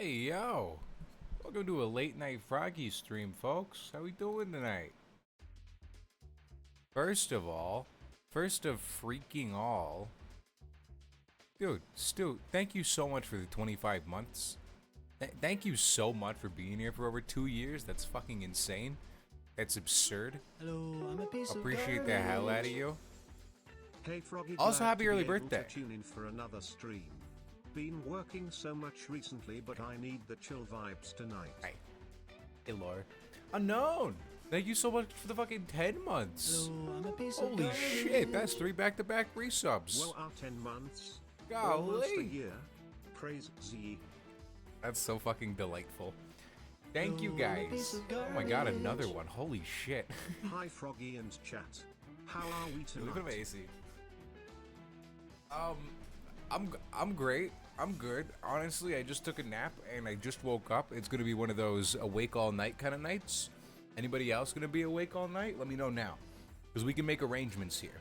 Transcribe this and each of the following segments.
Hey, yo! Welcome to a late night Froggy stream, folks. How we doing tonight? First of all, first of freaking all, dude, Stu, thank you so much for the 25 months. Thank you so much for being here for over 2 years. That's fucking insane. That's absurd. Hello, I'm a piece Appreciate the hell out of you. Hey Froggy, Also, glad happy to be early able birthday. to tune in for another stream. Been working so much recently, but I need the chill vibes tonight. Hey. Hey, Laura. Unknown! Thank you so much for the fucking 10 months. Hello, I'm a piece Holy of shit, that's 3 back-to-back resubs. Well, our 10 months. Golly. Almost a year. Praise Z. That's so fucking delightful. Thank you guys. Oh my god, another one. Holy shit. Hi Froggy and chat. How are we Look at my tonight? AC. I'm great. I'm good. Honestly, I just took a nap and I just woke up. It's gonna be one of those awake all night kind of nights. Anybody else gonna be awake all night? Let me know now, because we can make arrangements here.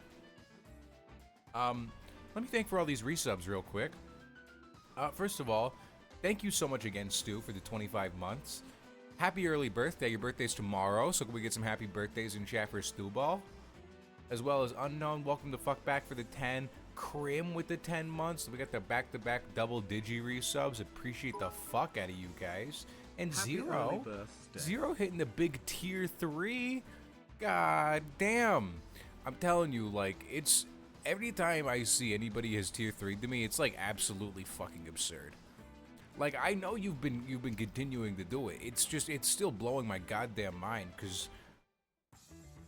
Let me thank for all these resubs real quick. First of all, thank you so much again, Stu, for the 25 months. Happy early birthday. Your birthday's tomorrow, so can we get some happy birthdays in chat for Stu Ball? As well as Unknown, welcome the fuck back for the 10. Crim with the 10 months. We got the back-to-back double digi resubs. Appreciate the fuck out of you guys. And Happy early Zero. birthday. Zero hitting the big tier 3. God damn. I'm telling you, like, it's every time I see anybody has tier 3 to me, it's like absolutely fucking absurd. Like, I know you've been continuing to do it. It's still blowing my goddamn mind, because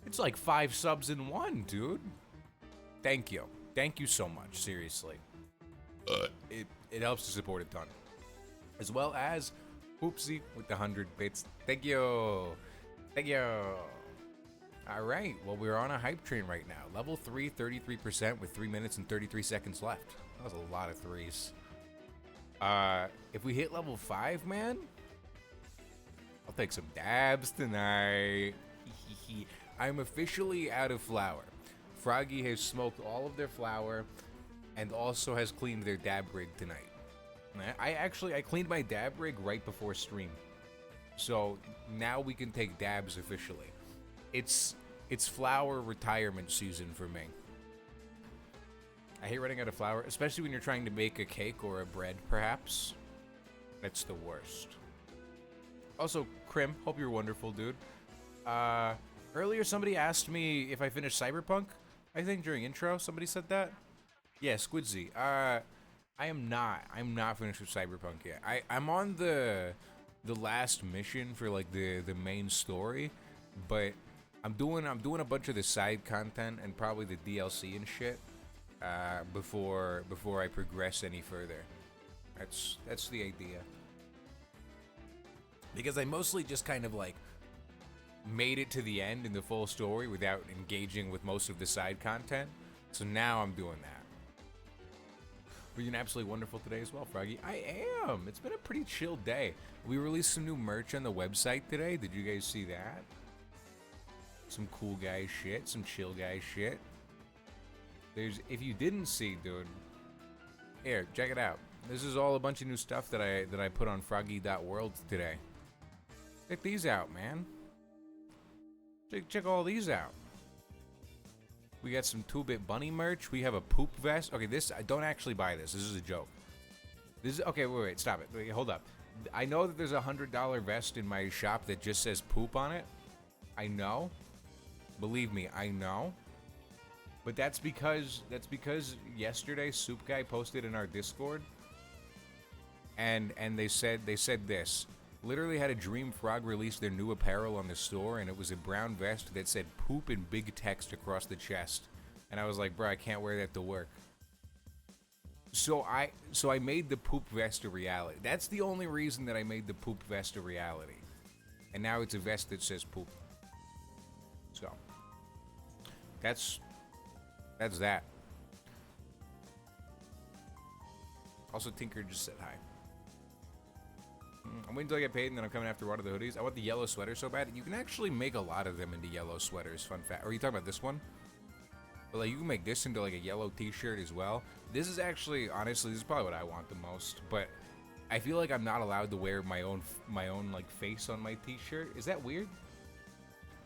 it's like 5 subs in one, dude. Thank you. Thank you so much, seriously. It helps to support a ton. As well as Oopsie with the 100 bits. Thank you. Thank you. Alright, well, we're on a hype train right now. Level 3, 33% with 3 minutes and 33 seconds left. That was a lot of threes. If we hit level 5, man, I'll take some dabs tonight. I'm officially out of flour. Froggy has smoked all of their flour and also has cleaned their dab rig tonight. I cleaned my dab rig right before stream. So now we can take dabs officially. It's flour retirement season for me. I hate running out of flour, especially when you're trying to make a cake or a bread, perhaps. That's the worst. Also, Crim, hope you're wonderful, dude. Earlier somebody asked me if I finished Cyberpunk. I think during intro somebody said that. Yeah, Squidzy. I'm not finished with Cyberpunk yet. I'm on the last mission for like the main story, but I'm doing a bunch of the side content and probably the DLC and shit before I progress any further. That's the idea. Because I mostly just kind of like made it to the end in the full story without engaging with most of the side content. So now I'm doing that. Were you absolutely wonderful today as well, Froggy? I am. It's been a pretty chill day. We released some new merch on the website today. Did you guys see that? Some cool guy shit, some chill guy shit. If you didn't see, dude, here, check it out. This is all a bunch of new stuff that I put on froggy.world today. Check these out, man. Check all these out. We got some 2-bit bunny merch. We have a poop vest. Okay, I don't actually buy this. This is a joke. Okay, wait, stop it. Wait, hold up. I know that there's a $100 vest in my shop that just says poop on it. I know. Believe me, I know. But that's because yesterday Soup Guy posted in our Discord, and they said this. Literally had a Dream Frog release their new apparel on the store, and it was a brown vest that said poop in big text across the chest. And I was like, bro, I can't wear that to work. So I made the poop vest a reality. That's the only reason that I made the poop vest a reality. And now it's a vest that says poop. So that's that. Also, Tinker just said hi. I'm waiting until I get paid, and then I'm coming after one of the hoodies. I want the yellow sweater so bad. You can actually make a lot of them into yellow sweaters. Fun fact. Or are you talking about this one? But like, you can make this into like a yellow t-shirt as well. This is actually, honestly, this is probably what I want the most. But I feel like I'm not allowed to wear my own like face on my t-shirt. Is that weird?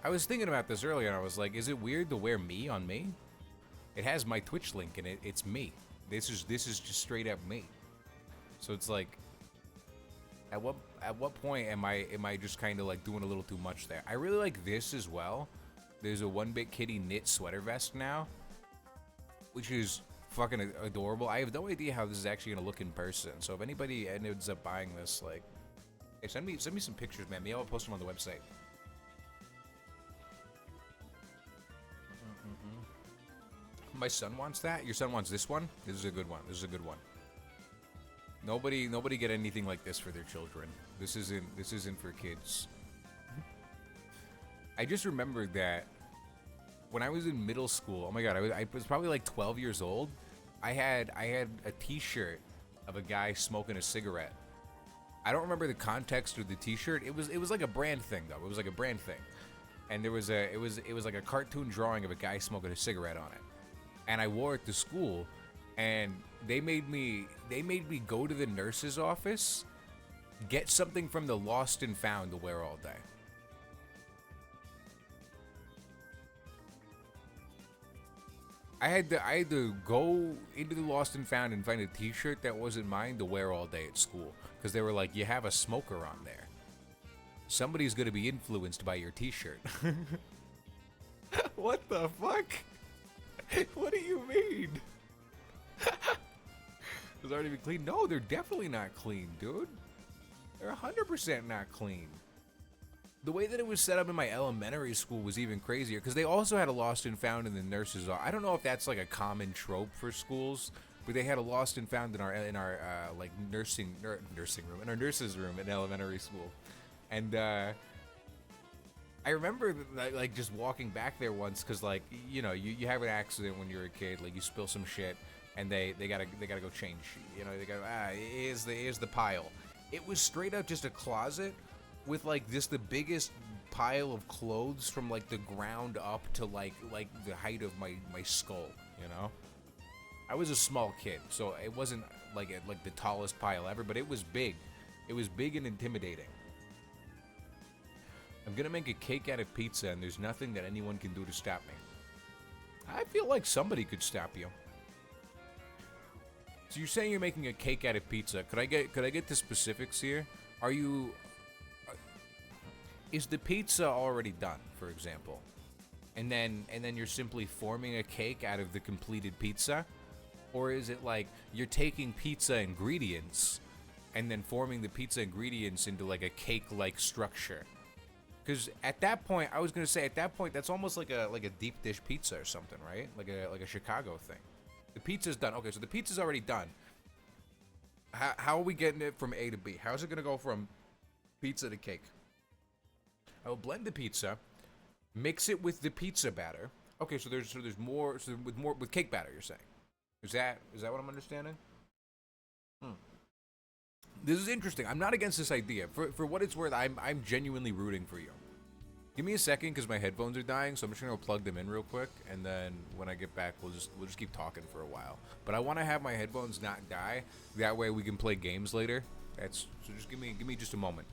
I was thinking about this earlier and I was like, is it weird to wear me on me? It has my Twitch link in it. It's me. This is just straight up me. So it's like, at what point am I just kind of like doing a little too much there? I really like this as well. There's a 1-Bit Kitty knit sweater vest now, which is fucking adorable. I have no idea how this is actually gonna look in person. So if anybody ends up buying this, like, hey, send me some pictures, man. Maybe I'll post them on the website. My son wants that. Your son wants this one. This is a good one. This is a good one. Nobody get anything like this for their children. This isn't for kids. I just remembered that when I was in middle school. Oh my god, I was probably like 12 years old. I had a T-shirt of a guy smoking a cigarette. I don't remember the context of the T-shirt. It was like a brand thing though. It was like a brand thing, and it was like a cartoon drawing of a guy smoking a cigarette on it. And I wore it to school, and they made me go to the nurse's office, get something from the Lost and Found to wear all day. I had to go into the Lost and Found and find a T-shirt that wasn't mine to wear all day at school, because they were like, you have a smoker on there. Somebody's gonna be influenced by your T-shirt. What the fuck? What do you mean? It's already been clean? No, they're definitely not clean, dude. They're 100% not clean. The way that it was set up in my elementary school was even crazier, because they also had a Lost and Found in the nurse's office. I don't know if that's like a common trope for schools, but they had a Lost and Found in our like nursing room, in our nurse's room in elementary school. And I remember like just walking back there once, because like, you know, you have an accident when you're a kid, like you spill some shit, and they gotta go change. You know, they go, here's the pile. It was straight up just a closet with like just the biggest pile of clothes from like the ground up to like the height of my skull. You know, I was a small kid, so it wasn't like the tallest pile ever, but it was big. It was big and intimidating. I'm gonna make a cake out of pizza, and there's nothing that anyone can do to stop me. I feel like somebody could stop you. So you're saying you're making a cake out of pizza? Could I get the specifics here? Are you? Is the pizza already done, for example, and then you're simply forming a cake out of the completed pizza, or is it like you're taking pizza ingredients and then forming the pizza ingredients into like a cake-like structure? Because at that point, I was gonna say, at that point, that's almost like a deep dish pizza or something, right? Like a Chicago thing. The pizza's done. Okay, so the pizza's already done. How are we getting it from A to B? How's it gonna go from pizza to cake? I will blend the pizza, mix it with the pizza batter. Okay, so there's more. So with cake batter, you're saying? Is that what I'm understanding? This is interesting. I'm not against this idea. For what it's worth, I'm genuinely rooting for you. Give me a second, because my headphones are dying, so I'm just gonna go plug them in real quick, and then when I get back, we'll just keep talking for a while. But I want to have my headphones not die. That way we can play games later. So just give me just a moment.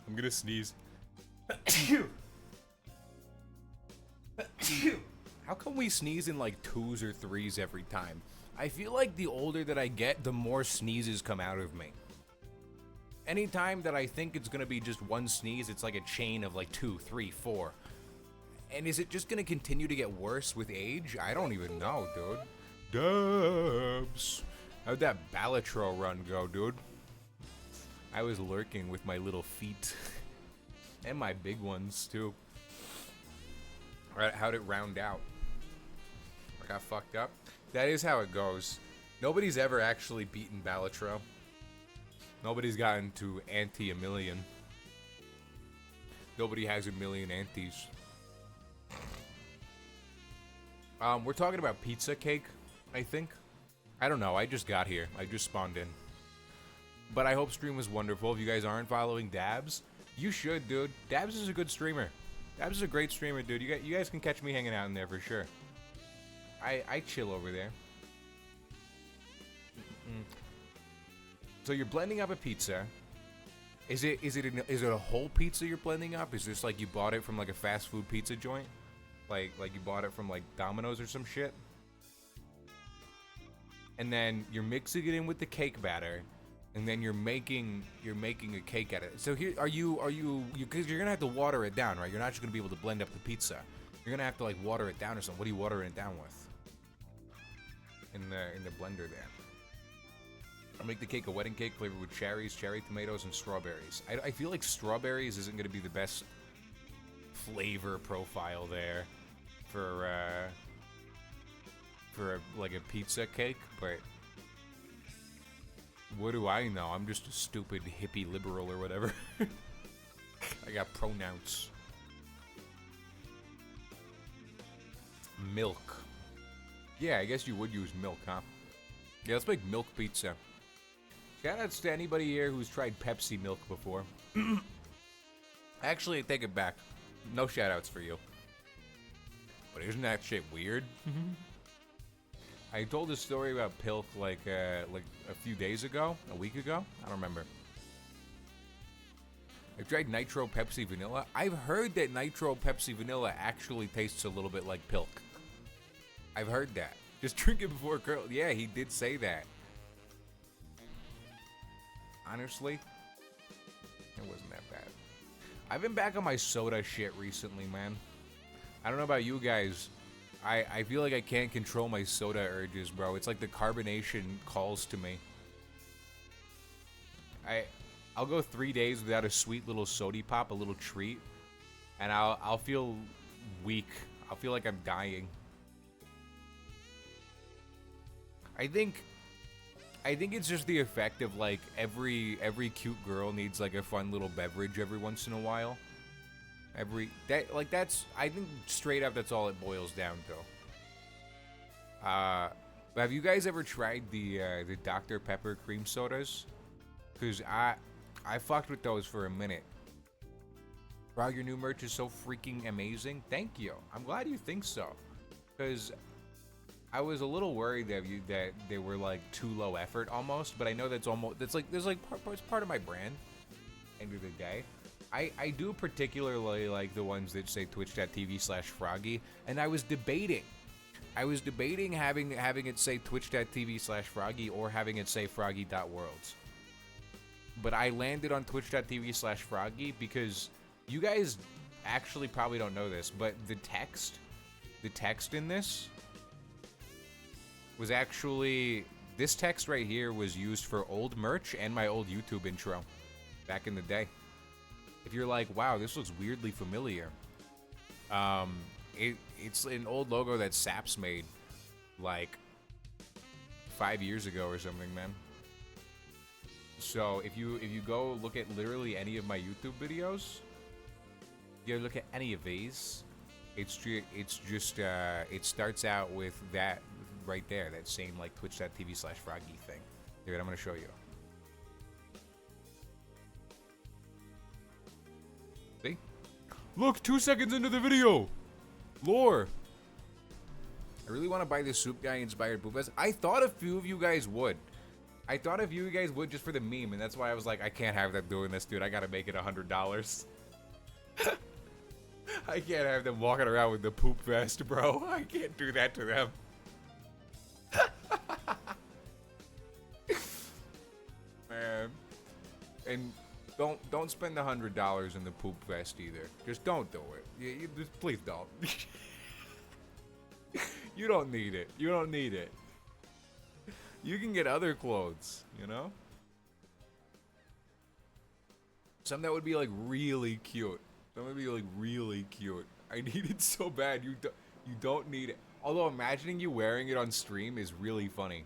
I'm gonna sneeze. How come we sneeze in like 2s or 3s every time? I feel like the older that I get, the more sneezes come out of me. Anytime that I think it's gonna be just one sneeze, it's like a chain of like 2, 3, 4. And is it just gonna continue to get worse with age? I don't even know, dude. Dubs. How'd that Balatro run go, dude? I was lurking with my little feet. And my big ones, too. Alright, how'd it round out? I got fucked up? That is how it goes. Nobody's ever actually beaten Balatro. Nobody's gotten to ante a million. Nobody has a million antes. We're talking about pizza cake, I think. I don't know. I just got here. I just spawned in. But I hope stream was wonderful. If you guys aren't following Dabs, you should, dude. Dabs is a good streamer. Dabs is a great streamer, dude. You guys can catch me hanging out in there for sure. I chill over there. So you're blending up a pizza. Is it a whole pizza you're blending up? Is this like you bought it from like a fast food pizza joint? Like you bought it from like Domino's or some shit? And then you're mixing it in with the cake batter, and then you're making a cake out of it. So here because you're gonna have to water it down, right? You're not just gonna be able to blend up the pizza. You're gonna have to like water it down or something. What are you watering it down with? In the blender there. I'll make the cake a wedding cake flavored with cherries, cherry tomatoes, and strawberries. I feel like strawberries isn't gonna be the best flavor profile there for like a pizza cake, but what do I know? I'm just a stupid hippie liberal or whatever. I got pronouns. Milk. Yeah, I guess you would use milk, huh? Yeah, let's make milk pizza. Shoutouts to anybody here who's tried Pepsi milk before. Actually, I take it back. No shoutouts for you. But isn't that shit weird? I told this story about Pilk like a few days ago, a week ago. I don't remember. I've tried Nitro Pepsi Vanilla. I've heard that Nitro Pepsi Vanilla actually tastes a little bit like Pilk. I've heard that. Just drink it before curl. Yeah, he did say that. Honestly, it wasn't that bad. I've been back on my soda shit recently, man. I don't know about you guys. I feel like I can't control my soda urges, bro. It's like the carbonation calls to me. I'll go 3 days without a sweet little sody pop, a little treat, and I'll feel weak. I'll feel like I'm dying. I think it's just the effect of like every cute girl needs like a fun little beverage every once in a while. I think straight up that's all it boils down to. Have you guys ever tried the Dr. Pepper cream sodas? Cause I fucked with those for a minute. Wow, your new merch is so freaking amazing. Thank you. I'm glad you think so. Cause I was a little worried that they were like too low effort almost, but I know it's part of my brand. End of the day. I do particularly like the ones that say twitch.tv/froggy, and I was debating having it say twitch.tv/froggy or having it say froggy.worlds. But I landed on twitch.tv/froggy because you guys actually probably don't know this, but the text in this was actually, this text right here was used for old merch and my old YouTube intro back in the day. If you're like, wow, this looks weirdly familiar, it's an old logo that Saps made like 5 years ago or something, man. So if you go look at literally any of my YouTube videos, you look at any of these, it starts out with that right there, that same like twitch.tv/froggy thing. Dude, I'm gonna show you. See? Look, 2 seconds into the video! Lore! I really want to buy this Soup Guy inspired poop vest. I thought a few of you guys would. Just for the meme, and that's why I was like, I can't have them doing this, dude. I gotta make it $100. I can't have them walking around with the poop vest, bro. I can't do that to them. Man. And don't spend $100 in the poop vest either. Just don't do it. Just please don't. You don't need it. You don't need it. You can get other clothes, you know? Some that would be like really cute. Some would be like really cute. I need it so bad. You don't need it. Although imagining you wearing it on stream is really funny.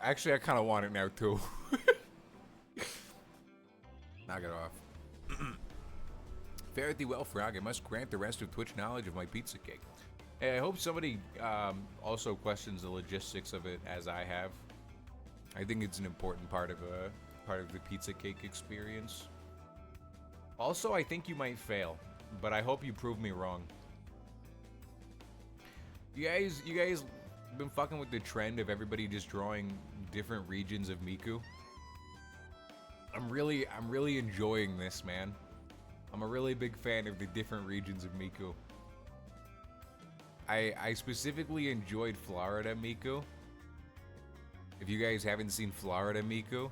Actually, I kind of want it now too. Knock it off. Fare thee well, Frog. I must grant the rest of Twitch knowledge of my pizza cake. Hey, I hope somebody also questions the logistics of it as I have. I think it's an important part of the pizza cake experience. Also, I think you might fail, but I hope you prove me wrong. You guys been fucking with the trend of everybody just drawing different regions of Miku? I'm really enjoying this, man. I'm a really big fan of the different regions of Miku. I specifically enjoyed Florida Miku. If you guys haven't seen Florida Miku,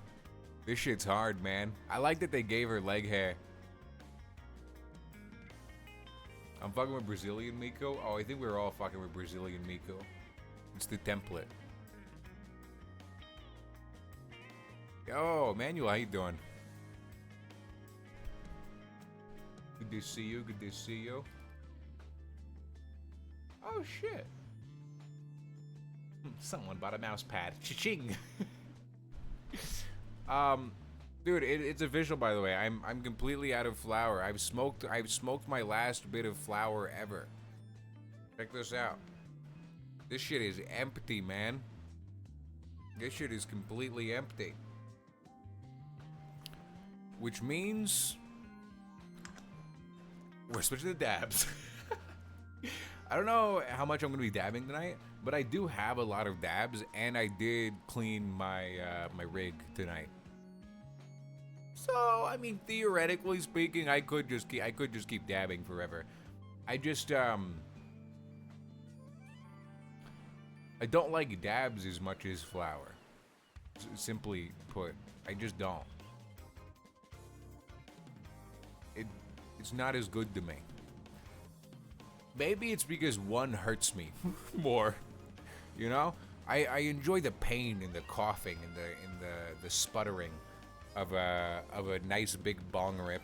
this shit's hard, man. I like that they gave her leg hair. I'm fucking with Brazilian Miku. Oh, I think we're all fucking with Brazilian Miku. It's the template. Yo, Manuel, how you doing? Good to see you, good to see you. Oh, shit. Someone bought a mouse pad. Cha-ching! Dude, it's official, by the way. I'm completely out of flour. I've smoked my last bit of flour ever. Check this out. This shit is empty, man. This shit is completely empty. Which means we're switching to dabs. I don't know how much I'm gonna be dabbing tonight, but I do have a lot of dabs, and I did clean my my rig tonight. So, I mean, theoretically speaking, I could just keep dabbing forever. I just I don't like dabs as much as flour. Simply put, I just don't. It's not as good to me. Maybe it's because one hurts me more. You know? I enjoy the pain and the coughing and the sputtering of a nice big bong rip.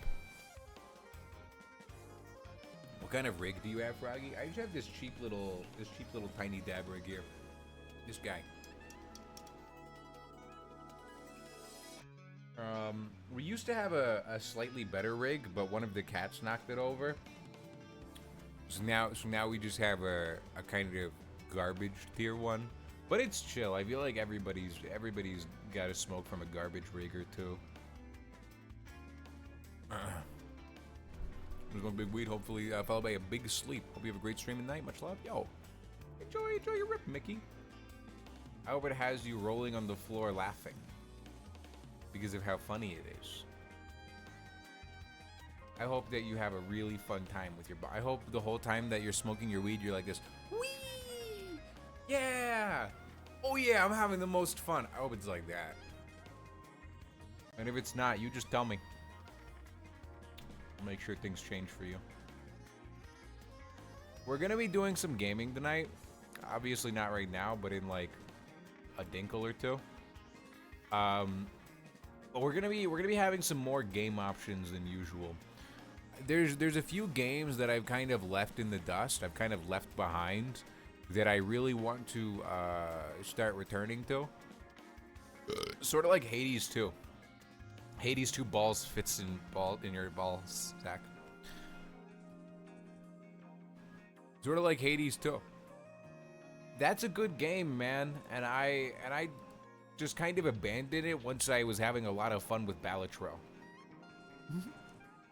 What kind of rig do you have, Froggy? I just have this cheap little tiny dab rig here. This guy. We used to have a slightly better rig, but one of the cats knocked it over. So now we just have a kind of garbage tier one. But it's chill. I feel like everybody's got to smoke from a garbage rig or two. There's one big weed, hopefully followed by a big sleep. Hope you have a great stream tonight. Much love. Yo, enjoy your rip, Mickey. I hope it has you rolling on the floor laughing because of how funny it is. I hope that you have a really fun time with your. I hope the whole time that you're smoking your weed, you're like this. Wee! Yeah! Oh yeah, I'm having the most fun. I hope it's like that. And if it's not, you just tell me. I'll make sure things change for you. We're gonna be doing some gaming tonight. Obviously not right now, but in like a dinkle or two. But we're gonna be having some more game options than usual. There's a few games that I've kind of left in the dust. I've kind of left behind that I really want to start returning to. Sort of like Hades 2. Hades 2 balls fits in your ball sack. Sort of like Hades 2. That's a good game, man, and I just kind of abandoned it once I was having a lot of fun with Balatro.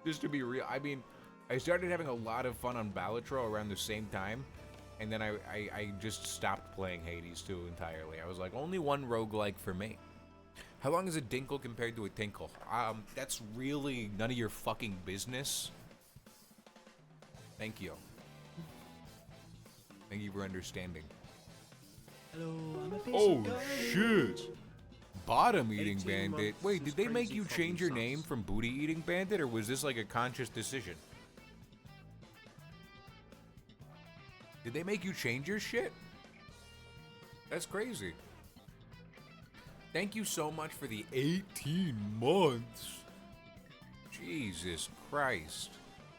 Just to be real, I mean, I started having a lot of fun on Balatro around the same time. And then I just stopped playing Hades 2 entirely. I was like, only one roguelike for me. How long is a dinkle compared to a tinkle? That's really none of your fucking business. Thank you. Thank you for understanding. Hello, I'm a Oh, shit. Bottom Eating Bandit. Wait, did they make you change your name from Booty Eating Bandit, or was this like a conscious decision? Did they make you change your shit? That's crazy. Thank you so much for the 18 months. Jesus Christ.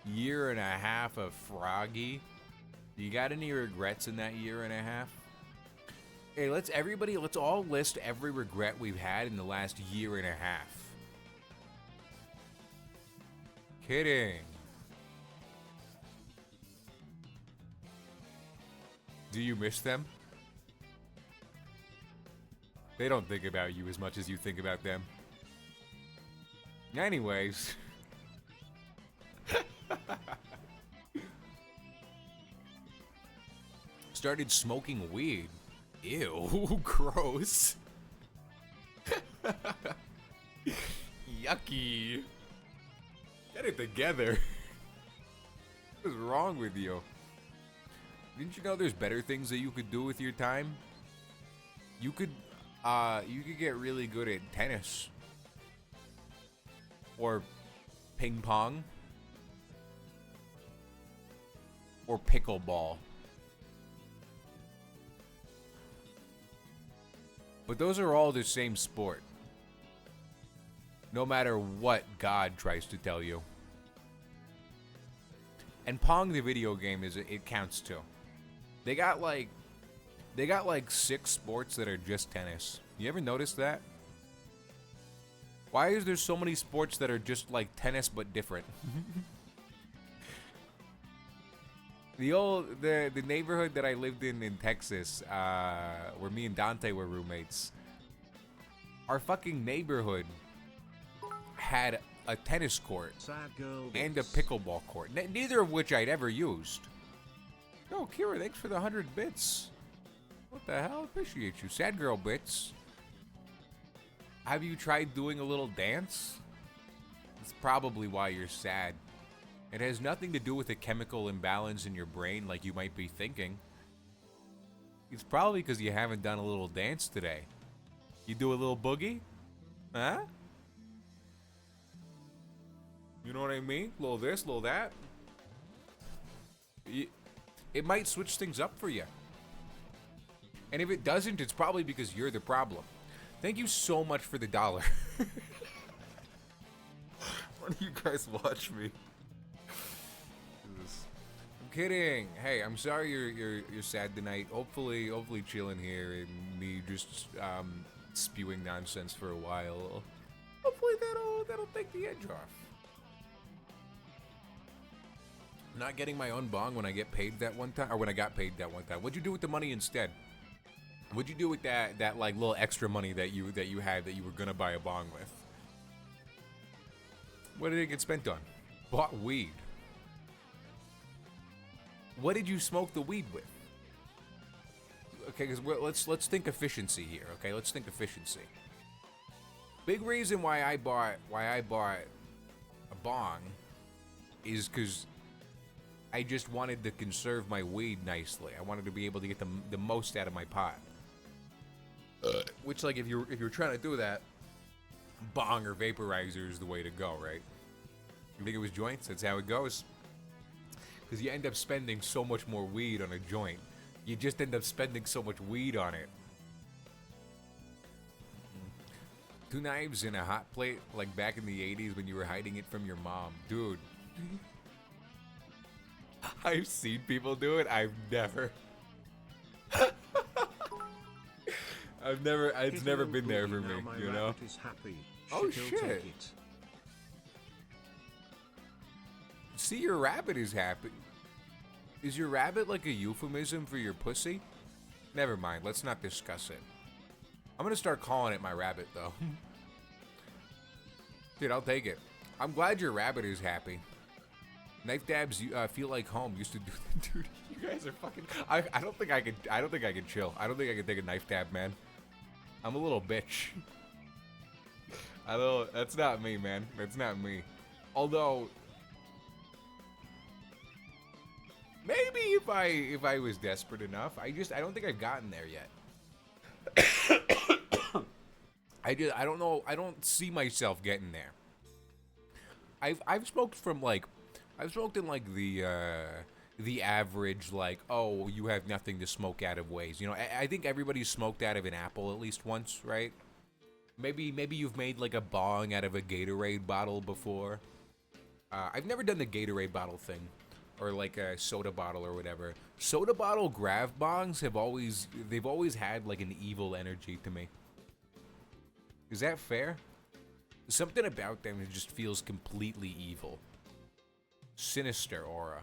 Year and a half of Froggy. You got any regrets in that year and a half? Hey, let's all list every regret we've had in the last year and a half. Kidding. Do you miss them? They don't think about you as much as you think about them. Anyways. Started smoking weed. Ew, gross. Yucky. Get it together. What is wrong with you? Didn't you know there's better things that you could do with your time? You could get really good at tennis. Or ping pong. Or pickleball. But those are all the same sport. No matter what God tries to tell you. And Pong the video game it counts too. They got like 6 sports that are just tennis. You ever notice that? Why is there so many sports that are just like tennis but different? The neighborhood that I lived in Texas, where me and Dante were roommates, our fucking neighborhood had a tennis court and a pickleball court, neither of which I'd ever used. Yo, Kira, thanks for the 100 bits. What the hell? Appreciate you. Sad girl bits. Have you tried doing a little dance? That's probably why you're sad. It has nothing to do with a chemical imbalance in your brain like you might be thinking. It's probably because you haven't done a little dance today. You do a little boogie? Huh? You know what I mean? Little this, little that. It might switch things up for you. And if it doesn't, it's probably because you're the problem. Thank you so much for the $1. Why do you guys watch me? I'm kidding. Hey, I'm sorry you're sad tonight. Hopefully chilling here and me just spewing nonsense for a while. Hopefully that'll take the edge off. Not getting my own bong when I get paid that one time, or when I got paid that one time. What'd you do with the money instead? What'd you do with that like little extra money that you had that you were gonna buy a bong with? What did it get spent on? Bought weed. What did you smoke the weed with? Okay, because let's think efficiency here. Okay, let's think efficiency. Big reason why I bought a bong is because I just wanted to conserve my weed nicely. I wanted to be able to get the most out of my pot. Which, like, if you're trying to do that, bong or vaporizer is the way to go, right? You think it was joints? That's how it goes. Because you end up spending so much more weed on a joint. You just end up spending so much weed on it. 2 knives in a hot plate, like back in the 80s when you were hiding it from your mom. Dude. I've seen people do it. I've never. It's never been there for me, you know? Oh, shit. See, your rabbit is happy. Is your rabbit like a euphemism for your pussy? Never mind, let's not discuss it. I'm gonna start calling it my rabbit, though. Dude, I'll take it. I'm glad your rabbit is happy. Knife dabs feel like home. Used to do that. Dude, you guys are fucking... I don't think I could chill. I don't think I could take a knife dab, man. I'm a little bitch. That's not me, man. That's not me. Although... maybe if I was desperate enough. I don't think I've gotten there yet. I don't know. I don't see myself getting there. I've smoked from like... I've smoked in like the average, like, oh, you have nothing to smoke out of ways. You know, I think everybody's smoked out of an apple at least once, right? Maybe you've made like a bong out of a Gatorade bottle before. I've never done the Gatorade bottle thing, or like a soda bottle or whatever. Soda bottle grav bongs they've always had like an evil energy to me. Is that fair? Something about them just feels completely evil. Sinister aura.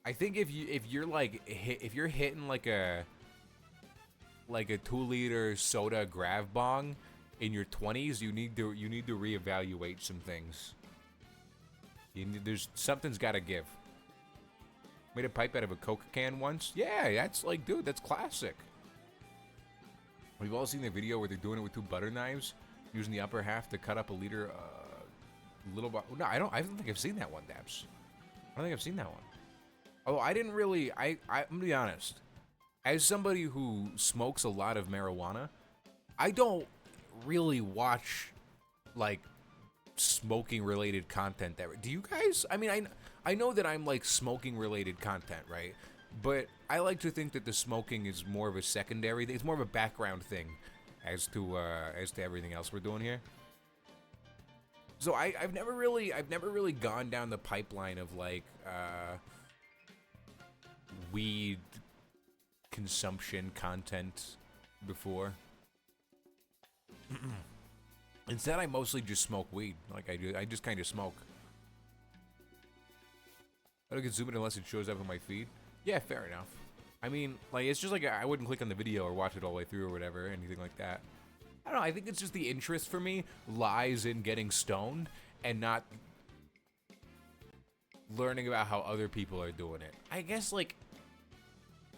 I think if you're like if you're hitting like a 2-liter soda grav bong in your 20s, you need to reevaluate some things. There's something's got to give. Made a pipe out of a Coke can once. Yeah, that's like, dude, that's classic. We've all seen the video where they're doing it with 2 butter knives, using the upper half to cut up a liter. Little. No, I don't think I've seen that one, Dabs. I don't think I've seen that one. Although I didn't really. I'm gonna be honest. As somebody who smokes a lot of marijuana, I don't really watch like smoking related content. Do you guys? I mean, I know that I'm like smoking related content, right? But I like to think that the smoking is more of a secondary thing. It's more of a background thing as to everything else we're doing here. So I've never really gone down the pipeline of like weed consumption content before. Instead, I mostly just smoke weed. Like I just kind of smoke. I don't consume it unless it shows up in my feed. Yeah, fair enough. I mean, like, it's just like I wouldn't click on the video or watch it all the way through or whatever, anything like that. I don't know, I think it's just the interest for me lies in getting stoned and not learning about how other people are doing it. I guess, like,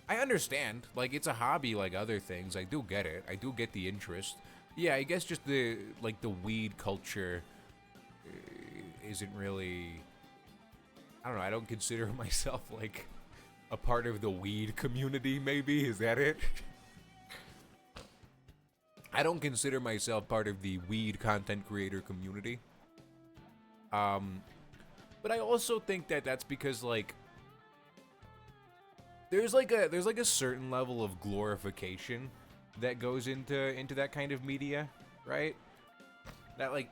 I understand. Like, it's a hobby like other things. I do get it. I do get the interest. Yeah, I guess just the weed culture isn't really... I don't know, I don't consider myself, like, a part of the weed community, maybe? Is that it? I don't consider myself part of the weed content creator community. But I also think that that's because, like, there's like a certain level of glorification that goes into that kind of media, right? That, like,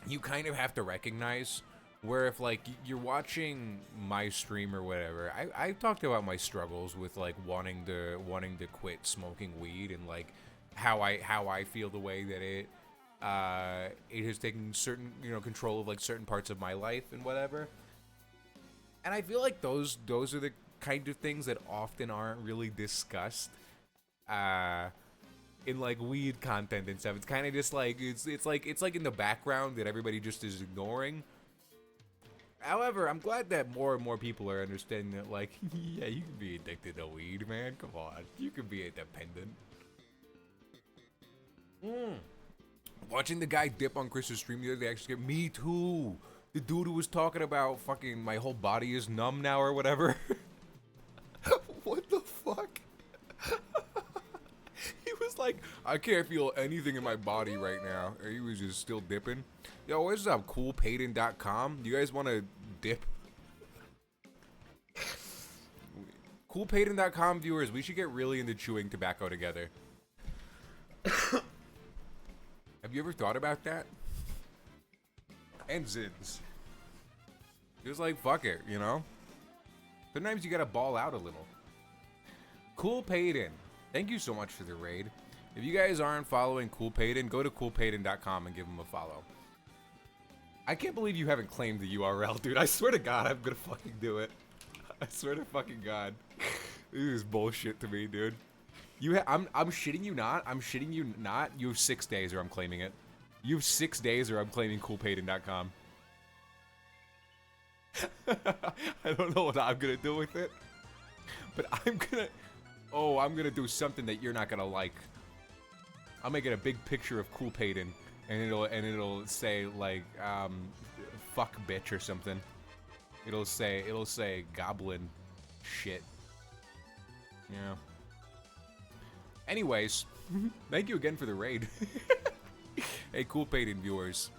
you kind of have to recognize. Where if, like, you're watching my stream or whatever, I talked about my struggles with, like, wanting to quit smoking weed and, like, how I feel the way that it has taken certain, control of, like, certain parts of my life and whatever. And I feel like those are the kind of things that often aren't really discussed in, like, weed content and stuff. It's kind of just like it's like in the background that everybody just is ignoring. However, I'm glad that more and more people are understanding that, like, yeah, you can be addicted to weed, man. Come on. You can be independent. Watching the guy dip on Chris's stream the other day actually scared me too. The dude who was talking about fucking my whole body is numb now or whatever. What the fuck? He was like, I can't feel anything in my body right now. He was just still dipping. Yo, what's up, coolpayton.com? You guys want to dip? Coolpayton.com viewers, we should get really into chewing tobacco together. Have you ever thought about that? And Zins. Just like, fuck it, you know? Sometimes you gotta ball out a little. Cool Payton. Thank you so much for the raid. If you guys aren't following Cool Payton, go to coolpayton.com and give him a follow. I can't believe you haven't claimed the URL, dude. I swear to God, I'm gonna fucking do it. I swear to fucking God. This is bullshit to me, dude. I'm shitting you not. I'm shitting you not. You have 6 days or I'm claiming it. You have 6 days or I'm claiming coolpayton.com. I don't know what I'm gonna do with it. But I'm gonna do something that you're not gonna like. I'll make it a big picture of Cool Payton. And it'll say like fuck bitch or something. It'll say goblin shit. Yeah. Anyways, thank you again for the raid. Hey, Cool Payton viewers.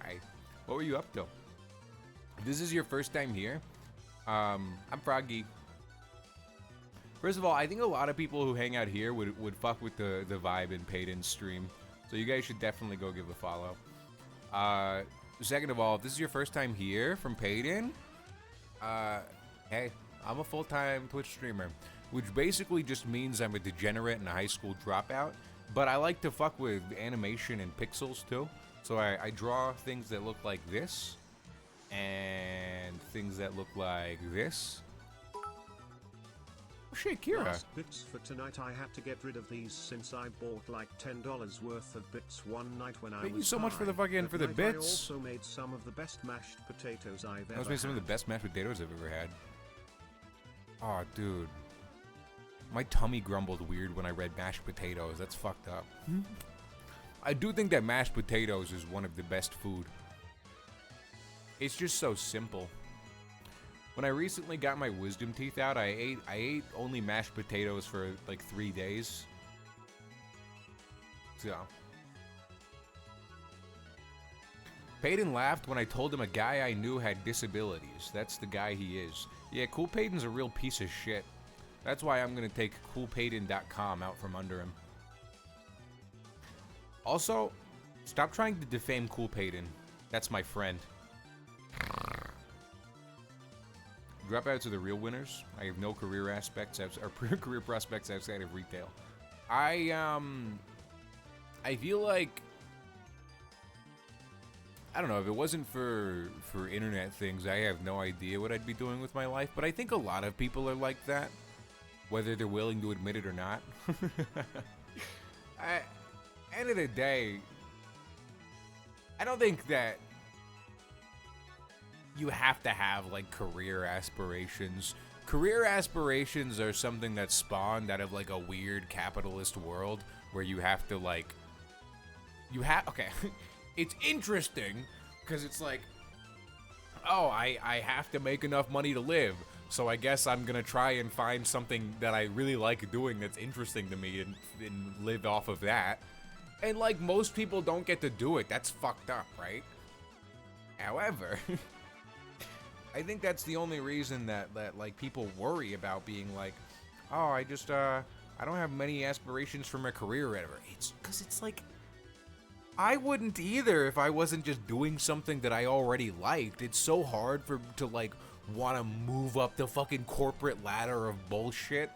Hi. What were you up to? If this is your first time here, I'm Froggy. First of all, I think a lot of people who hang out here would fuck with the vibe in Payton's stream. So you guys should definitely go give a follow. Second of all, if this is your first time here from Payton, hey, I'm a full-time Twitch streamer, which basically just means I'm a degenerate and a high school dropout. But I like to fuck with animation and pixels too. So I draw things that look like this and things that look like this. Oh shit, Kira. Last bits for tonight. I had to get rid of these since I bought like $10 worth of bits one night when I was Thank you so much for the high. fucking That for the night bits. I also made some of the best mashed potatoes I've That ever was made some of the had. best mashed potatoes I've ever had. Oh, dude. My tummy grumbled weird when I read mashed potatoes. That's fucked up. I do think that mashed potatoes is one of the best food. It's just so simple. When I recently got my wisdom teeth out, I ate only mashed potatoes for like 3 days. So. Peyton laughed when I told him a guy I knew had disabilities. That's the guy he is. Yeah, Cool Peyton's a real piece of shit. That's why I'm gonna take CoolPeyton.com out from under him. Also, stop trying to defame Cool Peyton. That's my friend. Dropouts are the real winners. I have no career aspects or career prospects outside of retail. I feel like, I don't know, if it wasn't for internet things, I have no idea what I'd be doing with my life, but I think a lot of people are like that, whether they're willing to admit it or not. End of the day, I don't think that you have to have like career aspirations. Career aspirations are something that's spawned out of like a weird capitalist world where you have to like, okay, it's interesting because it's like, oh, I have to make enough money to live, so I guess I'm gonna try and find something that I really like doing that's interesting to me and live off of that. And like most people don't get to do it. That's fucked up, right? However, I think that's the only reason that like people worry about being like, oh, I don't have many aspirations for my career or whatever. It's because it's like, I wouldn't either if I wasn't just doing something that I already liked. It's so hard to like want to move up the fucking corporate ladder of bullshit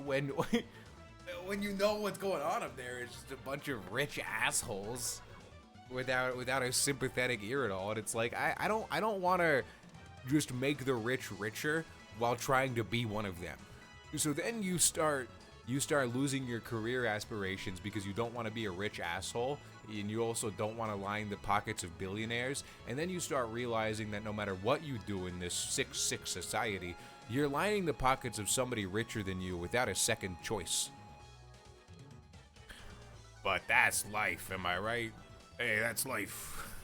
when when you know what's going on up there. It's just a bunch of rich assholes without a sympathetic ear at all. And it's like, I don't want to just make the rich richer while trying to be one of them. So then you start losing your career aspirations because you don't want to be a rich asshole, and you also don't want to line the pockets of billionaires. And then you start realizing that no matter what you do in this sick society, you're lining the pockets of somebody richer than you without a second choice. But that's life, am I right? Hey, that's life.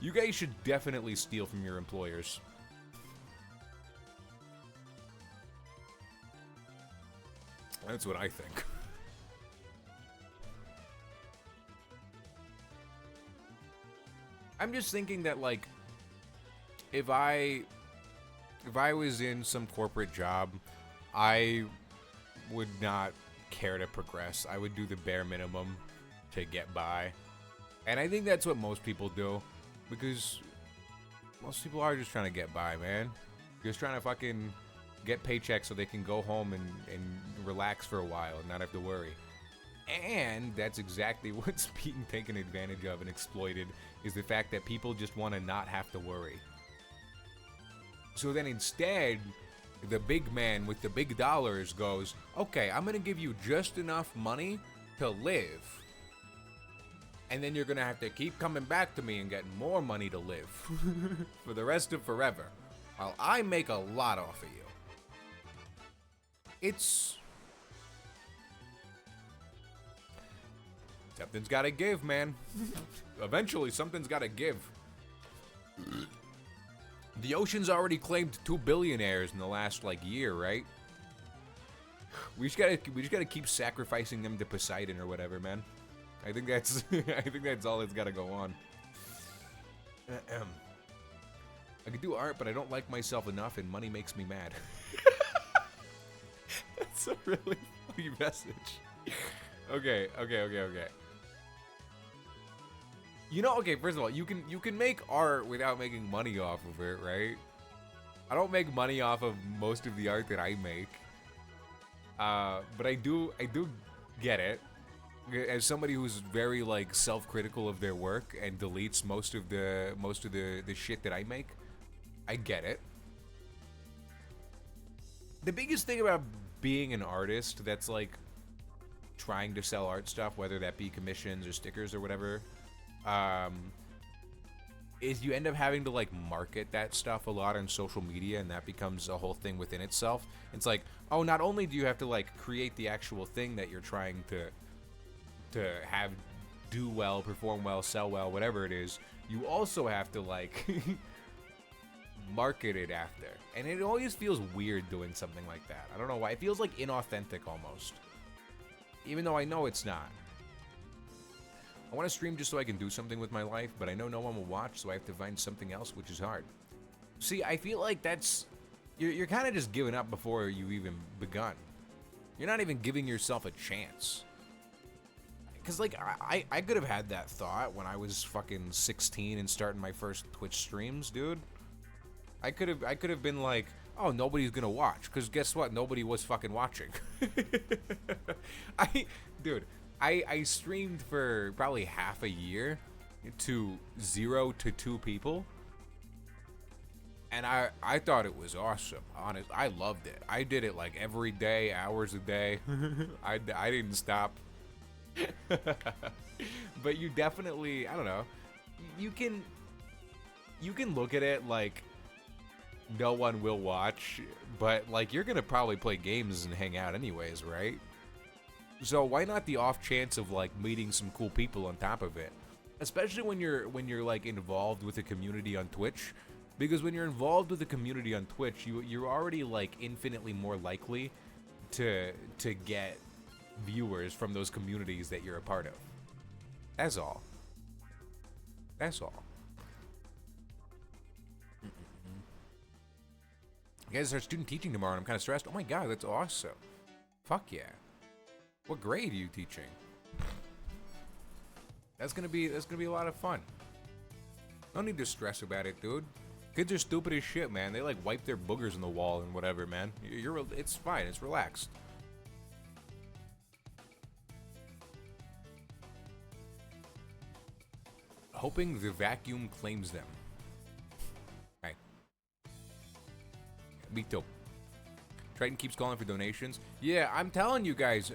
You guys should definitely steal from your employers. That's what I think. I'm just thinking that, like, if I was in some corporate job, I would not care to progress. I would do the bare minimum to get by. And I think that's what most people do, because most people are just trying to get by, man. Just trying to fucking get paychecks so they can go home and relax for a while and not have to worry. And that's exactly what's being taken advantage of and exploited, is the fact that people just want to not have to worry. So then instead, the big man with the big dollars goes, okay, I'm going to give you just enough money to live. And then you're going to have to keep coming back to me and get more money to live for the rest of forever, while I make a lot off of you. It's... something's gotta give, man. Eventually, something's gotta give. The ocean's already claimed 2 billionaires in the last, like, year, right? We just gotta keep sacrificing them to Poseidon or whatever, man. I think that's I think that's all that's gotta go on. I can do art, but I don't like myself enough, and money makes me mad. That's a really funny message. Okay. You know, okay, first of all, you can make art without making money off of it, right? I don't make money off of most of the art that I make. But I do get it. As somebody who's very like self-critical of their work and deletes most of the shit that I make, I get it. The biggest thing about being an artist that's like trying to sell art stuff, whether that be commissions or stickers or whatever, is you end up having to like market that stuff a lot on social media, and that becomes a whole thing within itself. It's like, oh, not only do you have to like create the actual thing that you're trying to have do well, perform well, sell well, whatever it is, you also have to like market it after. And it always feels weird doing something like that. I don't know why. It feels like inauthentic almost. Even though I know it's not. I want to stream just so I can do something with my life, but I know no one will watch, so I have to find something else, which is hard. See, I feel like that's... You're kind of just giving up before you've even begun. You're not even giving yourself a chance. Because, like, I could have had that thought when I was fucking 16 and starting my first Twitch streams, dude. I could have been like, oh, nobody's gonna watch. Because guess what? Nobody was fucking watching. I streamed for probably half a year to 0 to 2 people. And I thought it was awesome. Honest, I loved it. I did it like every day, hours a day. I didn't stop. But you definitely, I don't know, you can look at it like no one will watch, but like you're gonna probably play games and hang out anyways, right? So why not the off chance of like meeting some cool people on top of it, especially when you're like involved with a community on Twitch, because when you're involved with a community on Twitch, you're already like infinitely more likely to get viewers from those communities that you're a part of. That's all. That's all. You guys start student teaching tomorrow and I'm kind of stressed. Oh my god, that's awesome. Fuck yeah. What grade are you teaching? That's gonna be a lot of fun. No need to stress about it, dude. Kids are stupid as shit, man. They like wipe their boogers on the wall and whatever, man. It's fine. It's relaxed. Hoping the vacuum claims them. Hey. Me too. Triton keeps calling for donations. Yeah, I'm telling you guys,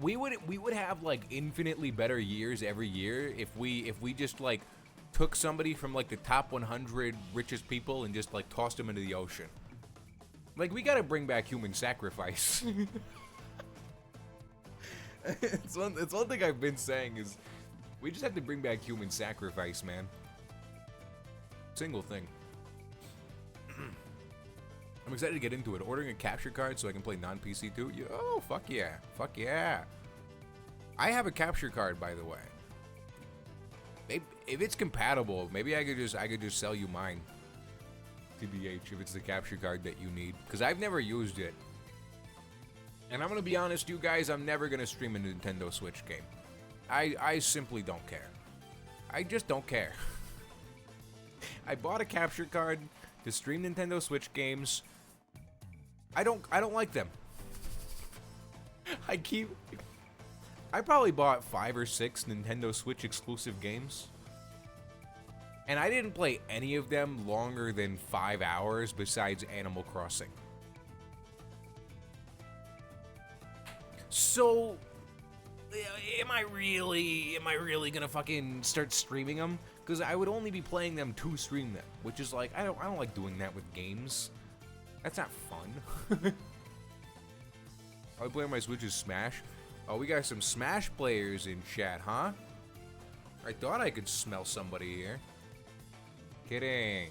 we would have like infinitely better years every year if we just like took somebody from like the top 100 richest people and just like tossed them into the ocean. Like, we gotta bring back human sacrifice. It's one thing I've been saying is we just have to bring back human sacrifice, man. Single thing. I'm excited to get into it. Ordering a capture card so I can play non-PC too. Oh, fuck yeah. Fuck yeah. I have a capture card, by the way. Maybe, if it's compatible, maybe I could just sell you mine. TBH, if it's the capture card that you need. Because I've never used it. And I'm going to be honest, you guys, I'm never going to stream a Nintendo Switch game. I simply don't care. I just don't care. I bought a capture card to stream Nintendo Switch games. I don't like them. I probably bought 5 or 6 Nintendo Switch exclusive games. And I didn't play any of them longer than 5 hours besides Animal Crossing. So, am I really gonna fucking start streaming them? Because I would only be playing them to stream them, which is like, I don't like doing that with games. That's not fun. I play my Switch is Smash. Oh, we got some Smash players in chat, huh? I thought I could smell somebody here. Kidding.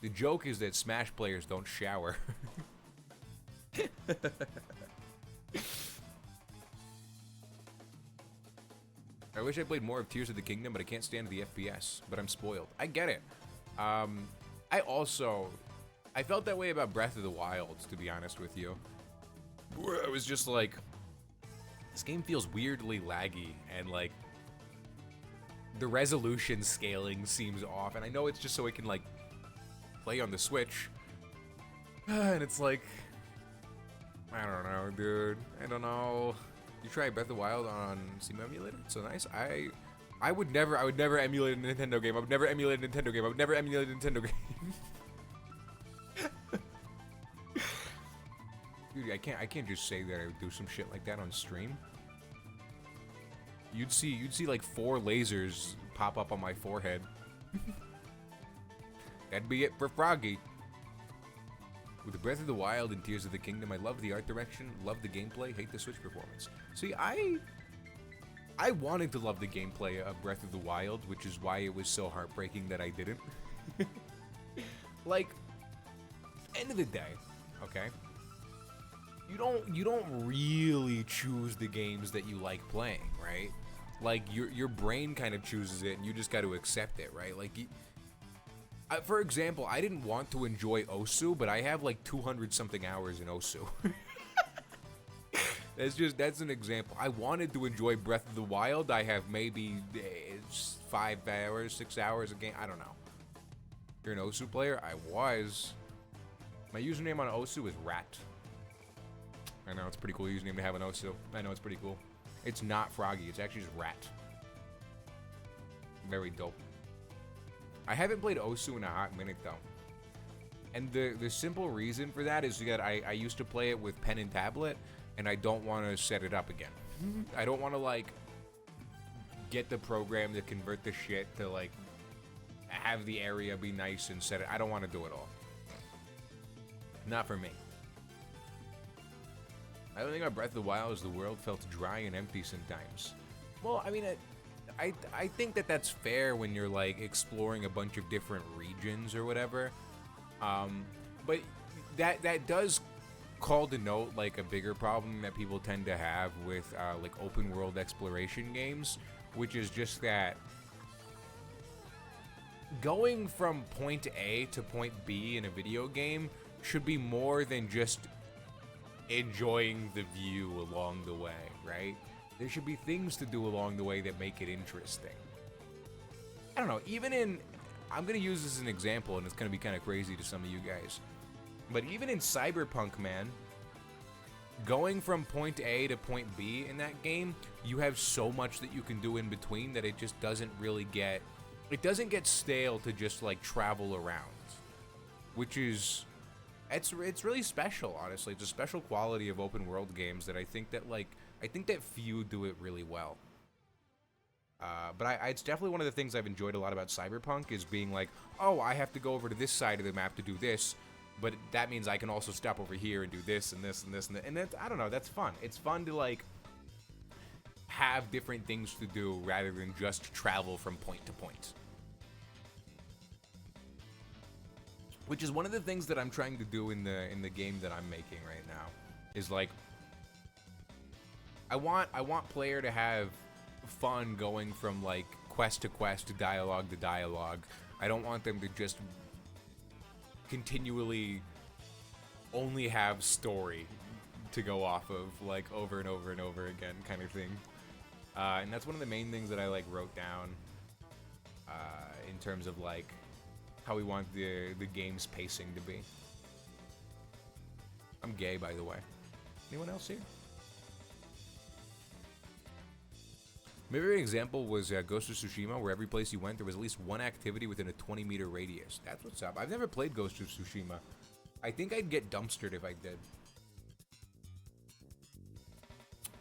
The joke is that Smash players don't shower. I wish I played more of Tears of the Kingdom, but I can't stand the FPS. But I'm spoiled. I get it. I felt that way about Breath of the Wild, to be honest with you. I was just like, this game feels weirdly laggy, and like, the resolution scaling seems off. And I know it's just so it can like play on the Switch. And it's like, I don't know, dude. I don't know. You try Breath of the Wild on Steam Emulator? It's so nice. I would never emulate a Nintendo game. I would never emulate a Nintendo game. I would never emulate a Nintendo game. Dude, I can't just say that I would do some shit like that on stream. You'd see like 4 lasers pop up on my forehead. That'd be it for Froggy. With Breath of the Wild and Tears of the Kingdom, I love the art direction, love the gameplay, hate the Switch performance. See, I wanted to love the gameplay of Breath of the Wild, which is why it was so heartbreaking that I didn't. Like, end of the day, okay? You don't really choose the games that you like playing, right? Like your brain kind of chooses it, and you just got to accept it, right? Like, for example, I didn't want to enjoy Osu, but I have like 200 something hours in Osu. That's an example. I wanted to enjoy Breath of the Wild. I have maybe 5 hours, 6 hours a game. I don't know. You're an Osu player? I was. My username on Osu is Rat. I know, it's a pretty cool username to have on Osu. I know, it's pretty cool. It's not Froggy, it's actually just Rat. Very dope. I haven't played Osu in a hot minute, though. And the simple reason for that is that I used to play it with pen and tablet, and I don't want to set it up again. I don't want to, like, get the program to convert the shit to, like, have the area be nice and set it. I don't want to do it all. Not for me. I don't think about Breath of the Wild is the world felt dry and empty sometimes. Well, I mean, I think that that's fair when you're like exploring a bunch of different regions or whatever. But that does call to note like a bigger problem that people tend to have with like open world exploration games, which is just that going from point A to point B in a video game should be more than just enjoying the view along the way, right? There should be things to do along the way that make it interesting. I don't know, even in, I'm gonna use this as an example, and it's gonna be kind of crazy to some of you guys, but even in Cyberpunk, man, going from point A to point B in that game, you have so much that you can do in between that it just doesn't really get, it doesn't get stale to just like travel around, which is, it's really special, honestly. It's a special quality of open world games that I think that few do it really well. But it's definitely one of the things I've enjoyed a lot about Cyberpunk is being like, oh, I have to go over to this side of the map to do this, but that means I can also stop over here and do this and this and this and that. And that's, I don't know, that's fun. It's fun to like have different things to do rather than just travel from point to point. Which is one of the things that I'm trying to do in the game that I'm making right now. Is like, I want player to have fun going from like quest to quest to dialogue to dialogue. I don't want them to just continually only have story to go off of like over and over and over again kind of thing. And that's one of the main things that I like wrote down in terms of like how we want the game's pacing to be. I'm gay, by the way. Anyone else here? Maybe an example was Ghost of Tsushima, where every place you went, there was at least one activity within a 20-meter radius. That's what's up. I've never played Ghost of Tsushima. I think I'd get dumpstered if I did.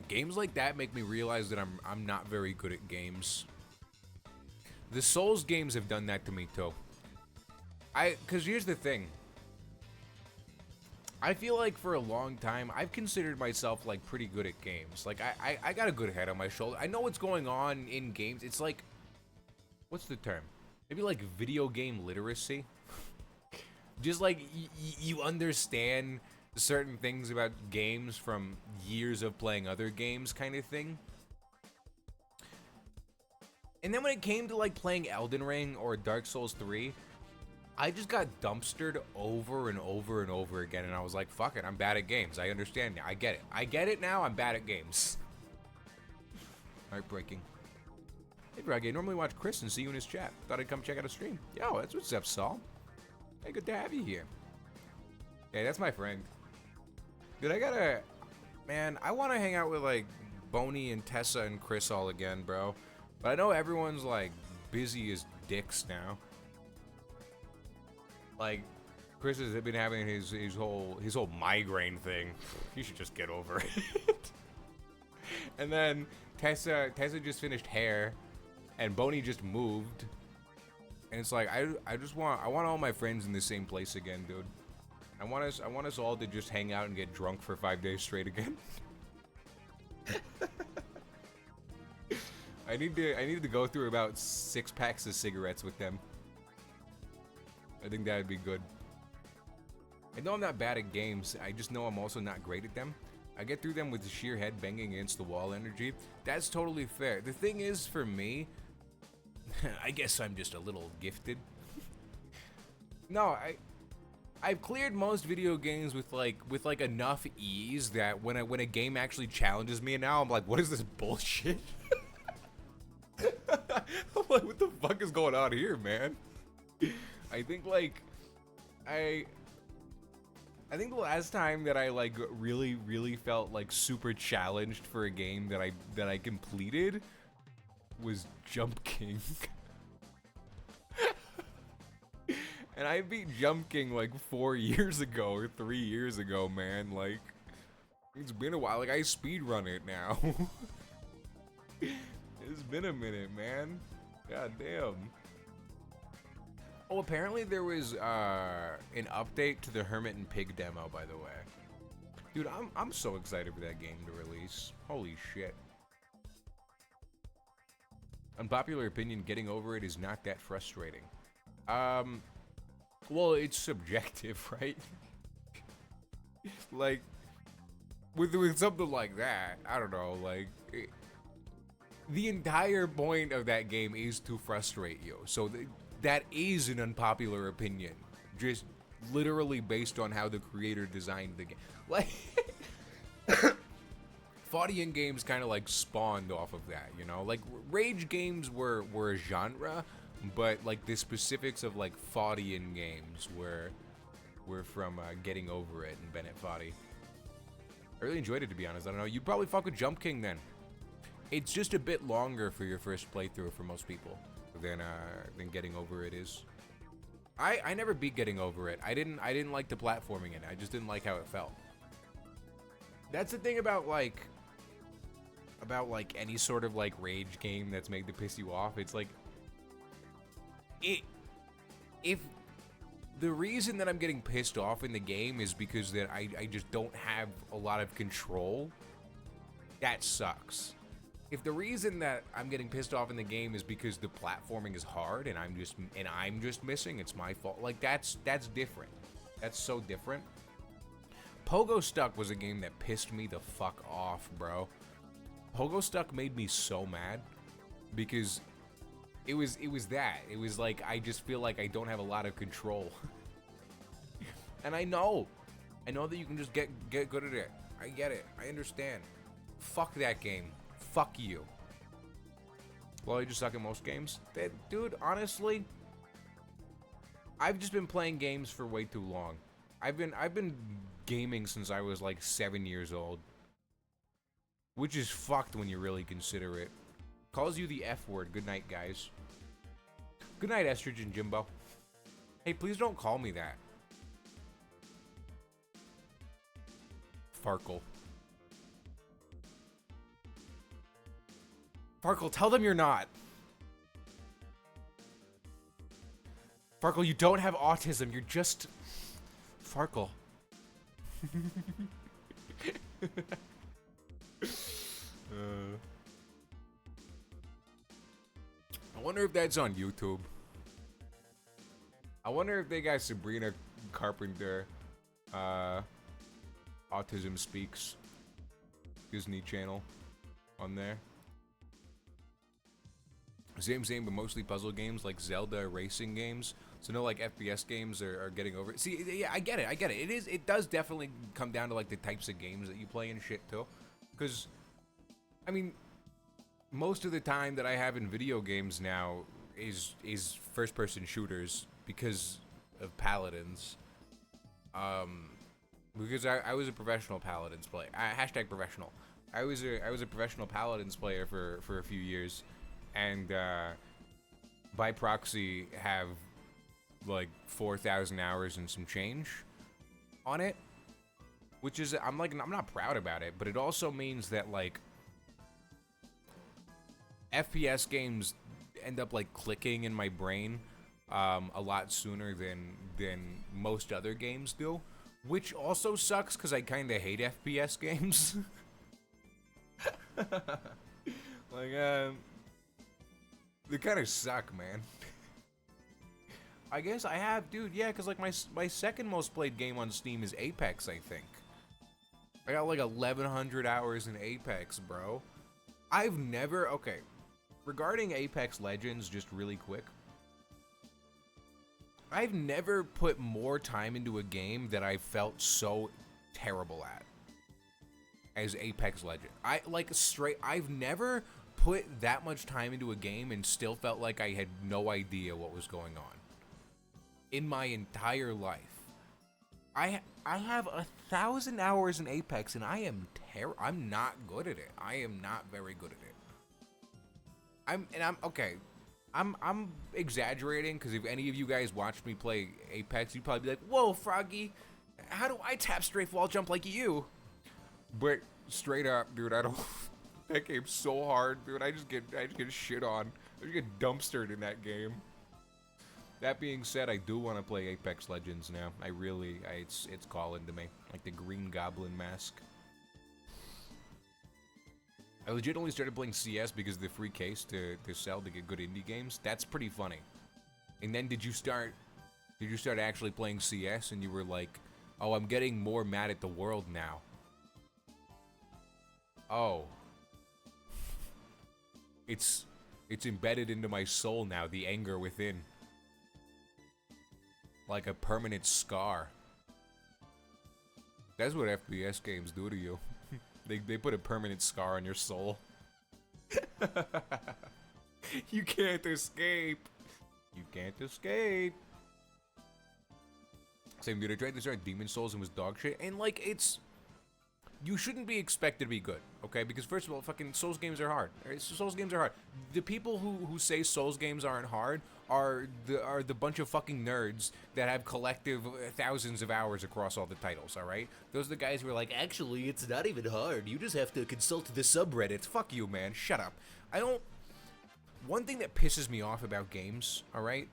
Games like that make me realize that I'm not very good at games. The Souls games have done that to me too. Because here's the thing. I feel like for a long time, I've considered myself, like, pretty good at games. Like, I got a good head on my shoulder. I know what's going on in games. It's like, what's the term? Maybe, like, video game literacy? Just, like, you understand certain things about games from years of playing other games kind of thing. And then when it came to, like, playing Elden Ring or Dark Souls 3... I just got dumpstered over and over and over again, and I was like, fuck it, I'm bad at games. I understand now. I get it. I get it now. I'm bad at games. Heartbreaking. Hey, Froggy, I normally watch Chris and see you in his chat. Thought I'd come check out a stream. Yo, that's what's up, Saul. Hey, good to have you here. Hey, that's my friend. Dude, man, I want to hang out with, like, Boney and Tessa and Chris all again, bro. But I know everyone's like busy as dicks now. Like, Chris has been having his whole migraine thing. You should just get over it. And then Tessa just finished hair, and Boney just moved. And it's like I want all my friends in the same place again, dude. I want us all to just hang out and get drunk for 5 days straight again. I need to go through about 6 packs of cigarettes with them. I think that would be good. I know I'm not bad at games, I just know I'm also not great at them. I get through them with the sheer head banging against the wall energy. That's totally fair. The thing is, for me, I guess I'm just a little gifted. No, I've cleared most video games with like enough ease that when a game actually challenges me, and now I'm like, what is this bullshit? I'm like, what the fuck is going on here, man? I think I think the last time that I like really felt like super challenged for a game that I completed was Jump King. And I beat Jump King like 4 years ago or 3 years ago, man. Like, it's been a while. Like, I speedrun it now. It's been a minute, man. God damn. Oh, apparently there was an update to the Hermit and Pig demo, by the way. Dude, I'm so excited for that game to release. Holy shit. Unpopular opinion, getting over it is not that frustrating. Well, it's subjective, right? Like, with something like that, I don't know, like, the entire point of that game is to frustrate you. So that is an unpopular opinion, just literally based on how the creator designed the game. Like, Faudian games kind of like spawned off of that, you know? Like, rage games were a genre, but like the specifics of like Faudian games were from Getting Over It and Bennett Foddy. I really enjoyed it, to be honest. I don't know. You'd probably fuck with Jump King then. It's just a bit longer for your first playthrough for most people than Getting Over It is. I never beat Getting Over It. I didn't like the platforming in it. I just didn't like how it felt. That's the thing about any sort of like rage game that's made to piss you off. It's like, if the reason that I'm getting pissed off in the game is because that I just don't have a lot of control, that sucks. If the reason that I'm getting pissed off in the game is because the platforming is hard and I'm just missing, it's my fault. Like, that's different. That's so different. Pogo Stuck was a game that pissed me the fuck off, bro. Pogo Stuck made me so mad because it was that. It was like, I just feel like I don't have a lot of control. And I know that you can just get good at it. I get it. I understand. Fuck that game. Fuck you. Well, you just suck at most games? Dude, honestly, I've just been playing games for way too long. I've been gaming since I was like 7 years old. Which is fucked when you really consider it. Calls you the F word. Good night, guys. Good night, Estrogen Jimbo. Hey, please don't call me that. Farkle. Farkle, tell them you're not. Farkle, you don't have autism. You're just... Farkle. I wonder if that's on YouTube. I wonder if they got Sabrina Carpenter, Autism Speaks Disney Channel on there. Same, but mostly puzzle games like Zelda racing games. So no, like FPS games are getting over it. See, yeah, I get it. It does definitely come down to like the types of games that you play and shit too. Because, I mean, most of the time that I have in video games now is first-person shooters because of Paladins. Because I was a professional Paladins player. Hashtag professional. I was a professional Paladins player for a few years, and by proxy have like 4,000 hours and some change on it, which is I'm not proud about it, but it also means that like FPS games end up like clicking in my brain a lot sooner than most other games do, which also sucks because I kind of hate FPS games. Like they kind of suck, man. I guess I have, dude. Yeah, because like my second most played game on Steam is Apex. I think I got like 1,100 hours in Apex, bro. I've never okay. Regarding Apex Legends, just really quick, I've never put more time into a game that I felt so terrible at as Apex Legends. I've never put that much time into a game and still felt like I had no idea what was going on in my entire life. I have 1,000 hours in Apex and I'm not good at it. I am not very good at it. I'm okay. I'm exaggerating because if any of you guys watched me play Apex, you'd probably be like, "Whoa, Froggy, how do I tap strafe wall jump like you?" But straight up, dude, I don't. That game's so hard, dude. I just get shit on. I just get dumpstered in that game. That being said, I do want to play Apex Legends now. It's calling to me, like the Green Goblin mask. I legitimately started playing CS because of the free case to sell to get good indie games. That's pretty funny. And then did you start actually playing CS and you were like, "Oh, I'm getting more mad at the world now." Oh. It's embedded into my soul now, the anger within. Like a permanent scar. That's what FPS games do to you. They put a permanent scar on your soul. You can't escape. You can't escape. Same dude, I tried to start Demon Souls and was dog shit. And like, you shouldn't be expected to be good, okay? Because first of all, fucking Souls games are hard. Right? Souls games are hard. The people who say Souls games aren't hard are the bunch of fucking nerds that have collective thousands of hours across all the titles, all right? Those are the guys who are like, "Actually, it's not even hard. You just have to consult the subreddits." Fuck you, man. Shut up. One thing that pisses me off about games, all right?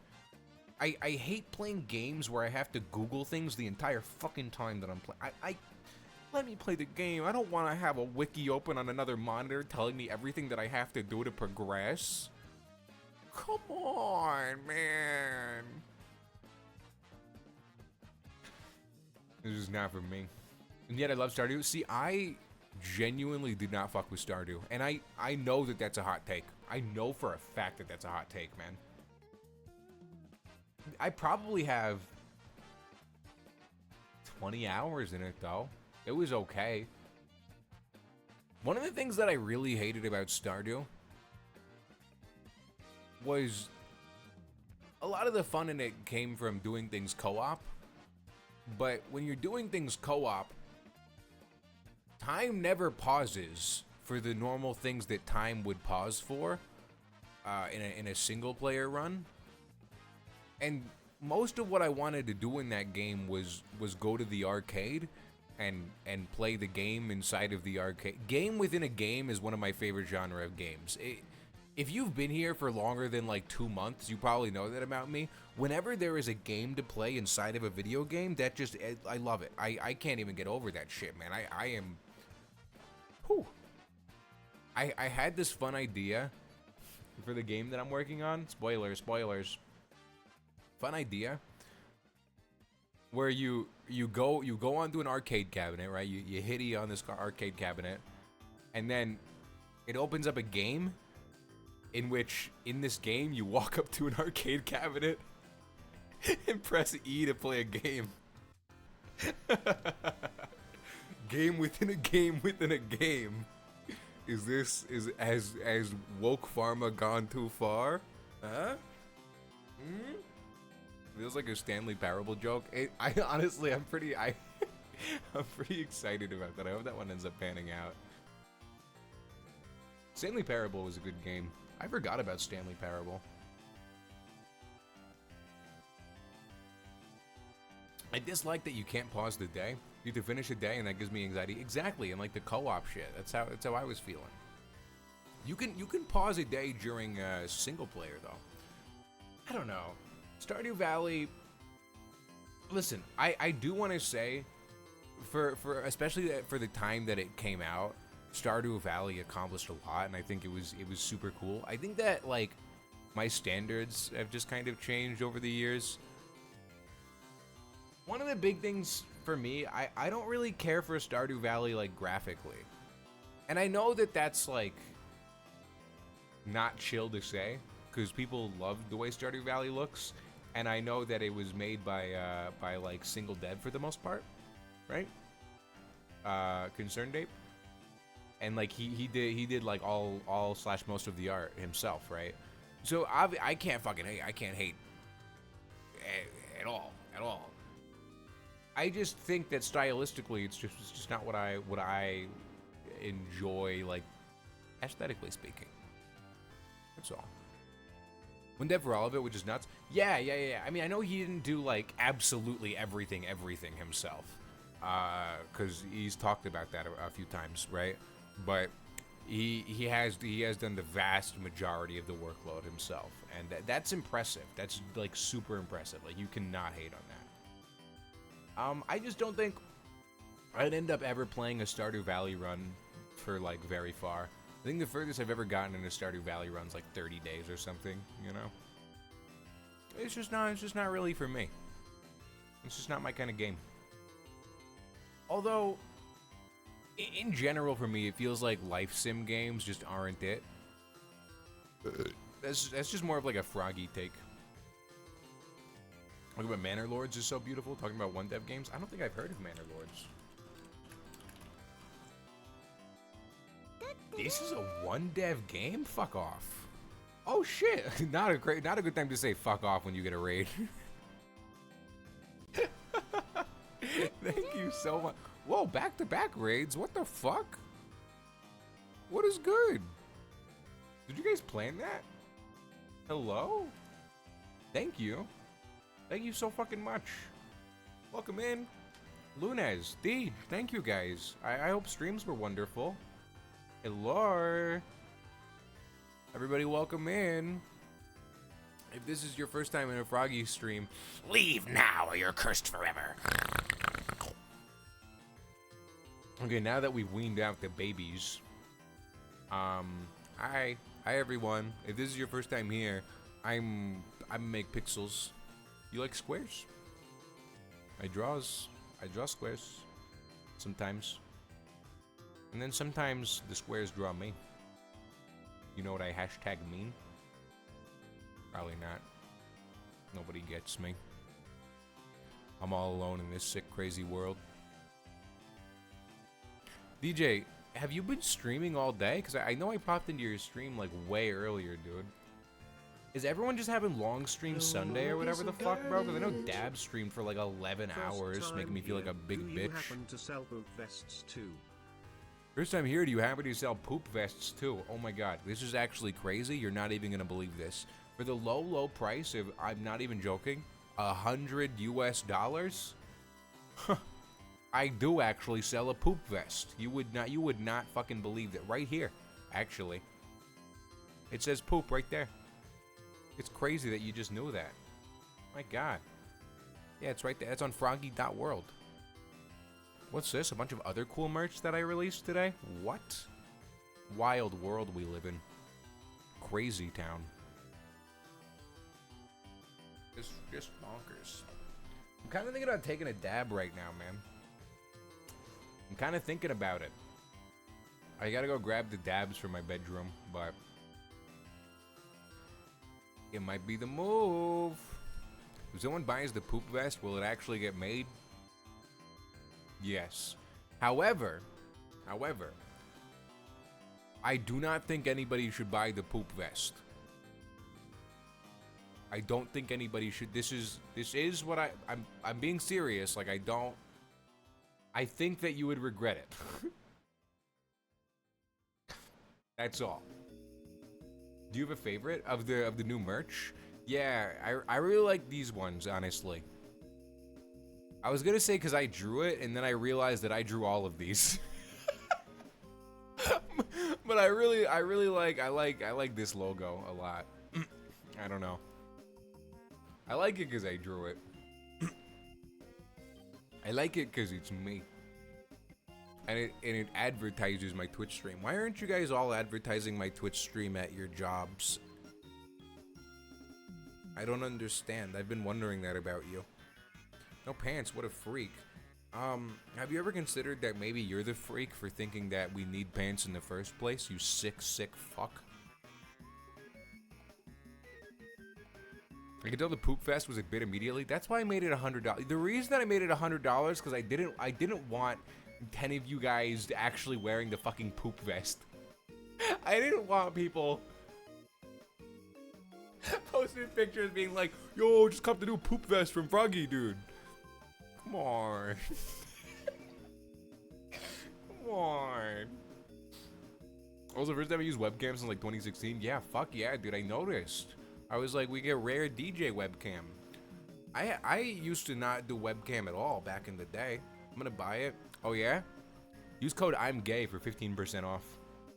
I hate playing games where I have to Google things the entire fucking time that I'm playing. Let me play the game. I don't want to have a wiki open on another monitor telling me everything that I have to do to progress. Come on, man. This is not for me. And yet I love Stardew. See, I genuinely did not fuck with Stardew. And I know that that's a hot take. I know for a fact that that's a hot take, man. I probably have 20 hours in it, though. It was okay. One of the things that I really hated about Stardew was a lot of the fun in it came from doing things co-op. But when you're doing things co-op, time never pauses for the normal things that time would pause for in a single player run. And most of what I wanted to do in that game was go to the arcade and play the game inside of the arcade. Game within a game is one of my favorite genre of games. If you've been here for longer than like 2 months, you probably know that about me. Whenever there is a game to play inside of a video game, I love it. I can't even get over that shit, man. I am... Whew. I had this fun idea for the game that I'm working on. Spoilers. Fun idea. Where you go onto an arcade cabinet, right? You hit E on this arcade cabinet, and then it opens up a game in which, in this game, you walk up to an arcade cabinet and press E to play a game. Game within a game within a game. Is woke pharma gone too far? Huh? Feels like a Stanley Parable joke. I'm pretty excited about that. I hope that one ends up panning out. Stanley Parable was a good game. I forgot about Stanley Parable. I dislike that you can't pause the day. You have to finish a day, and that gives me anxiety. Exactly, and like the co-op shit. That's how I was feeling. You can pause a day during single player though. I don't know. Stardew Valley. Listen, I do want to say, for especially for the time that it came out, Stardew Valley accomplished a lot, and I think it was super cool. I think that like my standards have just kind of changed over the years. One of the big things for me, I don't really care for Stardew Valley like graphically, and I know that that's like not chill to say because people love the way Stardew Valley looks, and I know that it was made by like single dev for the most part, right? Concerned Ape. And like he did like all slash most of the art himself, right? So I can't fucking hate. I can't hate at all. I just think that stylistically, it's just not what I enjoy, like aesthetically speaking. That's all. One dev for all of it, which is nuts. Yeah. I mean, I know he didn't do like absolutely everything himself, because he's talked about that a few times, right? But he has done the vast majority of the workload himself, and that's impressive. That's like super impressive. Like you cannot hate on that. I just don't think I'd end up ever playing a Stardew Valley run for like very far. I think the furthest I've ever gotten in a Stardew Valley run's like 30 days or something. You know, it's just not really for me. It's just not my kind of game. Although, in general, for me, it feels like life sim games just aren't it. That's just more of like a froggy take. Talking about Manor Lords is so beautiful. Talking about one dev games. I don't think I've heard of Manor Lords. This is a one dev game? Fuck off. Oh shit. Not a good time to say fuck off when you get a raid. Thank you so much. Whoa, back-to-back raids? What the fuck? What is good? Did you guys plan that? Hello? Thank you. Thank you so fucking much. Welcome in. Lunez, D, thank you guys. I hope streams were wonderful. Hello. Everybody welcome in. If this is your first time in a Froggy stream, leave now or you're cursed forever. Okay, now that we've weaned out the babies, hi everyone. If this is your first time here, I make pixels. You like squares? I draw squares sometimes, and then sometimes the squares draw me. You know what I hashtag mean? Probably not. Nobody gets me. I'm all alone in this sick, crazy world. DJ, have you been streaming all day? Because I know I popped into your stream like way earlier, dude. Is everyone just having long stream Sunday or whatever the fuck, bro? Because I know Dab streamed for like 11 hours, making me feel like a big bitch. Do you happen to sell poop vests too? First time here, do you happen to sell poop vests too? Oh my god, this is actually crazy. You're not even gonna believe this. For the low price of, I'm not even joking, $100 US, I do actually sell a poop vest. You would not fucking believe that. Right here, actually. It says poop right there. It's crazy that you just knew that. My god. Yeah, it's right there. It's on froggy.world. What's this? A bunch of other cool merch that I released today? What? Wild world we live in. Crazy town. Just bonkers. I'm kind of thinking about taking a dab right now, man. I'm kind of thinking about it. I gotta go grab the dabs for my bedroom, but it might be the move. If someone buys the poop vest, will it actually get made? Yes. However, I do not think anybody should buy the poop vest. I don't think anybody should. This is what I'm being serious. Like I think that you would regret it. That's all. Do you have a favorite of the new merch? Yeah, I really like these ones, honestly. I was gonna say because I drew it, and then I realized that I drew all of these. But I like this logo a lot. I don't know. I like it because I drew it. I like it because it's me. And it advertises my Twitch stream. Why aren't you guys all advertising my Twitch stream at your jobs? I don't understand. I've been wondering that about you. No pants, what a freak. Have you ever considered that maybe you're the freak for thinking that we need pants in the first place, you sick fuck? I could tell the poop fest was a bit immediately. That's why I made it $100. The reason that I made it $100 because I didn't want 10 of you guys actually wearing the fucking poop vest. I didn't want people posting pictures being like, yo, just cop the new poop vest from Froggy, dude. Come on. Come on. Also, first time I used webcams in like 2016. Yeah, fuck yeah, dude, I noticed. I was like, we get rare DJ webcam. I used to not do webcam at all back in the day. I'm gonna buy it. Oh yeah? Use code I'm gay for 15% off.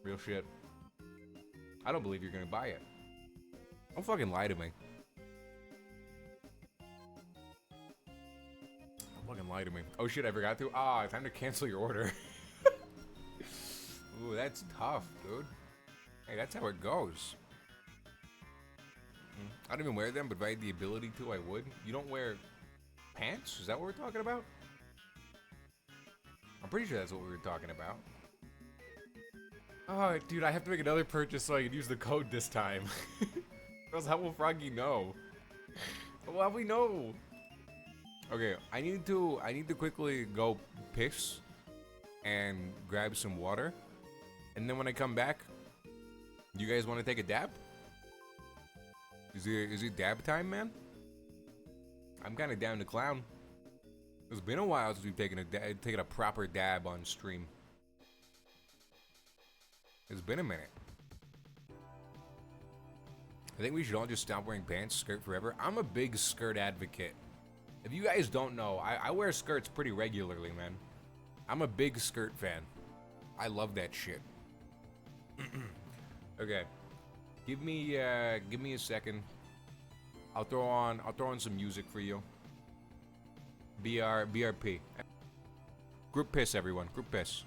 Real shit. I don't believe you're gonna buy it. Don't fucking lie to me. Don't fucking lie to me. Oh shit, I forgot to. Ah, time to cancel your order. Ooh, that's tough, dude. Hey, that's how it goes. I don't even wear them, but if I had the ability to, I would. You don't wear pants? Is that what we're talking about? I'm pretty sure that's what we were talking about. Oh, dude, I have to make another purchase so I can use the code this time. Or else how will Froggy know? How will we know? Okay, I need to quickly go piss and grab some water. And then when I come back, you guys want to take a dab? Is it dab time, man? I'm kind of down to clown. It's been a while since we've taken a proper dab on stream. It's been a minute. I think we should all just stop wearing pants, skirt forever. I'm a big skirt advocate. If you guys don't know, I wear skirts pretty regularly, man. I'm a big skirt fan. I love that shit. Okay. Give me a second. I'll throw on some music for you. BRP. Group piss, everyone. Group piss.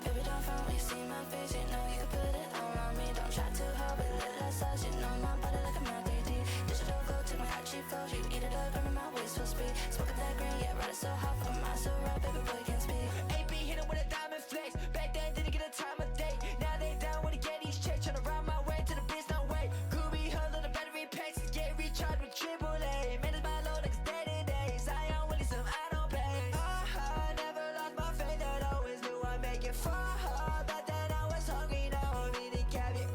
Baby, don't front when you see my face, you know you can put it all on me. Don't try too hard, but let less us, you know my body like a mouth AD. Digital go to my hot cheap flows, you eat it up, under my waist full speed. Smoking that green, yeah, ride it so hot for my so right, baby boy can't speak. AP hit it with a diamond flex, back then didn't get a time of day. Now they down when they get these checks, tryna ride my way to the biz, no way. Groovy hull of the battery packs, get recharged with AAA. Man, it's my low like it's dead in days. I own Willie, some I don't pay. I never lost my faith, that always knew I'd make it far. Back then I was hungry, now I'm eating caviar.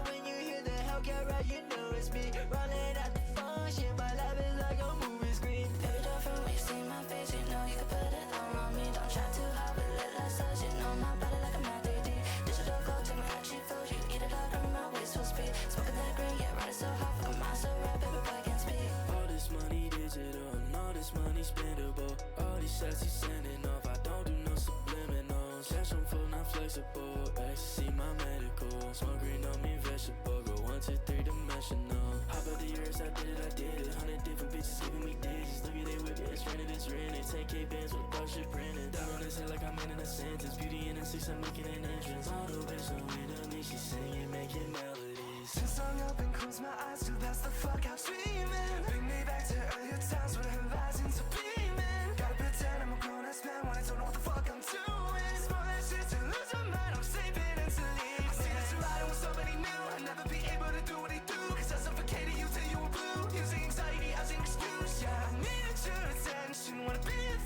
When you hear the Hellcat ride, you know it's me. Rolling out the function, my life is like a movie screen. Baby, don't front when you see my face, you know you can put it all on me. Don't try too hard, but let less us, you know my body like a mouth AD. Digital go to my hot cheap flows, you eat it up, under my waist full speed. Smoking that green, yeah, ride it so hot for my so right, baby boy can't speak. All this money digital, and all this money spendable. All these shots he's sending off, I don't do no subliminal. Cash on full, not flexible. Ecstasy, my medical. Smoke green on me, vegetable. Go 1 to 3 dimensional. Hop out the years, I did it. 100 different bitches giving me digits. Look at they whip it, it's rented. 10K bands with dog shit printed. Down on his head like I'm in a sentence. Beauty in a 6, I'm making an entrance. All the way so into me, she's singing, making melodies. Just hung up and close my eyes to pass the fuck out dreaming. Bring me back to earlier times when horizons are beaming. Gotta pretend I'm a grown-ass man when I don't know what the fuck I'm doing. Small as shit to lose my mind, I'm saving and to leave. I see that you're riding with somebody new. I'll never be able to do what they do, cause I suffocated you till you were blue. Using anxiety as an excuse, yeah. I needed your attention, wanna be a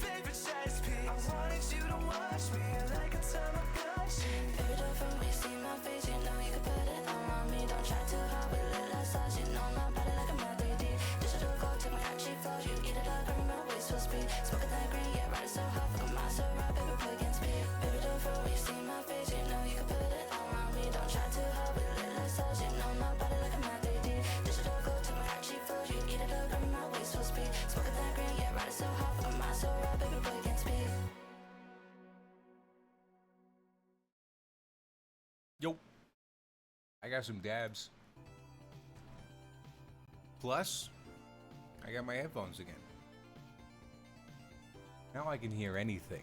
chest piece. I wanted you to watch me like a Tamagotchi. Baby, don't front when you see my face, you know you can put it on me. Don't try too hard, we let massage, you know my body like a math AD. Digital go, take my IG flows, you eat it up, bring my waist full speed. Smoking that green, yeah, ride it so hard, fuck my so right, baby, play against me. Baby, don't front when you see my face, you know you can put it on me. Don't try too hard, we let massage, you know my body like a math AD. Digital go, take my IG flows, you eat it up, bring my waist full speed. Smoking that green, yeah, ride it so hard, fuck my so right, baby, play against me. Yo, I got some dabs. Plus, I got my headphones again. Now I can hear anything.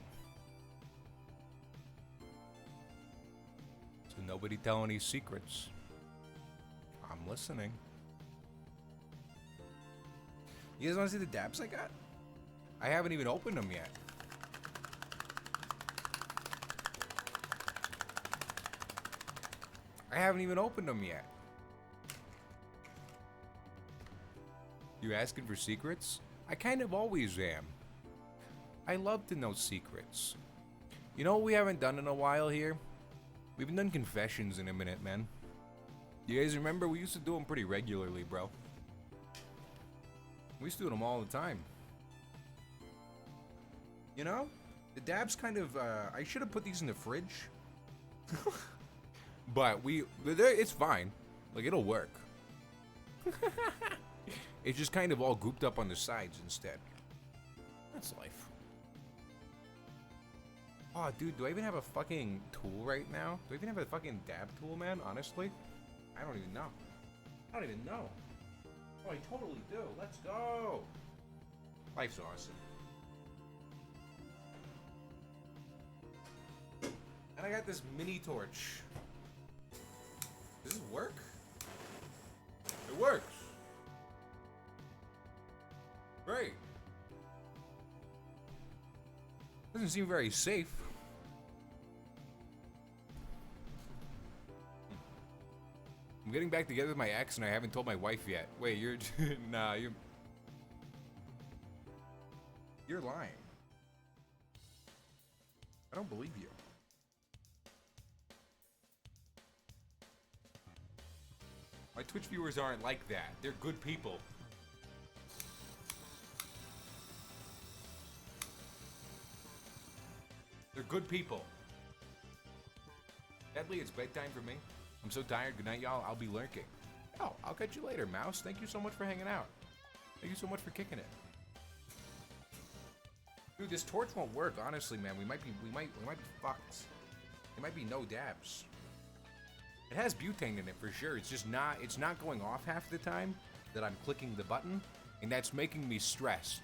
So nobody tell any secrets. I'm listening. You guys want to see the dabs I got? I haven't even opened them yet. I haven't even opened them yet. You asking for secrets? I kind of always am. I love to know secrets. You know what we haven't done in a while here? We haven't done confessions in a minute, man. You guys remember? We used to do them pretty regularly, bro. We used to do them all the time. You know? The dabs kind of, I should have put these in the fridge. But it's fine. Like, it'll work. It's just kind of all grouped up on the sides instead. That's life. Oh, dude, do I even have a fucking tool right now? Do I even have a fucking dab tool, man? Honestly? I don't even know. I don't even know. Oh, I totally do. Let's go. Life's awesome. And I got this mini torch. Does this work? It works. Great. Doesn't seem very safe. I'm getting back together with my ex and I haven't told my wife yet. Wait, you're... nah, you're lying. I don't believe you. My Twitch viewers aren't like that. They're good people. They're good people. Sadly, it's bedtime for me. I'm so tired. Good night, y'all. I'll be lurking. Oh, I'll catch you later, Mouse. Thank you so much for hanging out. Thank you so much for kicking it. Dude, this torch won't work, honestly, man. We might be fucked. There might be no dabs. It has butane in it for sure. It's just not, it's not going off half the time that I'm clicking the button, and that's making me stressed.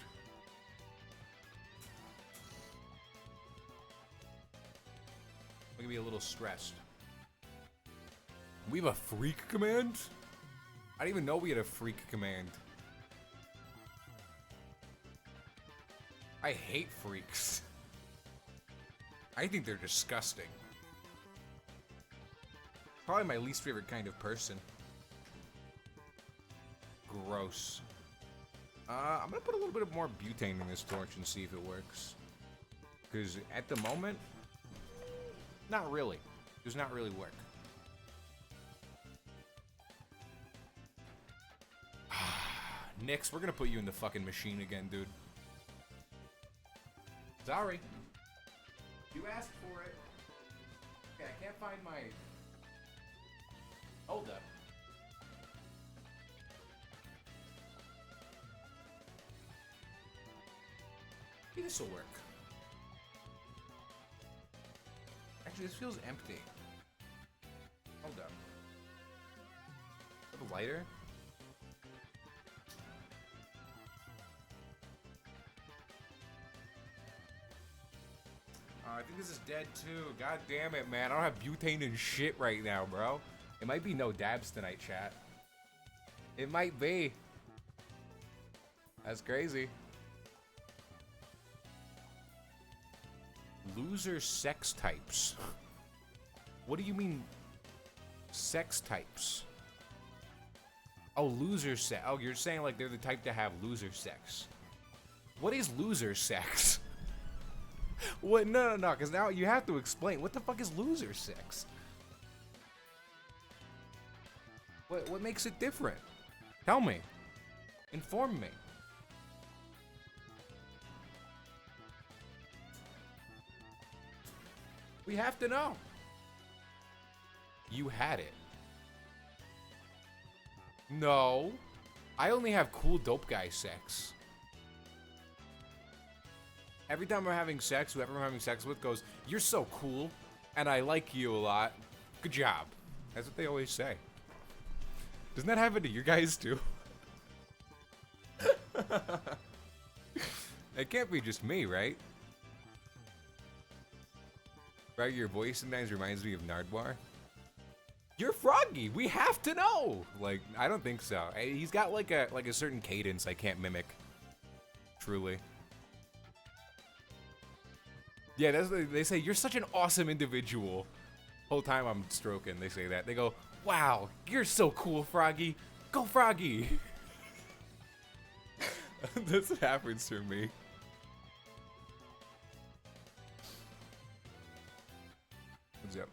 I'm gonna be a little stressed. We have a freak command? I didn't even know we had a freak command. I hate freaks. I think they're disgusting. Probably my least favorite kind of person. Gross. I'm gonna put a little bit of more butane in this torch and see if it works. Because at the moment, not really. Does not really work. Nix, we're gonna put you in the fucking machine again, dude. Sorry. You asked for it. Okay, I can't find my... Hold up. Maybe this'll work. Actually, this feels empty. Hold up. Have a lighter? I think this is dead too. God damn it, man. I don't have butane and shit right now, bro. It might be no dabs tonight, chat. It might be. That's crazy. Loser sex types. What do you mean sex types? Oh, loser sex. Oh, you're saying like they're the type to have loser sex. What is loser sex? What? No, because now you have to explain. What the fuck is loser sex? What makes it different? Tell me. Inform me. We have to know. You had it. No. I only have cool dope guy sex. Every time I'm having sex, whoever I'm having sex with goes, "You're so cool, and I like you a lot. Good job." That's what they always say. Doesn't that happen to you guys too? It can't be just me, right? Right, your voice sometimes reminds me of Nardwar. You're Froggy. We have to know. Like, I don't think so. He's got like a certain cadence I can't mimic. Truly. Yeah, that's what they say. You're such an awesome individual. Whole time I'm stroking, they say that. They go, "Wow, you're so cool, Froggy. Go, Froggy." That's what happens for me. What's up?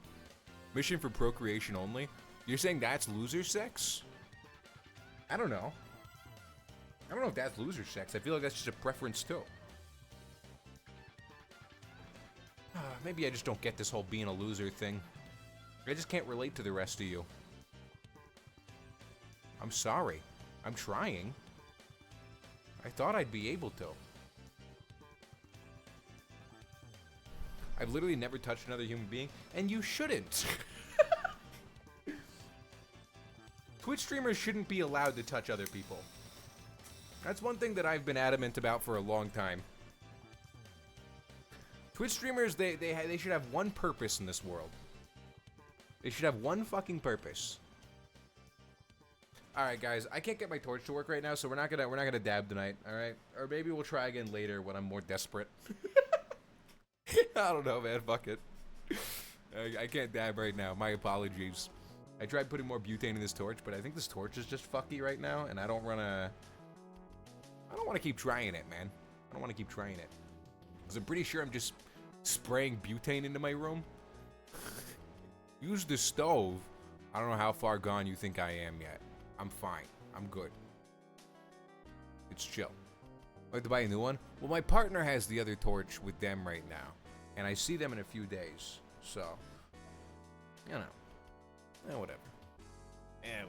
Mission for procreation only? You're saying that's loser sex? I don't know. I don't know if that's loser sex. I feel like that's just a preference too. Maybe I just don't get this whole being a loser thing. I just can't relate to the rest of you. I'm sorry. I'm trying. I thought I'd be able to. I've literally never touched another human being, and you shouldn't. Twitch streamers shouldn't be allowed to touch other people. That's one thing that I've been adamant about for a long time. Twitch streamers, they should have one purpose in this world. They should have one fucking purpose. All right, guys, I can't get my torch to work right now, so we're not gonna dab tonight. All right, or maybe we'll try again later when I'm more desperate. I don't know, man. Fuck it. I can't dab right now. My apologies. I tried putting more butane in this torch, but I think this torch is just fucky right now, and I don't wanna keep trying it, man. I don't wanna keep trying it. Because I'm pretty sure I'm just spraying butane into my room. Use the stove. I don't know how far gone you think I am yet. I'm fine. I'm good. It's chill. I have to buy a new one? Well, my partner has the other torch with them right now. And I see them in a few days. So, you know. Whatever.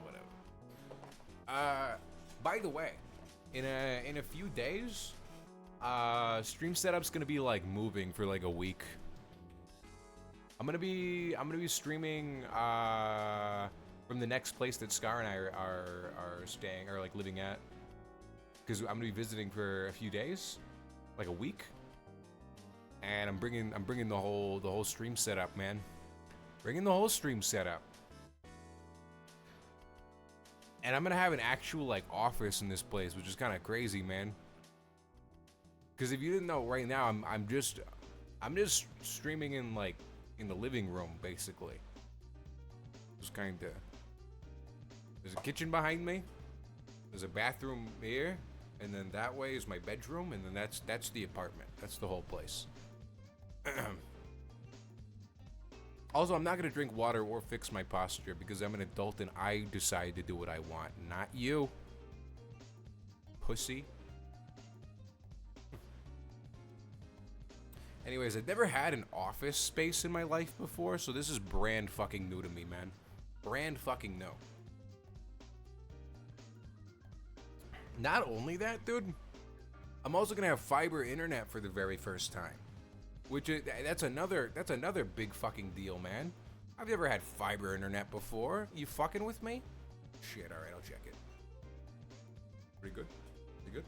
Whatever. By the way, in a few days, stream setup's gonna be like moving for like a week. I'm gonna be streaming from the next place that Scar and I are staying or like living at, because I'm gonna be visiting for a few days, like a week, and I'm bringing the whole stream setup, man. Bringing the whole stream setup, and I'm gonna have an actual like office in this place, which is kind of crazy, man. Because if you didn't know, right now I'm just streaming in like in the living room, basically. Just kinda. There's a kitchen behind me. There's a bathroom here, and then that way is my bedroom, and then that's the apartment. That's the whole place. Also, I'm not gonna drink water or fix my posture because I'm an adult and I decide to do what I want, not you, pussy. Anyways, I've never had an office space in my life before, so this is brand fucking new to me, man. Brand fucking new. Not only that, dude, I'm also gonna have fiber internet for the very first time, which is, that's another big fucking deal, man. I've never had fiber internet before. You fucking with me? Shit. All right, I'll check it. Pretty good. Pretty good.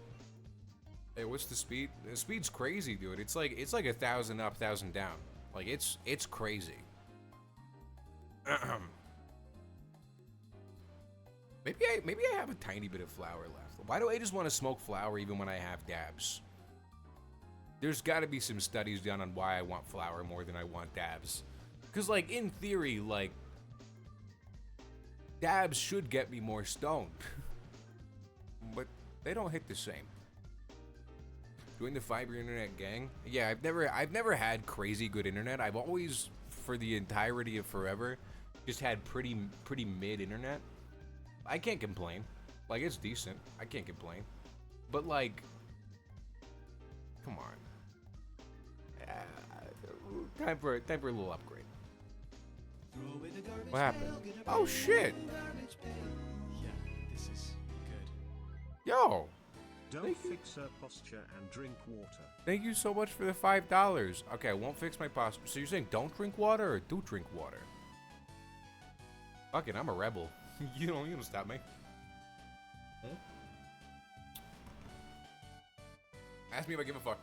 Hey, what's the speed? The speed's crazy, dude. It's like 1,000 up, 1,000 down. Like it's crazy. Maybe I have a tiny bit of flour left. Why do I just want to smoke flour even when I have dabs? There's got to be some studies done on why I want flour more than I want dabs. Because, like, in theory, like, dabs should get me more stoned. But they don't hit the same. Join the fiber internet gang. Yeah, I've never had crazy good internet. I've always, for the entirety of forever, just had pretty mid internet. I can't complain. Like, it's decent. I can't complain. But like, come on. Time for a little upgrade. What happened? Oh shit! Yeah, this is good. Yo, Don't fix her posture and drink water. thank you so much for the $5. Okay, I won't fix my posture. So you're saying don't drink water or do drink water? Fuck it, I'm a rebel. you don't stop me. Huh? Ask me if I give a fuck.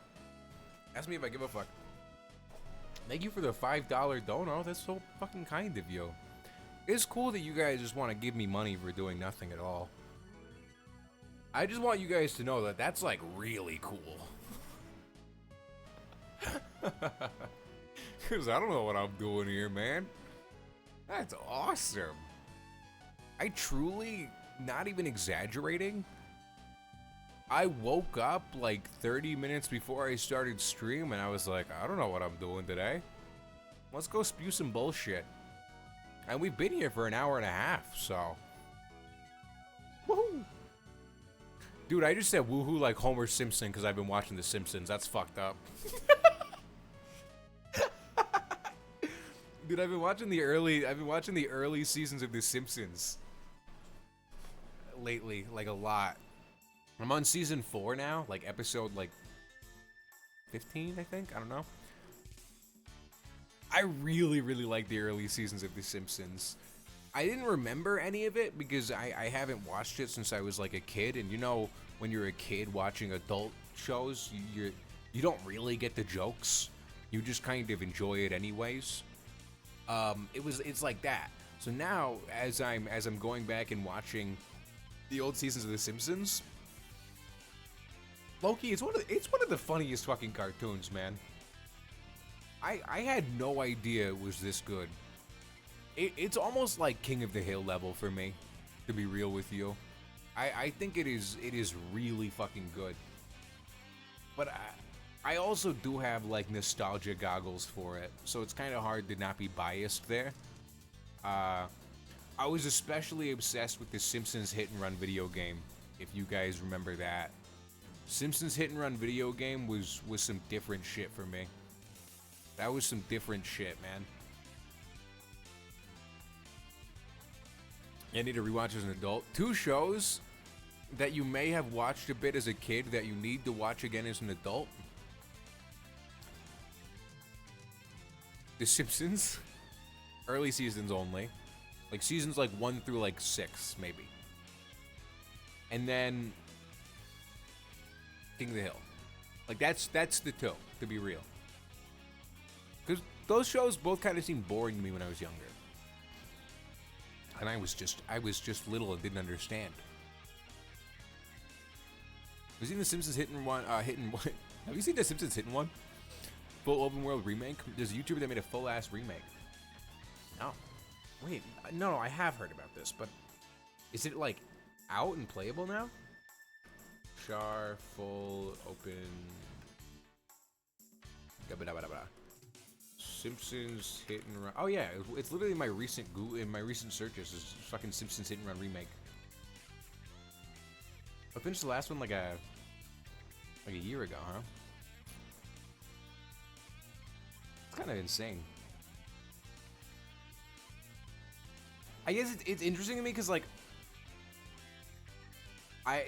Ask me if I give a fuck. Thank you for the $5 dono. That's so fucking kind of you. It's cool that you guys just want to give me money for doing nothing at all. I just want you guys to know that that's like really cool. Because I don't know what I'm doing here, man. That's awesome. I truly, not even exaggerating, I woke up like 30 minutes before I started stream and I was like, I don't know what I'm doing today. Let's go spew some bullshit. And we've been here for an hour and a half, so. Woohoo! Dude, I just said woohoo like Homer Simpson because I've been watching The Simpsons. That's fucked up. Dude, I've been watching the early seasons of The Simpsons lately, like a lot. I'm on season 4 now, like episode like 15, I think. I don't know. I really like the early seasons of The Simpsons. I didn't remember any of it because I haven't watched it since I was like a kid, and you know when you're a kid watching adult shows, you don't really get the jokes. You just kind of enjoy it anyways. It's like that. So now as I'm going back and watching the old seasons of The Simpsons, Loki, it's one of the funniest fucking cartoons, man. I had no idea it was this good. It's almost like King of the Hill level for me, to be real with you. I think it is really fucking good. But I also do have like nostalgia goggles for it, so it's kind of hard to not be biased there. I was especially obsessed with the Simpsons Hit and Run video game, if you guys remember that. Simpsons Hit and Run video game was some different shit for me. That was some different shit, man. I need to rewatch as an adult. 2 shows that you may have watched a bit as a kid that you need to watch again as an adult. The Simpsons. Early seasons only. Like seasons like 1 through like 6, maybe. And then King of the Hill. Like that's the 2, to be real. Because those shows both kind of seemed boring to me when I was younger. And I was just little and didn't understand. Have you seen The Simpsons Hit and Run? Have you seen The Simpsons Hit and Run? Full open world remake? There's a YouTuber that made a full ass remake. No. Wait, no, I have heard about this, but is it like out and playable now? Char full open. Simpsons Hit and Run. Oh yeah, it's literally my recent in my recent searches is fucking Simpsons Hit and Run remake. I finished the last one like a year ago, huh? It's kind of insane. I guess it's interesting to me because like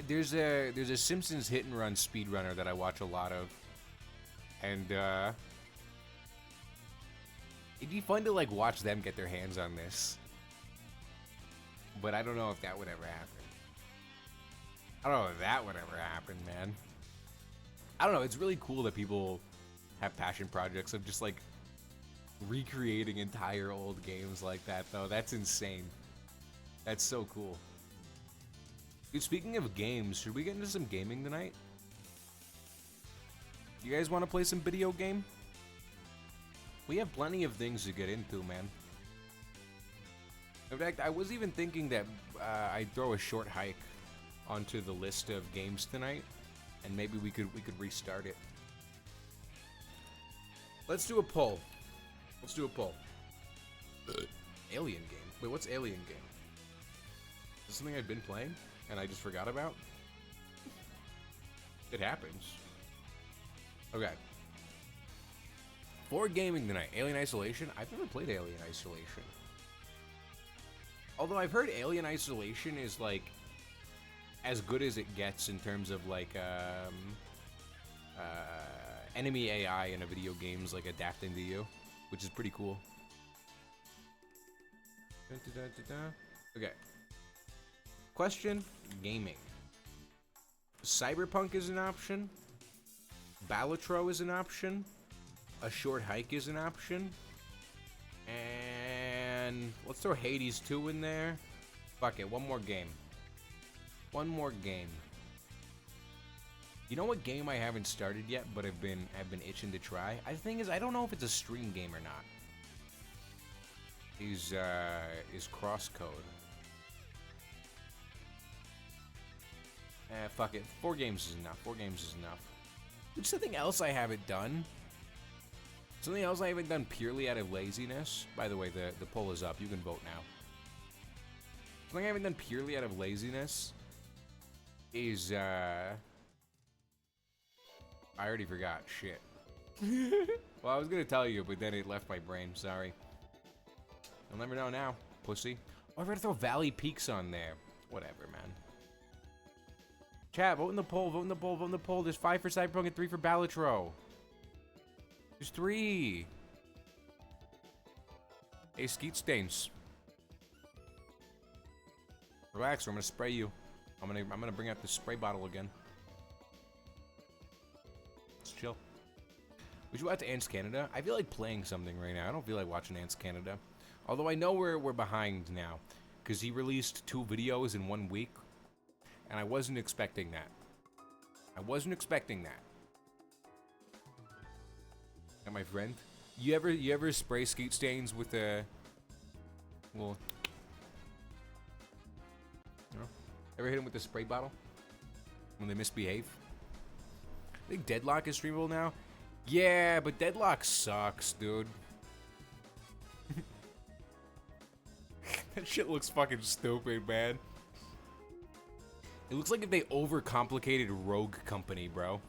there's a Simpsons Hit and Run speedrunner that I watch a lot of, and it'd be fun to like watch them get their hands on this, but I don't know if that would ever happen. I don't know if that would ever happen, man. I don't know. It's really cool that people have passion projects of just like recreating entire old games like that, though. That's insane. That's so cool. Dude, speaking of games, should we get into some gaming tonight? You guys want to play some video game? We have plenty of things to get into, man. In fact, I was even thinking that I'd throw a short hike onto the list of games tonight. and maybe we could restart it. Let's do a poll. Let's do a poll. Alien game. Wait, what's Alien game? Is this something I've been playing and I just forgot about? It happens. Okay. For gaming tonight, Alien Isolation. I've never played Alien Isolation. Although I've heard Alien Isolation is like as good as it gets in terms of like enemy AI in a video game's like adapting to you, which is pretty cool. Okay. Question: gaming. Cyberpunk is an option. Balatro is an option. A short hike is an option. And let's throw Hades 2 in there. Fuck it, one more game. One more game. You know what game I haven't started yet, but I've been itching to try? The thing is, I don't know if it's a stream game or not. Is Crosscode. Fuck it. 4 games is enough. 4 games is enough. Which something else I haven't done. Something else I haven't done purely out of laziness. By the way, the poll is up. You can vote now. Something I haven't done purely out of laziness is I already forgot. Shit. Well, I was gonna tell you, but then it left my brain. Sorry. You'll never know now, pussy. Oh, I forgot to throw Valley Peaks on there. Whatever, man. Chat, vote in the poll, vote in the poll, vote in the poll. There's 5 for Cyberpunk and 3 for Balatro. There's 3. Hey, Skeet Stains. Relax, or I'm gonna spray you. I'm gonna bring out the spray bottle again. Let's chill. We should watch to Ants Canada. I feel like playing something right now. I don't feel like watching Ants Canada. Although I know we're behind now, because he released 2 videos in 1 week. And I wasn't expecting that. I wasn't expecting that. And my friend, you ever spray Skeet Stains with a well, you know, ever hit him with a spray bottle when they misbehave? I think Deadlock is streamable now. Yeah, but Deadlock sucks, dude. That shit looks fucking stupid, man. It looks like if they overcomplicated Rogue Company, bro.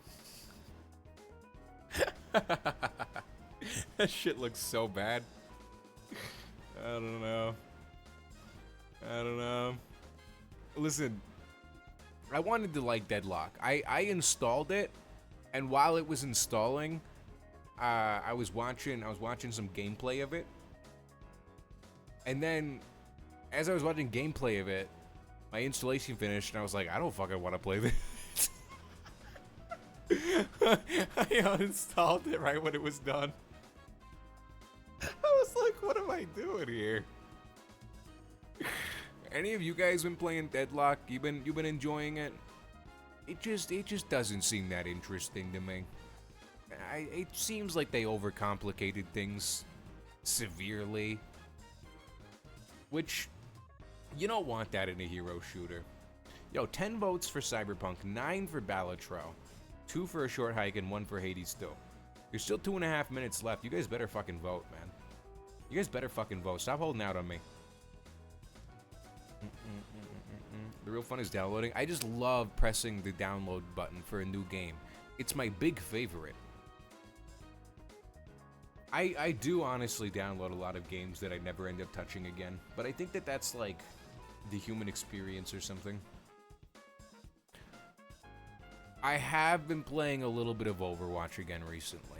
That shit looks so bad. I don't know. I don't know. Listen, I wanted to like Deadlock. I installed it, and while it was installing, I was watching some gameplay of it. And then, as I was watching gameplay of it, my installation finished, and I was like, I don't fucking want to play this. I uninstalled it right when it was done. I was like, what am I doing here? Any of you guys been playing Deadlock? You've been enjoying it? It just doesn't seem that interesting to me. It seems like they overcomplicated things severely. Which, you don't want that in a hero shooter. Yo, 10 votes for Cyberpunk, 9 for Balatro, 2 for A Short Hike, and 1 for Hades 2. There's still 2.5 minutes left. You guys better fucking vote, man. You guys better fucking vote. Stop holding out on me. The real fun is downloading. I just love pressing the download button for a new game. It's my big favorite. I do honestly download a lot of games that I never end up touching again, but I think that that's like the human experience or something. I have been playing a little bit of Overwatch again recently.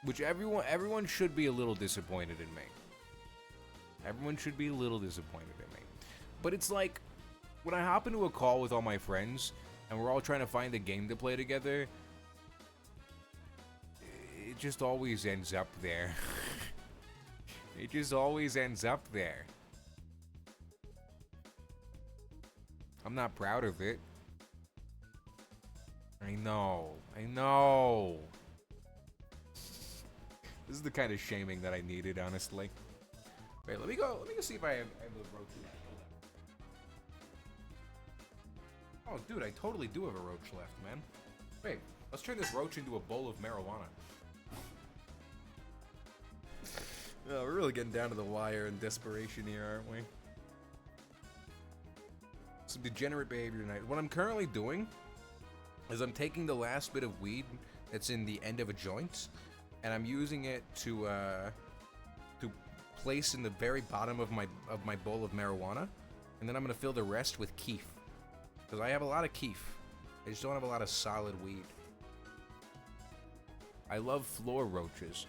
Which everyone should be a little disappointed in me. Everyone should be a little disappointed in me. But it's like, when I hop into a call with all my friends, and we're all trying to find a game to play together, it just always ends up there. It just always ends up there. I'm not proud of it. I know. This is the kind of shaming that I needed, honestly. Wait, let me go see if I have a roach left. Oh, dude, I totally do have a roach left, man. Wait, let's turn this roach into a bowl of marijuana. Oh, we're really getting down to the wire in desperation here, aren't we? Some degenerate behavior tonight. What I'm currently doing is I'm taking the last bit of weed that's in the end of a joint, and I'm using it to place in the very bottom of my bowl of marijuana, and then I'm gonna fill the rest with keef, because I have a lot of keef. I just don't have a lot of solid weed. I love floor roaches.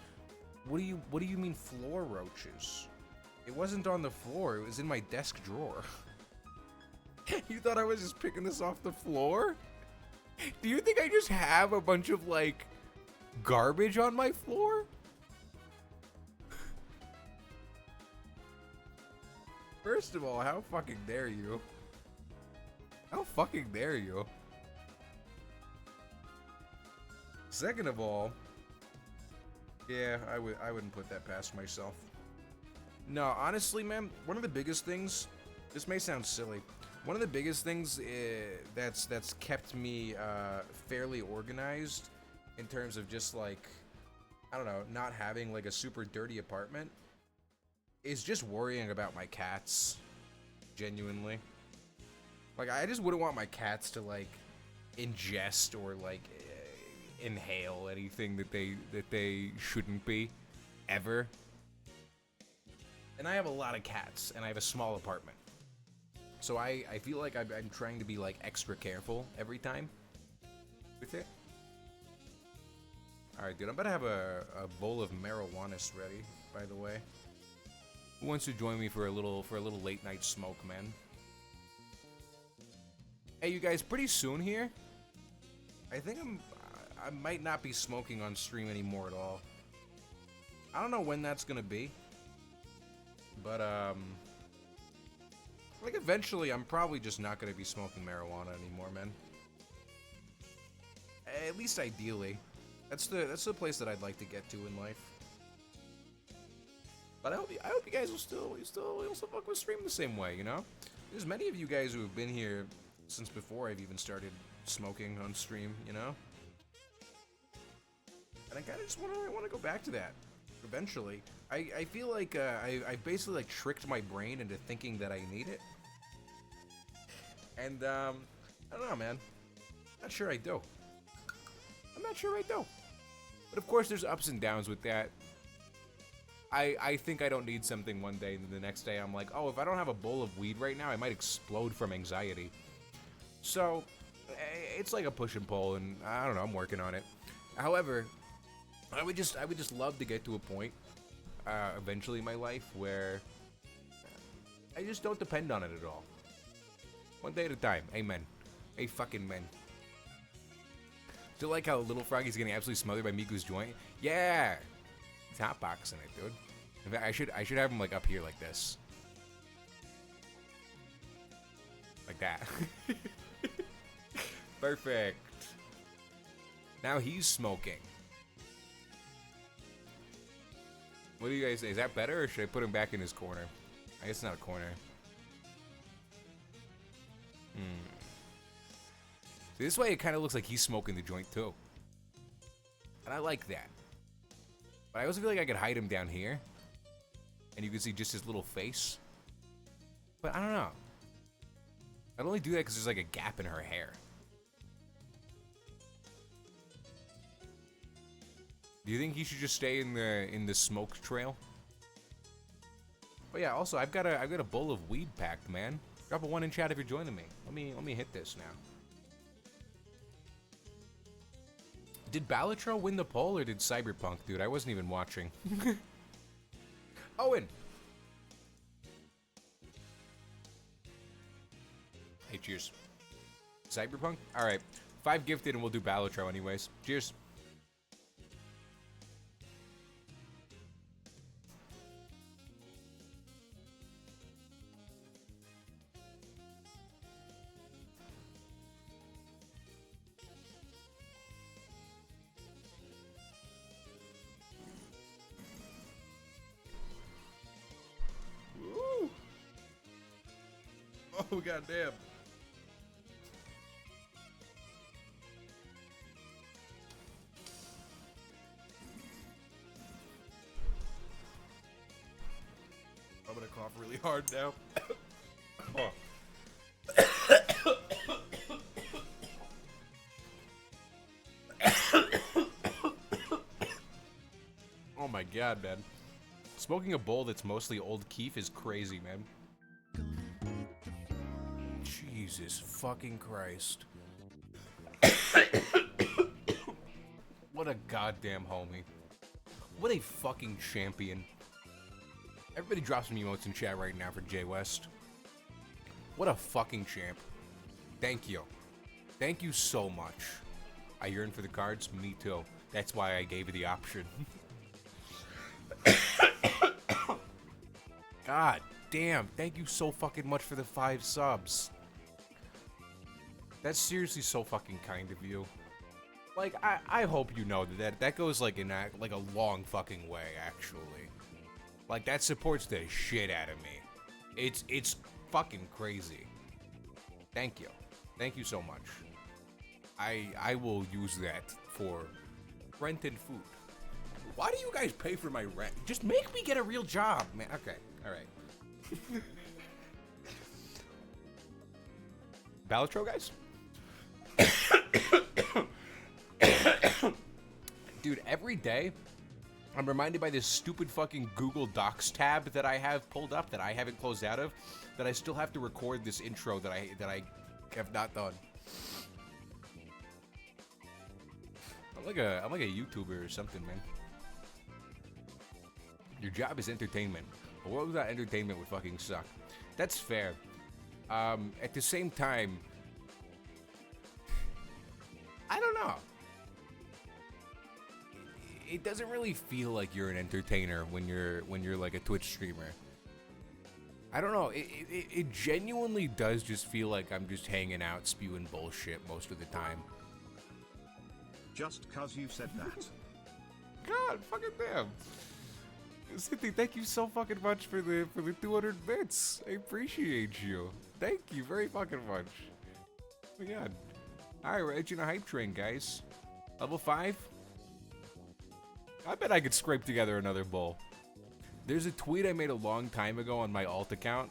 What do you mean floor roaches? It wasn't on the floor. It was in my desk drawer. You thought I was just picking this off the floor? Do you think I just have a bunch of, like, garbage on my floor? First of all, how fucking dare you? How fucking dare you? Second of all, yeah, I wouldn't put that past myself. No, honestly, man, one of the biggest things, this may sound silly, one of the biggest things that's kept me fairly organized in terms of just, like, I don't know, not having, like, a super dirty apartment is just worrying about my cats. Genuinely. Like, I just wouldn't want my cats to, like, ingest or, like, inhale anything that they shouldn't be, ever. And I have a lot of cats, and I have a small apartment. So I feel like I'm trying to be, like, extra careful every time with it. Alright, dude, I'm about to have a bowl of marijuana ready, by the way. Who wants to join me for a little late night smoke, man? Hey, you guys, pretty soon here, I think I might not be smoking on stream anymore at all. I don't know when that's gonna be, but like, eventually I'm probably just not gonna be smoking marijuana anymore, man. At least ideally. That's the place that I'd like to get to in life. But I hope you guys will still fuck with stream the same way, you know? There's many of you guys who have been here since before I've even started smoking on stream, you know? And I kind of just want to go back to that eventually. I feel like I basically, like, tricked my brain into thinking that I need it. And I don't know, man. Not sure I do. I'm not sure I do. But of course, there's ups and downs with that. I think I don't need something one day, and then the next day I'm like, oh, if I don't have a bowl of weed right now, I might explode from anxiety. So, it's like a push and pull, and I don't know, I'm working on it. However, I would just love to get to a point, eventually in my life, where I just don't depend on it at all. One day at a time. Amen. A fucking men. Do you like how Little Froggy's getting absolutely smothered by Miku's joint? Yeah! He's hotboxing it, dude. In fact, I should have him, like, up here like this. Like that. Perfect. Now he's smoking. What do you guys say? Is that better, or should I put him back in his corner? I guess it's not a corner. See, this way it kind of looks like he's smoking the joint too. And I like that. But I also feel like I could hide him down here. And you can see just his little face. But I don't know. I'd only do that because there's, like, a gap in her hair. Do you think he should just stay in the smoke trail? But yeah, also I've got a bowl of weed packed, man. Drop a 1 in chat if you're joining me. Let me hit this now. Did Balatro win the poll or did Cyberpunk, dude? I wasn't even watching. Owen. Hey, cheers. Cyberpunk? All right. 5 gifted and we'll do Balatro anyways. Cheers. Oh, goddamn. I'm gonna cough really hard now. Oh. Oh my god, man. Smoking a bowl that's mostly old keef is crazy, man. Jesus fucking Christ. What a goddamn homie. What a fucking champion. Everybody drop some emotes in chat right now for Jay West. What a fucking champ. Thank you. Thank you so much. I yearn for the cards? Me too. That's why I gave you the option. God damn. Thank you so fucking much for the 5 subs. That's seriously so fucking kind of you. Like, I hope you know that goes like in a long fucking way, actually. Like, that supports the shit out of me. It's fucking crazy. Thank you. Thank you so much. I will use that for rent and food. Why do you guys pay for my rent? Just make me get a real job, man. Okay, alright. Ballotro, guys? Dude, every day I'm reminded by this stupid fucking Google Docs tab that I have pulled up that I haven't closed out of, that I still have to record this intro that I have not done. I'm like a YouTuber or something, man. Your job is entertainment. A world without entertainment would fucking suck. That's fair. At the same time, I don't know. It doesn't really feel like you're an entertainer when you're like a Twitch streamer. I don't know. It genuinely does just feel like I'm just hanging out spewing bullshit most of the time. Just cause you said that. God, fucking damn. Cynthia, thank you so fucking much for the 200 bits. I appreciate you. Thank you very fucking much. Oh my god. Alright, we're edging a hype train, guys. Level 5? I bet I could scrape together another bowl. There's a tweet I made a long time ago on my alt account.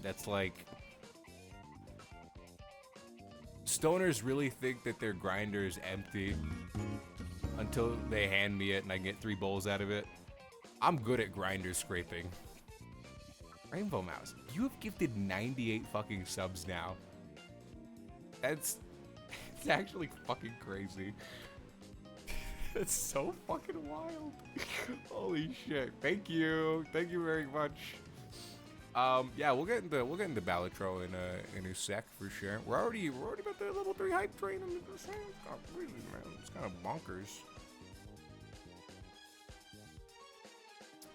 That's like, stoners really think that their grinder is empty until they hand me it and I get 3 bowls out of it. I'm good at grinder scraping. Rainbow Mouse, you have gifted 98 fucking subs now. It's actually fucking crazy. That's so fucking wild. Holy shit. Thank you. Thank you very much. Yeah, we'll get into Ballotro in a sec for sure. We're already about the level 3 hype train. It's kind of bonkers.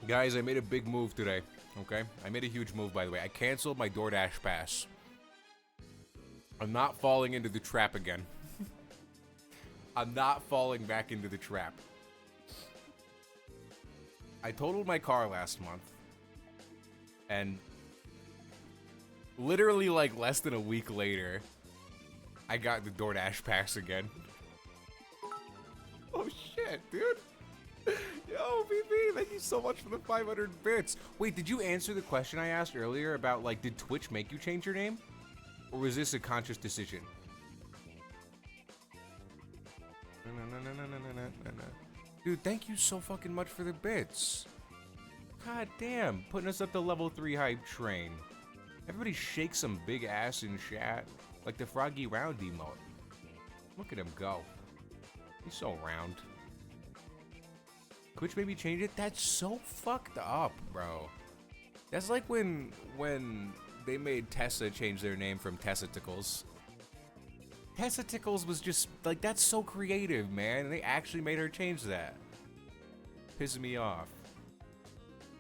Guys, I made a big move today. Okay? I made a huge move, by the way. I canceled my DoorDash pass. I'm not falling into the trap again. I'm not falling back into the trap. I totaled my car last month. And literally like less than a week later, I got the DoorDash pass again. Oh shit, dude. Yo, BB, thank you so much for the 500 bits. Wait, did you answer the question I asked earlier about, like, did Twitch make you change your name? Or was this a conscious decision? Dude, thank you so fucking much for the bits. God damn, putting us up the level 3 hype train. Everybody shake some big ass in chat. Like the Froggy Round emote. Look at him go. He's so round. Twitch made me change it? That's so fucked up, bro. That's like when they made Tessa change their name from Tessaticles. Tessaticles was just, like, that's so creative, man. And they actually made her change that. Pissing me off.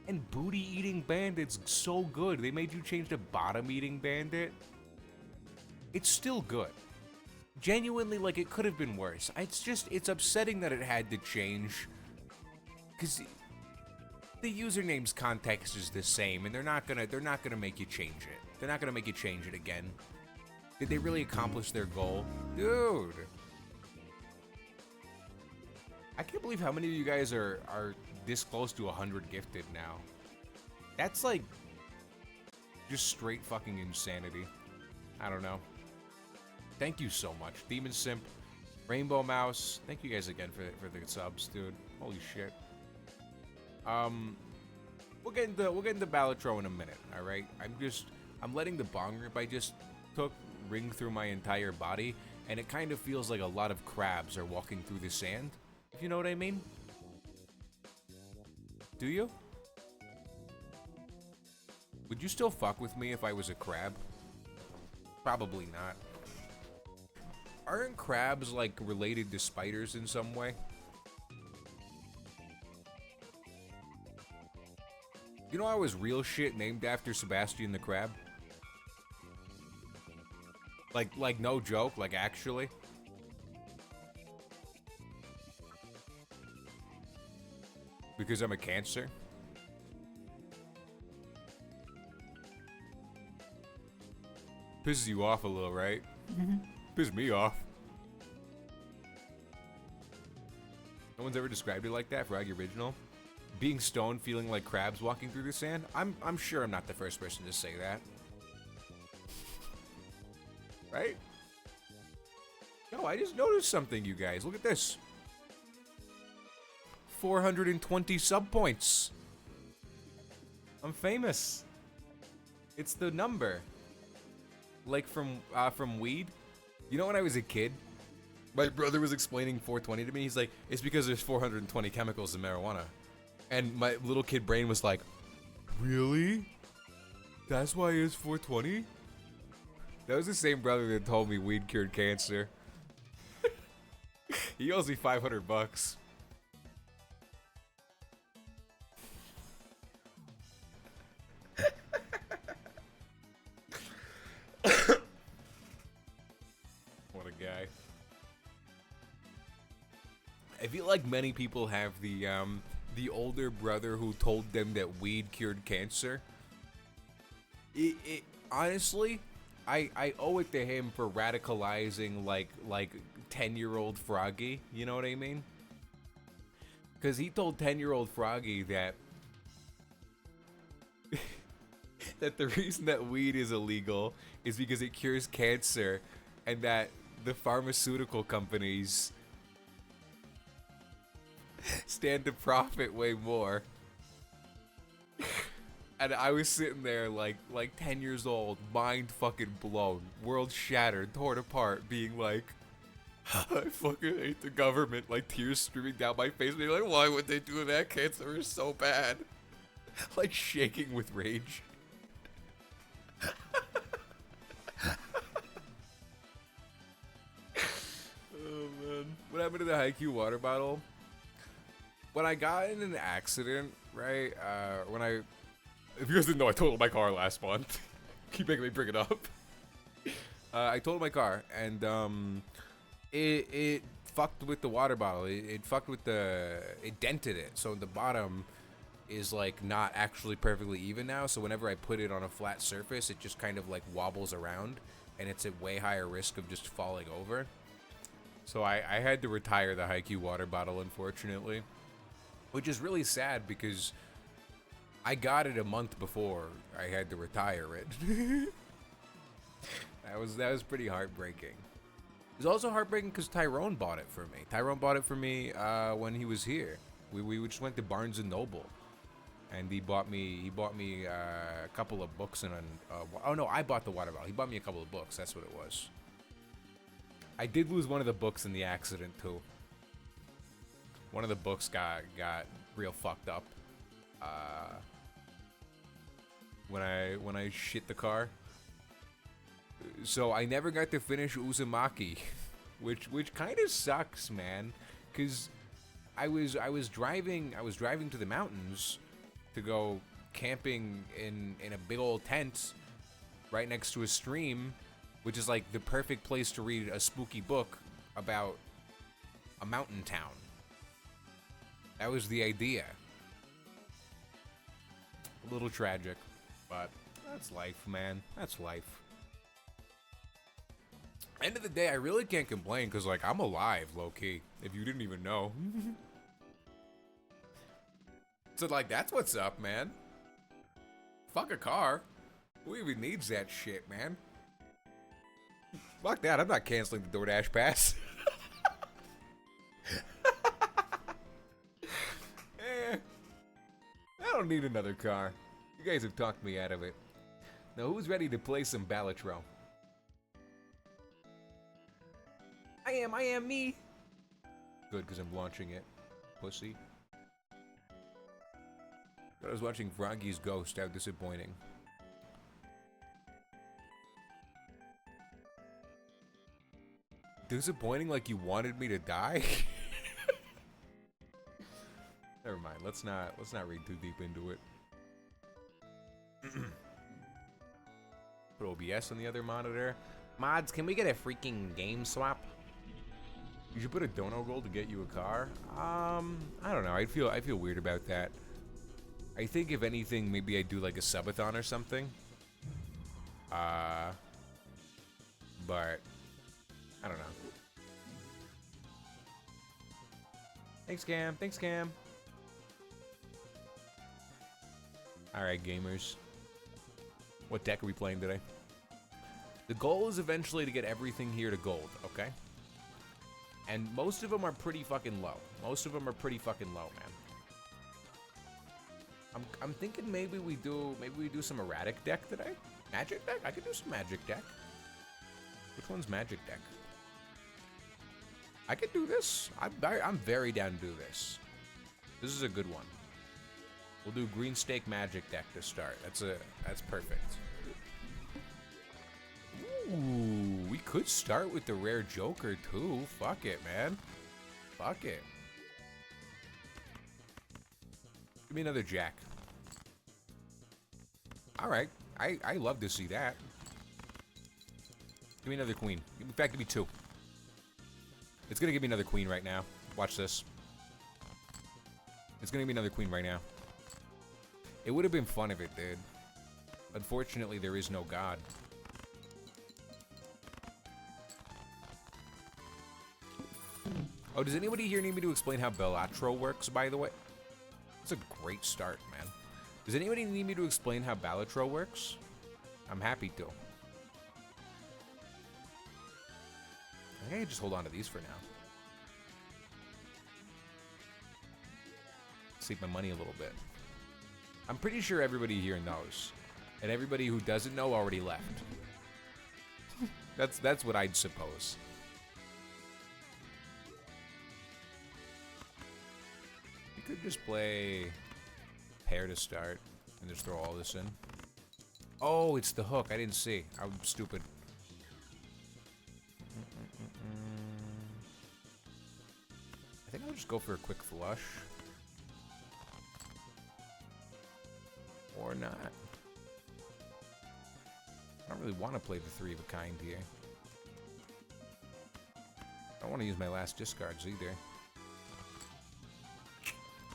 And Booty Eating Bandit's so good. They made you change to Bottom Eating Bandit. It's still good. Genuinely, like, it could have been worse. It's upsetting that it had to change. Because the username's context is the same, and they're not gonna make you change it. They're not gonna make you change it again. Did they really accomplish their goal? Dude. I can't believe how many of you guys are this close to 100 gifted now. That's like just straight fucking insanity. I don't know. Thank you so much. Demon Simp, Rainbow Mouse. Thank you guys again for the subs, dude. Holy shit. We'll get into Balatro in a minute, alright? I'm letting the bong rip I just took ring through my entire body, and it kind of feels like a lot of crabs are walking through the sand, if you know what I mean. Do you? Would you still fuck with me if I was a crab? Probably not. Aren't crabs, like, related to spiders in some way? You know I was real shit named after Sebastian the Crab? Like no joke, like actually. Because I'm a Cancer. Pisses you off a little, right? Pisses me off. No one's ever described it like that, Froggy Original. Being stoned, feeling like crabs walking through the sand. I'm sure I'm not the first person to say that. Right? No, I just noticed something, you guys. Look at this. 420 sub points. I'm famous. It's the number. Like from weed. You know when I was a kid, my brother was explaining 420 to me. He's like, it's because there's 420 chemicals in marijuana. And my little kid brain was like, really? That's why it's 420? That was the same brother that told me weed cured cancer. He owes me $500. What a guy. I feel like many people have the older brother who told them that weed cured cancer. It honestly, I owe it to him for radicalizing like 10-year-old Froggy, you know what I mean? Because he told 10-year-old Froggy that that the reason that weed is illegal is because it cures cancer, and that the pharmaceutical companies stand to profit way more. And I was sitting there like 10 years old, mind fucking blown, world shattered, torn apart, being like, I fucking hate the government, like tears streaming down my face, being like, why would they do that? Cancer is so bad. Like shaking with rage. Oh man. What happened to the Haikyuu water bottle? When I got in an accident, right, if you guys didn't know, I totaled my car last month. Keep making me bring it up. I totaled my car, and it fucked with the water bottle. It fucked with it dented it, so the bottom is like not actually perfectly even now. So whenever I put it on a flat surface, it just kind of like wobbles around, and it's at way higher risk of just falling over. So I had to retire the Haikyuu water bottle, unfortunately, which is really sad because I got it a month before I had to retire it. That was pretty heartbreaking. It was also heartbreaking because Tyrone bought it for me. Tyrone bought it for me when he was here. We just went to Barnes and Noble, and he bought me a couple of books and oh no, I bought the water bottle. He bought me a couple of books. That's what it was. I did lose one of the books in the accident too. One of the books got real fucked up. When I shit the car. So I never got to finish Uzumaki, which kind of sucks, man, cuz I was driving to the mountains to go camping in a big old tent right next to a stream, which is like the perfect place to read a spooky book about a mountain town. That was the idea. A little tragic, but that's life, man. That's life. End of the day, I really can't complain because, like, I'm alive, low-key, if you didn't even know. So, like, that's what's up, man. Fuck a car. Who even needs that shit, man? Fuck that, I'm not canceling the DoorDash pass. I don't need another car. You guys have talked me out of it. Now, who's ready to play some Balatro? I am me. Good, because I'm launching it. Pussy. I was watching Froggy's Ghost. How disappointing. Disappointing like you wanted me to die? Never mind. Let's not read too deep into it. Put OBS on the other monitor. Mods, can we get a freaking game swap? You should put a dono goal to get you a car. I don't know. I feel weird about that. I think if anything, maybe I'd do like a subathon or something. But I don't know. Thanks, Cam. Thanks, Cam. Alright, gamers. What deck are we playing today? The goal is eventually to get everything here to gold, okay? And most of them are pretty fucking low. Most of them are pretty fucking low, man. I'm thinking maybe we do some erratic deck today. Magic deck? I could do some magic deck. Which one's magic deck? I could do this. I'm very down to do this. This is a good one. We'll do green stake magic deck to start. That's perfect. Ooh, we could start with the rare Joker too. Fuck it, man. Fuck it. Give me another Jack. Alright. I love to see that. Give me another Queen. In fact, give me two. It's gonna give me another Queen right now. Watch this. It's gonna give me another Queen right now. It would have been fun if it did. Unfortunately, there is no God. Oh, does anybody here need me to explain how Balatro works, by the way? That's a great start, man. Does anybody need me to explain how Balatro works? I'm happy to. I think I just hold on to these for now. Save my money a little bit. I'm pretty sure everybody here knows. And everybody who doesn't know already left. That's what I'd suppose. You could just play pair to start and just throw all this in. Oh, it's the hook. I didn't see. I'm stupid. I think I'll just go for a quick flush. Or not. I don't really want to play the three of a kind here. I don't want to use my last discards either.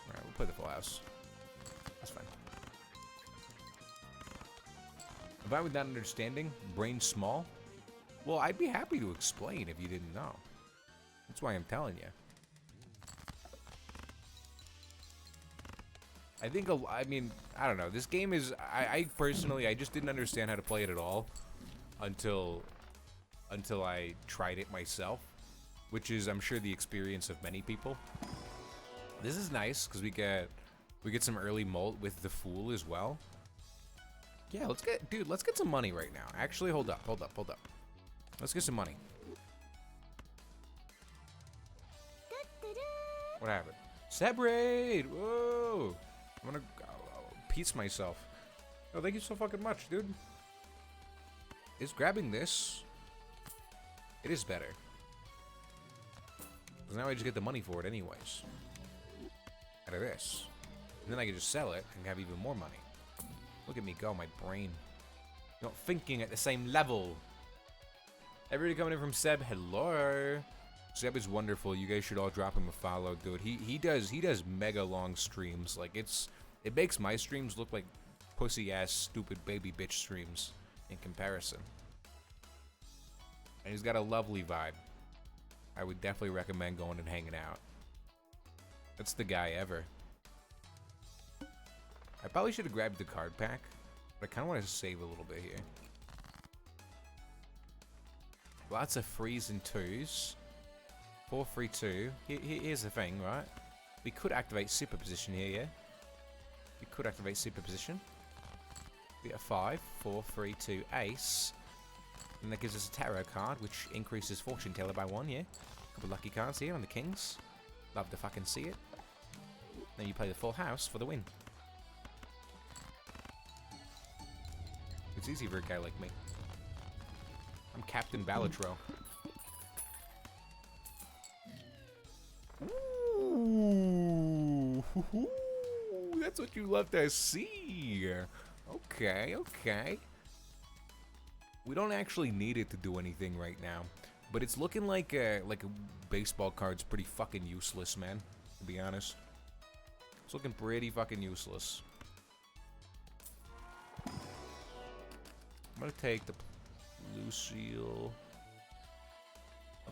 Alright, we'll play the full house. That's fine. If I was not understanding, brain small, well, I'd be happy to explain if you didn't know. That's why I'm telling you. I think, I mean, I don't know. This game is, I personally, I just didn't understand how to play it at all until I tried it myself, which is, I'm sure, the experience of many people. This is nice because we get some early molt with the Fool as well. Yeah, let's get some money right now. Actually, hold up. Let's get some money. What happened? Separate! Whoa! I'm gonna piece myself. Oh, thank you so fucking much, dude. Is grabbing this... It is better. Because now I just get the money for it anyways. Out of this. And then I can just sell it and have even more money. Look at me go, my brain. Not thinking at the same level. Everybody coming in from Seb, hello. Seb is wonderful. You guys should all drop him a follow, dude. He does mega long streams. Like it makes my streams look like pussy-ass, stupid baby bitch streams in comparison. And he's got a lovely vibe. I would definitely recommend going and hanging out. That's the guy ever. I probably should have grabbed the card pack, but I kind of want to save a little bit here. Lots of threes and twos. 4, 3, 2. Here's the thing, right? We could activate super position here, yeah? We could activate super position. We get a 5, 4, 3, 2, ace. And that gives us a tarot card, which increases fortune teller by 1, yeah? Couple lucky cards here on the kings. Love to fucking see it. Then you play the full house for the win. It's easy for a guy like me. I'm Captain Balatro. Ooh, that's what you love to see. Okay, okay. We don't actually need it to do anything right now, but it's looking like a baseball card's pretty fucking useless, man. To be honest, it's looking pretty fucking useless. I'm gonna take the Lucille.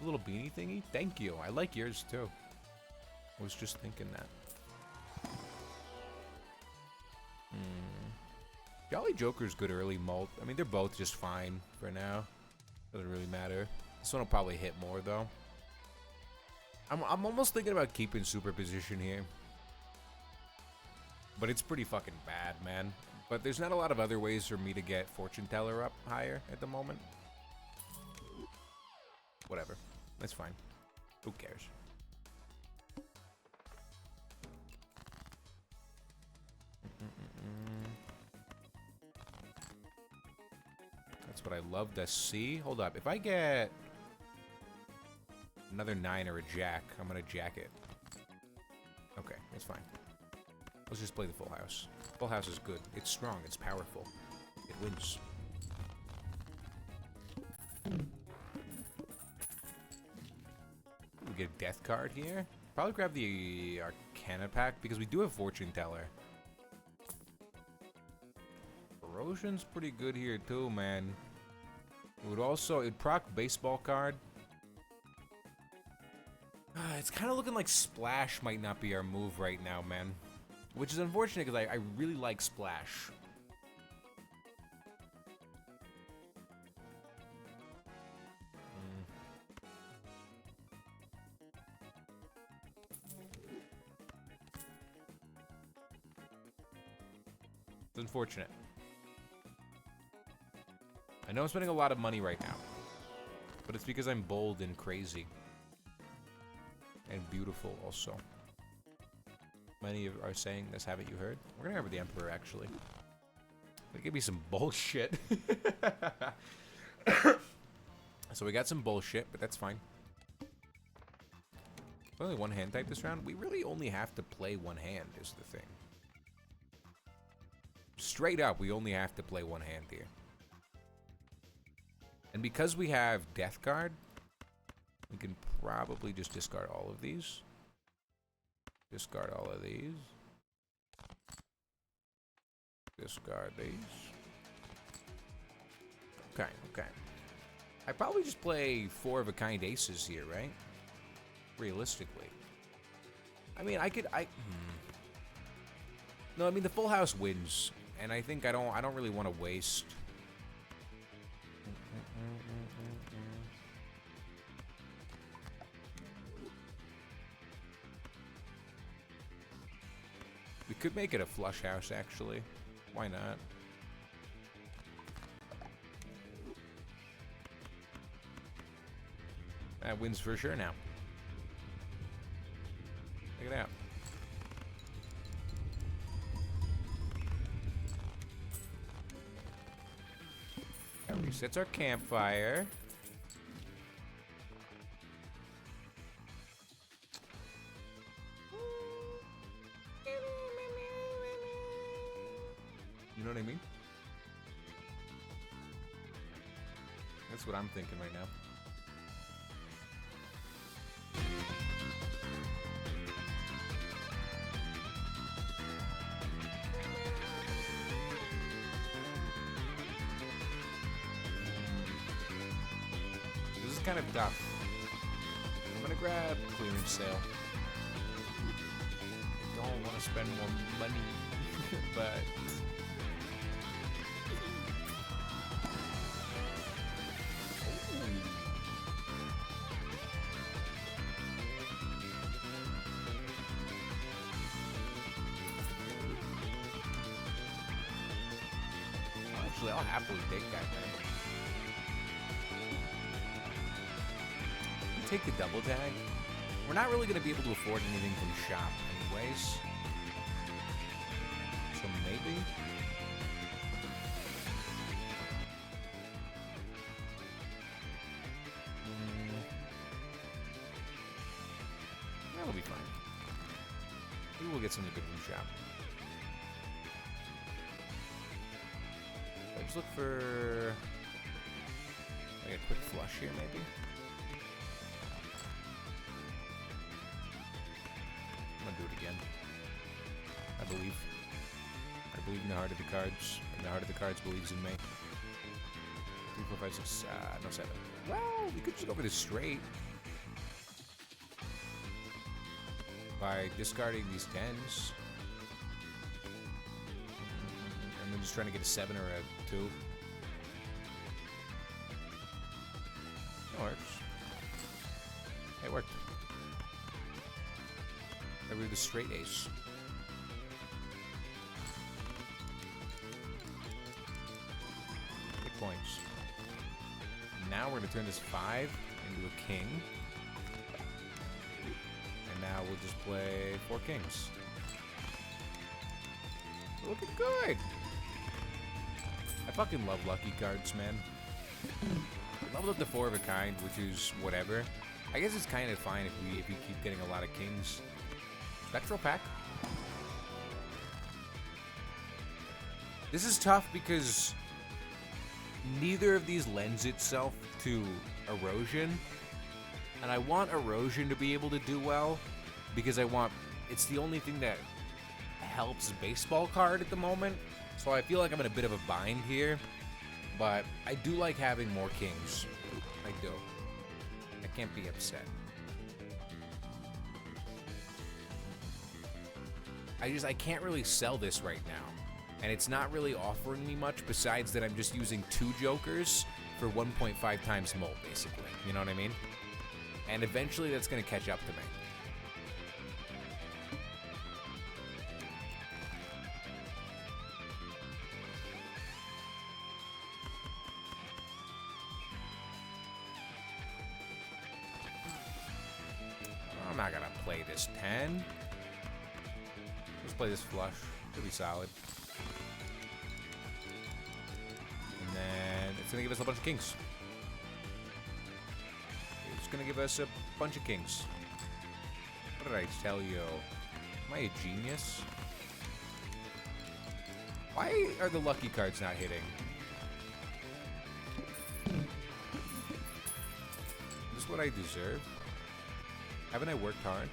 A little beanie thingy. Thank you. I like yours too. I was just thinking that. Jolly Joker's good early mult. I mean, they're both just fine for now. Doesn't really matter. This one will probably hit more though. I'm almost thinking about keeping superposition here. But it's pretty fucking bad, man. But there's not a lot of other ways for me to get Fortune Teller up higher at the moment. Whatever. That's fine. Who cares? That's what I love to see. Hold up. If I get another 9 or a jack, I'm going to jack it. Okay, that's fine. Let's just play the full house. Full house is good. It's strong. It's powerful. It wins. We get a death card here. Probably grab the Arcana pack because we do have Fortune Teller. Erosion's pretty good here too, man. It would also, it'd proc baseball card. It's kind of looking like Splash might not be our move right now, man. Which is unfortunate because I really like Splash. It's unfortunate. I know I'm spending a lot of money right now, but it's because I'm bold and crazy. And beautiful, also. Many are saying this, haven't you heard? We're gonna have the Emperor, actually. Gonna give me some bullshit. So we got some bullshit, but that's fine. Only one hand type this round. We really only have to play one hand, is the thing. Straight up, we only have to play one hand here. And because we have Death Guard, we can probably just discard all of these. Discard all of these. Discard these. Okay, okay. I probably just play 4 of a kind aces here, right? Realistically. I mean, I could, No, I mean, the full house wins. And I think I don't really want to waste. We could make it a flush house, actually. Why not? That wins for sure now. Check it out. That resets our campfire. You know what I mean? That's what I'm thinking right now. kind of tough. I'm gonna grab clearance sale. I don't want to spend more money, but actually, I'll happily take that, man. Take the double tag. We're not really going to be able to afford anything from shop anyways. So maybe. That'll be fine. Maybe we'll get something good from shop. Let's look for like a quick flush here, maybe. I'm gonna do it again. I believe in the heart of the cards, and the heart of the cards believes in me. 3, 4, 5, 6, no 7. Well, we could just go for the straight by discarding these 10s. And then just trying to get a 7 or a 2. That works. It worked. I read the straight ace. Big points. Now we're going to turn this 5 into a king. And now we'll just play 4 kings. Looking good. I fucking love lucky cards, man. I leveled up to 4 of a kind, which is whatever. I guess it's kind of fine if we keep getting a lot of kings. Spectral pack. This is tough because neither of these lends itself to erosion. And I want erosion to be able to do well because it's the only thing that helps baseball card at the moment. So I feel like I'm in a bit of a bind here. But I do like having more kings. I do. I can't be upset. I can't really sell this right now. And it's not really offering me much besides that I'm just using 2 jokers for 1.5 times mult, basically. You know what I mean? And eventually that's going to catch up to me. I'm not going to play this 10. Let's play this flush. It'll be solid. And then it's going to give us a bunch of kings. It's going to give us a bunch of kings. What did I tell you? Am I a genius? Why are the lucky cards not hitting? Is this what I deserve? Haven't I worked hard?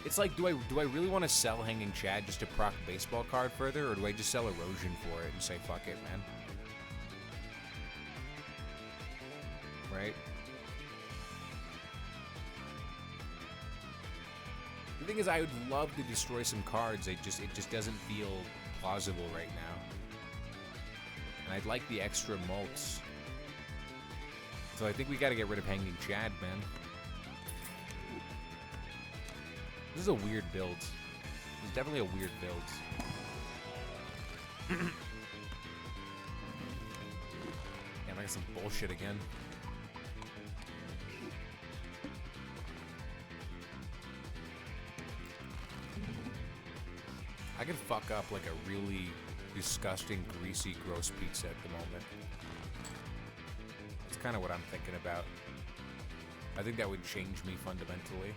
It's like, do I really want to sell Hanging Chad just to proc baseball card further, or do I just sell erosion for it and say fuck it, man? Right? The thing is, I would love to destroy some cards. It just doesn't feel plausible right now. And I'd like the extra mults. So I think we gotta get rid of Hanging Chad, man. This is a weird build. It's definitely a weird build. Damn, I got some bullshit again. I could fuck up like a really disgusting, greasy, gross pizza at the moment. That's kind of what I'm thinking about. I think that would change me fundamentally.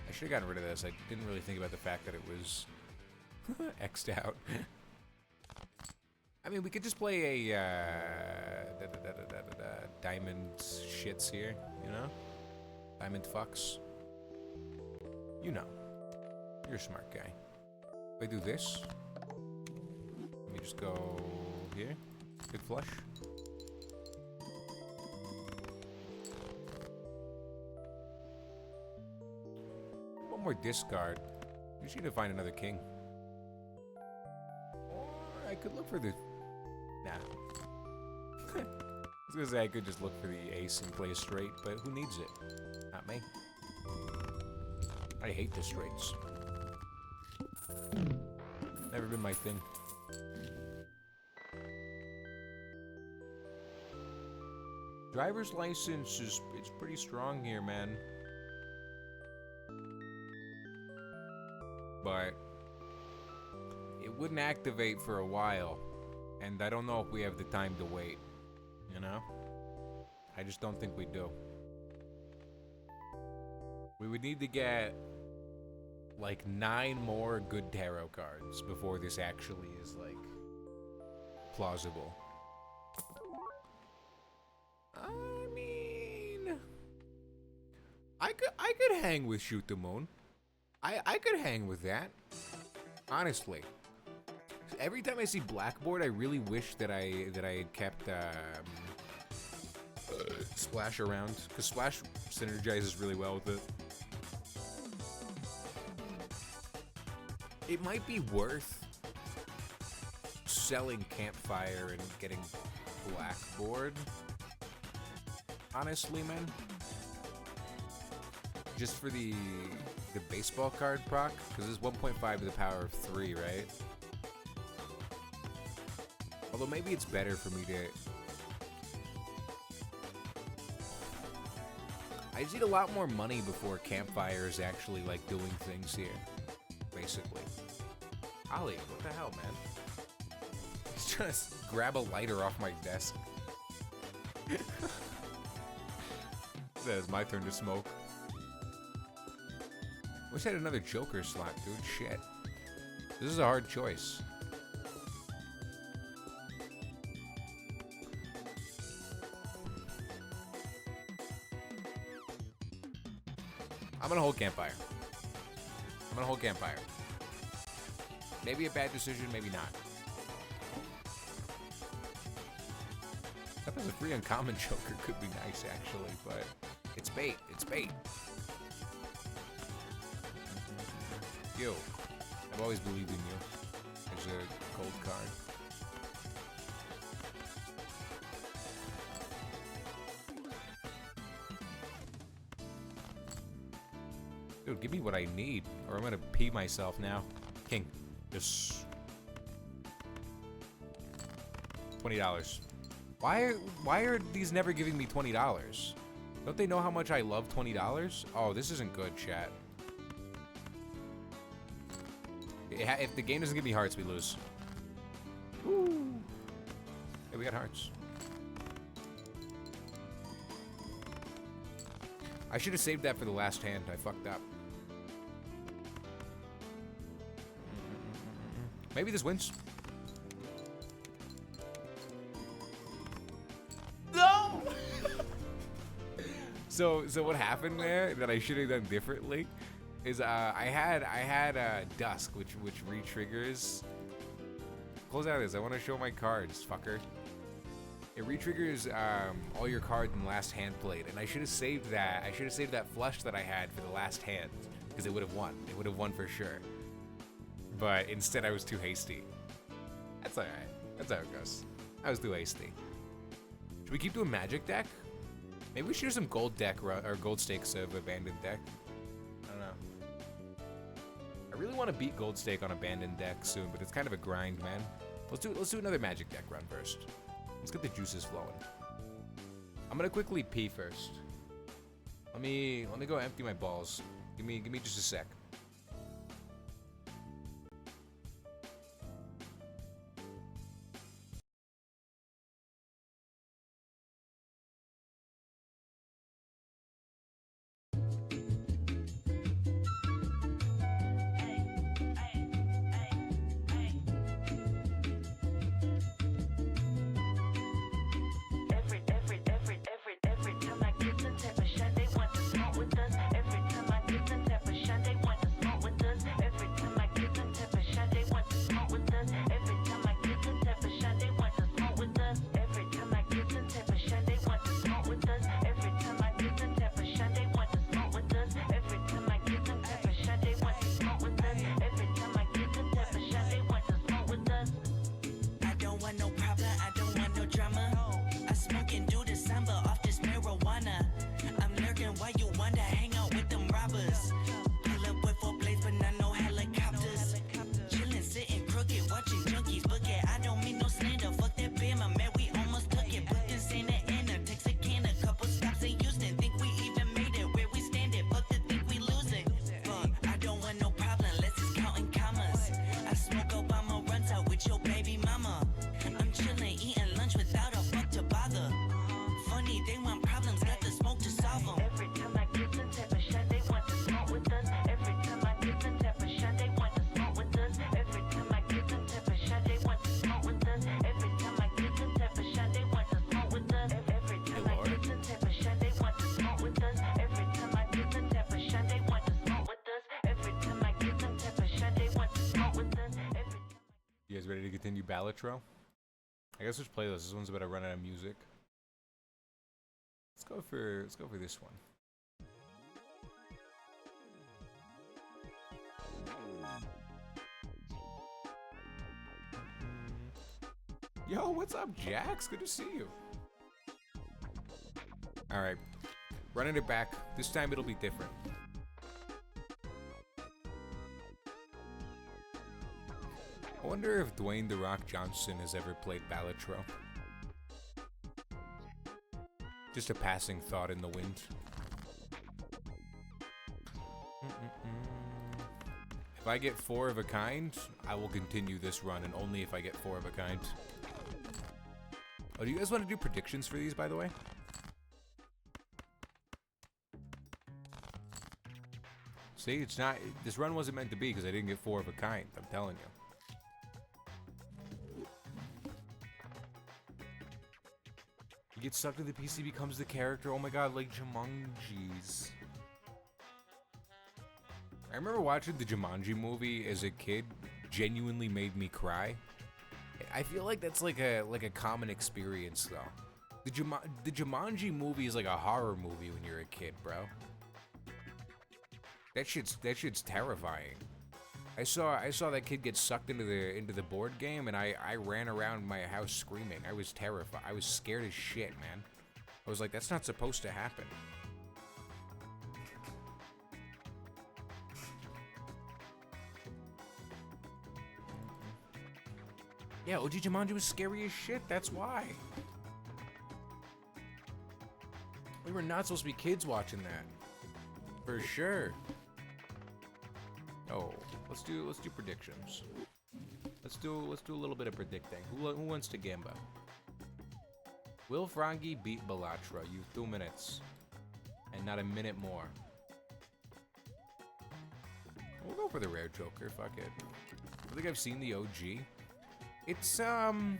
I should have gotten rid of this. I didn't really think about the fact that it was X'd out. I mean, we could just play a diamond shits here, you know? Diamond fucks. You know. You're a smart guy. If I do this, let me just go here. Good flush. One more discard. We just need to find another king. Or I could look for the... Nah. I was gonna say I could just look for the ace and play straight, but who needs it? Not me. I hate the straights. Never been my thing. Driver's license is it's pretty strong here, man. But it wouldn't activate for a while, and I don't know if we have the time to wait. You know? I just don't think we do. We would need to get like 9 more good tarot cards before this actually is like plausible. I mean, I could hang with Shoot the Moon. I could hang with that. Honestly. Every time I see Blackboard, I really wish that I had kept Splash around, because Splash synergizes really well with it. It might be worth selling Campfire and getting Blackboard. Honestly, man. Just for the baseball card proc, because it's 1.5 to the power of 3, right? Although maybe it's better for me to... I just need a lot more money before Campfire is actually, like, doing things here. Basically. Ollie, what the hell, man? He's trying to grab a lighter off my desk. Says my turn to smoke. Wish I had another Joker slot, dude. Shit. This is a hard choice. I'm gonna hold Campfire. I'm gonna hold Campfire. Maybe a bad decision, maybe not. That was a free uncommon Joker could be nice, actually, but it's bait. It's bait. You. I've always believed in you. There's a gold card. Dude, give me what I need, or I'm gonna pee myself now. King. Just $20. Why are these never giving me $20? Don't they know how much I love $20? Oh, this isn't good, chat. If the game doesn't give me hearts, we lose. Woo! Hey, we got hearts. I should have saved that for the last hand. I fucked up. Maybe this wins. No! So what happened there that I should have done differently is I had Dusk, which re-triggers. Close out of this. I want to show my cards, fucker. It re-triggers all your cards in the last hand played, and I should have saved that. I should have saved that flush that I had for the last hand, because it would have won. It would have won for sure. But instead, I was too hasty. That's all right. That's how it goes. I was too hasty. Should we keep doing Magic deck? Maybe we should do some Gold deck or Gold Stakes of Abandoned deck. I don't know. I really want to beat Gold Stake on Abandoned deck soon, but it's kind of a grind, man. Let's do another Magic deck run first. Let's get the juices flowing. I'm gonna quickly pee first. Let me go empty my balls. Give me just a sec. Every time I give them type of shot, they want to smoke with us. Every time I give them type of shot, they want Ready to continue Balatro? I guess let's play this. This one's about to run out of music. Let's go for this one. Yo, what's up, Jax? Good to see you. Alright. Running it back. This time it'll be different. I wonder if Dwayne "The Rock" Johnson has ever played Balatro. Just a passing thought in the wind. If I get 4 of a kind, I will continue this run, and only if I get 4 of a kind. Oh, do you guys want to do predictions for these, by the way? See, it's not. This run wasn't meant to be because I didn't get 4 of a kind. I'm telling you. You get sucked into the PC, becomes the character. Oh my god, like Jumanji's. I remember watching the Jumanji movie as a kid. Genuinely made me cry. I feel like that's like a common experience though. The Jumanji movie is like a horror movie when you're a kid, bro. That shit's terrifying. I saw that kid get sucked into the board game, and I ran around my house screaming. I was terrified. I was scared as shit, man. I was like, that's not supposed to happen. Yeah, OG Jumanji was scary as shit. That's why. We were not supposed to be kids watching that. For sure. Oh, let's do predictions. Let's do a little bit of predicting. Who wants to gamba? Will Froggy beat Balatro? You have 2 minutes, and not a minute more. We'll go for the rare Joker. Fuck it. I think I've seen the OG. It's something.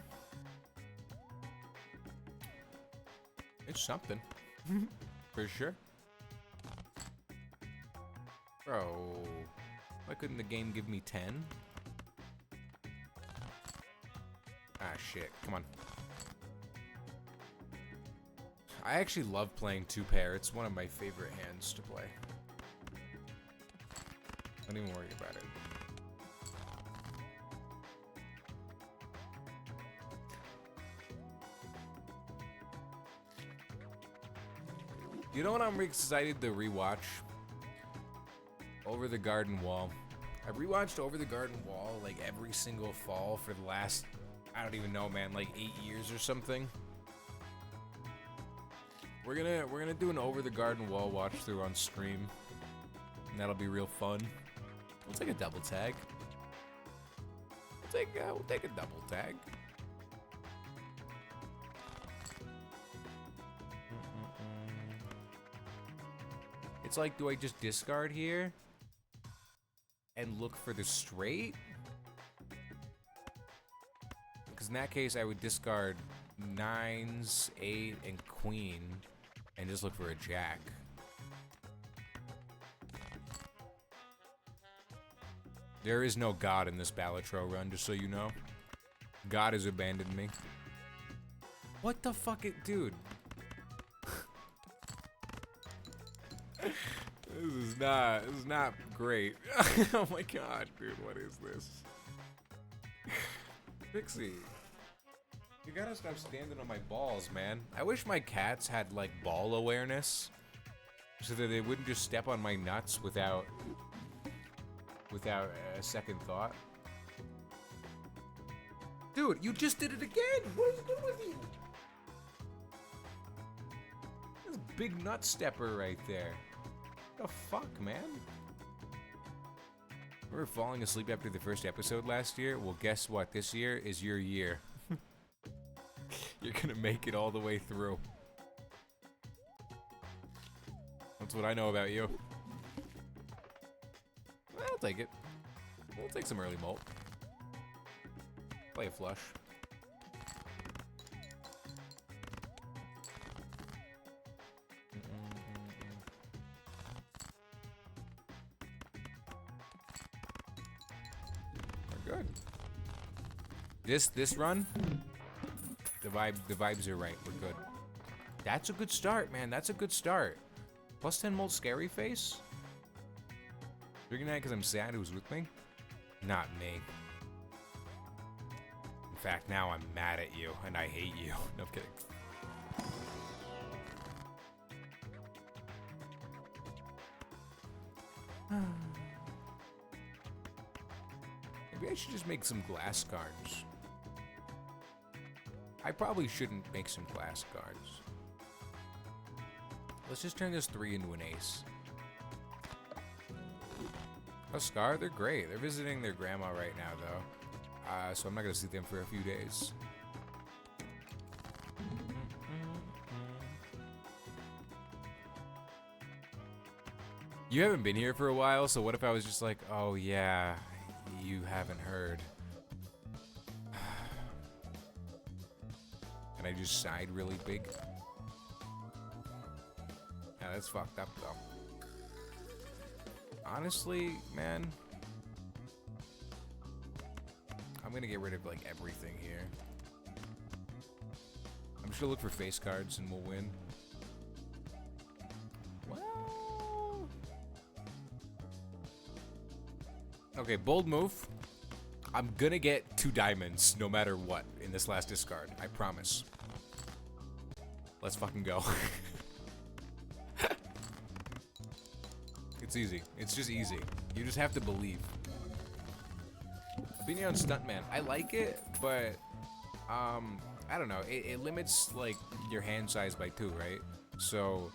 For sure. Bro, why couldn't the game give me 10? Ah, shit. Come on. I actually love playing 2-pair. It's one of my favorite hands to play. Don't even worry about it. You know what I'm excited to rewatch? Over the Garden Wall. I rewatched Over the Garden Wall like every single fall for the last, I don't even know, man, like 8 years or something. We're gonna do an Over the Garden Wall watch through on stream, and that'll be real fun. We'll take a double tag. We'll take a double tag. It's like, do I just discard here and look for the straight? Because in that case, I would discard 9s, 8, and queen, and just look for a jack. There is no God in this Balatro run, just so you know. God has abandoned me. What the fuck, dude? This is not great. Oh my god, dude, what is this? Pixie, you gotta stop standing on my balls, man. I wish my cats had like ball awareness, so that they wouldn't just step on my nuts without a second thought. Dude, you just did it again. What is good with you? This big nut stepper right there. The fuck, man? We were falling asleep after the first episode last year. Well, guess what? This year is your year. You're gonna make it all the way through. That's what I know about you. I'll take it. We'll take some early molt. Play a flush. We're good. This run, the vibes are right. We're good. That's a good start, man. That's a good start. Plus 10 molt scary face. Drinking that because I'm sad who's with me? Not me. In fact, now I'm mad at you and I hate you. No, I'm kidding. Maybe I should just make some glass cards. I probably shouldn't make some glass cards. Let's just turn this 3 into an ace. A Scar, they're great. They're visiting their grandma right now, though. So I'm not gonna see them for a few days. You haven't been here for a while, so what if I was just like, oh yeah, you haven't heard. And I just sighed really big. Yeah, that's fucked up though. Honestly, man, I'm gonna get rid of like everything here. I'm just gonna look for face cards and we'll win. Well, okay, bold move. I'm gonna get 2 diamonds no matter what in this last discard. I promise. Let's fucking go. It's easy. It's just easy. You just have to believe. Being on Stuntman, I like it, but I don't know. It limits like your hand size by 2, right? So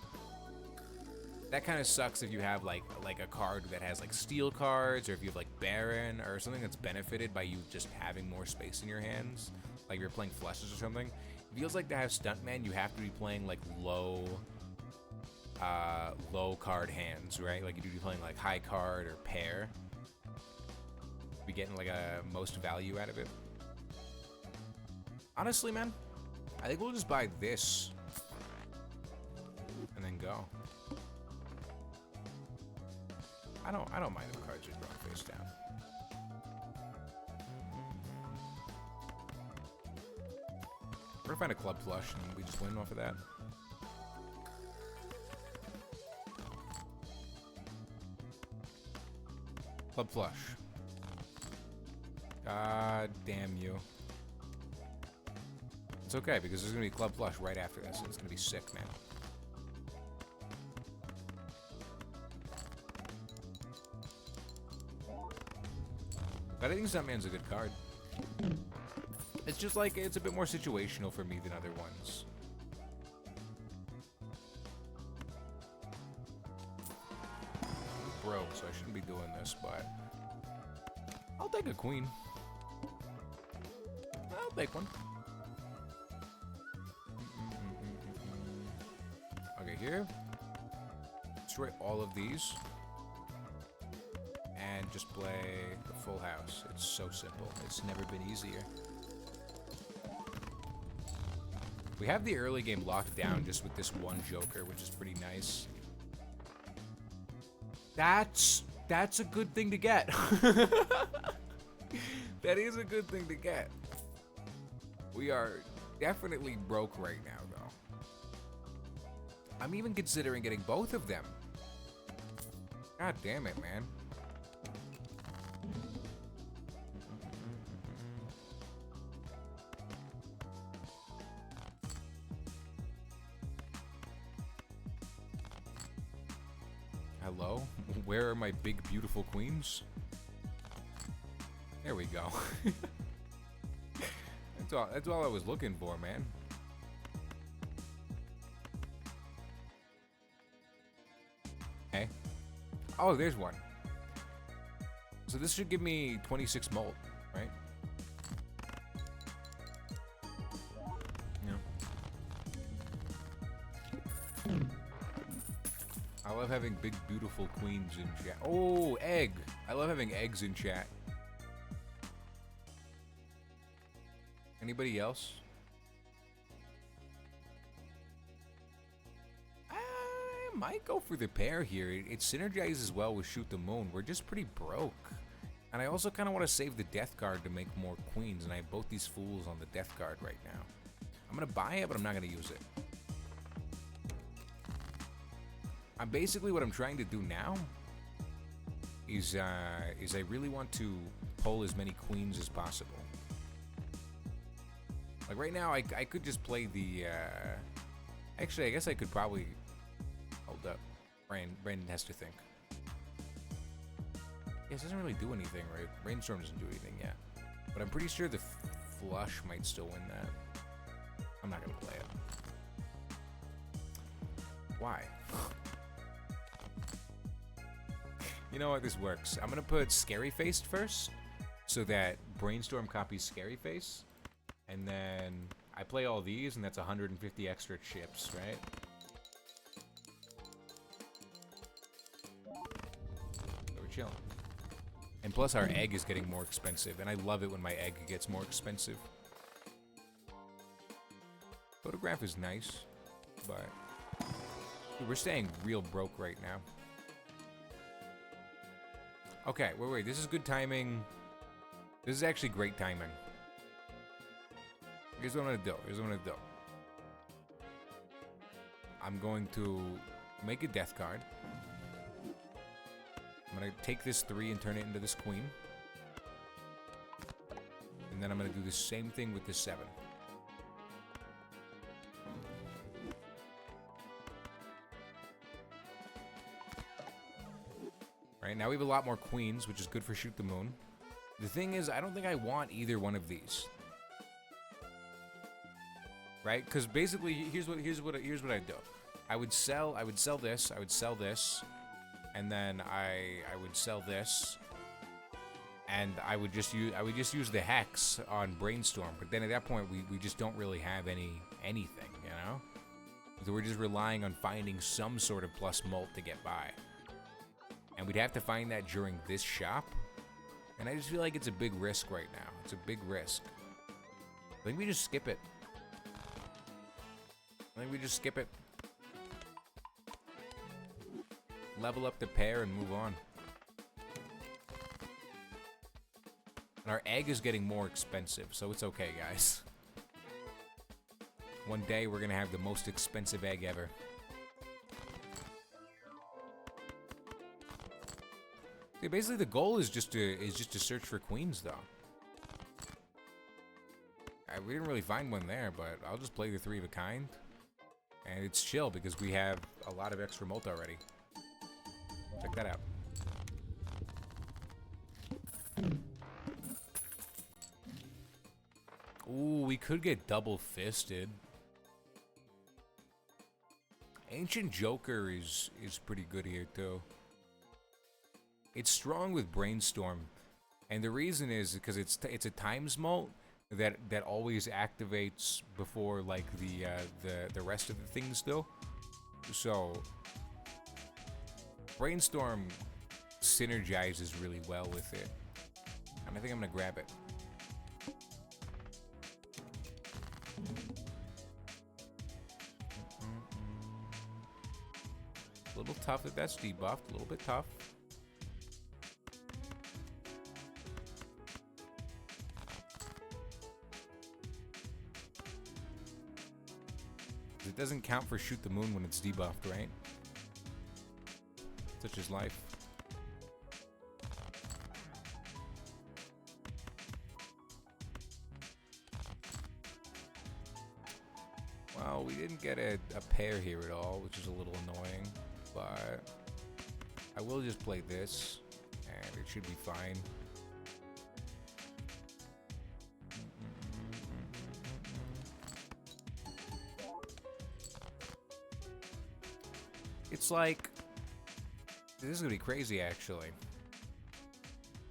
that kind of sucks if you have like a card that has like steel cards, or if you have like Baron or something that's benefited by you just having more space in your hands, like you're playing flushes or something. It feels like to have Stuntman, you have to be playing like low card hands, right? Like you'd be playing like high card or pair. Be getting like a most value out of it. Honestly, man, I think we'll just buy this and then go. I don't mind if cards are drawn face down. We're gonna find a club flush and we just win off of that. Club flush. God damn you. It's okay because there's gonna be club flush right after this. It's gonna be sick, man. But I think Stuntman's a good card. It's just like, it's a bit more situational for me than other ones. Bro, so I shouldn't be doing this, but I'll take a queen. I'll take one. Okay, here. Destroy all of these. And just play the full house. It's so simple. It's never been easier. We have the early game locked down just with this one Joker, which is pretty nice. That's a good thing to get. That is a good thing to get. We are definitely broke right now, though. I'm even considering getting both of them. God damn it, man. Hello? Where are my big, beautiful queens? There we go. That's all I was looking for, man. Hey. Oh, there's one. So this should give me 26 molt, right? Yeah. I love having big, beautiful queens in chat. Oh, egg! I love having eggs in chat. Anybody else? I might go for the pair here. It synergizes well with Shoot the Moon. We're just pretty broke. And I also kind of want to save the death card to make more queens, and I have both these fools on the death card right now. I'm going to buy it, but I'm not going to use it. Basically what I'm trying to do now is I really want to pull as many queens as possible. Like right now, I could just play the... Actually, I guess I could probably... Hold up. Brandon has to think. Yes, it doesn't really do anything, right? Brainstorm doesn't do anything yet. But I'm pretty sure the flush might still win that. I'm not going to play it. Why? You know what? This works. I'm going to put Scary Face first, so that Brainstorm copies Scary Face. And then I play all these, and that's 150 extra chips, right? So we're chilling. And plus our egg is getting more expensive, and I love it when my egg gets more expensive. Photograph is nice, but dude, we're staying real broke right now. Okay, wait, this is good timing. This is actually great timing. Here's what I'm gonna do. I'm going to make a death card. I'm gonna take this 3 and turn it into this queen. And then I'm gonna do the same thing with this 7. Right, now we have a lot more queens, which is good for Shoot the Moon. The thing is, I don't think I want either one of these. Right? Because basically, here's what I'd do. I would sell this, and then I would sell this, and I would just use the hex on Brainstorm. But then at that point, we just don't really have anything, you know? So we're just relying on finding some sort of plus mult to get by, and we'd have to find that during this shop. And I just feel like it's a big risk right now. It's a big risk. I think we just skip it. Level up the pair and move on. And our egg is getting more expensive, so it's okay, guys. One day we're gonna have the most expensive egg ever. See, basically the goal is just to search for queens, though. We didn't really find one there, but I'll just play the 3 of a kind. And it's chill because we have a lot of extra mult already. Check that out. Ooh, we could get double fisted. Ancient Joker is pretty good here too. It's strong with Brainstorm, and the reason is because it's a times mult that always activates before like the rest of the things do. So Brainstorm synergizes really well with it, and I think I'm gonna grab it. A little tough that that's debuffed, a little bit tough. It doesn't count for Shoot the Moon when it's debuffed, right? Such is life. Well, we didn't get a pair here at all, which is a little annoying, but I will just play this, and it should be fine. It's like, this is gonna be crazy actually.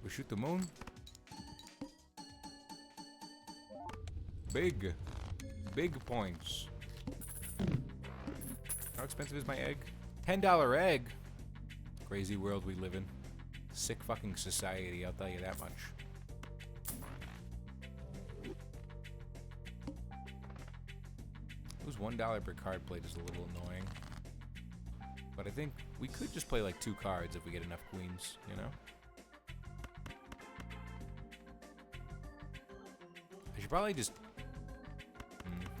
We Shoot the Moon. Big points. How expensive is my egg? $10 egg. Crazy world we live in. Sick fucking society, I'll tell you that much. Lose $1 per card played is a little annoying. But I think we could just play like 2 cards if we get enough queens, you know? should probably just...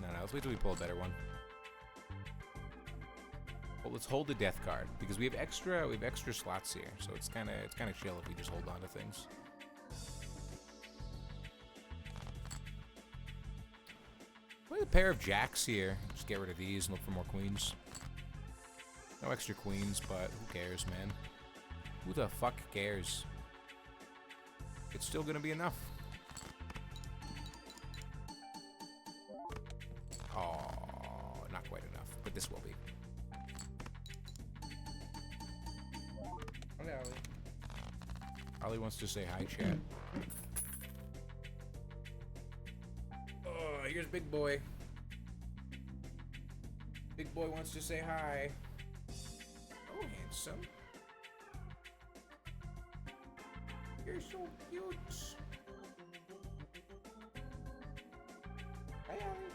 no, let's wait till we pull a better one. Well, let's hold the death card because we have extra slots here, so it's kind of chill if we just hold on to things. We have a pair of jacks here. Just get rid of these and look for more queens. No extra queens, but who cares, man? Who the fuck cares? It's still gonna be enough. Oh, not quite enough, but this will be. Hello, Ollie. Ollie wants to say hi, chat. Oh, here's Big Boy. Big Boy wants to say hi. Oh, handsome. You're so cute. Hi, Ollie.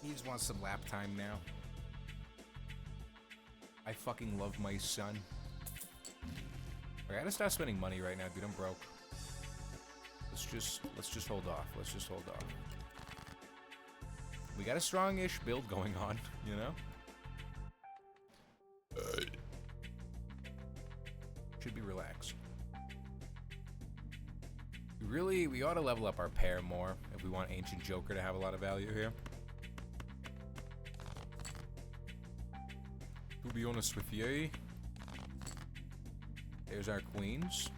He just wants some lap time now. I fucking love my son. I gotta stop spending money right now, dude. I'm broke. Let's just hold off. Let's just hold off. We got a strong-ish build going on, you know? Should be relaxed. We ought to level up our pair more if we want Ancient Joker to have a lot of value here. To be honest with you, there's our queens.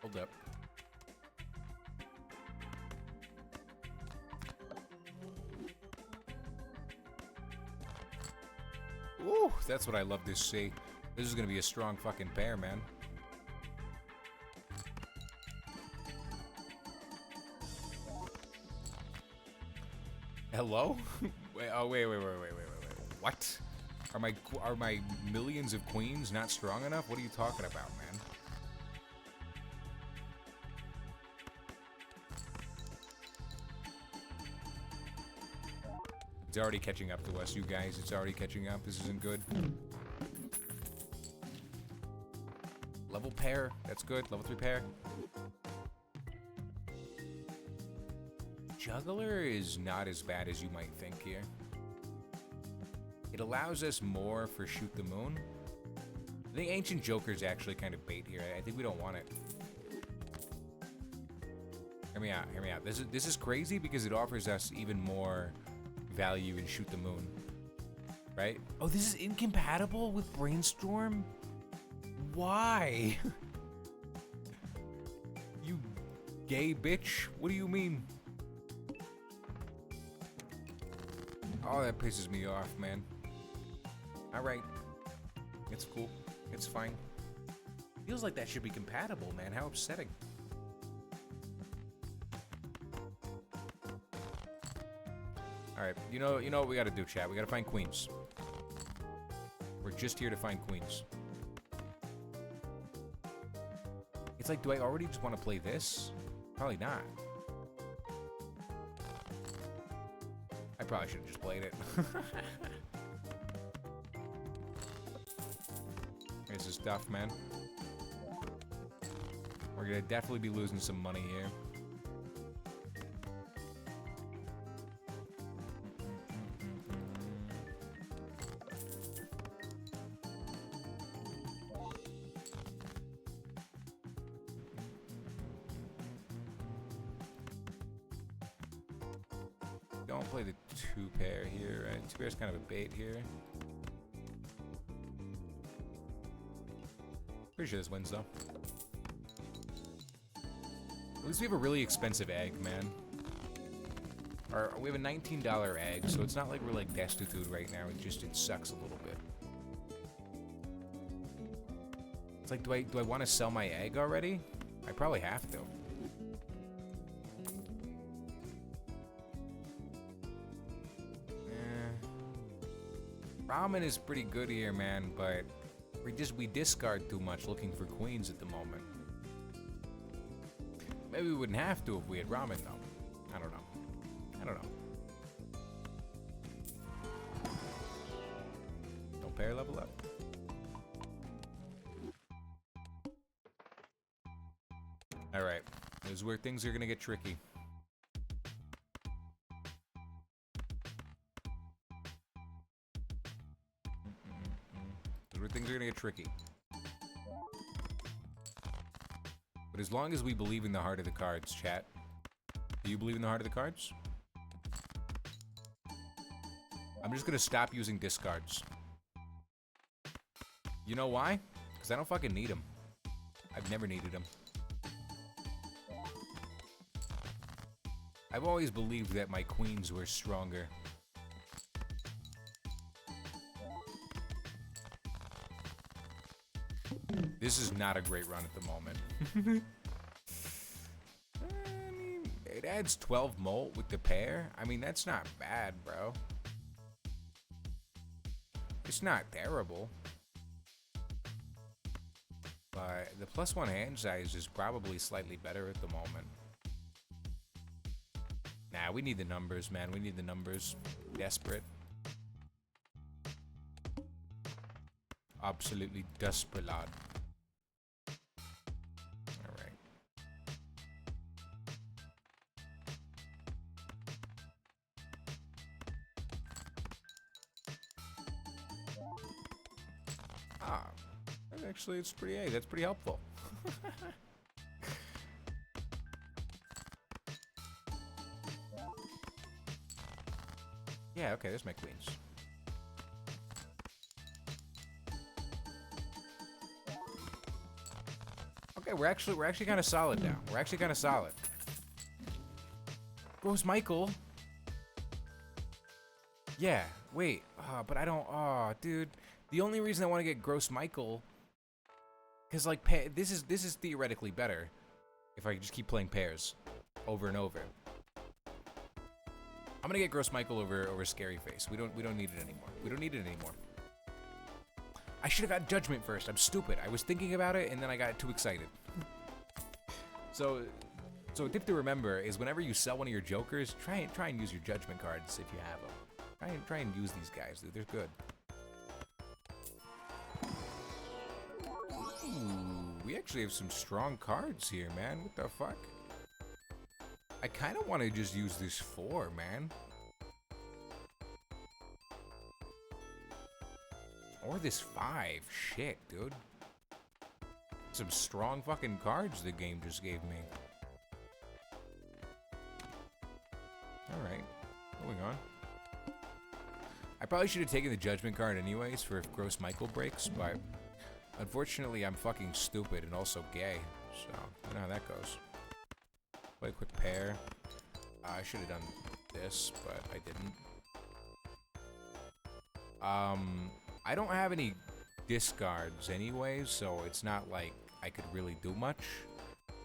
Hold up. Ooh, that's what I love to see. This is gonna be a strong fucking pair, man. Hello? Wait, oh, wait. What? Are my millions of queens not strong enough? What are you talking about, man? It's already catching up to us, you guys. It's already catching up. This isn't good. Level pair. That's good. Level 3 pair. Juggler is not as bad as you might think here. It allows us more for Shoot the Moon. I think Ancient Joker is actually kind of bait here. I think we don't want it. Hear me out. Hear me out. This is crazy because it offers us even more value in Shoot the Moon. Right? Oh, this is incompatible with Brainstorm? Why? You gay bitch? What do you mean? Oh, that pisses me off, man. Alright. It's cool. It's fine. Feels like that should be compatible, man. How upsetting. Alright, you know what we gotta do, chat. We gotta find queens. We're just here to find queens. It's like, do I already just want to play this? Probably not. I probably should have just played it. This is tough, man. We're gonna definitely be losing some money here. Don't play the 2-pair here, right? 2-pair's kind of a bait here. Pretty sure this wins, though. At least we have a really expensive egg, man. We have a $19 egg, so it's not like we're, like, destitute right now. It sucks a little bit. It's like, do I want to sell my egg already? I probably have to. Ramen is pretty good here, man, but we discard too much looking for queens at the moment. Maybe we wouldn't have to if we had ramen, though. I don't know. pair level up. Alright. This is where things are gonna get tricky. This is where things are gonna get tricky. But as long as we believe in the heart of the cards, chat. Do you believe in the heart of the cards? I'm just gonna stop using discards. You know why? Because I don't fucking need them. I've never needed them. I've always believed that my queens were stronger. This is not a great run at the moment. I mean, it adds 12 molt with the pair. I mean, that's not bad, bro. It's not terrible. But the +1 hand size is probably slightly better at the moment. Nah, we need the numbers, man. We need the numbers. Desperate. Absolutely desperate, lad. Alright. Ah. Actually, it's pretty, hey, that's pretty helpful. Yeah, okay, there's my queens. Okay, we're actually kind of solid now. We're actually kind of solid. Gross Michael. Yeah, wait. But I don't. Oh, dude. The only reason I want to get Gross Michael, because like this is theoretically better if I just keep playing pairs over and over. I'm gonna get Gross Michael over Scary Face. We don't need it anymore. We don't need it anymore. I should have got Judgment first. I'm stupid. I was thinking about it and then I got too excited. So a tip to remember is whenever you sell one of your jokers, try and use your Judgment cards if you have them. Try and use these guys, dude. They're good. Ooh, we actually have some strong cards here, man. What the fuck? I kind of want to just use this 4, man. Or this 5. Shit, dude. Some strong fucking cards the game just gave me. Alright. Moving on. I probably should have taken the Judgment card anyways for if Gross Michael breaks, but unfortunately I'm fucking stupid and also gay. So, you know how that goes. Play a quick pair. I should have done this, but I didn't. I don't have any discards anyways, so it's not like I could really do much.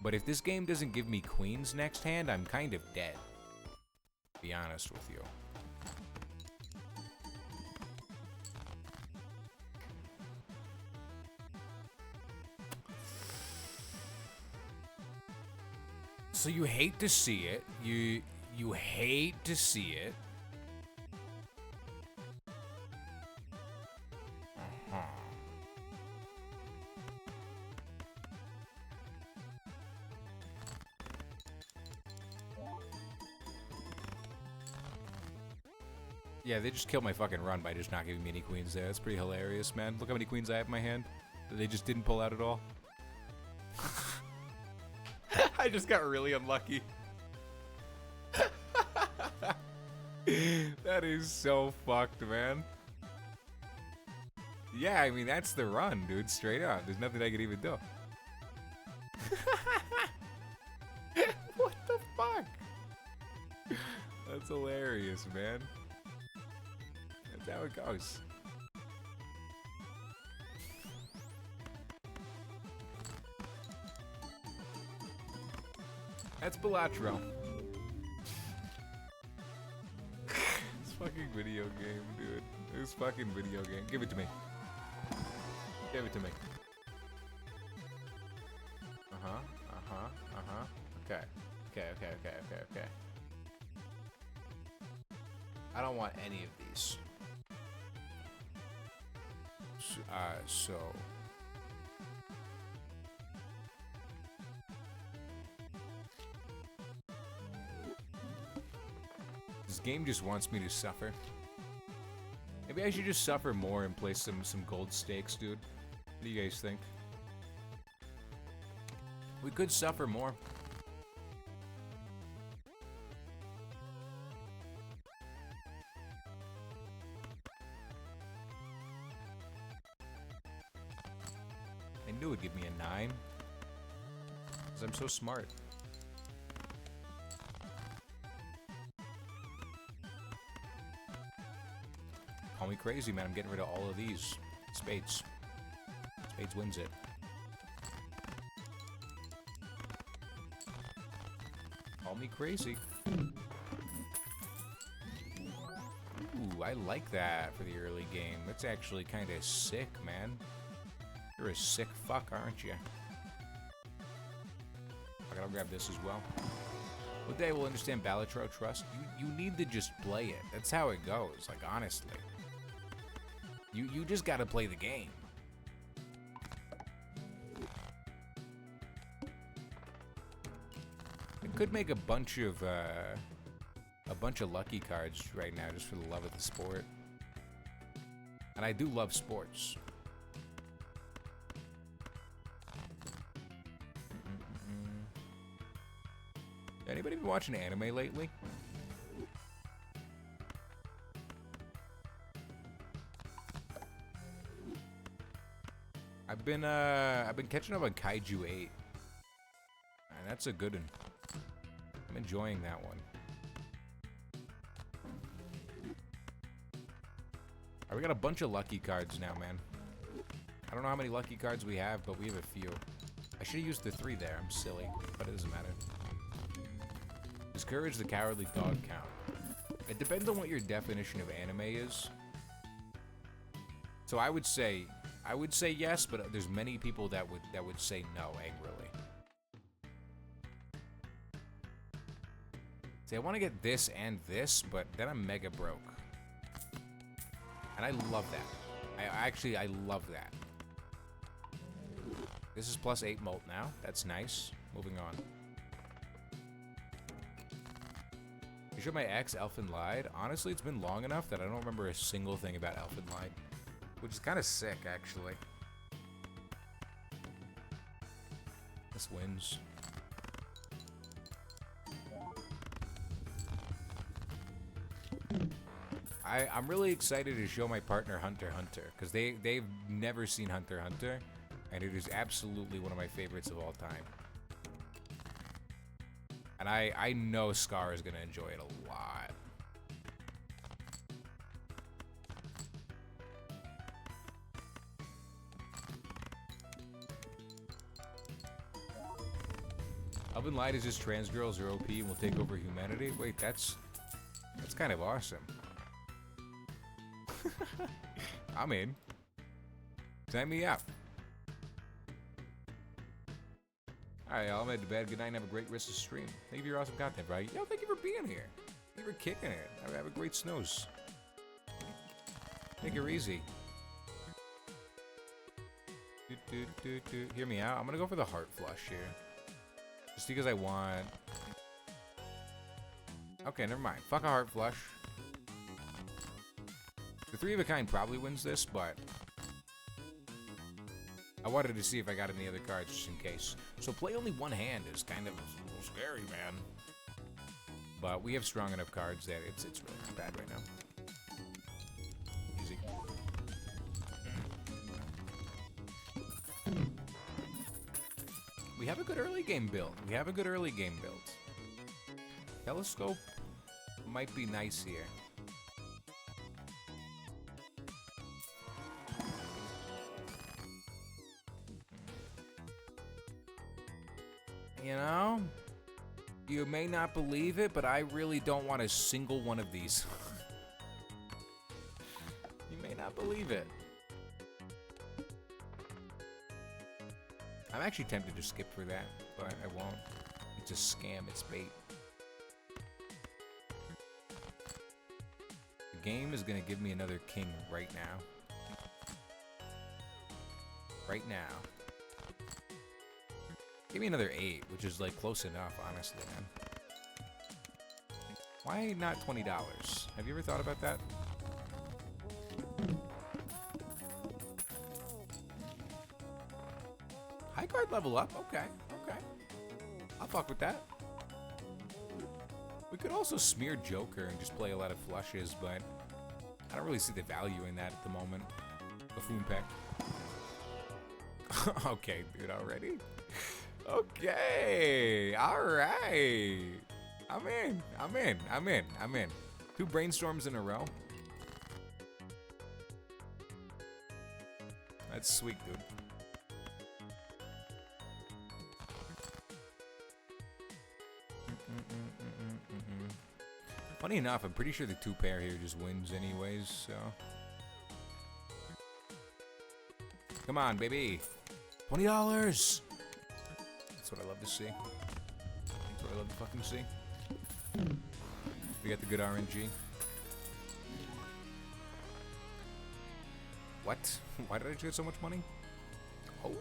But if this game doesn't give me queens next hand, I'm kind of dead. To be honest with you. So you hate to see it. You hate to see it. Yeah, they just killed my fucking run by just not giving me any queens there. That's pretty hilarious, man. Look how many queens I have in my hand that they just didn't pull out at all. I just got really unlucky. That is so fucked, man. Yeah, I mean, that's the run, dude. Straight up. There's nothing I could even do. What the fuck? That's hilarious, man. That's how it goes. That's Balatro. This fucking video game, dude. This fucking video game. Give it to me. Give it to me. Okay. Okay. I don't want any of these. So this game just wants me to suffer. Maybe I should just suffer more and play some gold stakes, dude. What do you guys think? We could suffer more. I knew it'd give me a 9. Because I'm so smart. Call me crazy, man. I'm getting rid of all of these. Spades. Spades wins it. Call me crazy. Ooh, I like that for the early game. That's actually kind of sick, man. You're a sick fuck, aren't you? Okay, I'll grab this as well. One day we'll understand Balatro Trust. You need to just play it. That's how it goes, like, honestly. You just gotta play the game. I could make a bunch of lucky cards right now just for the love of the sport. And I do love sports. Anybody been watching anime lately? I've been catching up on Kaiju 8. And that's a good one. I'm enjoying that one. Alright, we got a bunch of lucky cards now, man. I don't know how many lucky cards we have, but we have a few. I should have used the 3 there. I'm silly, but it doesn't matter. Discourage the cowardly dog count. It depends on what your definition of anime is. So I would say yes, but there's many people that would say no angrily. See, I want to get this and this, but then I'm mega broke. And I love that. I love that. This is +8 molt now. That's nice. Moving on. You sure my ex Elfin lied? Honestly, it's been long enough that I don't remember a single thing about Elfin lied. Which is kind of sick, actually. This wins. I'm really excited to show my partner Hunter x Hunter, because they've never seen Hunter x Hunter, and it is absolutely one of my favorites of all time. And I know Scar is going to enjoy it a lot. Elvin lied is just trans girls are OP and will take over humanity. Wait, that's kind of awesome. I'm in. Sign me up. Alright, I'll head to bed. Good night and have a great rest of the stream. Thank you for your awesome content, bro. Yo, thank you for being here. Thank you for kicking it. Have a great snooze. Take it easy. Hear me out. I'm gonna go for the heart flush here. Just because I want... Okay, never mind. Fuck a heart flush. The 3 of a kind probably wins this, but... I wanted to see if I got any other cards just in case. So play only one hand is kind of a little scary, man. But we have strong enough cards that it's really not bad right now. Easy. We have a good early game build. Telescope might be nice here. You know, you may not believe it, but I really don't want a single one of these. You may not believe it. I'm actually tempted to skip for that, but I won't. It's a scam, it's bait. The game is gonna give me another king right now. right now. Give me another 8, which is like close enough, honestly, man. Why not $20? Have you ever thought about that? High card level up? Okay, okay. I'll fuck with that. We could also smear Joker and just play a lot of flushes, but I don't really see the value in that at the moment. Buffoon Peck. Okay, dude, already? Okay, alright. I'm in. 2 brainstorms in a row. That's sweet, dude. Funny enough, I'm pretty sure the 2 pair here just wins anyways, so. Come on, baby. $20! That's what I love to see. That's what I love to fucking see. We got the good RNG. What? Why did I get so much money? Oh.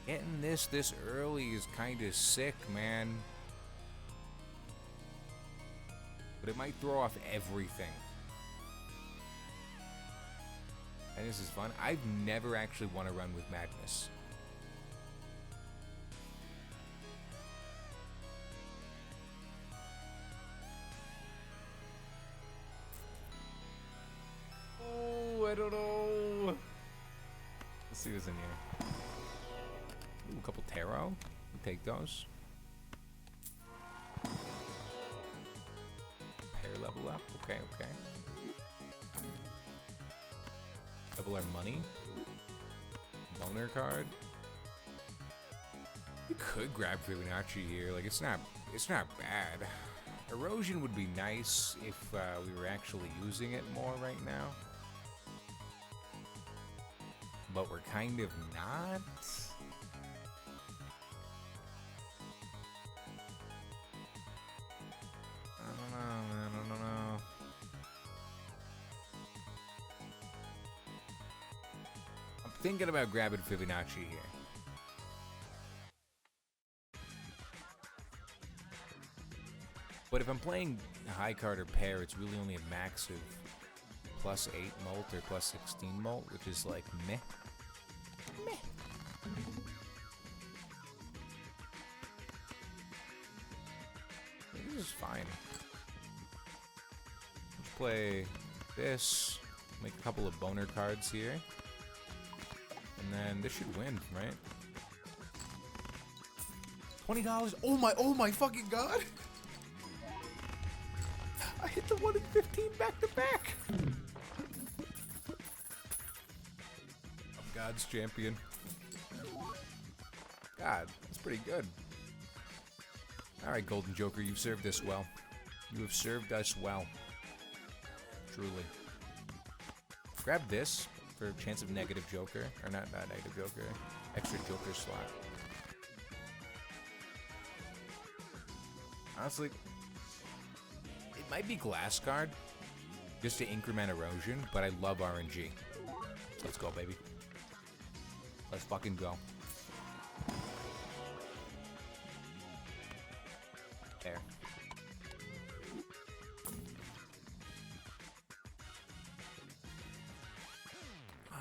Getting this early is kind of sick, man. But it might throw off everything. And this is fun. I've never actually won a run with Madness. Oh, I don't know. Let's see what's in here. Ooh, a couple tarot. We'll take those. Pair level up. Okay, okay. Double our money. Boner card. You could grab Fibonacci here. Like it's not bad. Erosion would be nice if we were actually using it more right now. But we're kind of not. I don't know. I'm thinking about grabbing Fibonacci here. But if I'm playing a high card or pair, it's really only a max of plus 8 molt or plus 16 molt, which is like meh. Meh. This is fine. Let's play this, make a couple of boner cards here, and then this should win, right? $20. Oh my fucking god! I hit the 1 in 15 back to back. I'm God's champion. God, that's pretty good. Alright, Golden Joker, you've served us well. You have served us well. Truly. Grab this for a chance of negative Joker. Or not negative Joker. Extra Joker slot. Honestly, it might be Glass Card, just to increment erosion, but I love RNG. Let's go, baby. Let's fucking go. There.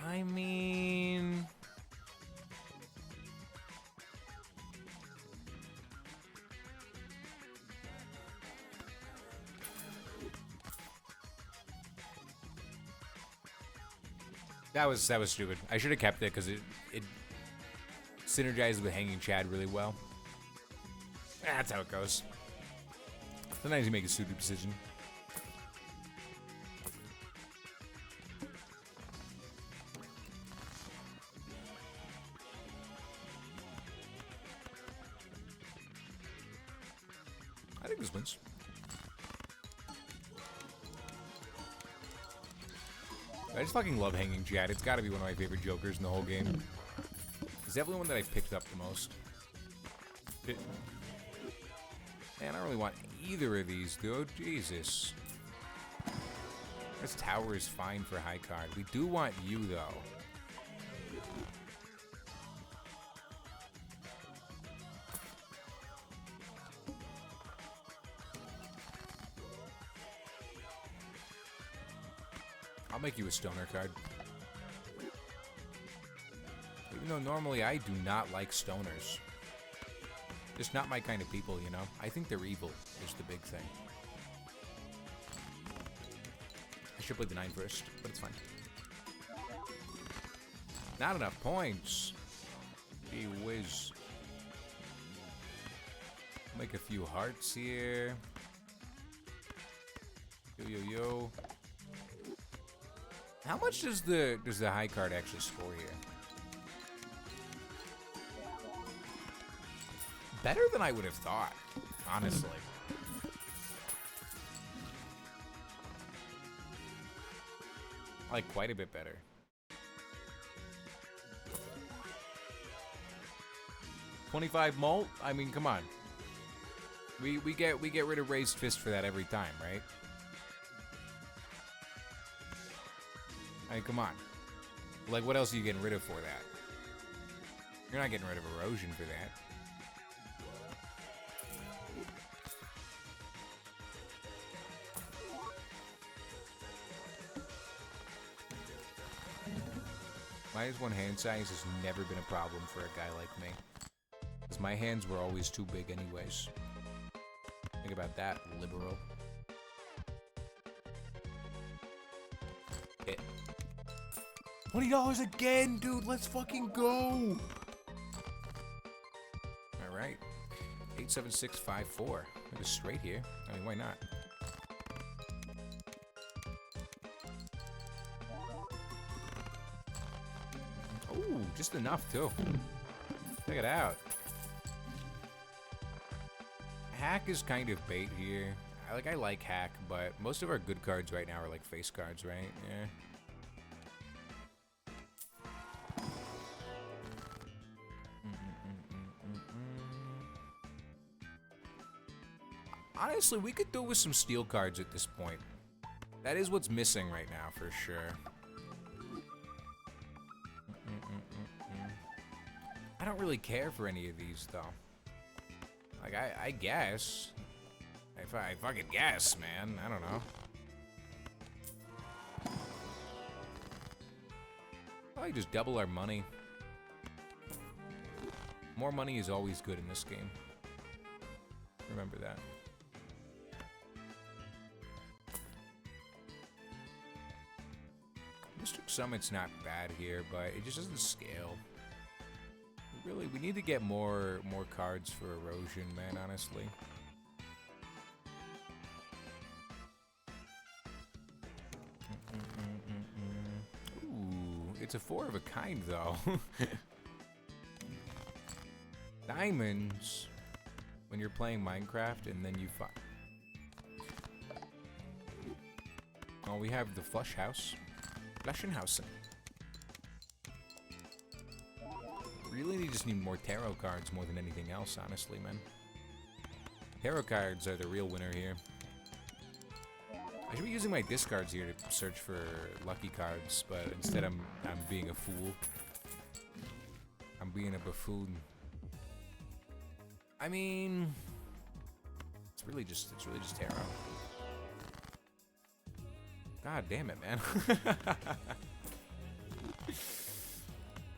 I mean... That was stupid. I should have kept it because it synergized with Hanging Chad really well. That's how it goes. Sometimes you make a stupid decision. I think this wins. I just fucking love Hanging Chad. It's gotta be one of my favorite Jokers in the whole game. It's definitely one that I picked up the most. Man, I don't really want either of these, dude. Jesus. This tower is fine for high card. We do want you, though. I'll make you a stoner card. Even though normally I do not like stoners. Just not my kind of people, you know? I think they're evil, is the big thing. I should play the 9 first, but it's fine. Not enough points. Gee whiz. Make a few hearts here. Yo, yo, yo. How much does the high card actually score here? Better than I would have thought, honestly. Like quite a bit better. $25 molt? I mean, come on. We get rid of raised fist for that every time, right? I mean, come on. Like, what else are you getting rid of for that? You're not getting rid of erosion for that. Minus 1 hand size has never been a problem for a guy like me. Because my hands were always too big anyways. Think about that, liberal. Hit. $20 again, dude. Let's fucking go. All right. 87654. It was straight here. I mean, why not? Ooh, just enough too. Check it out. Hack is kind of bait here. I like hack, but most of our good cards right now are like face cards, right? Yeah. Honestly, we could do with some steel cards at this point. That is what's missing right now, for sure. I don't really care for any of these, though. Like, I guess. I fucking guess, man. I don't know. Probably just double our money. More money is always good in this game. Remember that. Mystic Summit's not bad here, but it just doesn't scale. Really, we need to get more cards for erosion, man, honestly. Ooh, it's a 4 of a kind, though. Diamonds. When you're playing Minecraft and then you find... Oh, we have the Flush House. Flushinghausen. Really just need more tarot cards more than anything else, honestly, man. Tarot cards are the real winner here. I should be using my discards here to search for lucky cards, but instead I'm being a fool. I'm being a buffoon. I mean, it's really just tarot. God damn it, man.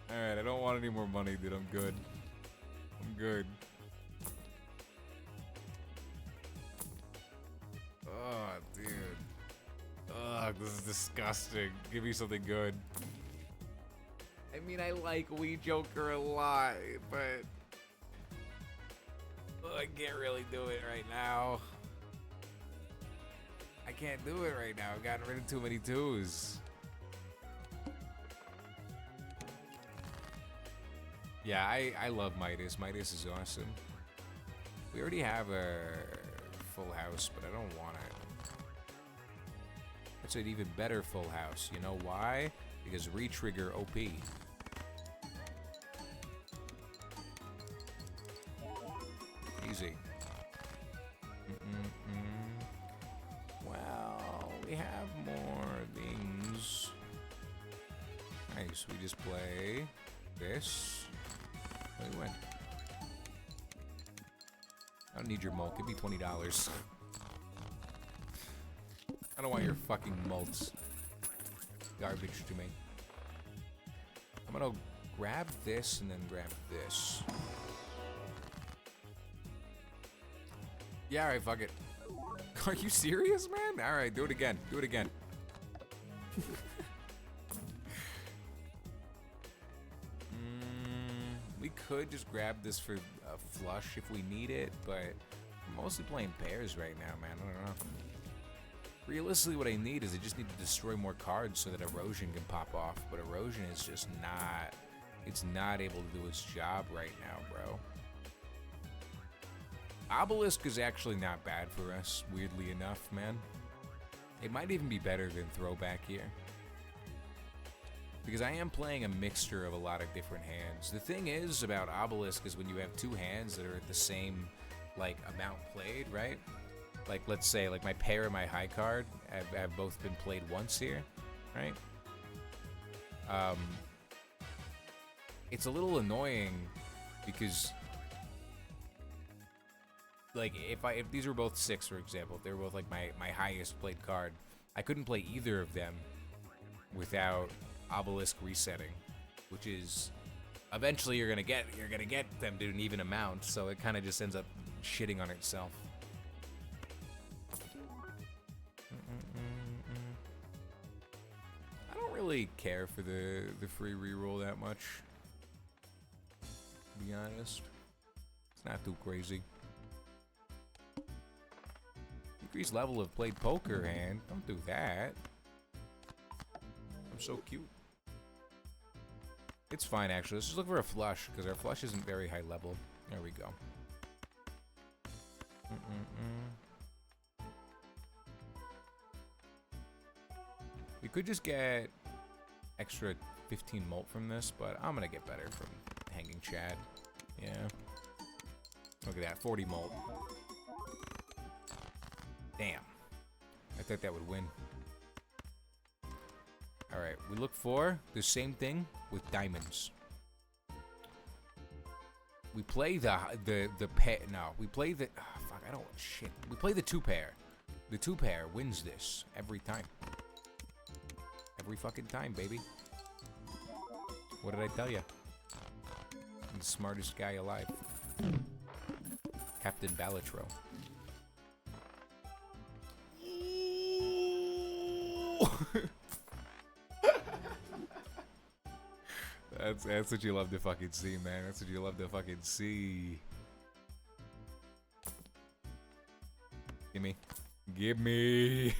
Alright, I don't want any more money, dude. I'm good. I'm good. Oh, dude. Ugh, this is disgusting. Give me something good. I mean, I like Wee Joker a lot, but... I can't really do it right now. I can't do it right now. I've gotten rid of too many twos. Yeah, I love Midas. Midas is awesome. We already have a full house, but I don't want it. It's an even better full house. You know why? Because retrigger OP. Easy. Well, we have more this. We just play this. We win. I don't need your molt. Give me $20. I don't want your fucking mults. Garbage to me. I'm gonna grab this and then grab this. Yeah, alright, fuck it. Are you serious, man? Alright, do it again. Do it again. We could just grab this for a flush if we need it, but I'm mostly playing pairs right now, man. I don't know. Realistically, what I need is I just need to destroy more cards so that erosion can pop off, but erosion is just not... It's not able to do its job right now, bro. Obelisk is actually not bad for us, weirdly enough, man. It might even be better than Throwback here. Because I am playing a mixture of a lot of different hands. The thing is about Obelisk is when you have two hands that are at the same, like, amount played, right? Like, let's say, like, my pair and my high card have both been played once here, right? It's a little annoying because, like, if these were both 6, for example, if they were both, like, my highest played card, I couldn't play either of them without Obelisk resetting, which is eventually you're gonna get them to an even amount, so it kind of just ends up shitting on itself. I don't really care for the free reroll that much, to be honest. It's not too crazy. Increased level of played poker hand. Don't do that. I'm so cute. It's fine, actually. Let's just look for a flush, because our flush isn't very high level. There we go. We could just get extra 15 molt from this, but I'm gonna get better from Hanging Chad. Yeah. Look at that, 40 molt. Damn. I thought that would win. Alright, we look for the same thing with diamonds. We play the pair. No, we play the... Oh, fuck, I don't... Shit. We play the 2-pair. The 2-pair wins this every time. Every fucking time, baby. What did I tell you? I'm the smartest guy alive. Captain Balatro. That's what you love to fucking see, man. That's what you love to fucking see. Gimme. Gimme.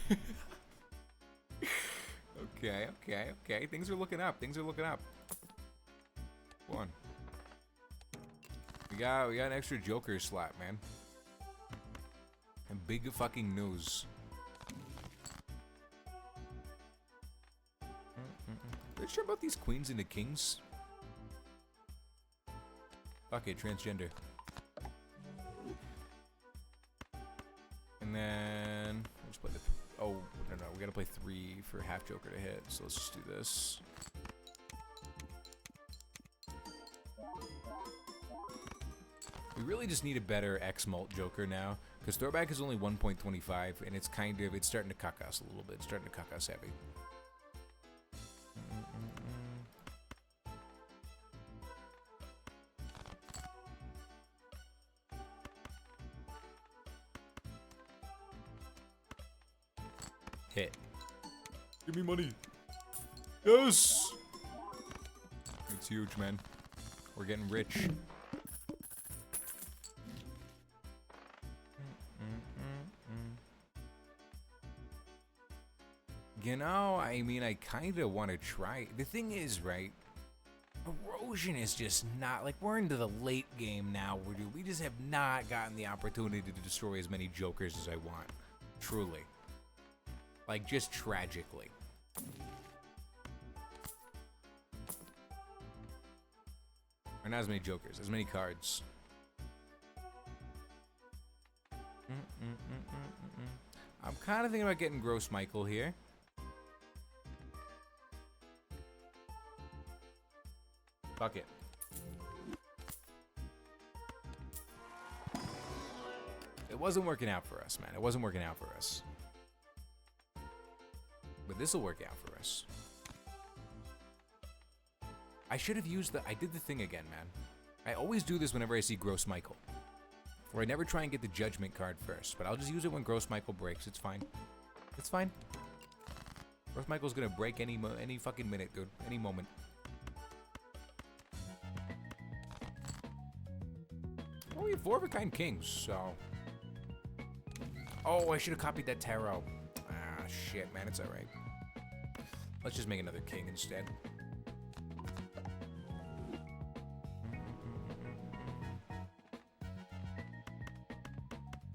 Okay. Things are looking up. Things are looking up. Go on. We got an extra Joker slot, man. And big fucking news. Are you sure about these queens and the kings? Fuck it, transgender. And then let's play the... Oh, no, we gotta play 3 for half Joker to hit, so let's just do this. We really just need a better X-Molt Joker now, because Throwback is only 1.25, and it's starting to cuck us a little bit. It's starting to cuck us heavy. Hit. Give me money. Yes! It's huge, man. We're getting rich. You know, I mean, I kind of want to try. The thing is, right? Erosion is just not, like, we're into the late game now. We just have not gotten the opportunity to destroy as many Jokers as I want. Truly. Like, just tragically. Or not as many Jokers, as many cards. I'm kind of thinking about getting Gross Michael here. Fuck it. It wasn't working out for us, man. It wasn't working out for us. But this will work out for us. I should have used I did the thing again, man. I always do this whenever I see Gross Michael. Or I never try and get the Judgment card first, but I'll just use it when Gross Michael breaks. It's fine. It's fine. Gross Michael's gonna break any fucking minute, dude. Any moment. Oh, we have 4 of a kind kings, so. Oh, I should have copied that tarot. Ah, shit, man. It's alright. Let's just make another king instead.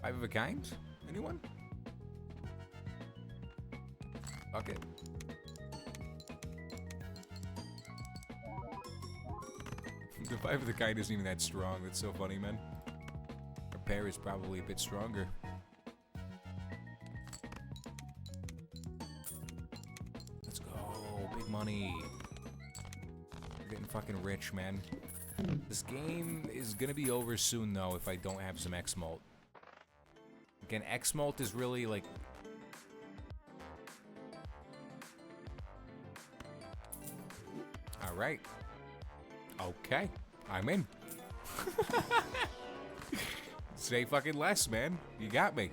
Five of a kind? Anyone? Fuck it. The 5 of the kind isn't even that strong. That's so funny, man. Our pair is probably a bit stronger. Let's go. Big money. We're getting fucking rich, man. This game is gonna be over soon, though, if I don't have some X-Malt. Again, X-Malt is really, like... Alright. Okay. I'm in. Say fucking less, man. You got me.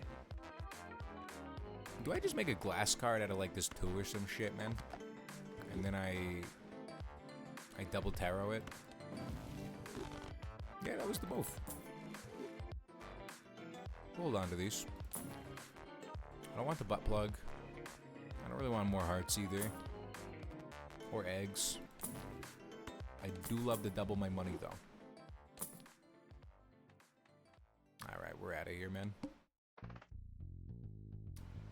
Do I just make a glass card out of, like, this 2 or some shit, man? And then I double tarot it? Yeah, that was the move. Hold on to these. I don't want the butt plug. I don't really want more hearts either. Or eggs. I do love to double my money though. Alright, we're out of here, man.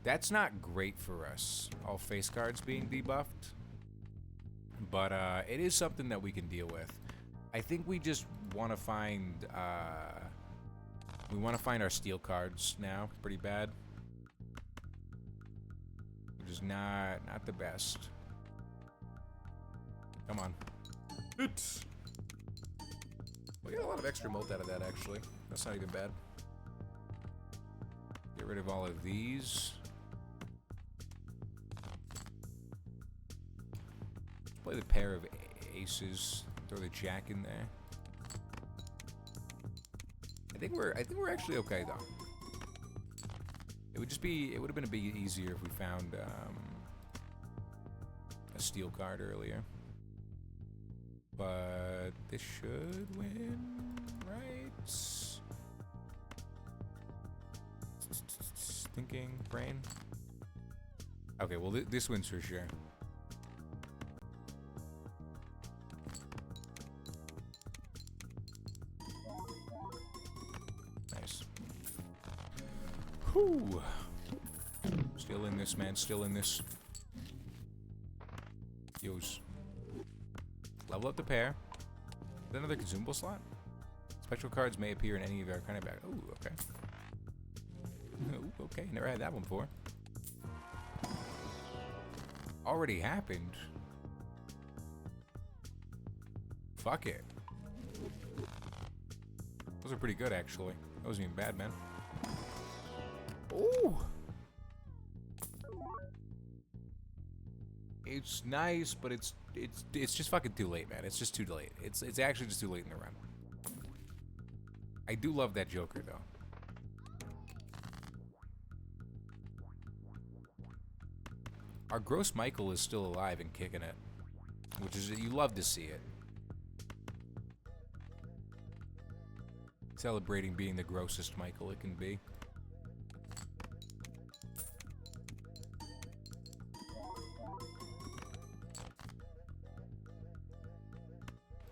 That's not great for us. All face cards being debuffed. But it is something that we can deal with. I think we just want to find... we want to find our steel cards now. Pretty bad. Which is not the best. Come on. It's. We got a lot of extra mult out of that, actually. That's not even bad. Get rid of all of these. Play the pair of aces. Throw the jack in there. I think we're actually okay though. It would have been a bit easier if we found a steel card earlier. But this should win, right? Thinking, brain. Okay, well this wins for sure. Nice. Whew. Still in this, man. Still in this. Use. Level up the pair. Is that another consumable slot? Special cards may appear in any of our kind of bag. Oh, okay. Ooh, okay, never had that one before. Already happened. Fuck it. Those are pretty good, actually. That wasn't even bad, man. Ooh. It's nice, but it's just fucking too late, man. It's just too late. It's actually just too late in the run. I do love that Joker, though. Our Gross Michael is still alive and kicking it, which is, you love to see it. Celebrating being the grossest Michael it can be.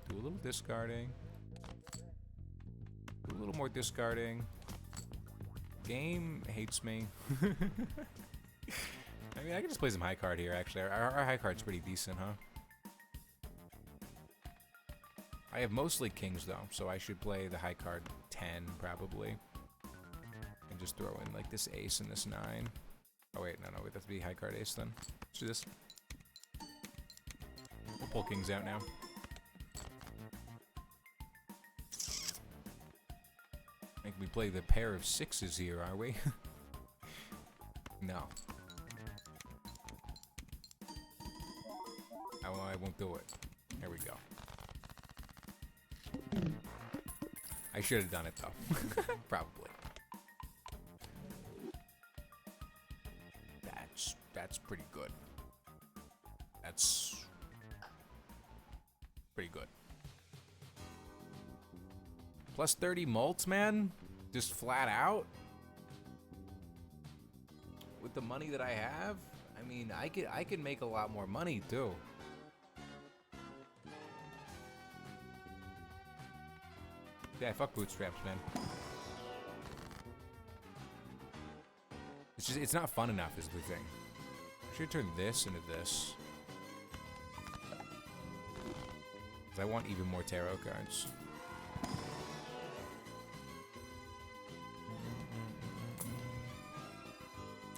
Do a little discarding. Do a little more discarding. Game hates me. I mean, I can just play some high card here, actually. Our high card's pretty decent, huh? I have mostly kings, though, so I should play the high card 10, probably. And just throw in, like, this ace and this 9. Oh, wait, no, wait, that's be high card ace, then. Let's do this. We'll pull kings out now. think we play the pair of sixes here, are we? No. I won't do it. There we go. I should have done it though. Probably. That's pretty good. That's pretty good. Plus 30 mults, man? Just flat out? With the money that I have? I mean, I could make a lot more money too. Yeah, fuck bootstraps, man. It's just, it's not fun enough is the thing. I should turn this into this. 'Cause I want even more tarot cards.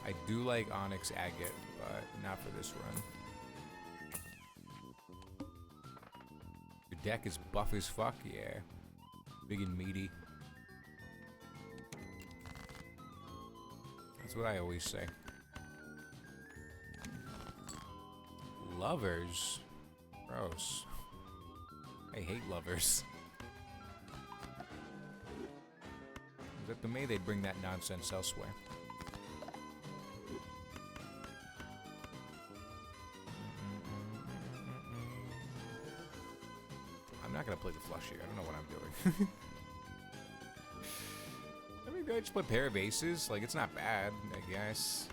I do like Onyx Agate, but not for this run. Your deck is buff as fuck, yeah. Big and meaty. That's what I always say. Lovers? Gross. I hate lovers. It was up to me they'd bring that nonsense elsewhere. I'm not gonna play the flush here. I don't know what I'm doing. I mean, I just play pair of aces. Like, it's not bad, I guess.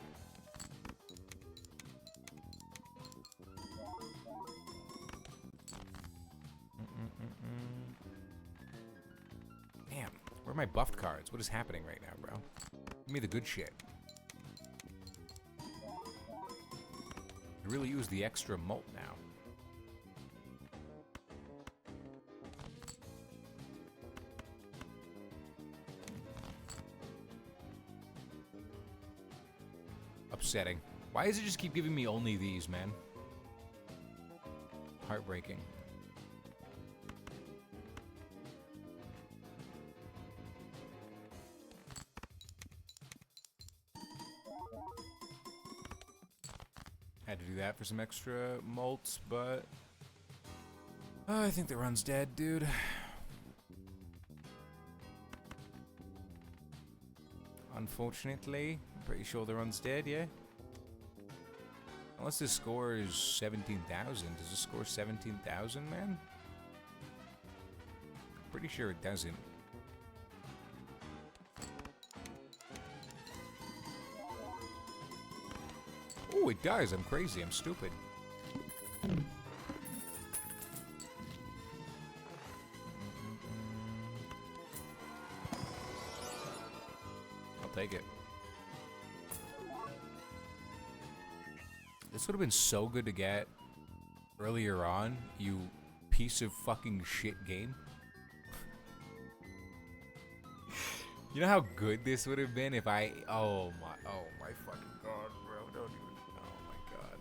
Damn, where are my buffed cards? What is happening right now, bro? Give me the good shit. I really use the extra mult now. Upsetting. Why does it just keep giving me only these, man? Heartbreaking. Had to do that for some extra mults, but I think the run's dead, dude. Unfortunately, I'm pretty sure the run's dead, yeah? Unless this score is 17,000. Does this score 17,000, man? Pretty sure it doesn't. Oh, it does. I'm crazy. I'm stupid. I'll take it. This would have been so good to get earlier on, you piece of fucking shit game. You know how good this would have been if I... Oh my fucking god, bro. Don't even... Oh my god.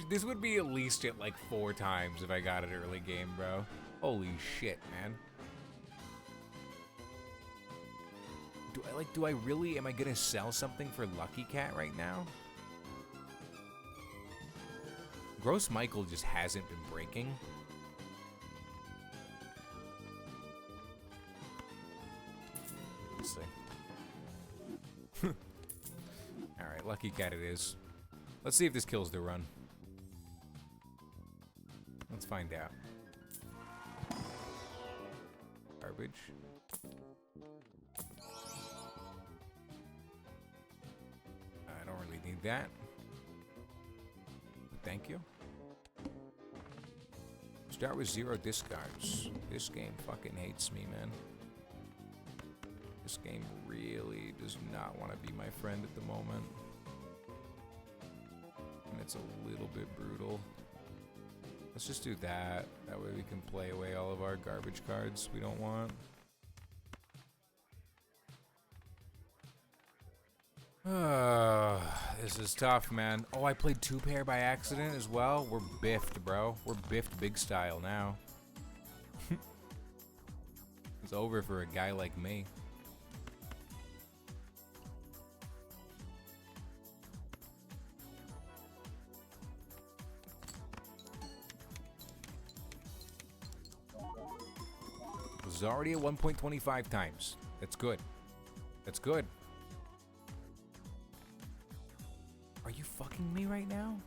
This would be at least at like 4 times if I got it early game, bro. Holy shit, man. Do I really... Am I gonna sell something for Lucky Cat right now? Gross Michael just hasn't been breaking. Let's see. Alright, Lucky Cat it is. Let's see if this kills the run. Let's find out. Garbage. I don't really need that. Thank you. Start with 0 discards. This game fucking hates me, man. This game really does not want to be my friend at the moment. And it's a little bit brutal. Let's just do that. That way we can play away all of our garbage cards we don't want. This is tough, man. Oh, I played 2-pair by accident as well. We're biffed, bro. We're biffed big style now. It's over for a guy like me. It's already at 1.25 times. That's good. That's good. Are you fucking me right now?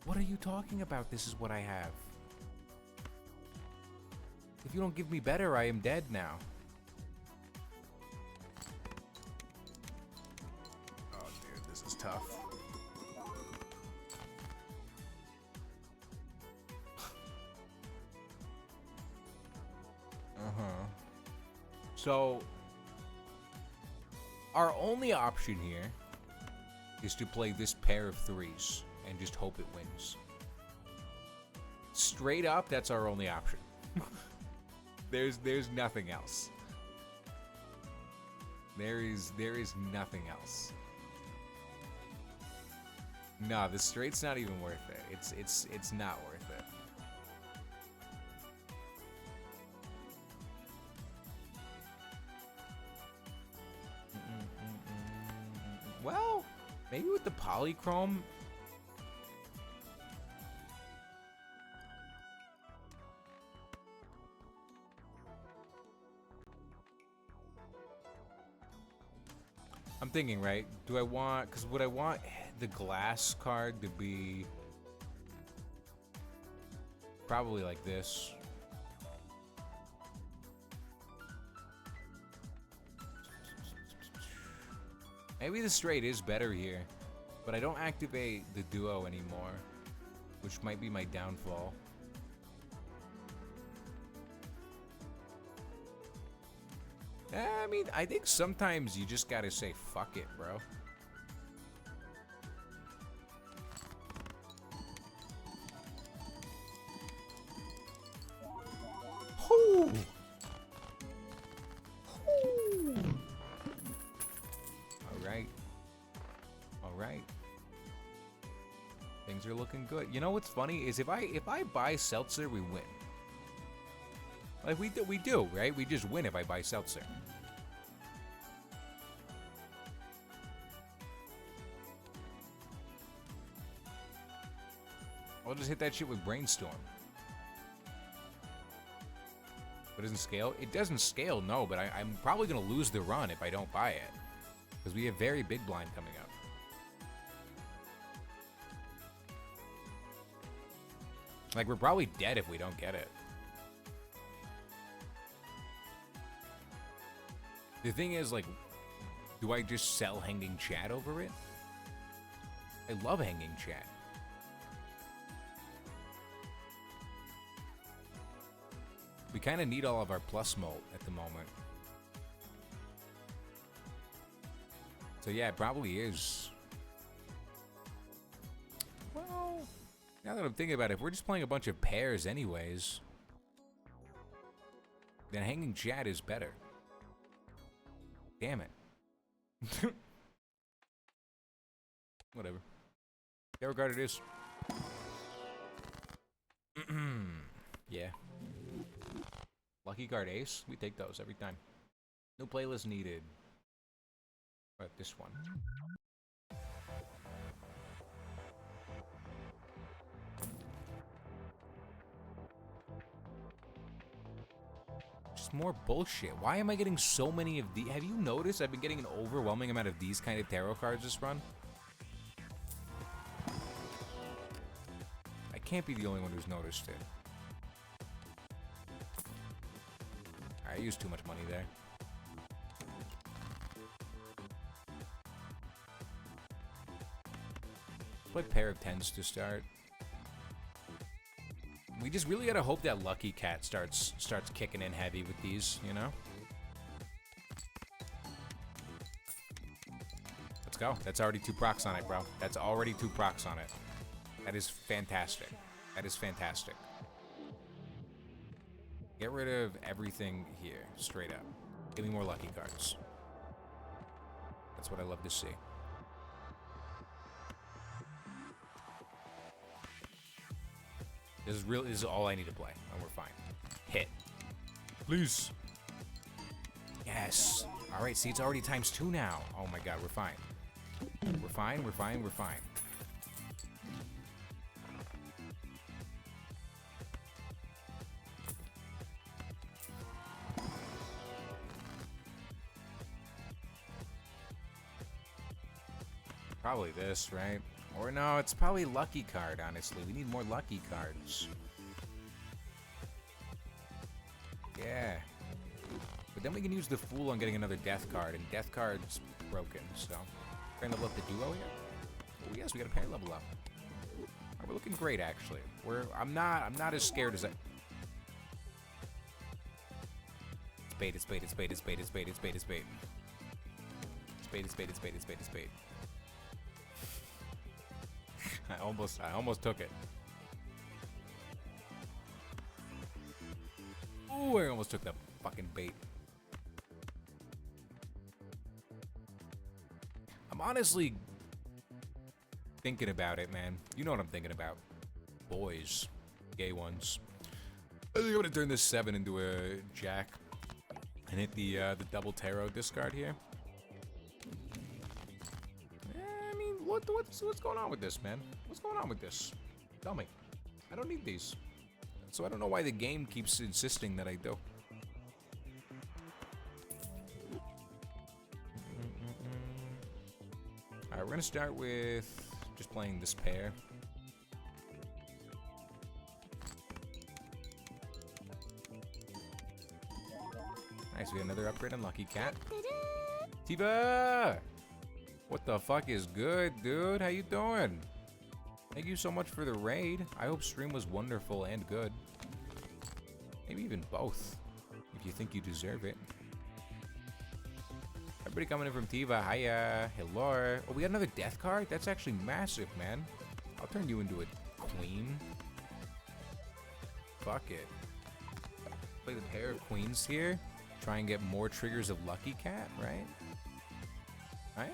What are you talking about? This is what I have. If you don't give me better, I am dead now. Oh, dude, this is tough. So, our only option here is to play this pair of threes and just hope it wins. Straight up, that's our only option. There's nothing else. There is nothing else. No, the straight's not even worth it. It's not worth it. Well, maybe with the polychrome. I'm thinking, right? Do I want, because would I want the glass card to be probably like this? Maybe the straight is better here, but I don't activate the duo anymore, which might be my downfall. I mean, I think sometimes you just gotta say fuck it, bro. Hoo! All right. Things are looking good. You know what's funny is if I buy seltzer, we win. Like we do, right? We just win if I buy seltzer. I'll just hit that shit with Brainstorm. But it doesn't scale? It doesn't scale, no, but I'm probably going to lose the run if I don't buy it. Because we have very big blind coming up. Like, we're probably dead if we don't get it. The thing is, like, do I just sell Hanging Chat over it? I love Hanging Chat. We kind of need all of our plus molt at the moment. So yeah, it probably is. Well, now that I'm thinking about it, if we're just playing a bunch of pairs anyways, then Hanging Chat is better. Damn it. Whatever. Yeah, regard it is. Yeah. Lucky card ace. We take those every time. No playlist needed. But this one. Just more bullshit. Why am I getting so many of these? Have you noticed I've been getting an overwhelming amount of these kind of tarot cards this run? I can't be the only one who's noticed it. I used too much money there. Play pair of 10s to start. We just really gotta hope that Lucky Cat starts kicking in heavy with these, you know? Let's go. That's already 2 procs on it, bro. That's already 2 procs on it. That is fantastic. That is fantastic. Get rid of everything here, straight up. Give me more lucky cards. That's what I love to see. This is all I need to play, and we're fine. Hit. Please. Yes. All right, see, it's already ×2 now. Oh my god, we're fine. We're fine, we're fine, we're fine. Probably this, right? Or no, it's probably lucky card, honestly. We need more lucky cards. Yeah. But then we can use the Fool on getting another Death card, and Death card's broken, so. Trying to level up the duo here? Oh yes, we got a pair level up. We're looking great, actually. I'm not as scared as I... It's bait, it's bait, it's bait, it's bait, it's bait, it's bait, it's bait. It's bait, it's bait, it's bait, it's bait, it's bait. I almost took it. Ooh, I almost took the fucking bait. I'm honestly thinking about it, man. You know what I'm thinking about. Boys. Gay ones. I think I'm gonna turn this 7 into a jack. And hit the double tarot discard here. I mean, what's going on with this, man? What's going on with this? Tell me. I don't need these. So I don't know why the game keeps insisting that I do. Alright, we're gonna start with just playing this pair. Nice, we got another upgrade on Lucky Cat. Tiva! What the fuck is good, dude? How you doing? Thank you so much for the raid. I hope stream was wonderful and good. Maybe even both, if you think you deserve it. Everybody coming in from Tiva. Hiya. Hello. Oh, we got another death card? That's actually massive, man. I'll turn you into a queen. Fuck it. Play the pair of queens here. Try and get more triggers of Lucky Cat, right? Right?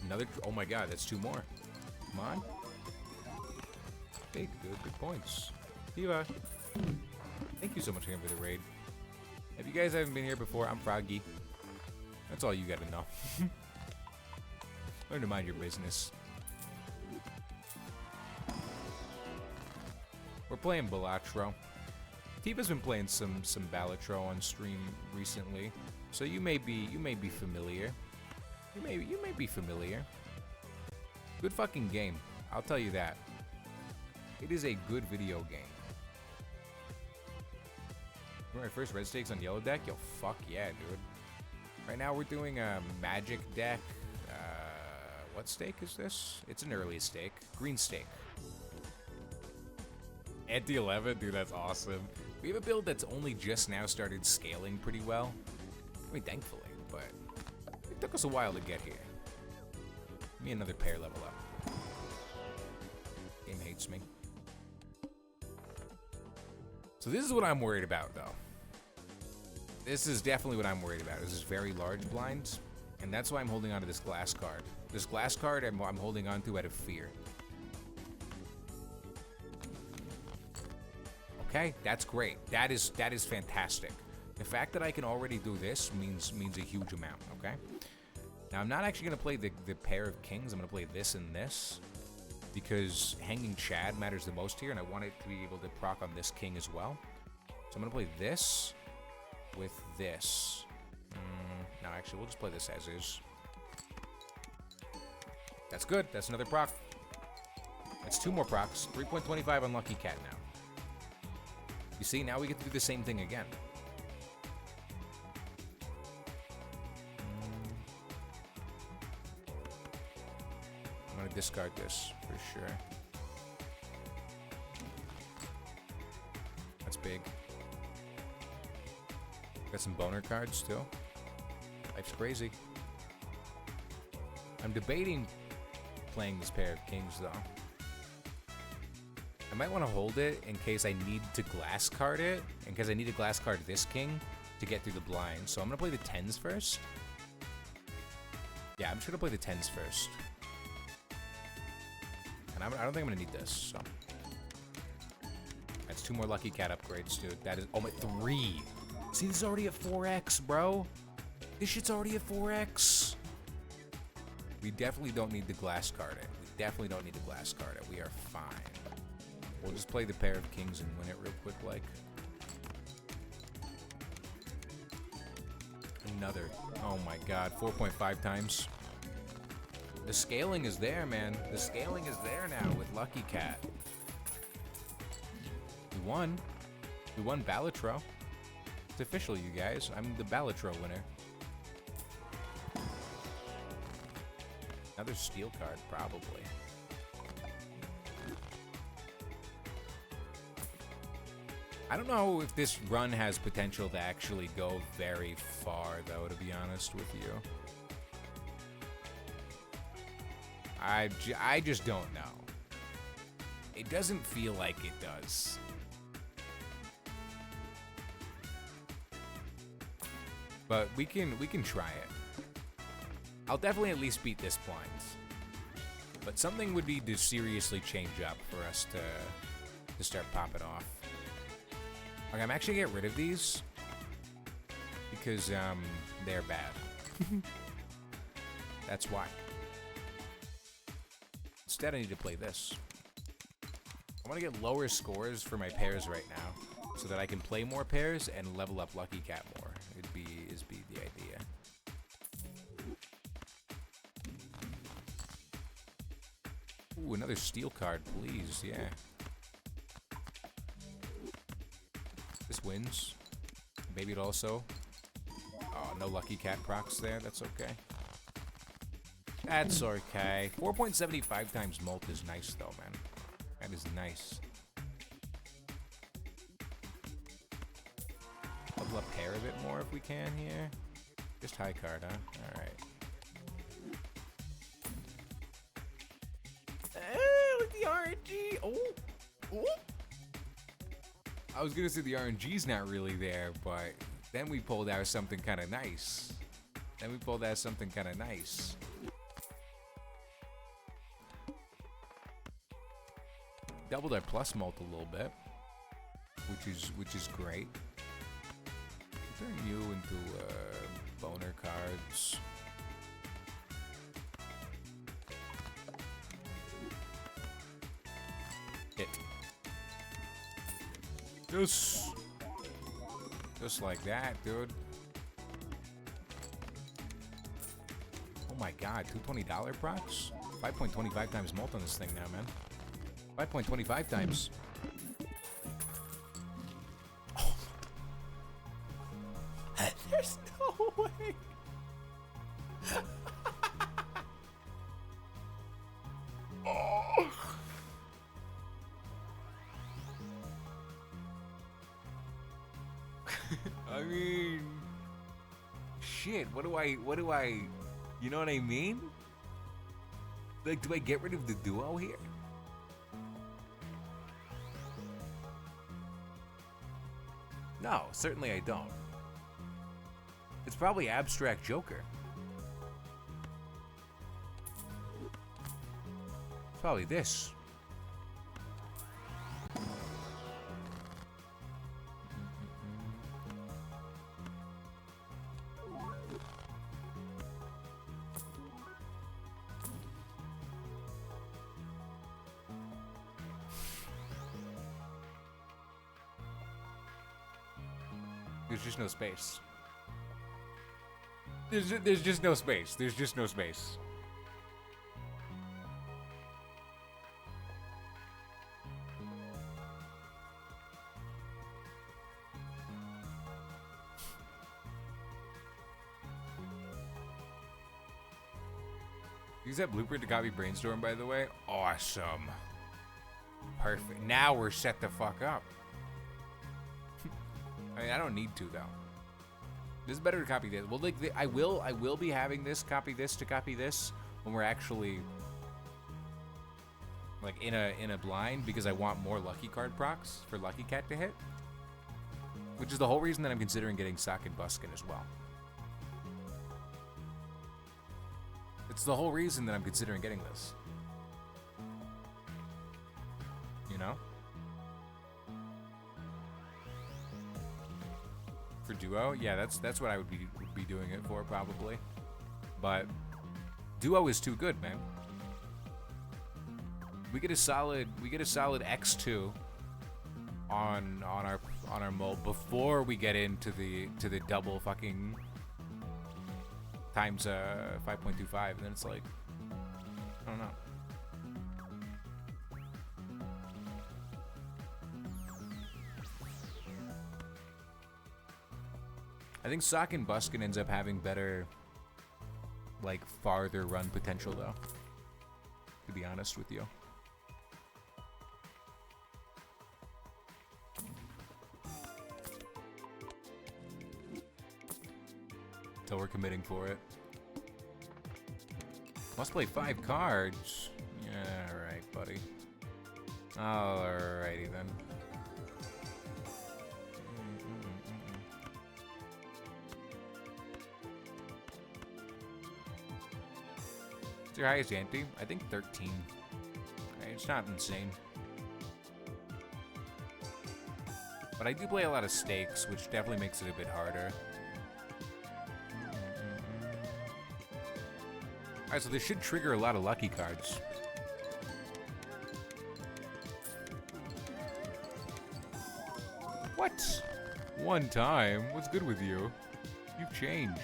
Another. Oh my god, that's 2 more. Come on. Big, good points. Tiva. Thank you so much again for the raid. If you guys haven't been here before, I'm Froggy. That's all you gotta know. Learn to mind your business. We're playing Balatro. Tiva's been playing some Balatro on stream recently, so you may be familiar. You may be familiar. Good fucking game. I'll tell you that. It is a good video game. My first red stakes on yellow deck? Yo, fuck yeah, dude. Right now we're doing a magic deck. What stake is this? It's an early stake. Green stake. Anti-11? Dude, that's awesome. We have a build that's only just now started scaling pretty well. I mean, thankfully, but it took us a while to get here. Give me another pair level up. Game hates me. So this is what I'm worried about, though. This is definitely what I'm worried about. This is very large blinds, and that's why I'm holding on to this glass card. This glass card I'm holding on to out of fear. Okay, that's great. That is fantastic. The fact that I can already do this means a huge amount, okay? Now, I'm not actually going to play the pair of kings. I'm going to play this and this, because Hanging Chad matters the most here, and I want it to be able to proc on this king as well. So I'm going to play this with this. No, actually, we'll just play this as is. That's good. That's another proc. That's 2 more procs. 3.25 on Lucky Cat now. You see, now we get to do the same thing again. I'm going to discard this for sure. That's big. Got some boner cards too. Life's crazy. I'm debating playing this pair of kings though. I might want to hold it in case I need to glass card it, in case I need to glass card this king to get through the blind. So I'm going to play the 10s first. Yeah, I'm just going to play the 10s first. And I don't think I'm going to need this, so. That's 2 more Lucky Cat upgrades, dude. That is, oh my, 3. See, this is already at 4x, bro. This shit's already at 4x. We definitely don't need to glass card it. We definitely don't need to glass card it. We are fine. We'll just play the pair of kings and win it real quick, like. Another. Oh my god, 4.5 times. The scaling is there, man. The scaling is there now with Lucky Cat. We won. We won Balatro. It's official, you guys. I'm the Balatro winner. Another steel card, probably. I don't know if this run has potential to actually go very far, though, to be honest with you. I just don't know. It doesn't feel like it does. But we can try it. I'll definitely at least beat this blind. But something would need to seriously change up for us to start popping off. Okay, I'm actually gonna get rid of these because they're bad. That's why. Instead, I need to play this. I want to get lower scores for my pairs right now, so that I can play more pairs and level up Lucky Cat more. It'd be the idea. Ooh, another steel card, please. Yeah. This wins. Maybe it also. Oh, no Lucky Cat procs there. That's okay. That's okay. 4.75 times molt is nice, though, man. That is nice. Level up hair a bit more if we can here. Just high card, huh? Alright. Look, the RNG! Oh! Oh! I was gonna say the RNG's not really there, but then we pulled out something kind of nice. Doubled our plus mult a little bit, which is great. Turn you into boner cards. Hit. Just like that, dude. Oh my god, $220 procs? 5.25 times molt on this thing now, man. 5.25 times. Oh. There's no way. Oh. I mean, shit, what do I, you know what I mean? Like, do I get rid of the duo here? No, certainly I don't. It's probably Abstract Joker. It's probably this. There's just no space. There's just no space. There's just no space. Use that blueprint to copy Brainstorm, by the way. Awesome. Perfect. Now we're set the fuck up. I mean, I don't need to, though. This is better to copy this. Well, like, I will be having this copy this to copy this when we're actually like in a blind, because I want more lucky card procs for Lucky Cat to hit, which is the whole reason that I'm considering getting Sock and Buskin as well. It's the whole reason that I'm considering getting this. You know? For duo, yeah, that's what I would be doing it for, probably. But duo is too good, man. We get a solid X2 on our mold before we get into the double fucking times 5.25, and then it's like, I don't know. I think Sock and Buskin ends up having better, like, farther run potential, though. To be honest with you. Until we're committing for it. Must play 5 cards. Yeah, alright, buddy. Alrighty then. What's your highest ante? I think 13. It's not insane. But I do play a lot of stakes, which definitely makes it a bit harder. Alright, so this should trigger a lot of lucky cards. What? One time? What's good with you? You've changed.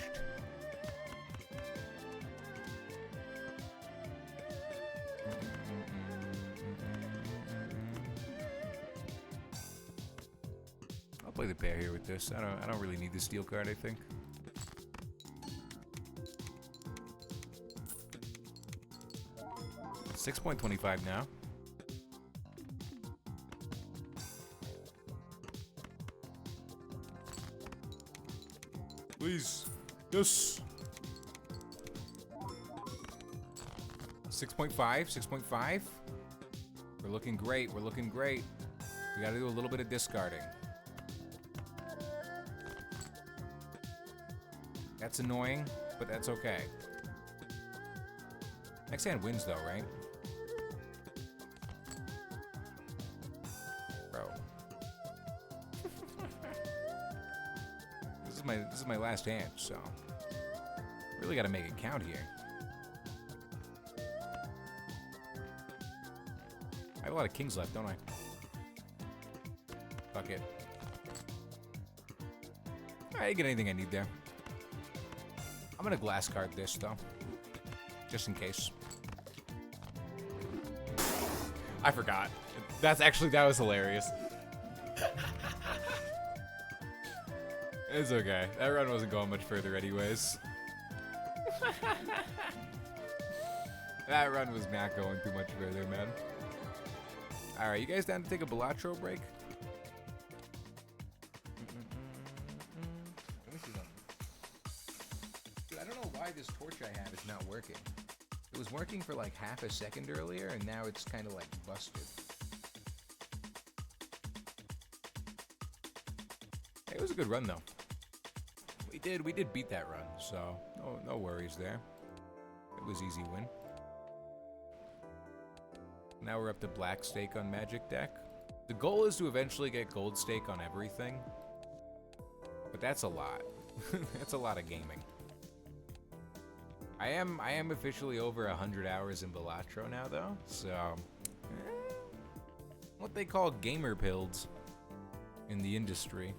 I'll play the pair here with this. I don't really need the steel card, I think. $6.25 now. Please. Yes. 6.5. 6.5. We're looking great. We're looking great. We gotta do a little bit of discarding. That's annoying, but that's okay. Next hand wins though, right? Bro. This is my last hand, so really gotta make it count here. I have a lot of kings left, don't I? Fuck it. I didn't get anything I need there. I'm gonna glass card this though, just in case. I forgot. That was hilarious. It's okay. That run wasn't going much further anyways. That run was not going too much further, man. Alright, you guys down to take a Balatro break? Let me see something. Dude, I don't know why this torch I have is not working. It was working for like half a second earlier, and now it's kind of like busted. Hey, it was a good run though. We did beat that run, so no worries there. It was easy win. Now we're up to black stake on Magic deck. The goal is to eventually get gold stake on everything, but that's a lot. That's a lot of gaming. I am officially over 100 hours in Balatro now though, so what they call gamer pills in the industry.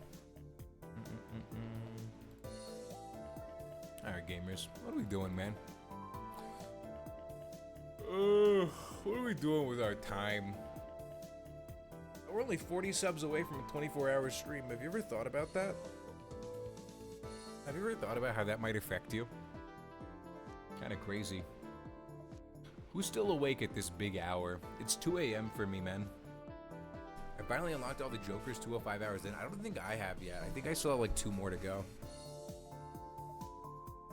Alright, gamers, what are we doing, man? What are we doing with our time? We're only 40 subs away from a 24-hour stream. Have you ever thought about that? Have you ever thought about how that might affect you? Kind of crazy. Who's still awake at this big hour? It's 2 a.m. for me, man. I finally unlocked all the jokers 205 hours in. I don't think I have yet. I think I still have like 2 more to go.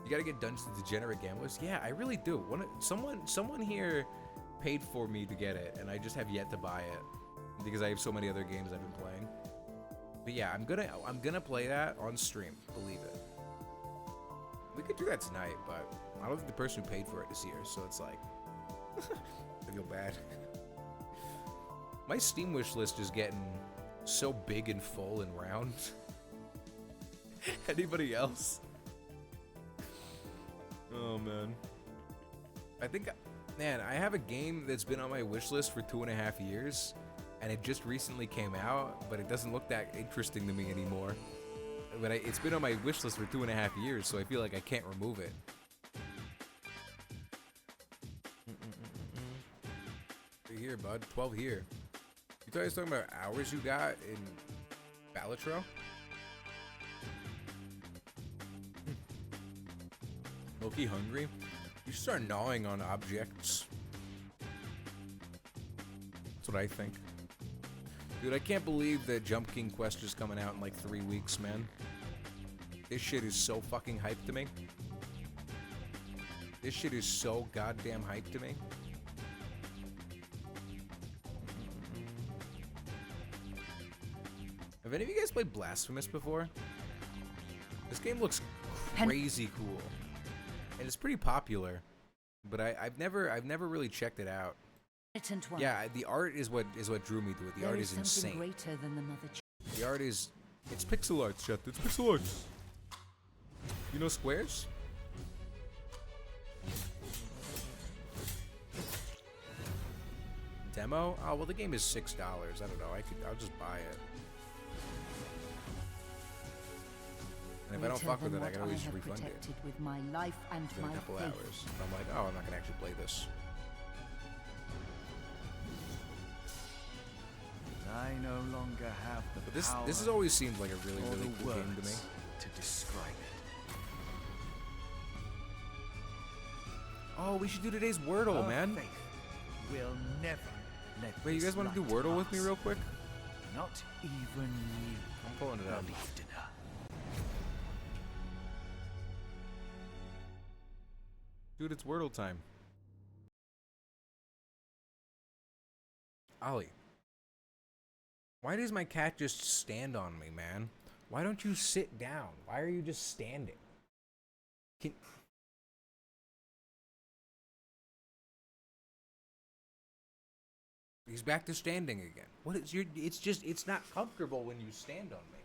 You gotta get Dungeons of Degenerate Gamblers? Yeah, I really do. Someone here paid for me to get it, and I just have yet to buy it because I have so many other games I've been playing. But yeah, I'm gonna play that on stream. Believe it. We could do that tonight, but I don't think the person who paid for it is here, so it's like I feel bad. My Steam wish list is getting so big and full and round. Anybody else? Oh man. I think, man, I have a game that's been on my wish list for 2.5 years, and it just recently came out, but it doesn't look that interesting to me anymore. But it's been on my wish list for 2.5 years, so I feel like I can't remove it. here, bud. 12 here. You thought I was talking about hours you got in Balatro? Low-key hungry? You should start gnawing on objects. That's what I think. Dude, I can't believe that Jump King Quest is coming out in like 3 weeks, man. This shit is so fucking hyped to me. This shit is so goddamn hyped to me. Have any of you guys played Blasphemous before? This game looks crazy cool. And it's pretty popular. But I've never really checked it out. Yeah, the art is what drew me to it. The art is insane. Greater than the mother. The art is, it's pixel art, chat. It's pixel art. You know squares? Demo? Oh well, the game is $6. I don't know. I'll just buy it. And if I don't fuck with it, I can always refund it. With my life and In my a couple faith. hours. And I'm like, oh, I'm not gonna actually play this. I no longer have the But this power has always seemed like a really or the cool game to me. words to describe it. Oh, we should do today's Wordle, Our man. faith will never let Wait, you this guys want to do light Wordle with me pass. real quick? Not even you I'm pulling it up. believed in her. Dude, it's Wordle time. Ollie. Why does my cat just stand on me, man? Why don't you sit down? Why are you just standing? He's back to standing again. What is your? It's not comfortable when you stand on me.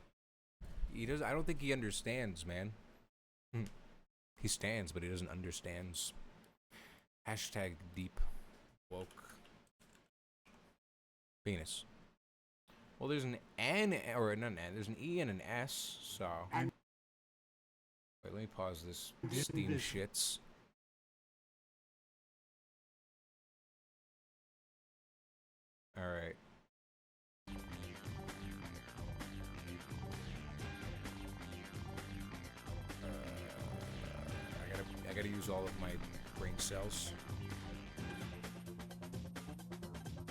He does. I don't think he understands, man. He stands, but he doesn't understands. Hashtag deep woke. Penis. Well, there's an N, or not an N, there's an E and an S, so. Wait, let me pause this. Steam shits. Alright. I gotta use all of my brain cells.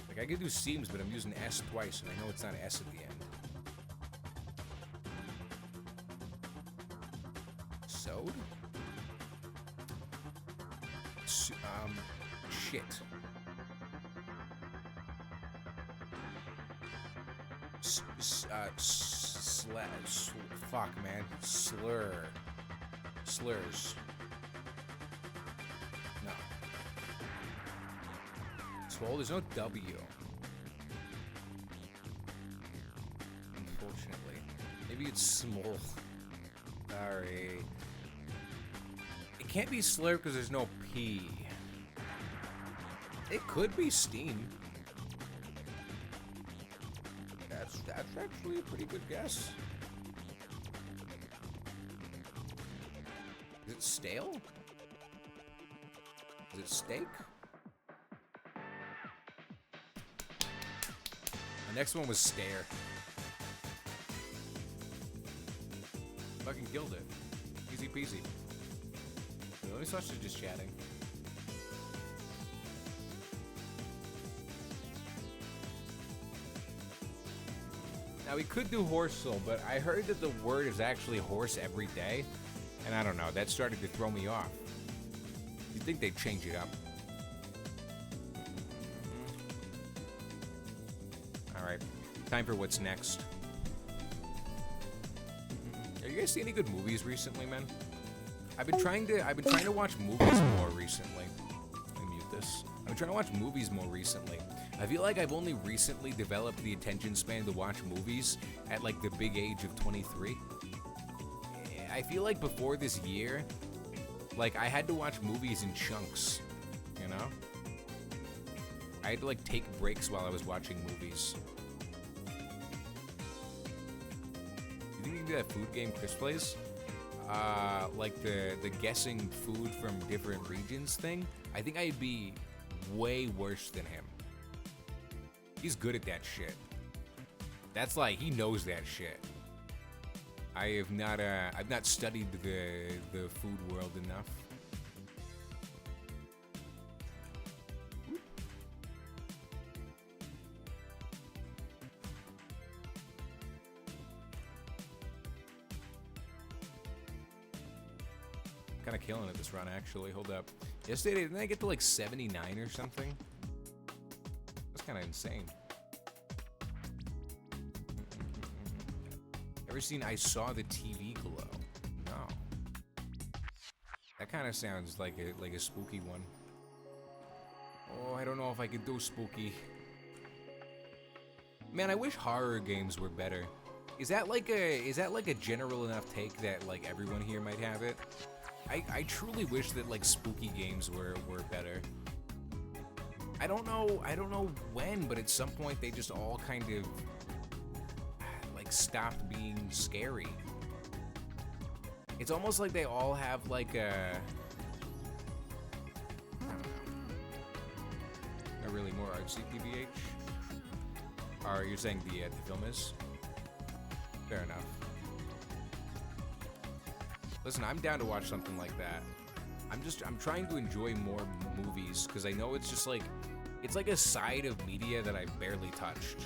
Like, I could do seams, but I'm using S twice, and I know it's not S at the end. Sewed? Shit. Fuck, man. Slurs. No. Swole, there's no W. Unfortunately. Maybe it's small. Sorry. It can't be slur because there's no P. It could be steam. That's actually a pretty good guess. Is it stale? Is it steak? The next one was stare. Fucking killed it. Easy peasy. Let me switch to just chatting. Now we could do horsel, but I heard that the word is actually horse every day, and I don't know, that started to throw me off. You'd think they'd change it up. Alright, time for what's next. Have you guys seen any good movies recently, man? I've been trying to watch movies more recently. Let me mute this. I've been trying to watch movies more recently. I feel like I've only recently developed the attention span to watch movies at like the big age of 23. I feel like before this year, like I had to watch movies in chunks, you know? I had to like take breaks while I was watching movies. You think you can do that food game Chris plays? Like the guessing food from different regions thing? I think I'd be way worse than him. He's good at that shit. That's like, he knows that shit. I've not studied the food world enough. Kind of killing it this run, actually. Hold up. Yesterday, didn't I get to like 79 or something? That's kind of insane. Ever seen I Saw the TV Glow? No. That kind of sounds like a spooky one. Oh, I don't know if I could do spooky. Man, I wish horror games were better. Is that like a general enough take that like everyone here might have it? I truly wish that like spooky games were better. I don't know when, but at some point they just all kind of like stopped being scary. It's almost like they all have like a, I don't know, not really more artsy PVH. Or you're saying the film is? Fair enough. Listen, I'm down to watch something like that. I'm trying to enjoy more movies because I know it's just like, it's like a side of media that I've barely touched.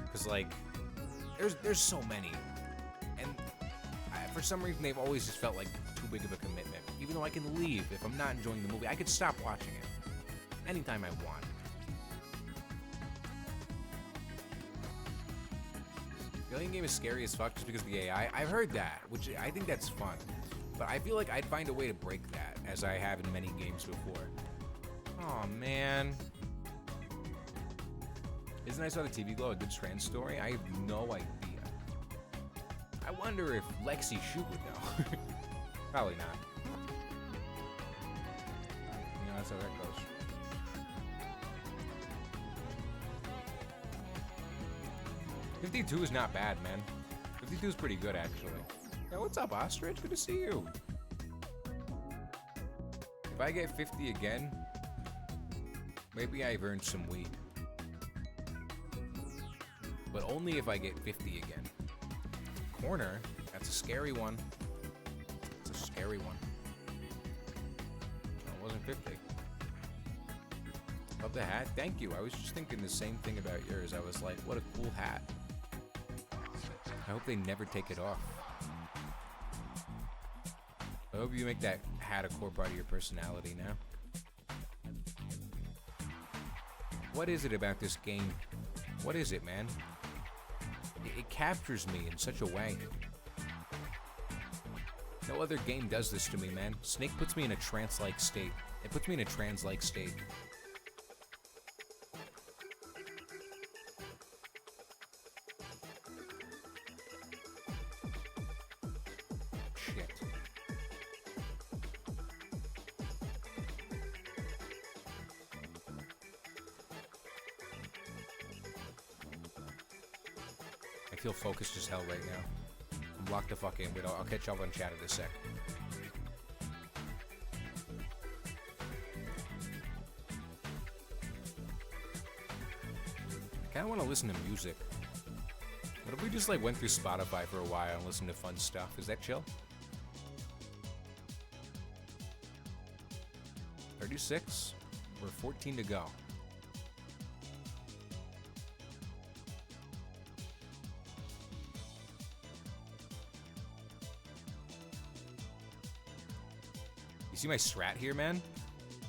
Because like, there's so many, and for some reason they've always just felt like too big of a commitment. Even though I can leave if I'm not enjoying the movie, I could stop watching it anytime I want. The alien game is scary as fuck just because of the AI. I've heard that, which I think that's fun. But I feel like I'd find a way to break that, as I have in many games before. Aw, man. Isn't I Saw the TV Glow a good trans story? I have no idea. I wonder if Lexi Shoot would know. Probably not. You know, that's how that goes. $52 is not bad, man. 52 is pretty good, actually. Hey, what's up, Ostrich? Good to see you. If I get 50 again, maybe I've earned some weed. But only if I get 50 again. Corner, that's a scary one. It's a scary one. No, it wasn't 50. Love the hat. Thank you. I was just thinking the same thing about yours. I was like, what a cool hat. I hope they never take it off. I hope you make that hat a core part of your personality now. What is it about this game? What is it, man? It captures me in such a way. No other game does this to me, man. Snake puts me in a trance-like state. It puts me in a trance-like state. Shit. I feel focused as hell right now. I'm locked the fuck in, but I'll catch up on chat in a sec. I kinda wanna listen to music. What if we just like went through Spotify for a while and listened to fun stuff? Is that chill? 36? We're 14 to go. You see my strat here, man?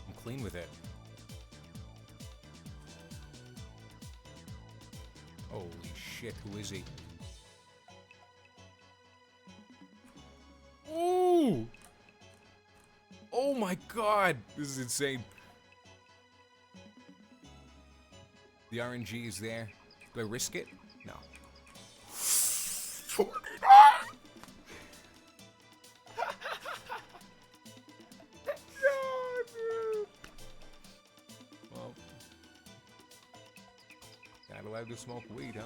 I'm clean with it. Holy shit, who is he? Ooh! Oh my god! This is insane. The RNG is there. Do I risk it? No. 49! Well, not allowed to smoke weed, huh?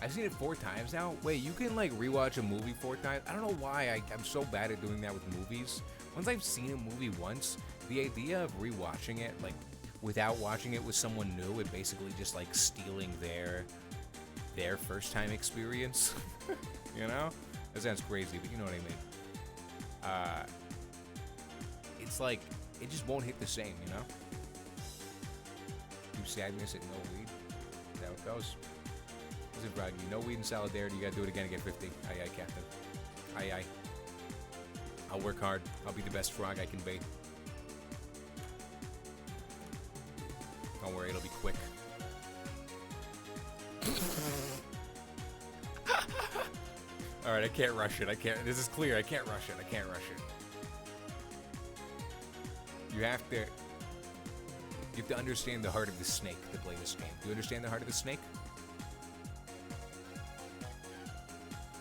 I've seen it 4 times now. Wait, you can like rewatch a movie 4 times? I don't know why I'm so bad at doing that with movies. Once I've seen a movie once, the idea of rewatching it, like, without watching it with someone new and basically just, like, stealing their first-time experience, you know? That sounds crazy, but you know what I mean. It's like, it just won't hit the same, you know? Do sadness at no weed. Is that how it goes? Listen, Froggy, no weed in solidarity. You gotta do it again and get 50. Aye, aye, Captain. Aye, aye. I'll work hard. I'll be the best frog I can be. Don't worry, it'll be quick. Alright, I can't rush it. I can't. This is clear. I can't rush it. I can't rush it. You have to understand the heart of the snake to play this game. Do you understand the heart of the snake?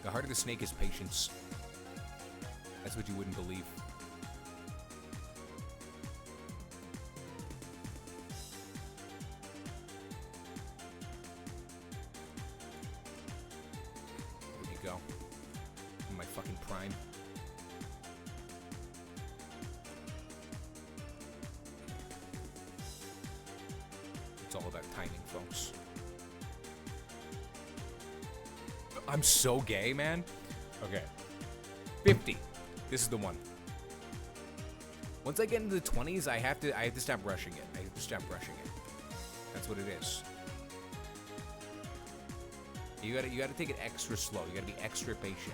The heart of the snake is patience. That's what you wouldn't believe. There you go. In my fucking prime. It's all about timing, folks. I'm so gay, man. Okay. 50. This is the one. Once I get into the 20s, I have to stop rushing it. I have to stop rushing it. That's what it is. You gotta take it extra slow. You gotta be extra patient.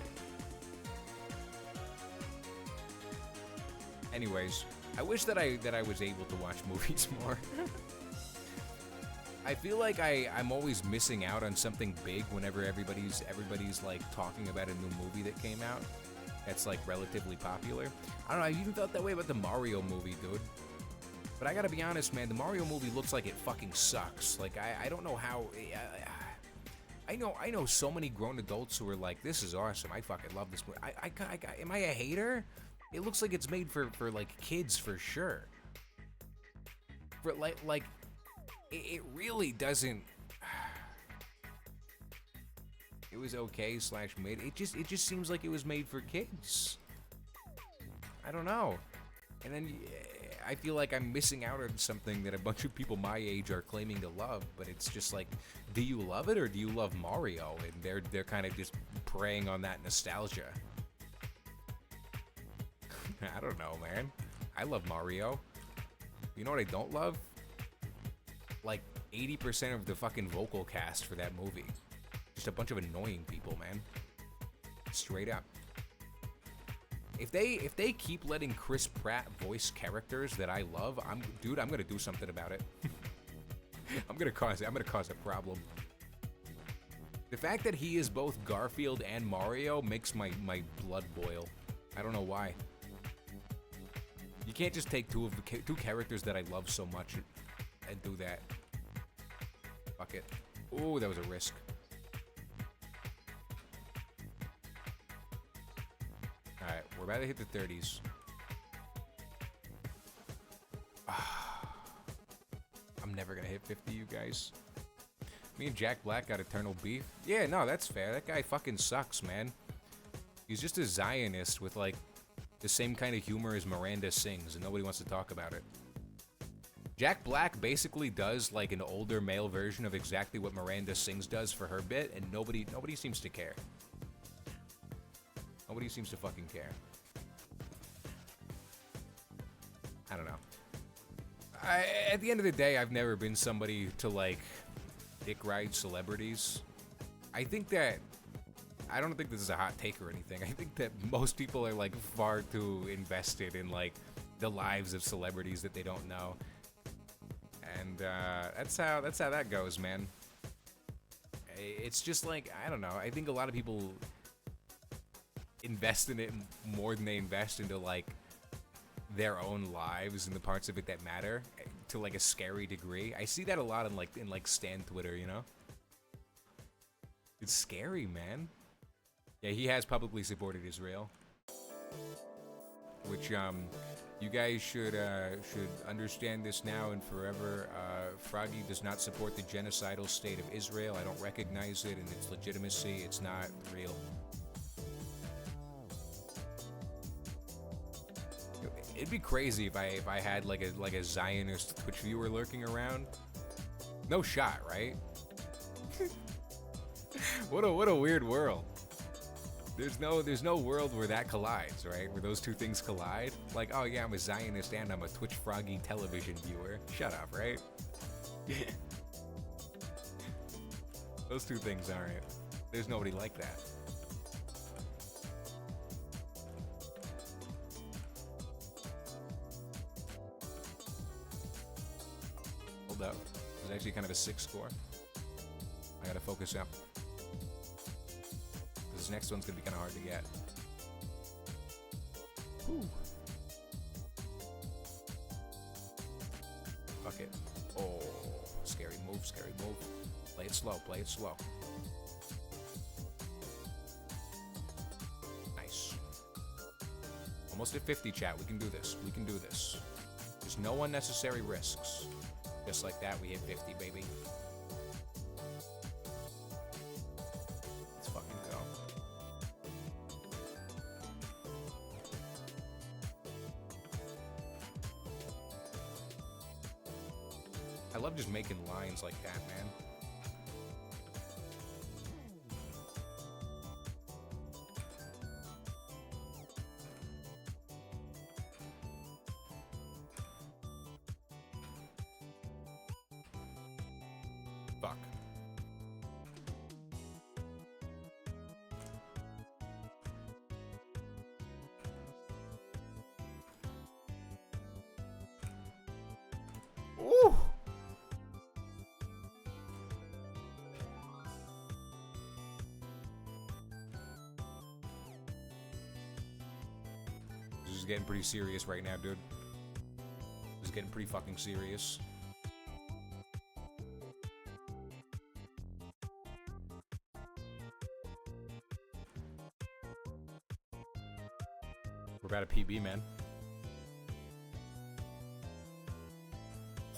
Anyways, I wish that I was able to watch movies more. I feel like I'm always missing out on something big whenever everybody's like talking about a new movie that came out that's like relatively popular. I don't know, I even felt that way about the Mario movie, dude. But I gotta be honest, man, the Mario movie looks like it fucking sucks. Like I don't know how. I know so many grown adults who are like, this is awesome. I fucking love this movie. Am I a hater? It looks like it's made for like kids for sure. For like. It really doesn't. It was okay / mid. It just seems like it was made for kids. I don't know. And then I feel like I'm missing out on something that a bunch of people my age are claiming to love. But it's just like, do you love it or do you love Mario? And they're kind of just preying on that nostalgia. I don't know, man. I love Mario. You know what I don't love? Like 80% of the fucking vocal cast for that movie. Just a bunch of annoying people, man. Straight up. If they keep letting Chris Pratt voice characters that I love, I'm gonna do something about it. I'm gonna cause a problem. The fact that he is both Garfield and Mario makes my blood boil. I don't know why. You can't just take two characters that I love so much and do that. Fuck it. Ooh, that was a risk. Alright, we're about to hit the 30s. I'm never gonna hit 50, you guys. Me and Jack Black got eternal beef. Yeah, no, that's fair. That guy fucking sucks, man. He's just a Zionist with, like, the same kind of humor as Miranda Sings, and nobody wants to talk about it. Jack Black basically does like an older male version of exactly what Miranda Sings does for her bit, and nobody seems to care. Nobody seems to fucking care. I don't know. At the end of the day, I've never been somebody to like dick ride celebrities. I don't think this is a hot take or anything. I think that most people are like far too invested in like the lives of celebrities that they don't know. And that's how that goes, man. It's just like, I don't know. I think a lot of people invest in it more than they invest into like their own lives and the parts of it that matter to like a scary degree. I see that a lot in like Stan Twitter, you know? It's scary, man. Yeah, he has publicly supported Israel, which you guys should understand this now and forever. Froggy does not support the genocidal state of Israel. I don't recognize it and its legitimacy. It's not real. It'd be crazy if I had like a Zionist Twitch viewer lurking around. No shot, right? What a weird world. There's no world where that collides, right? Where those two things collide. Like, oh yeah, I'm a Zionist and I'm a Twitch Froggy television viewer. Shut up, right? Those two things aren't. There's nobody like that. Hold up. It was actually kind of a 6 score. I gotta focus up. This next one's gonna be kind of hard to get. Whew. Fuck it. Oh, scary move, scary move. Play it slow, play it slow. Nice. Almost at 50, chat. We can do this. We can do this. There's no unnecessary risks. Just like that, we hit 50, baby. Let's fucking go. I love just making lines like that, man. Fuck. Ooh. This is getting pretty serious right now, dude. This is getting pretty fucking serious. We're about a PB, man.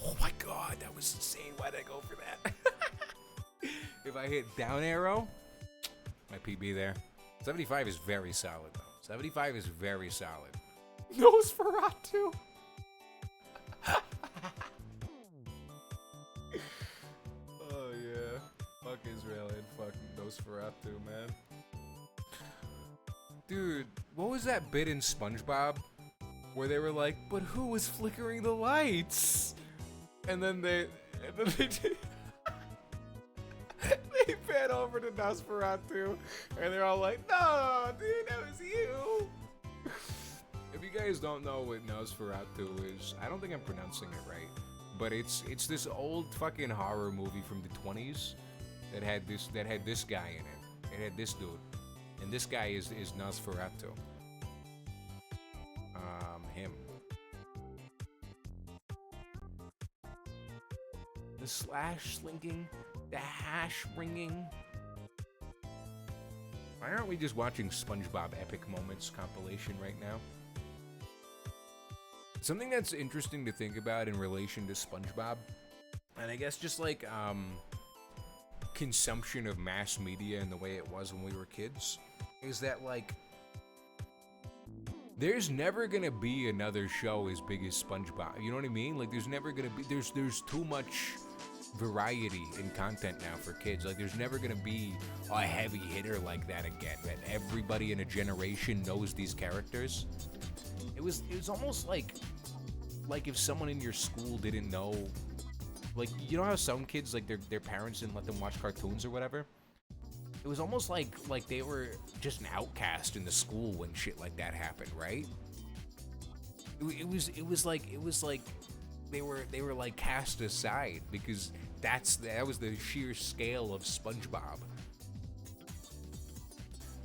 Oh my god, that was insane. Why did I go for that? If I hit down arrow, my PB there. 75 is very solid, though. 75 is very solid. Nosferatu! Oh, yeah. Fuck Israel and fuck Nosferatu, man. Dude, what was that bit in SpongeBob where they were like, but who was flickering the lights? And then they did, they pan over to Nosferatu and they're all like, no, dude, that was you. If you guys don't know what Nosferatu is, I don't think I'm pronouncing it right, but it's this old fucking horror movie from the 20s that had this guy in it. It had this dude. And this guy is Nosferatu. Him. The slash slinking, the hash ringing. Why aren't we just watching SpongeBob Epic Moments compilation right now? Something that's interesting to think about in relation to SpongeBob, and I guess just like consumption of mass media and the way it was when we were kids, is that like there's never gonna be another show as big as SpongeBob. You know what I mean? Like there's never gonna be there's too much variety in content now for kids. Like there's never gonna be a heavy hitter like that again, that everybody in a generation knows these characters. It was almost like if someone in your school didn't know, like, you know how some kids, like, their parents didn't let them watch cartoons or whatever? It was almost like they were just an outcast in the school when shit like that happened, right? It was like they were like cast aside because that was the sheer scale of SpongeBob.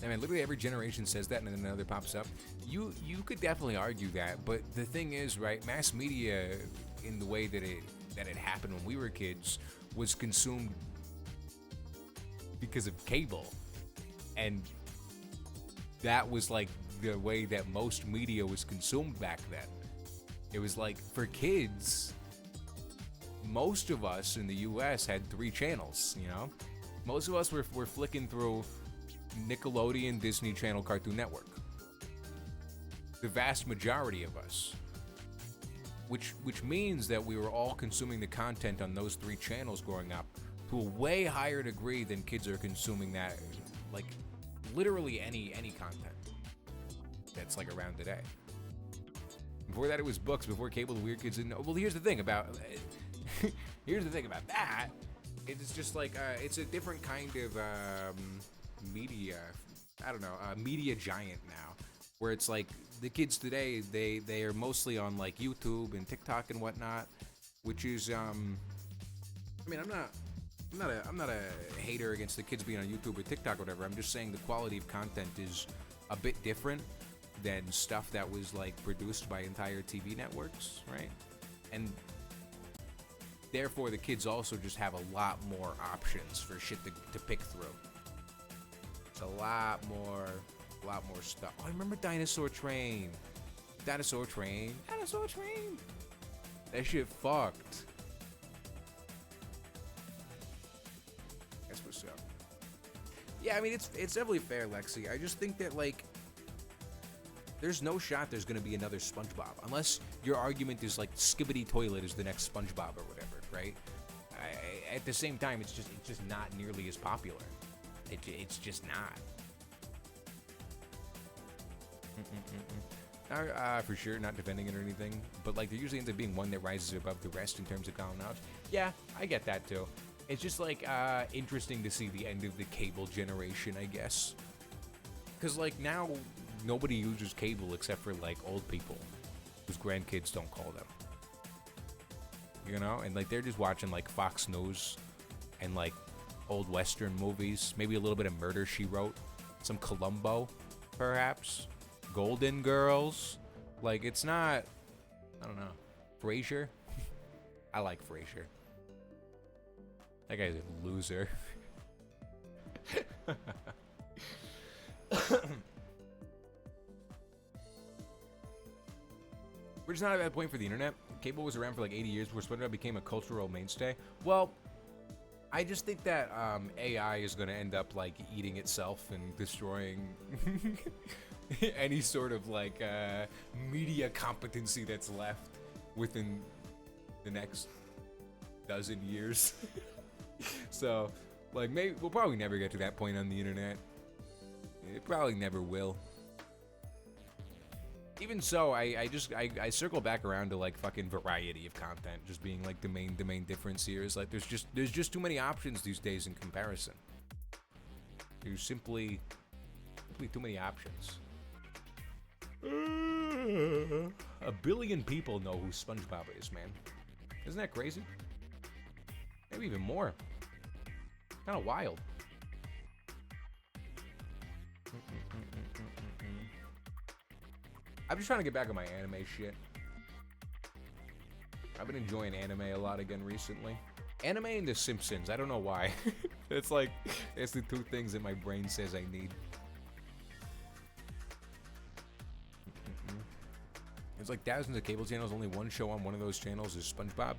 I mean, literally every generation says that, and then another pops up. You could definitely argue that, but the thing is, right? Mass media, in the way that it happened when we were kids, was consumed because of cable, and that was like the way that most media was consumed back then. It was like, for kids, most of us in the U.S. had 3 channels. You know, most of us were flicking through Nickelodeon, Disney Channel, Cartoon Network. The vast majority of us. which means that we were all consuming the content on those 3 channels growing up to a way higher degree than kids are consuming that, like literally any content that's like around today. Before that, it was books. Before cable, the weird kids didn't know. Well, here's the thing about that. It's just like it's a different kind of media. I don't know, media giant now, where it's like the kids today they are mostly on like YouTube and TikTok and whatnot, which is I mean I'm not a hater against the kids being on YouTube or TikTok or whatever. I'm just saying the quality of content is a bit different than stuff that was like produced by entire TV networks, right? And therefore the kids also just have a lot more options for shit to pick through. It's a lot more stuff. Oh, I remember Dinosaur Train. That shit fucked. That's what's up. Yeah, I mean it's definitely fair, Lexi. I just think that like there's no shot there's gonna be another SpongeBob unless your argument is like Skibbity Toilet is the next SpongeBob or whatever, right? At the same time, it's just not nearly as popular. It's just not. For sure, not defending it or anything, but like there usually ends up being one that rises above the rest in terms of common knowledge. Yeah, I get that too. It's just like interesting to see the end of the cable generation, I guess. Cause like now nobody uses cable except for like old people whose grandkids don't call them. You know, and like they're just watching like Fox News and like old Western movies, maybe a little bit of Murder, She Wrote, some Columbo, perhaps, Golden Girls. Like it's not, I don't know, Frasier. I like Frasier. That guy's a loser. We're just not at that point for the internet. Cable was around for like 80 years before SpongeBob became a cultural mainstay. Well, I just think that AI is going to end up like eating itself and destroying any sort of like media competency that's left within the next dozen years. So, like, maybe we'll probably never get to that point on the internet. It probably never will. Even so, I circle back around to like fucking variety of content just being like the main difference here is like there's just too many options these days in comparison. There's simply too many options. 1 billion people know who SpongeBob is, man. Isn't that crazy? Maybe even more. Kind of wild. I'm just trying to get back on my anime shit. I've been enjoying anime a lot again recently. Anime and The Simpsons, I don't know why. It's the 2 things that my brain says I need. There's like thousands of cable channels, only one show on one of those channels is SpongeBob.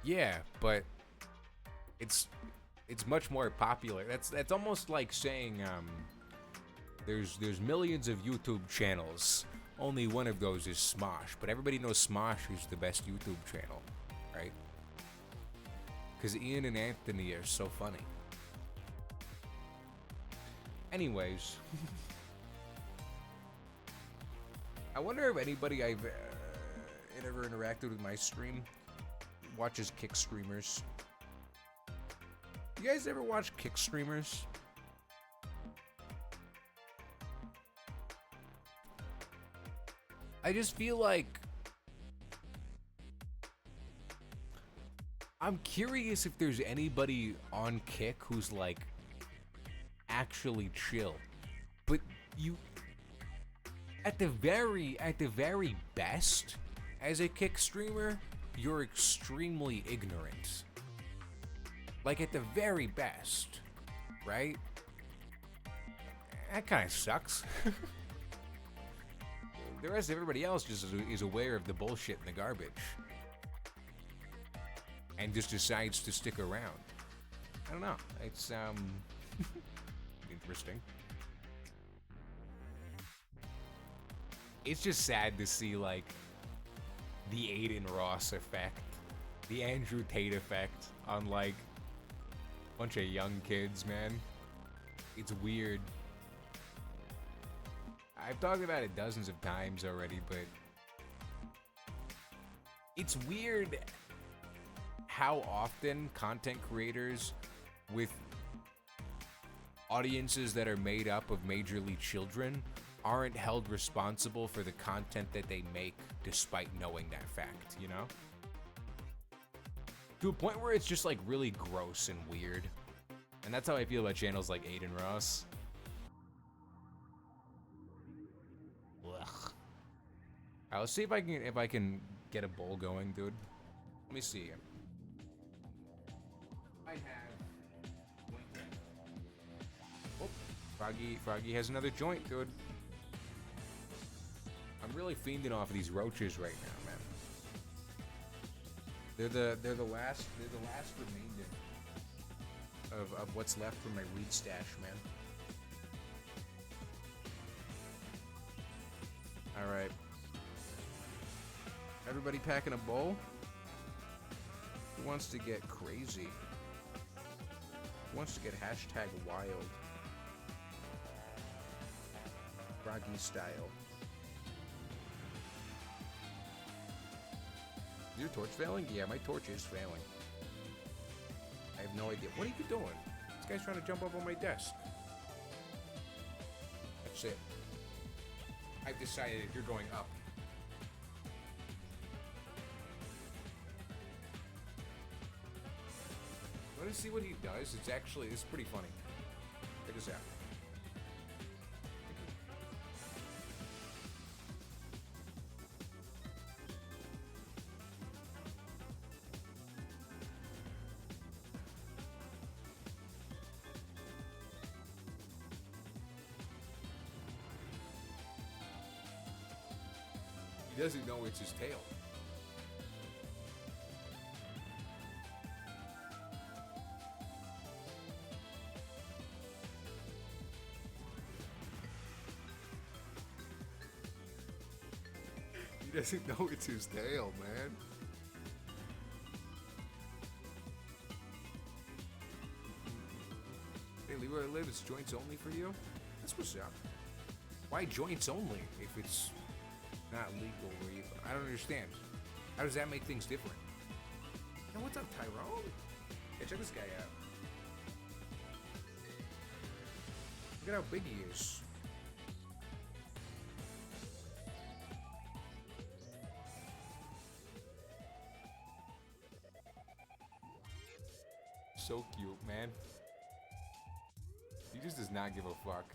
Yeah, but it's much more popular. That's almost like saying there's millions of YouTube channels. Only one of those is Smosh, but everybody knows Smosh is the best YouTube channel, right? Because Ian and Anthony are so funny. Anyways, I wonder if anybody I've ever interacted with my stream watches kick streamers. You guys ever watch kick streamers? I just feel like I'm curious if there's anybody on Kick who's like actually chill. But you at the very best as a Kick streamer, you're extremely ignorant. Like at the very best, right? That kind of sucks. The rest of everybody else just is aware of the bullshit and the garbage. And just decides to stick around. I don't know. It's, interesting. It's just sad to see, like, the Aiden Ross effect, the Andrew Tate effect on like a bunch of young kids, man. It's weird. I've talked about it dozens of times already, but it's weird how often content creators with audiences that are made up of majorly children aren't held responsible for the content that they make despite knowing that fact, you know? To a point where it's just like really gross and weird. And that's how I feel about channels like Aiden Ross. Ugh. Alright, let's see if I can get a bowl going, dude. Let me see. I have. Oh, Froggy has another joint, dude. I'm really fiending off of these roaches right now, man. They're the last remainder of what's left from my weed stash, man. All right. Everybody packing a bowl? Who wants to get crazy? Who wants to get hashtag wild? Froggy style. Is your torch failing? Yeah, my torch is failing. I have no idea. What are you doing? This guy's trying to jump up on my desk. That's it. I've decided you're going up. Want to see what he does? It's pretty funny. Check this out. He doesn't know it's his tail. He doesn't know it's his tail, man. Hey, Leroy Live, it's joints only for you? That's what's up. Why joints only if it's not legal where you... I don't understand. How does that make things different? Yo, what's up, Tyrone? Hey, check this guy out. Look at how big he is. So cute, man. He just does not give a fuck.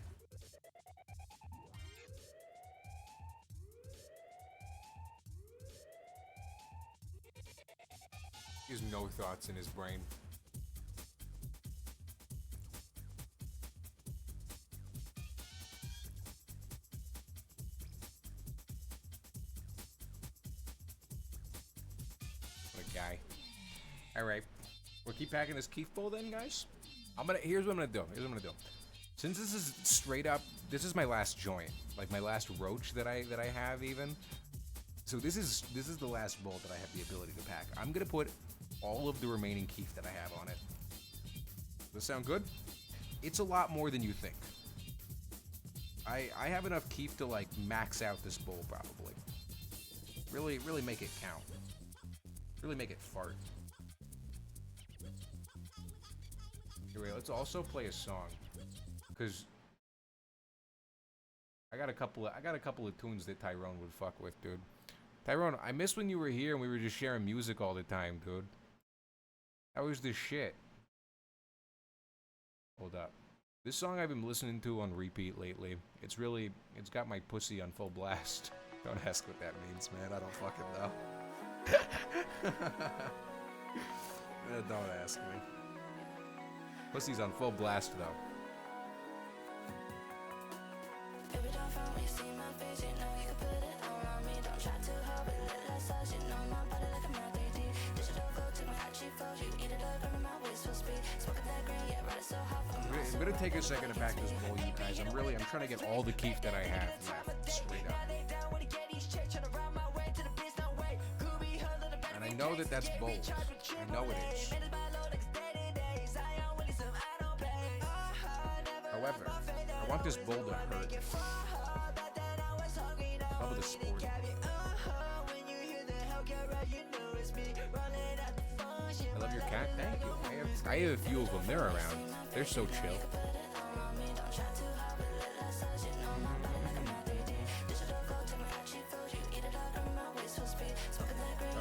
He has no thoughts in his brain. What a guy. All right. We'll keep packing this Keef bowl then, guys. Here's what I'm gonna do. Since this is straight up, this is my last joint, like my last roach that I have even. So this is the last bowl that I have the ability to pack. I'm gonna put all of the remaining Keef that I have on it. Does this sound good? It's a lot more than you think. I have enough Keef to like max out this bowl probably. Really make it count. Really make it fart. Anyway, let's also play a song, cause I got a couple of tunes that Tyrone would fuck with, dude. Tyrone, I miss when you were here and we were just sharing music all the time, dude. That was the shit. Hold up. This song I've been listening to on repeat lately. It's got my pussy on full blast. Don't ask what that means, man. I don't fucking know. Don't ask me. Pussy's on full blast, though. Baby, don't front when you see my face, you know you can put it all on me. Don't try too hard, but let less us, you know my body like a mouth AD. Digital go, take my hot cheap photos, you eat it up, grab my waist full speed. Smoking that green, yeah, ride it so hot for my I'm gonna take a second to pack this bowl, you guys. I'm trying to get all the Keef that I have left straight up. know that that's bold. I know it is. However, I want this bowl to hurt. Love the sport. I love your cat. Thank you. I have a few of them. They're around. They're so chill.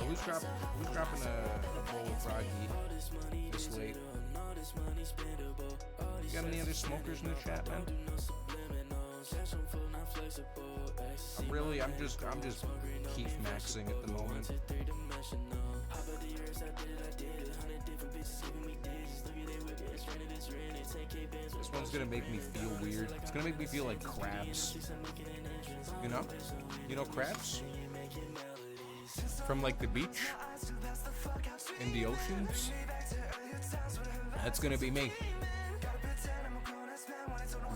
Who's dropping a bowl of froggy this late? You got any other smokers in the chat, man? I'm just Keith maxing at the moment. This one's gonna make me feel weird. It's gonna make me feel like crabs. You know? You know crabs? From like the beach in the oceans. That's gonna be me.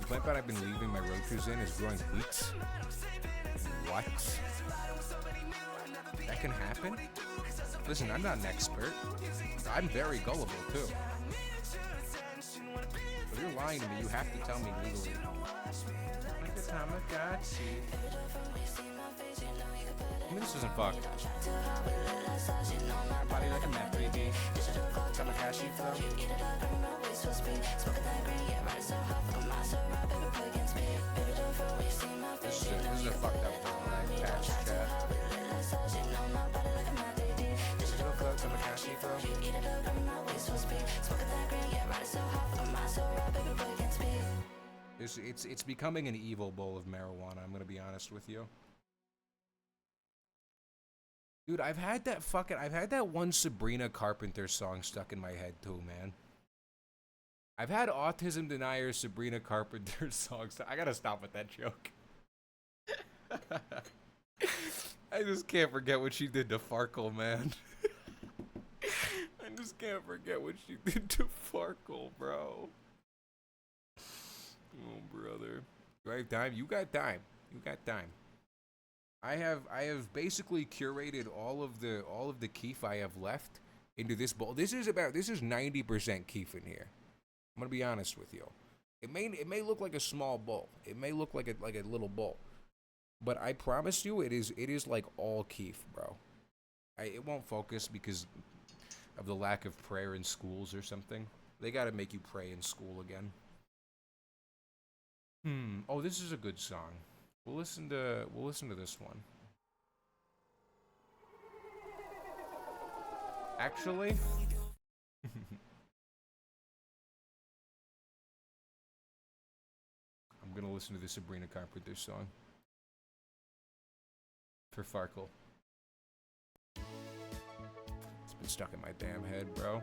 The plant that I've been leaving my roaches in is growing wheat. What? That can happen? Listen, I'm not an expert. I'm very gullible too. If you're lying to me, you have to tell me legally. Like the Tamagotchi. I mean, this isn't fucked. Body like a map, baby. Tamagotchi flow. This is a fucked up one. Patch chat. Tamagotchi flow. It's becoming an evil bowl of marijuana, I'm gonna be honest with you. Dude, I've had that one Sabrina Carpenter song stuck in my head too, man. I've had Autism Denier Sabrina Carpenter songs. I gotta stop with that joke. I just can't forget what she did to Farkle, man. I just can't forget what she did to Farkle, bro. Oh, brother. Do I have time? You got time. You got time. I have basically curated all of the keef I have left into this bowl. This is 90% keef in here. I'm gonna be honest with you. It may look like a small bowl. It may look like a little bowl, but I promise you, it is like all keef, bro. It won't focus because of the lack of prayer in schools or something. They gotta make you pray in school again. Oh, this is a good song. We'll listen to this one. Actually, I'm gonna listen to the Sabrina Carpenter song for Farkle. It's been stuck in my damn head, bro.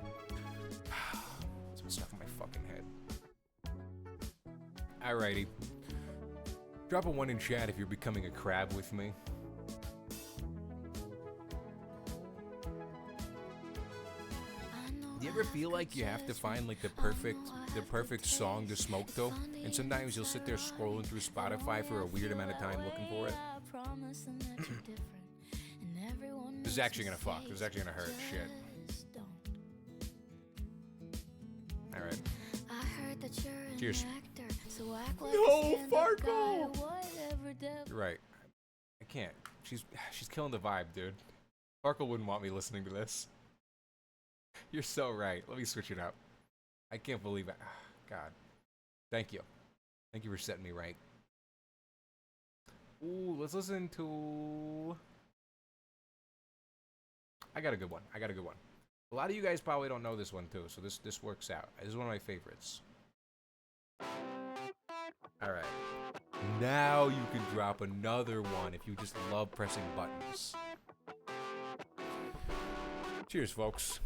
It's been stuck in my fucking head. Alrighty. Drop a 1 in chat if you're becoming a crab with me. You ever feel like you have to find like the perfect song to smoke to? And sometimes you'll sit there scrolling through Spotify for a weird amount of time looking for it. This is actually gonna fuck. This is actually gonna hurt. Shit. Alright. Cheers. No, Farkle! You're right. I can't. She's killing the vibe, dude. Farkle wouldn't want me listening to this. You're so right. Let me switch it up. I can't believe it. God. Thank you. Thank you for setting me right. Ooh, let's listen to... I got a good one. A lot of you guys probably don't know this one too, so this works out. This is one of my favorites. Alright. Now you can drop another one if you just love pressing buttons. Cheers, folks.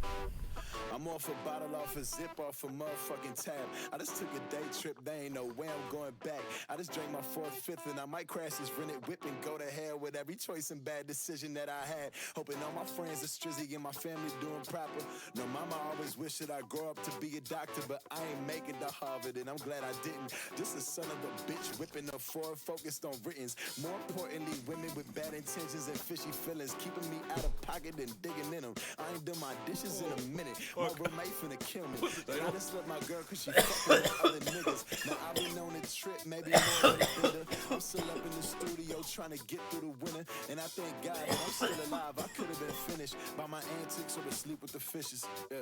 I'm off a bottle, off a zip, off a motherfucking tab. I just took a day trip, they ain't no way I'm going back. I just drank my fourth, fifth, and I might crash this rented whip and go to hell with every choice and bad decision that I had. Hoping all my friends are strizzy and my family doing proper. No, mama always wished that I grow up to be a doctor, but I ain't making the Harvard, and I'm glad I didn't. Just a son of a bitch whipping up forward, focused on writtens. More importantly, women with bad intentions and fishy feelings, keeping me out of pocket and digging in them. I ain't done my dishes in a minute. My roommate finna kill me. And I just left my girl cause she fucking with other niggas. Now I've been on a trip, maybe more than a bender. I'm still up in the studio trying to get through the winter. And I thank God that I'm still alive. I could have been finished by my antics or to sleep with the fishes. Yeah.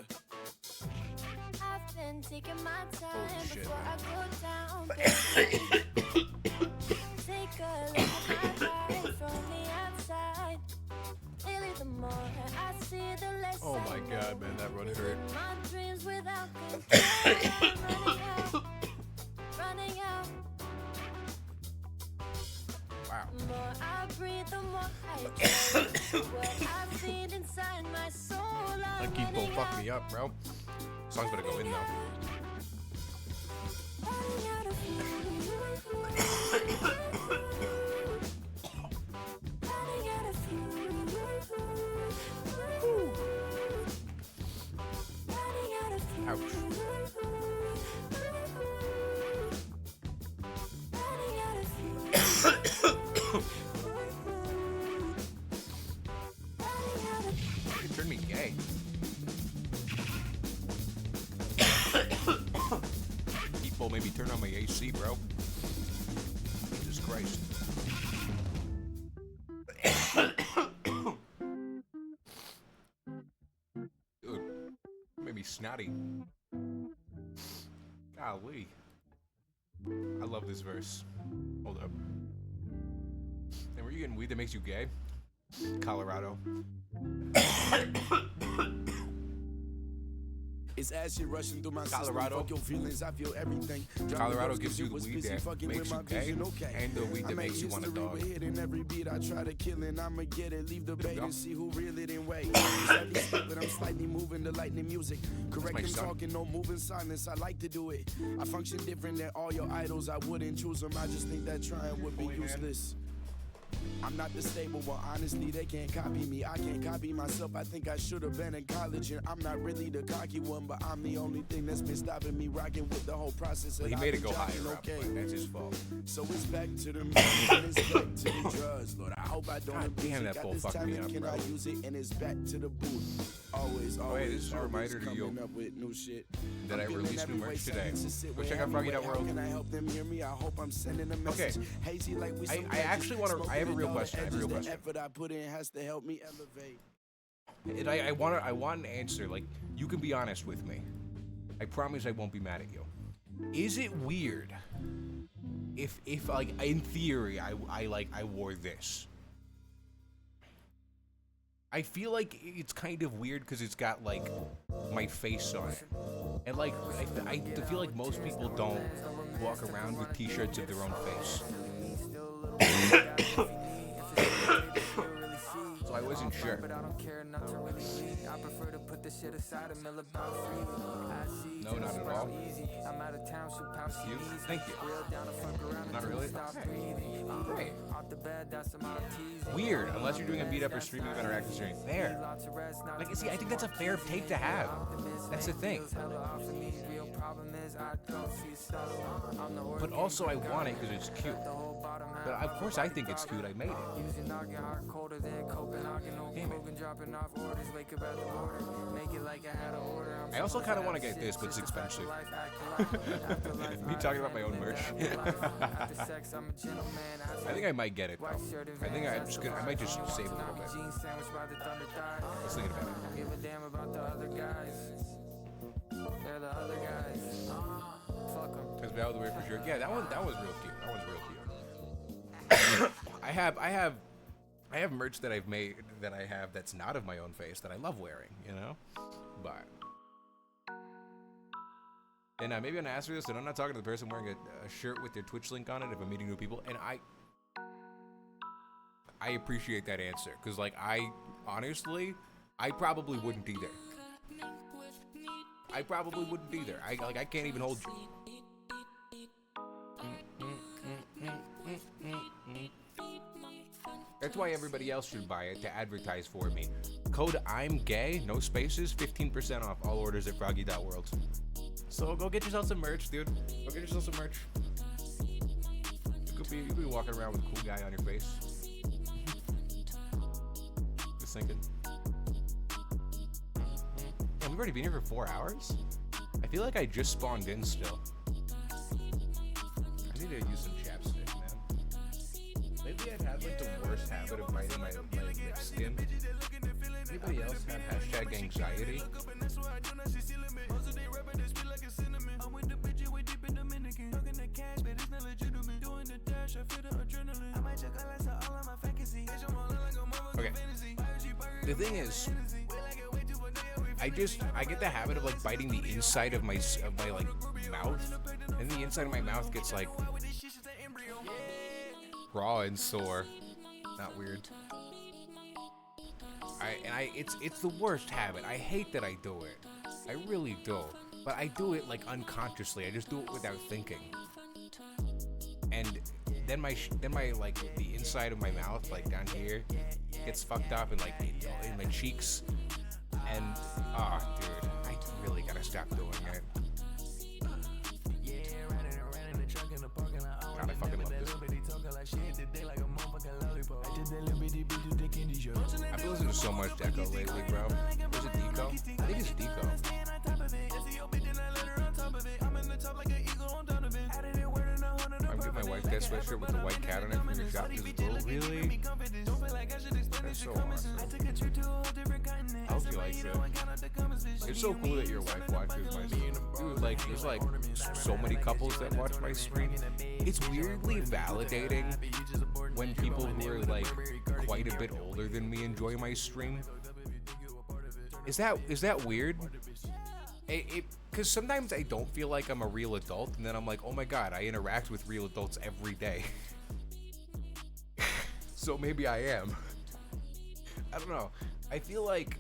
I've been taking my time shit, before I go down. Baby. Take a look at my life from the outside. Lately, the more I see, the less Oh my God, man, that run hurt. my dreams without control. I'm running out. Wow. The more I breathe, the more I drown. What I feel inside my soul, I'm That keep will running fuck out. me up, bro. Song's better go in now. Running out of you. Running out of you. Running out of you. Ouch. Running out of you. Running out of you. You turned me gay. People made me turn on my AC, bro. Jesus Christ. Dude, made me snotty. Golly. I love this verse. Hold up. And were you getting weed that makes you gay? Colorado. It's acid rushing through my Colorado. system. Fuck your feelings, I feel everything. Colorado gives you the weed that makes you gay, and the weed that makes you want a dog. In every beat I try to kill and I'ma get it. Leave the bait and see who reel it in way. Every step, but I'm slightly moving the lightning music. Correct my them son. talking, no moving silence. I like to do it. I function different than all your idols. I wouldn't choose them. I just think that trying would be useless. I'm not the stable, but honestly, they can't copy me. I can't copy myself. I think I should have been in college, and I'm not really the cocky one, but I'm the only thing that's been stopping me rocking with the whole process. Well, he and made I've it go been higher jocking, up, but that's his fault. So it's back to the music and it's back to the drugs. Lord, I hope I don't God abuse damn, it. that Got bull this fucked me talent, up, can bro. I use it? And it's back to the booth. Always, Oh, hey, this is a always reminder to you coming up with new shit. that I I'm feeling released new every way merch today. seconds to sit Go where check out I'm froggy at. How World. can I help them hear me? I hope I'm sending a message. Hazy like we some I actually wanna- veggies. I have a real Smoking question, I have a all real the question. effort I put in has to help me elevate. And I want an answer. Like, you can be honest with me. I promise I won't be mad at you. Is it weird if like in theory I wore this? I feel like it's kind of weird because it's got like my face on it, and like I feel like most people don't walk around with T-shirts of their own face. So I wasn't sure. But I don't care not to really read. I prefer to put the shit aside and mill about free. No, not at all. I'm out of town, so pound You? CDs. Thank you. Real down to fuck around Not until really? I stop Okay. breathing. Great. Off the bed, that's some out teasing. Weird, unless you're doing a beat up or streaming of interactive stream. There. Lots of rest, not Like, too see, I much think that's a fair take to have. That's the thing. hella off of me. Real problem is I don't see it stuff. I'm the But also, I want it because it's cute. the whole bottom half. But of course, I think it's cute. I made it. Using noggin hot colder than Copenhagen. No Damn it. Cogan dropping off orders. Wake up at the border. Make it like I had an order. I also kind of want to get this, but it's expensive. Me talking about my own merch. I think I might get it though. I think I'm just gonna. I might just save a little bit. Let's think about it. Give a damn about the other guys. They're the other guys. Fuck them. Because Val the way for sure. Yeah, that was real cute. That one's real cute. I have merch that I've made that I have that's not of my own face that I love wearing. You know, but. And maybe I'm gonna ask for this, and I'm not talking to the person wearing a shirt with their Twitch link on it if I'm meeting new people. And I appreciate that answer, because like I honestly, I probably wouldn't either. I probably wouldn't either. I can't even hold you. That's why everybody else should buy it, to advertise for me. Code I'm gay, no spaces, 15% off all orders at froggy.world. So go get yourself some merch, dude. Go get yourself some merch. You could be walking around with a cool guy on your face. Just thinking. Yeah, we've already been here for 4 hours? I feel like I just spawned in still. I need to use some chapstick, man. Lately I've had like the worst habit of biting my lip skin. Anybody else have hashtag anxiety? Okay. The thing is, I get the habit of like biting the inside of my like mouth, and the inside of my mouth gets like raw and sore. Not weird. It's the worst habit. I hate that I do it. I really do. But I do it like unconsciously. I just do it without thinking. And then my like the inside of my mouth, like down here, gets fucked up, and like in my cheeks. And dude, I really gotta stop doing it. God, I fucking love this. I've been listening to so much Deco lately, bro. Was it Deco? I think it's Deco. I'm getting my wife that sweatshirt with the white cat on it from your shop. Is it cool? Really? That's so awesome. I hope you like it. It's so cool that your wife watches my stream. Dude, like, there's like so many couples that watch my stream. It's weirdly validating when people who are like quite a bit older than me enjoy my stream. Is that weird? Because sometimes I don't feel like I'm a real adult, and then I'm like, oh my god, I interact with real adults every day. So maybe I am. I don't know. I feel like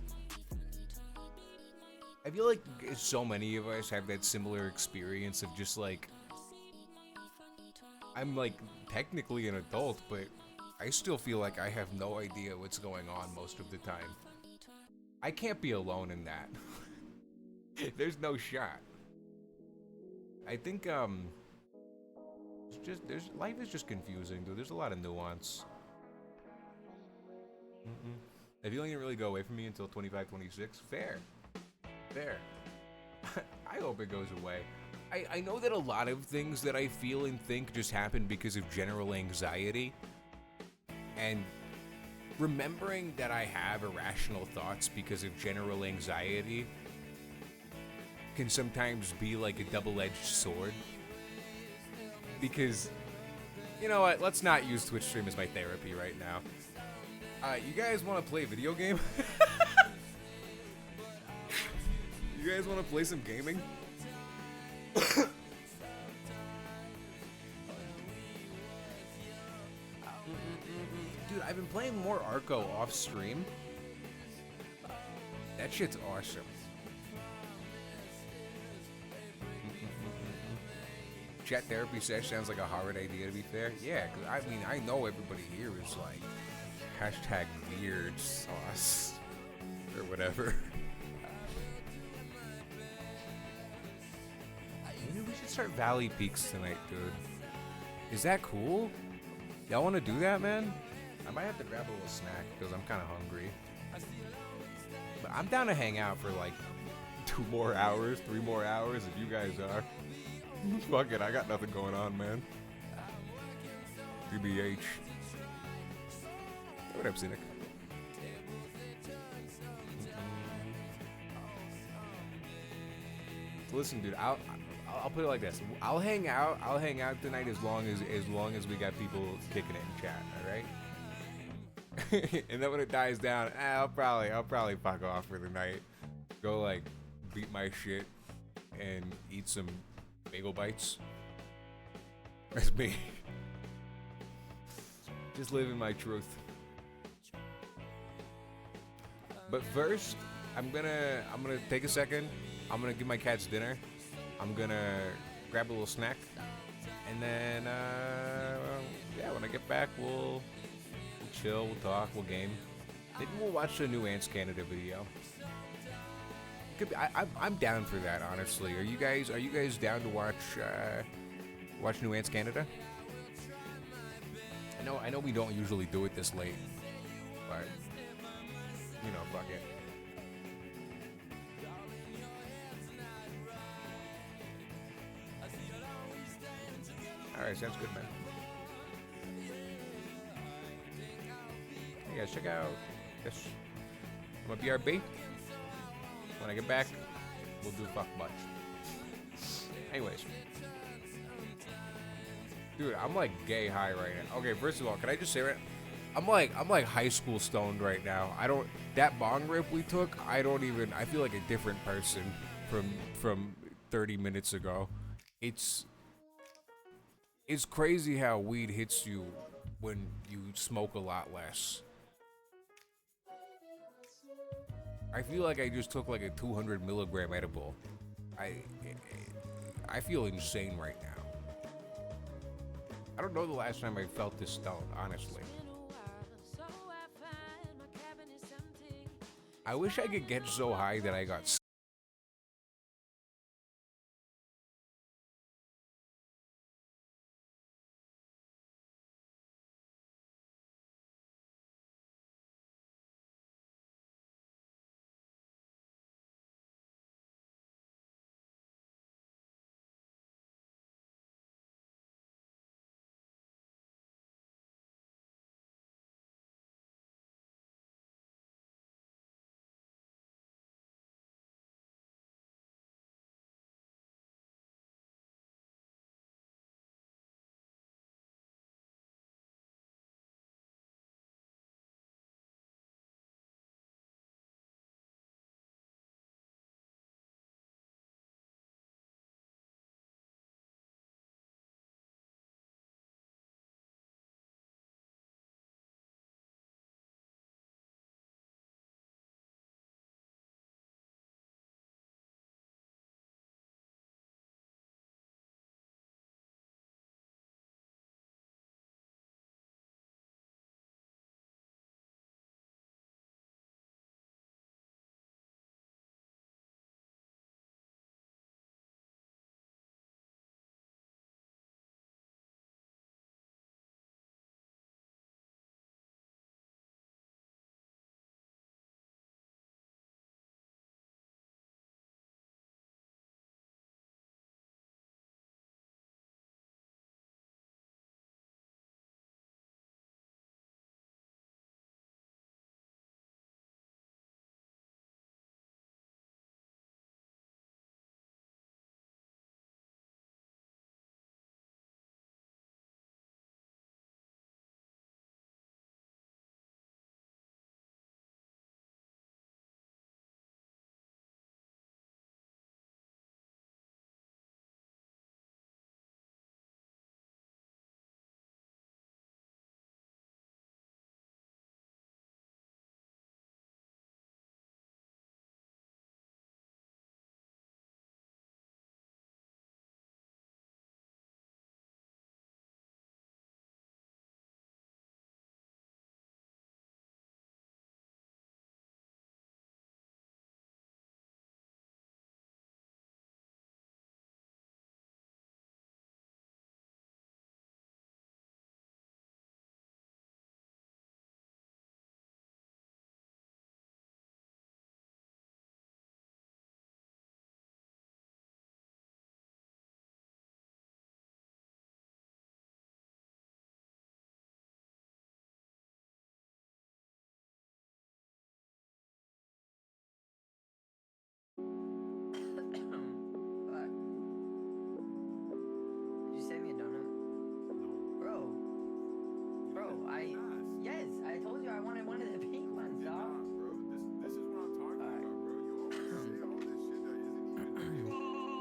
so many of us have that similar experience of just like, I'm like technically an adult, but I still feel like I have no idea what's going on most of the time. I can't be alone in that. There's no shot. I think life is just confusing, dude. There's a lot of nuance. The feeling didn't really go away from me until 25, 26. Fair. I hope it goes away. I know that a lot of things that I feel and think just happen because of general anxiety. And remembering that I have irrational thoughts because of general anxiety can sometimes be like a double-edged sword. Because, you know what, let's not use Twitch stream as my therapy right now. You guys want to play a video game? You guys want to play some gaming? Dude, I've been playing more Arco off stream. That shit's awesome. Chat therapy sesh sounds like a hard idea, to be fair. Yeah, because I mean, I know everybody here is like hashtag weird sauce or whatever. Maybe we should start Valley Peaks tonight, dude. Is that cool? Y'all want to do that, man? I might have to grab a little snack because I'm kind of hungry. But I'm down to hang out for like 2 more hours, 3 more hours if you guys are. Fuck it, I got nothing going on, man. TBH. What up, Cynic? Listen, dude, I'll put it like this. I'll hang out tonight as long as we got people kicking it in chat, all right? And then when it dies down, I'll probably fuck off for the night. Go like beat my shit and eat some bagel bites. That's me. Just living my truth. But first, I'm gonna take a second. I'm gonna give my cats dinner. I'm gonna grab a little snack, and then yeah, when I get back, we'll chill, we'll talk, we'll game. Maybe we'll watch the new Ants Canada video. Could be, I'm down for that, honestly. Are you guys down to watch New Ants Canada? I know we don't usually do it this late, but you know, fuck it. Alright, sounds good, man. Hey guys, check out this. I'm a BRB. When I get back, we'll do fuck much. Anyways. Dude, I'm like gay high right now. Okay, first of all, can I just say right, I'm like high school stoned right now. That bong rip we took, I feel like a different person from 30 minutes ago. It's crazy how weed hits you when you smoke a lot less. I feel like I just took like a 200 milligram edible. I feel insane right now. I don't know the last time I felt this stoned, honestly. I wish I could get so high that I got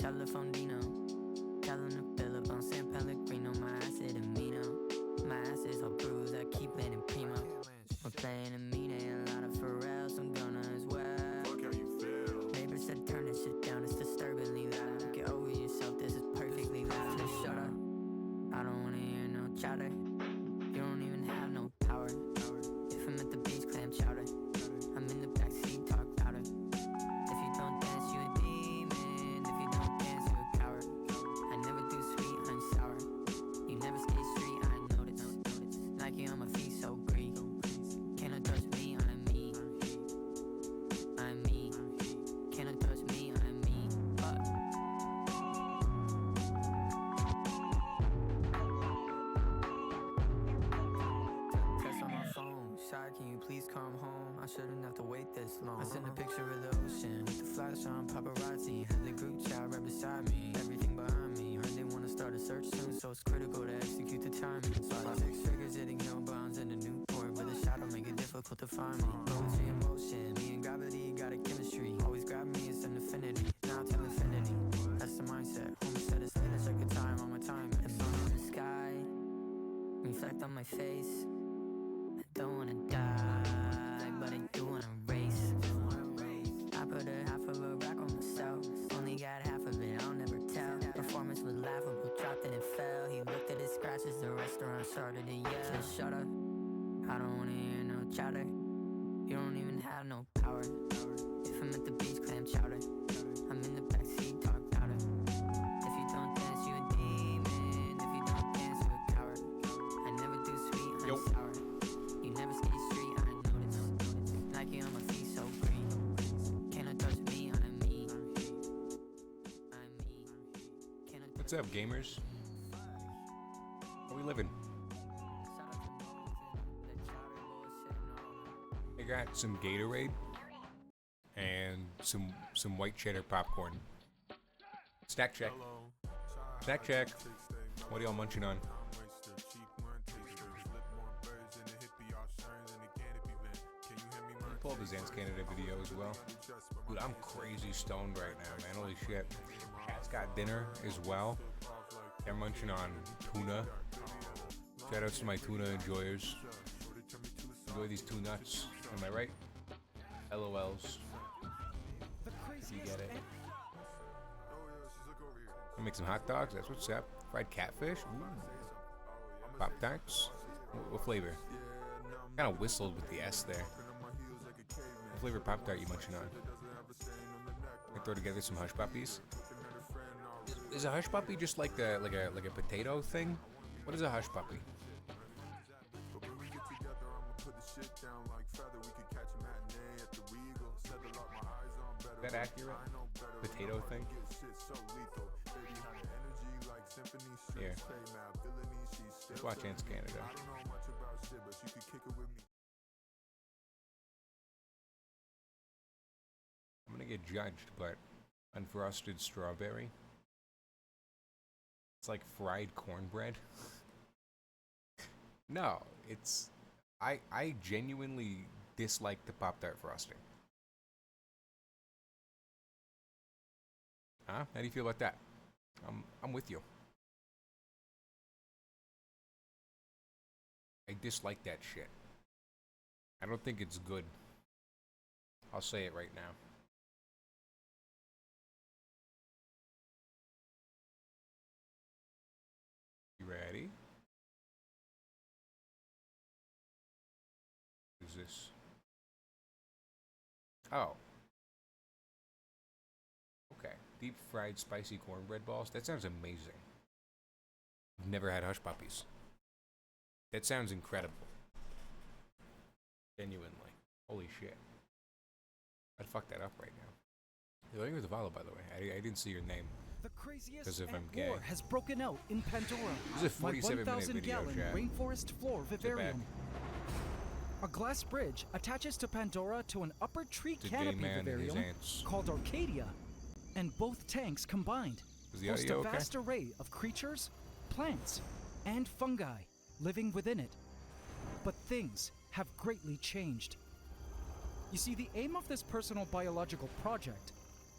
Telefondino, telling the bill up on San Pellegrino. My acid amino, my ass is all bruised. I keep it in primo. We're playing a mean, a lot of Pharrell, some Gunna as well. chatter. You don't even have no power. If I'm at the beach, clam chowder. I'm in the backseat, talk louder. If you don't dance, you a demon. If you don't dance, you a coward. I never do sweet, I'm sour. You never skate street, I notice. Nike on my feet, so green. Can't touch me, I'm me. I'm me. Can't touch me, I'm me. Text on my phone. Sorry, can you please come home? I shouldn't have to wait this long. I sent a picture of the ocean with the flash on paparazzi. Had the group chat right beside me. Everything behind me. Heard they wanna start a search soon, so it's critical to execute the timing. So I 6 figures hitting no bounds in the Newport, but the shadow make it difficult to find me. Poetry in motion, me and gravity got a chemistry. Always grab me, it's an affinity. Now till infinity. That's the mindset. Home said it's late, I check the time on my time. The sun in the sky, reflect on my face. I don't wanna die, but I do wanna race. I put a half of a rack on myself. Only got half of it, I'll never tell. Performance was laughable, dropped and it fell. He looked at his scratches, the restaurant started to yell. Said, shut up, I don't wanna hear no chatter. You don't even have no power. If I'm at the beach, clam chowder. I'm in the backseat, talk louder. If you don't dance, you a demon. If you don't dance, you a coward. I never do sweet, I'm sour. You never skate street, I notice. Nike on my feet, so green. Can't touch me, I'm me. I'm me. What's up, gamers? How we living? I got some Gatorade and some white cheddar popcorn. Snack check. Snack check. What are y'all munching on? Pull up the Zans Canada video as well. Dude, I'm crazy stoned right now, man. Holy shit. Cat's got dinner as well. I'm munching on tuna. Shout outs to my tuna enjoyers. Enjoy these two nuts. Am I right? LOLs. You get it. I'll make some hot dogs. That's what's up. Fried catfish. Ooh. Pop tarts. What flavor? Kind of whistled with the S there. What flavor pop tart you munching on? I throw together some hush puppies. Is a hush puppy just like a potato thing? What is a hush puppy? Is that accurate? Potato thing? Here. Let's watch Ants Canada. I'm gonna get judged, but unfrosted strawberry. It's like fried cornbread. No, it's... I genuinely dislike the Pop-Tart frosting. Huh? How do you feel about that? I'm with you. I dislike that shit. I don't think it's good. I'll say it right now. You ready? What is this? Oh. Okay. Deep fried spicy cornbread balls. That sounds amazing. I've never had hush puppies. That sounds incredible. Genuinely. Holy shit. I'd fuck that up right now. You're going with the follow, by the way. I didn't see your name. The craziest Because if I'm gay. war has broken out in Pandora. This is a 47-minute video, 1,000-gallon chat. rainforest floor Sit back. vivarium. A glass bridge attaches to Pandora to an upper tree It's a gay canopy man and his vivarium ants. called Arcadia, and both tanks combined Is the host audio a okay? vast array of creatures, plants, and fungi living within it. But things have greatly changed. You see, the aim of this personal biological project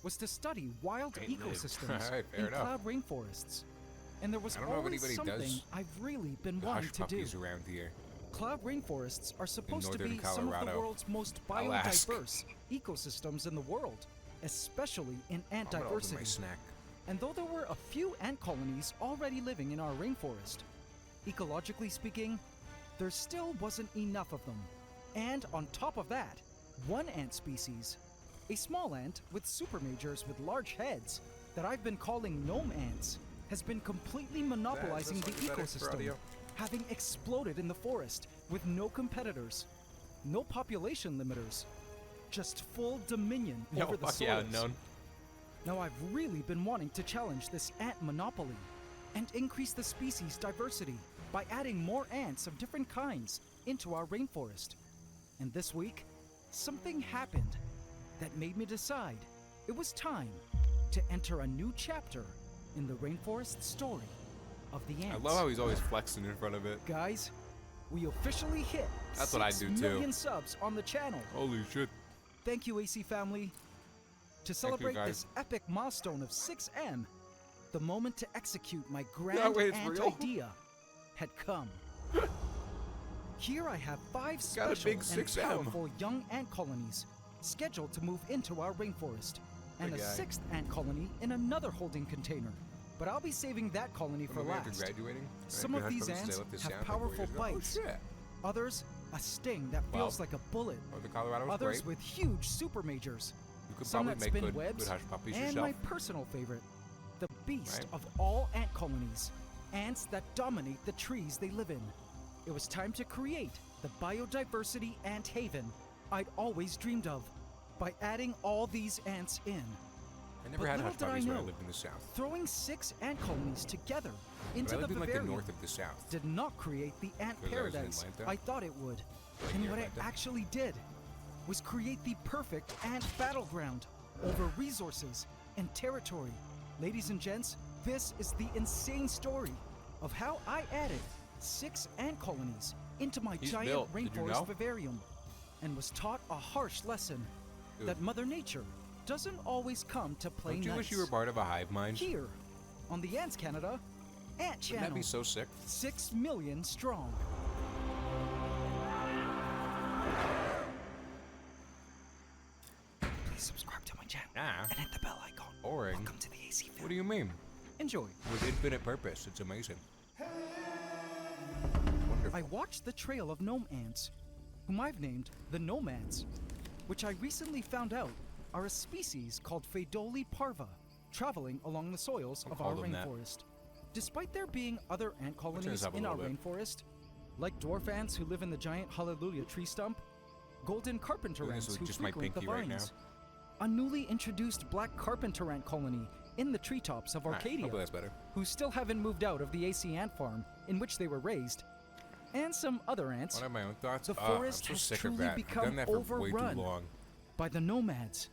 was to study wild Ain't lived. ecosystems Alright, fair in enough. cloud rainforests. And there was I don't know if always anybody something does I've really been The wanting hush to do. puppies around here. Cloud rainforests are supposed to northern be some of the Colorado. world's most I'll ask. biodiverse ecosystems in the world, especially in ant I'm gonna open my diversity. snack. And though there were a few ant colonies already living in our rainforest, ecologically speaking, there still wasn't enough of them. And on top of that, one ant species, a small ant with supermajors with large heads that I've been calling gnome ants, has been completely monopolizing the ecosystem, having exploded in the forest with no competitors, no population limiters, just full dominion over the soils. Yeah, unknown. Now I've really been wanting to challenge this ant monopoly and increase the species diversity by adding more ants of different kinds into our rainforest. And this week, something happened that made me decide it was time to enter a new chapter in the rainforest story of the ants. I love how he's always flexing in front of it. Guys, we officially hit That's what I do, 6 too. million subs on the channel. Holy shit. Thank you, AC family. To celebrate this epic milestone of 6M, the moment to execute my grand ant idea had come. Here I have 5 special and powerful young ant colonies scheduled to move into our rainforest, and a 6th ant colony in another holding container. But I'll be saving that colony for last. Some of these ants have powerful bites. Others, a sting that feels like a bullet. Others with huge supermajors. Some that spin webs. And my personal favorite, the beast of all ant colonies. Ants that dominate the trees they live in. It was time to create the biodiversity ant haven I'd always dreamed of by adding all these ants in. I never had hush puppies when I lived in the south. Throwing 6 ant colonies together into the Bavaria like the north of the south. Did not create the ant paradise I thought it would. And what it actually did was create the perfect ant battleground over resources and territory. Ladies and gents, this is the insane story of how I added 6 ant colonies into my giant rainforest vivarium and was taught a harsh lesson that Mother Nature doesn't always come to play nice. Don't you wish you were part of a hive mind? Here, on the Ants Canada Ant Channel. Wouldn't that be so sick? 6 million strong. Please subscribe to my channel and hit the bell icon. Boring. Welcome to the AC family. What do you mean? Enjoy. With infinite purpose, it's amazing. I watched the trail of gnome ants, whom I've named the nomads, which I recently found out are a species called Phaedoli parva, traveling along the soils of our rainforest. Despite there being other ant colonies in our rainforest, like dwarf ants who live in the giant hallelujah tree stump, golden carpenter ants who frequent the vines, a newly introduced black carpenter ant colony in the treetops of Arcadia, who still haven't moved out of the AC ant farm in which they were raised, and some other ants, my own thoughts. the forest has truly become overrun by the nomads.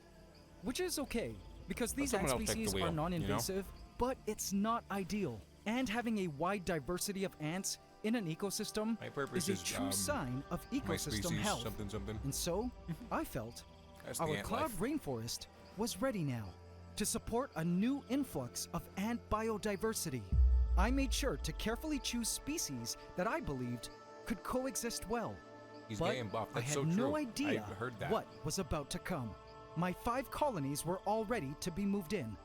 Which is okay, because these ant species are non-invasive, but it's not ideal. And having a wide diversity of ants in an ecosystem is a true sign of ecosystem health. And so, I felt our cloud rainforest was ready now to support a new influx of ant biodiversity. I made sure to carefully choose species that I believed could coexist well. But I had no idea what was about to come. My 5 colonies were all ready to be moved in.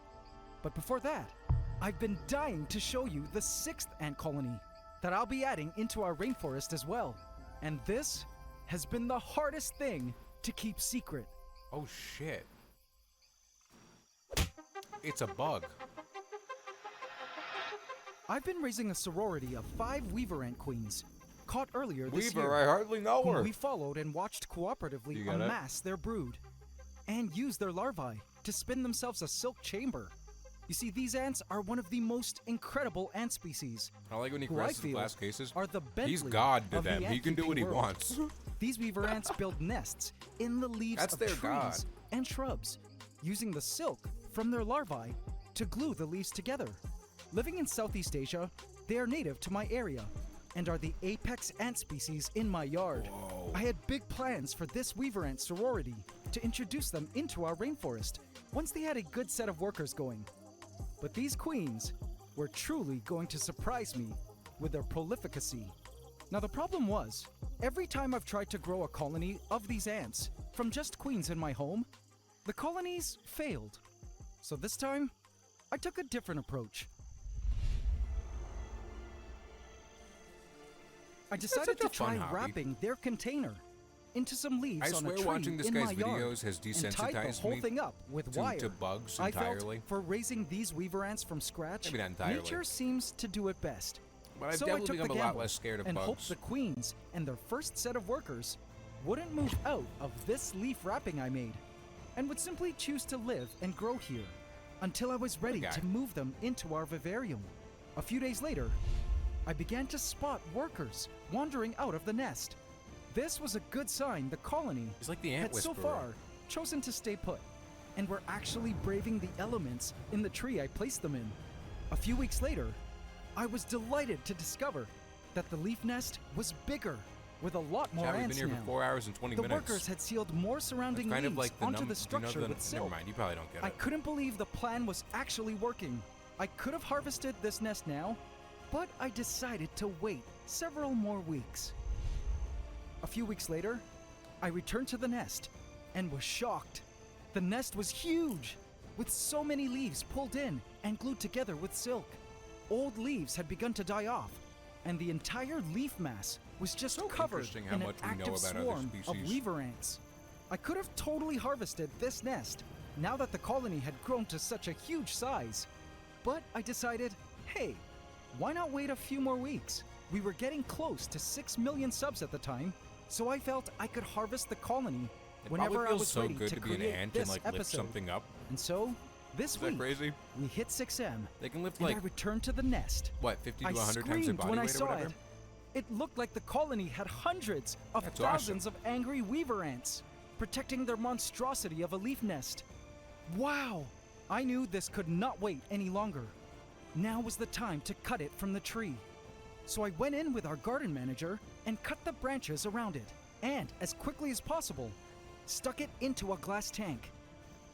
But before that, I've been dying to show you the 6th ant colony that I'll be adding into our rainforest as well. And this has been the hardest thing to keep secret. Oh shit. It's a bug. I've been raising a sorority of 5 weaver ant queens, caught earlier this year. Weaver, I hardly know her. We followed and watched cooperatively amass their brood, and use their larvae to spin themselves a silk chamber. You see, these ants are one of the most incredible ant species. I like when he crosses glass cases. Are the Bentley He's God to of them. The he can do what he wants. These weaver ants build nests in the leaves of trees and shrubs, using the silk from their larvae to glue the leaves together. Living in Southeast Asia, they are native to my area and are the apex ant species in my yard. Whoa. I had big plans for this weaver ant sorority to introduce them into our rainforest once they had a good set of workers going. But these queens were truly going to surprise me with their prolificacy. Now the problem was, every time I've tried to grow a colony of these ants from just queens in my home, the colonies failed. So this time, I took a different approach. I decided such to a fun try hobby. wrapping their container into some leaves I on a swear tree watching this in guy's my yard videos has and tied the desensitized whole me thing up with wire. to bugs I entirely. felt for raising these weaver ants from scratch, Maybe not entirely. nature seems to do it best. But I've So I definitely took the become a lot gamble less scared of and hoped bugs. the queens and their first set of workers wouldn't move out of this leaf wrapping I made, and would simply choose to live and grow here until I was ready guy. to move them into our vivarium. A few days later, I began to spot workers wandering out of the nest. This was a good sign the colony He's like the ant had so whisperer. far chosen to stay put, and were actually braving the elements in the tree I placed them in. A few weeks later, I was delighted to discover that the leaf nest was bigger, with a lot more Chad, we've ants been here now. for 4 hours and 20 The minutes. workers had sealed more surrounding That's kind leaves of like the onto num- the do you know structure the- with silk. Never mind, you probably don't get I it. couldn't believe the plan was actually working. I could have harvested this nest now, but I decided to wait several more weeks. A few weeks later, I returned to the nest and was shocked. The nest was huge, with so many leaves pulled in and glued together with silk. Old leaves had begun to die off, and the entire leaf mass was just So covered interesting how in an much we know active about other swarm of species. weaver ants. I could have totally harvested this nest now that the colony had grown to such a huge size. But I decided, hey, why not wait a few more weeks? We were getting close to 6 million subs at the time, so I felt I could harvest the colony It whenever probably I feels was so ready good to to be an create ant this and like lift episode. something up. And so, this Is that week, crazy? we hit 6M, They can lift and I like returned to the nest. what, 50 to I 100 times their screamed body when I weight or saw whatever? it. It looked like the colony had hundreds of That's thousands of angry weaver ants, protecting their monstrosity of a leaf nest. Wow! I knew this could not wait any longer. Now was the time to cut it from the tree. So I went in with our garden manager and cut the branches around it, and as quickly as possible, stuck it into a glass tank.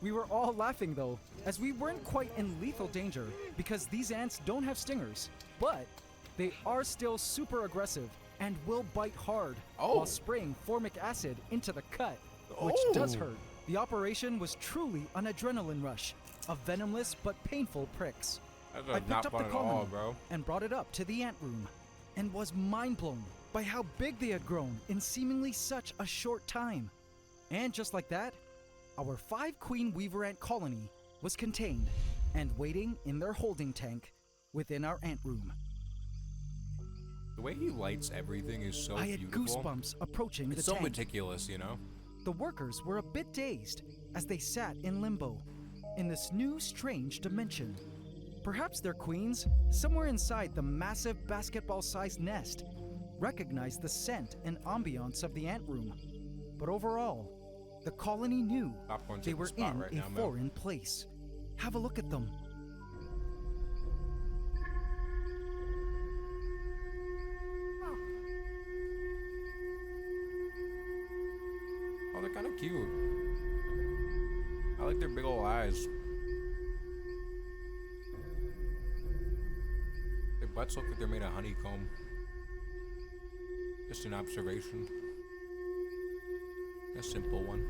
We were all laughing though, as we weren't quite in lethal danger because these ants don't have stingers, but they are still super aggressive and will bite hard while spraying formic acid into the cut, which does hurt. The operation was truly an adrenaline rush of venomless but painful pricks. That's I not picked up fun the at all, colony bro. and brought it up to the ant room and was mind blown by how big they had grown in seemingly such a short time. And just like that, our 5 queen weaver ant colony was contained and waiting in their holding tank within our ant room. The way he lights everything is so I had beautiful. goosebumps approaching It's the so tank. meticulous, you know? The workers were a bit dazed as they sat in limbo in this new strange dimension. Perhaps their queens, somewhere inside the massive basketball-sized nest, recognized the scent and ambiance of the ant room. But overall, the colony knew Popcorn's they hitting were the spot in right a now, Mel. foreign place. Have a look at them. Oh, they're kind of cute. I like their big old eyes. Their butts look like they're made of honeycomb. Just an observation. A simple one.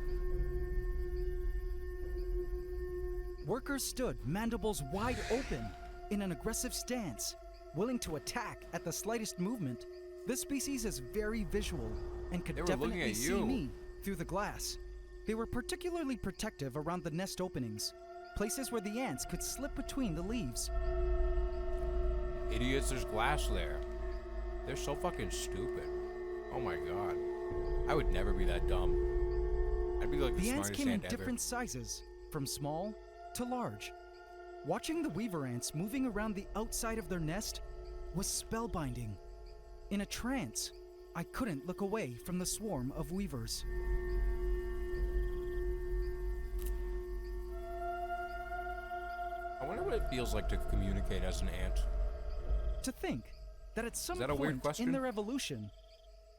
Workers stood, mandibles wide open, in an aggressive stance, willing to attack at the slightest movement. This species is very visual and could They were looking definitely at see you. me through the glass. They were particularly protective around the nest openings, places where the ants could slip between the leaves. Idiots, there's glass there. They're so fucking stupid. Oh my god. I would never be that dumb. I'd be like the The ants smartest came in ant ever. different sizes, from small to large. Watching the weaver ants moving around the outside of their nest was spellbinding. In a trance, I couldn't look away from the swarm of weavers. I wonder what it feels like to communicate as an ant. To think that at some that a weird point question? in their evolution,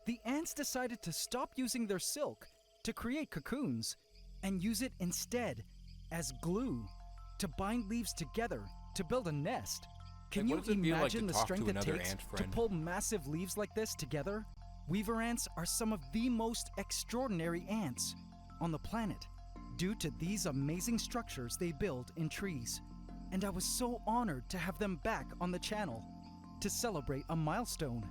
the ants decided to stop using their silk to create cocoons and use it instead as glue to bind leaves together to build a nest. Can Like, you what does it feel like imagine to the talk to strength it another takes ant to friend? pull massive leaves like this together? Weaver ants are some of the most extraordinary ants on the planet due to these amazing structures they build in trees. And I was so honored to have them back on the channel to celebrate a milestone.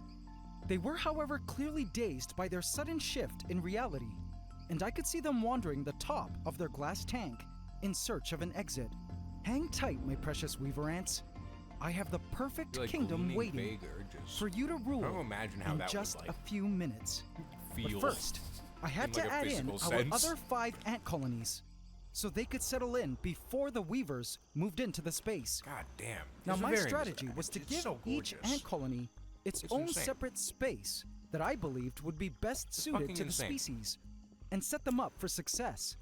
They were, however, clearly dazed by their sudden shift in reality, and I could see them wandering the top of their glass tank in search of an exit. Hang tight, my precious weaver ants. I have the perfect Like kingdom gleaning waiting vague urges. for you to rule I don't imagine how in that would, just like, a few minutes. feel But first, I had in, to like, a add in physical our sense. other 5 ant colonies so they could settle in before the weavers moved into the space. God damn. Now, It's my very strategy nice. was to It's give so each gorgeous. ant colony its It's own insane. separate space that I believed would be best suited fucking to the insane. species and set them up for success.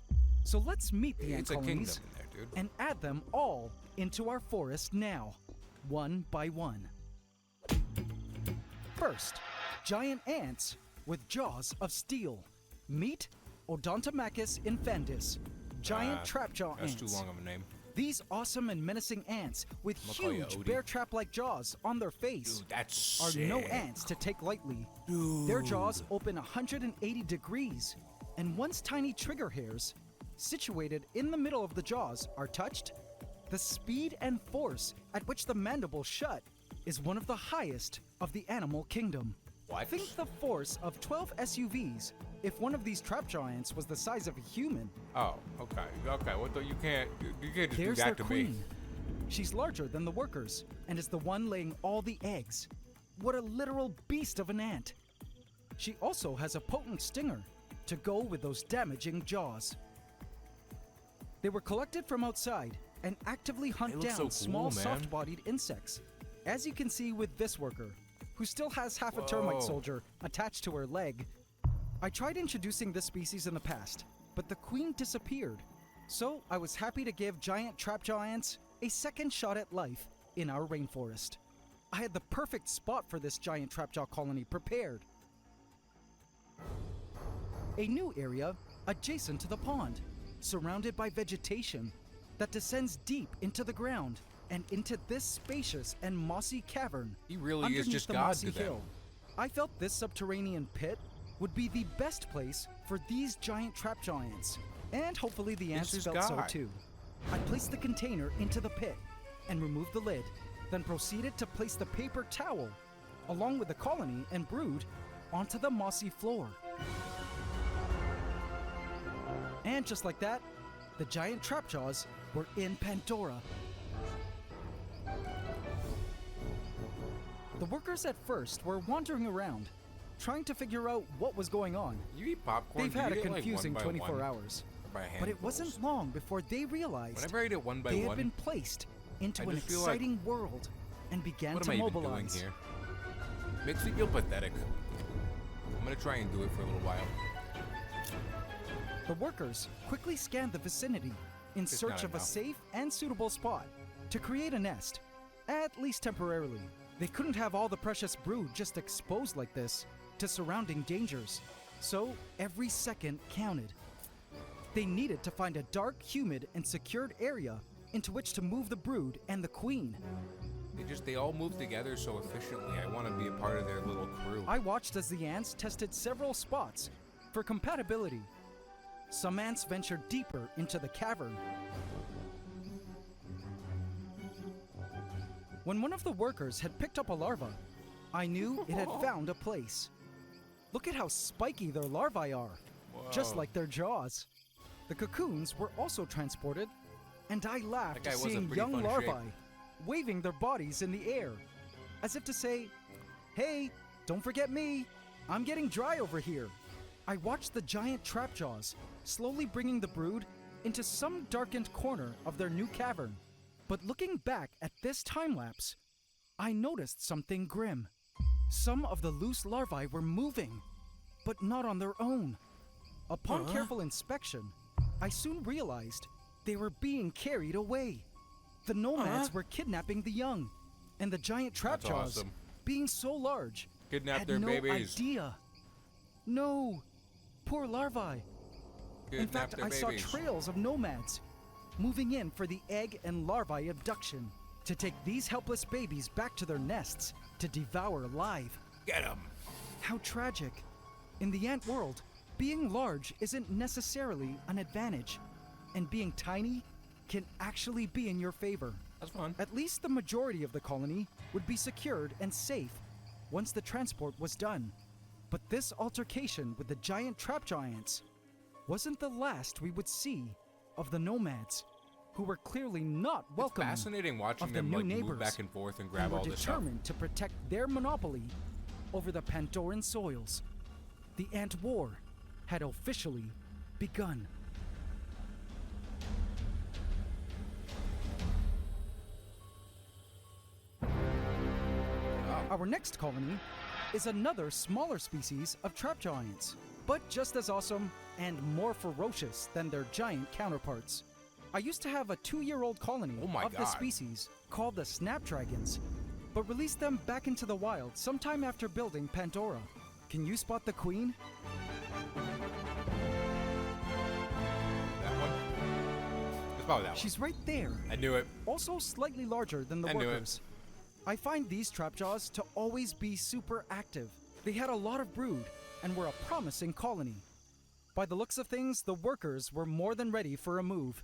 So let's meet the ant It's a colonies kingdom in there, dude. and add them all into our forest now, one by one. First, giant ants with jaws of steel. Meet Odontomachus infandus, giant trapjaw That's ants. too long of a name. These awesome and menacing ants with I'm gonna call you huge Odie. bear trap-like jaws on their face Dude, that's are sick. no ants to take lightly. Their jaws open 180 degrees, and once tiny trigger hairs, situated in the middle of the jaws, are touched, the speed and force at which the mandibles shut is one of the highest of the animal kingdom. What? Think the force of 12 SUVs if one of these trap giants was the size of a human. Oh, okay. Okay, well, you can't just There's do their that to queen. me. She's larger than the workers and is the one laying all the eggs. What a literal beast of an ant. She also has a potent stinger to go with those damaging jaws. They were collected from outside and actively hunt look down so cool, small man. soft-bodied insects. As you can see with this worker, who still has half a termite Whoa. soldier attached to her leg. I tried introducing this species in the past, but the queen disappeared. So I was happy to give giant trapjaw ants a second shot at life in our rainforest. I had the perfect spot for this giant trapjaw colony prepared. A new area adjacent to the pond, surrounded by vegetation that descends deep into the ground and into this spacious and mossy cavern. He really is underneath just the God mossy to them. hill. I felt this subterranean pit would be the best place for these giant trapjaw ants, and hopefully the ants is felt so God. too. I placed the container into the pit and removed the lid, then proceeded to place the paper towel, along with the colony and brood, onto the mossy floor. And just like that, the giant trapjaws were in Pandora. The workers at first were wandering around, trying to figure out what was going on. You eat popcorn. They've do had you a get, like, confusing one by 24 one? hours. Or by But it wasn't handfuls? long before they realized Whenever I did one by they had one, been placed into I an just feel like, exciting world and began what to am I even mobilize. doing here? Makes me feel pathetic. I'm gonna try and do it for a little while. The workers quickly scanned the vicinity in Just search not of a enough. safe and suitable spot to create a nest, at least temporarily. They couldn't have all the precious brood just exposed like this to surrounding dangers, so every second counted. They needed to find a dark, humid, and secured area into which to move the brood and the queen. They all move together so efficiently. I want to be a part of their little crew. I watched as the ants tested several spots for compatibility. Some ants ventured deeper into the cavern. When one of the workers had picked up a larva, I knew it had found a place. Look at how spiky their larvae are, just Whoa. like their jaws. The cocoons were also transported, and I laughed That guy was in seeing pretty young fun larvae shape. waving their bodies in the air, as if to say, "Hey, don't forget me, I'm getting dry over here." I watched the giant trapjaws slowly bringing the brood into some darkened corner of their new cavern. But looking back at this time lapse, I noticed something grim. Some of the loose larvae were moving, but not on their own. Upon careful inspection, I soon realized they were being carried away. The nomads were kidnapping the young, and the giant That's trapjaws, awesome. being so large, Kidnap had their no babies. idea. No, poor larvae. In Kidnap fact, their I saw babies. trails of nomads moving in for the egg and larvae abduction to take these helpless babies back to their nests to devour alive. Get 'em. How tragic. In the ant world, being large isn't necessarily an advantage, and being tiny can actually be in your favor. That's fun. At least the majority of the colony would be secured and safe, once the transport was done. But this altercation with the giant trap giants wasn't the last we would see of the nomads, who were clearly not welcoming It's fascinating watching of the them new like neighbors, move back and forth and and grab were all this stuff. determined to protect their monopoly over the Pandoran soils. The Ant War had officially begun. Our next colony is another smaller species of trap giants, but just as awesome and more ferocious than their giant counterparts. I used to have a 2-year-old colony of the species called the snapdragons, but released them back into the wild sometime after building Pandora. Can you spot the queen? That one? It's probably that one. She's right there. I knew it. Also slightly larger than the I knew it. workers. I find these trapjaws to always be super active. They had a lot of brood and were a promising colony. By the looks of things, the workers were more than ready for a move.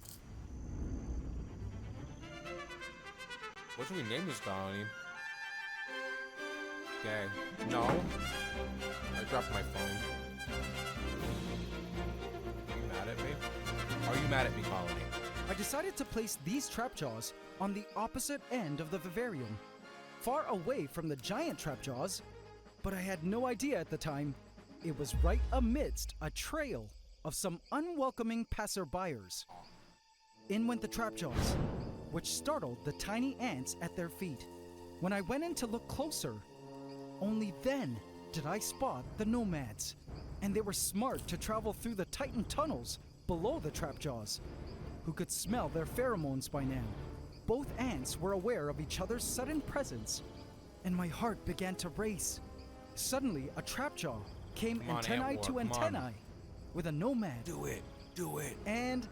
What should we name this colony? Okay. No. I dropped my phone. Are you mad at me? Are you mad at me, colony? I decided to place these trapjaws on the opposite end of the vivarium, far away from the giant trapjaws, but I had no idea at the time it was right amidst a trail of some unwelcoming passerbyers. In went the trapjaws, which startled the tiny ants at their feet. When I went in to look closer, only then did I spot the nomads, and they were smart to travel through the titan tunnels below the trapjaws, who could smell their pheromones by now. Both ants were aware of each other's sudden presence, and my heart began to race. Suddenly, a trapjaw came Come on, antennae Ant to War, come on. antennae with a nomad. Do it. Do it. And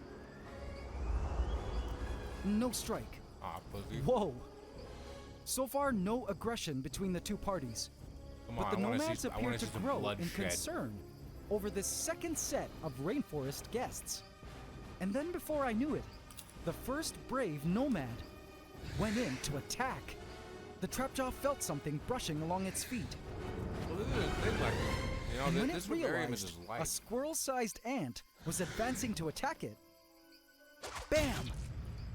no strike. Ah, pussy. Whoa. So far, no aggression between the two parties. Come But on, the I wanna nomads see appear to some grow in bloodshed. concern over this second set of rainforest guests. And then before I knew it, the first brave nomad went in to attack. The trapjaw felt something brushing along its feet. Well, this is a thing like, you know, And when this it vivarium is realized his a life. squirrel-sized ant was advancing to attack it, bam!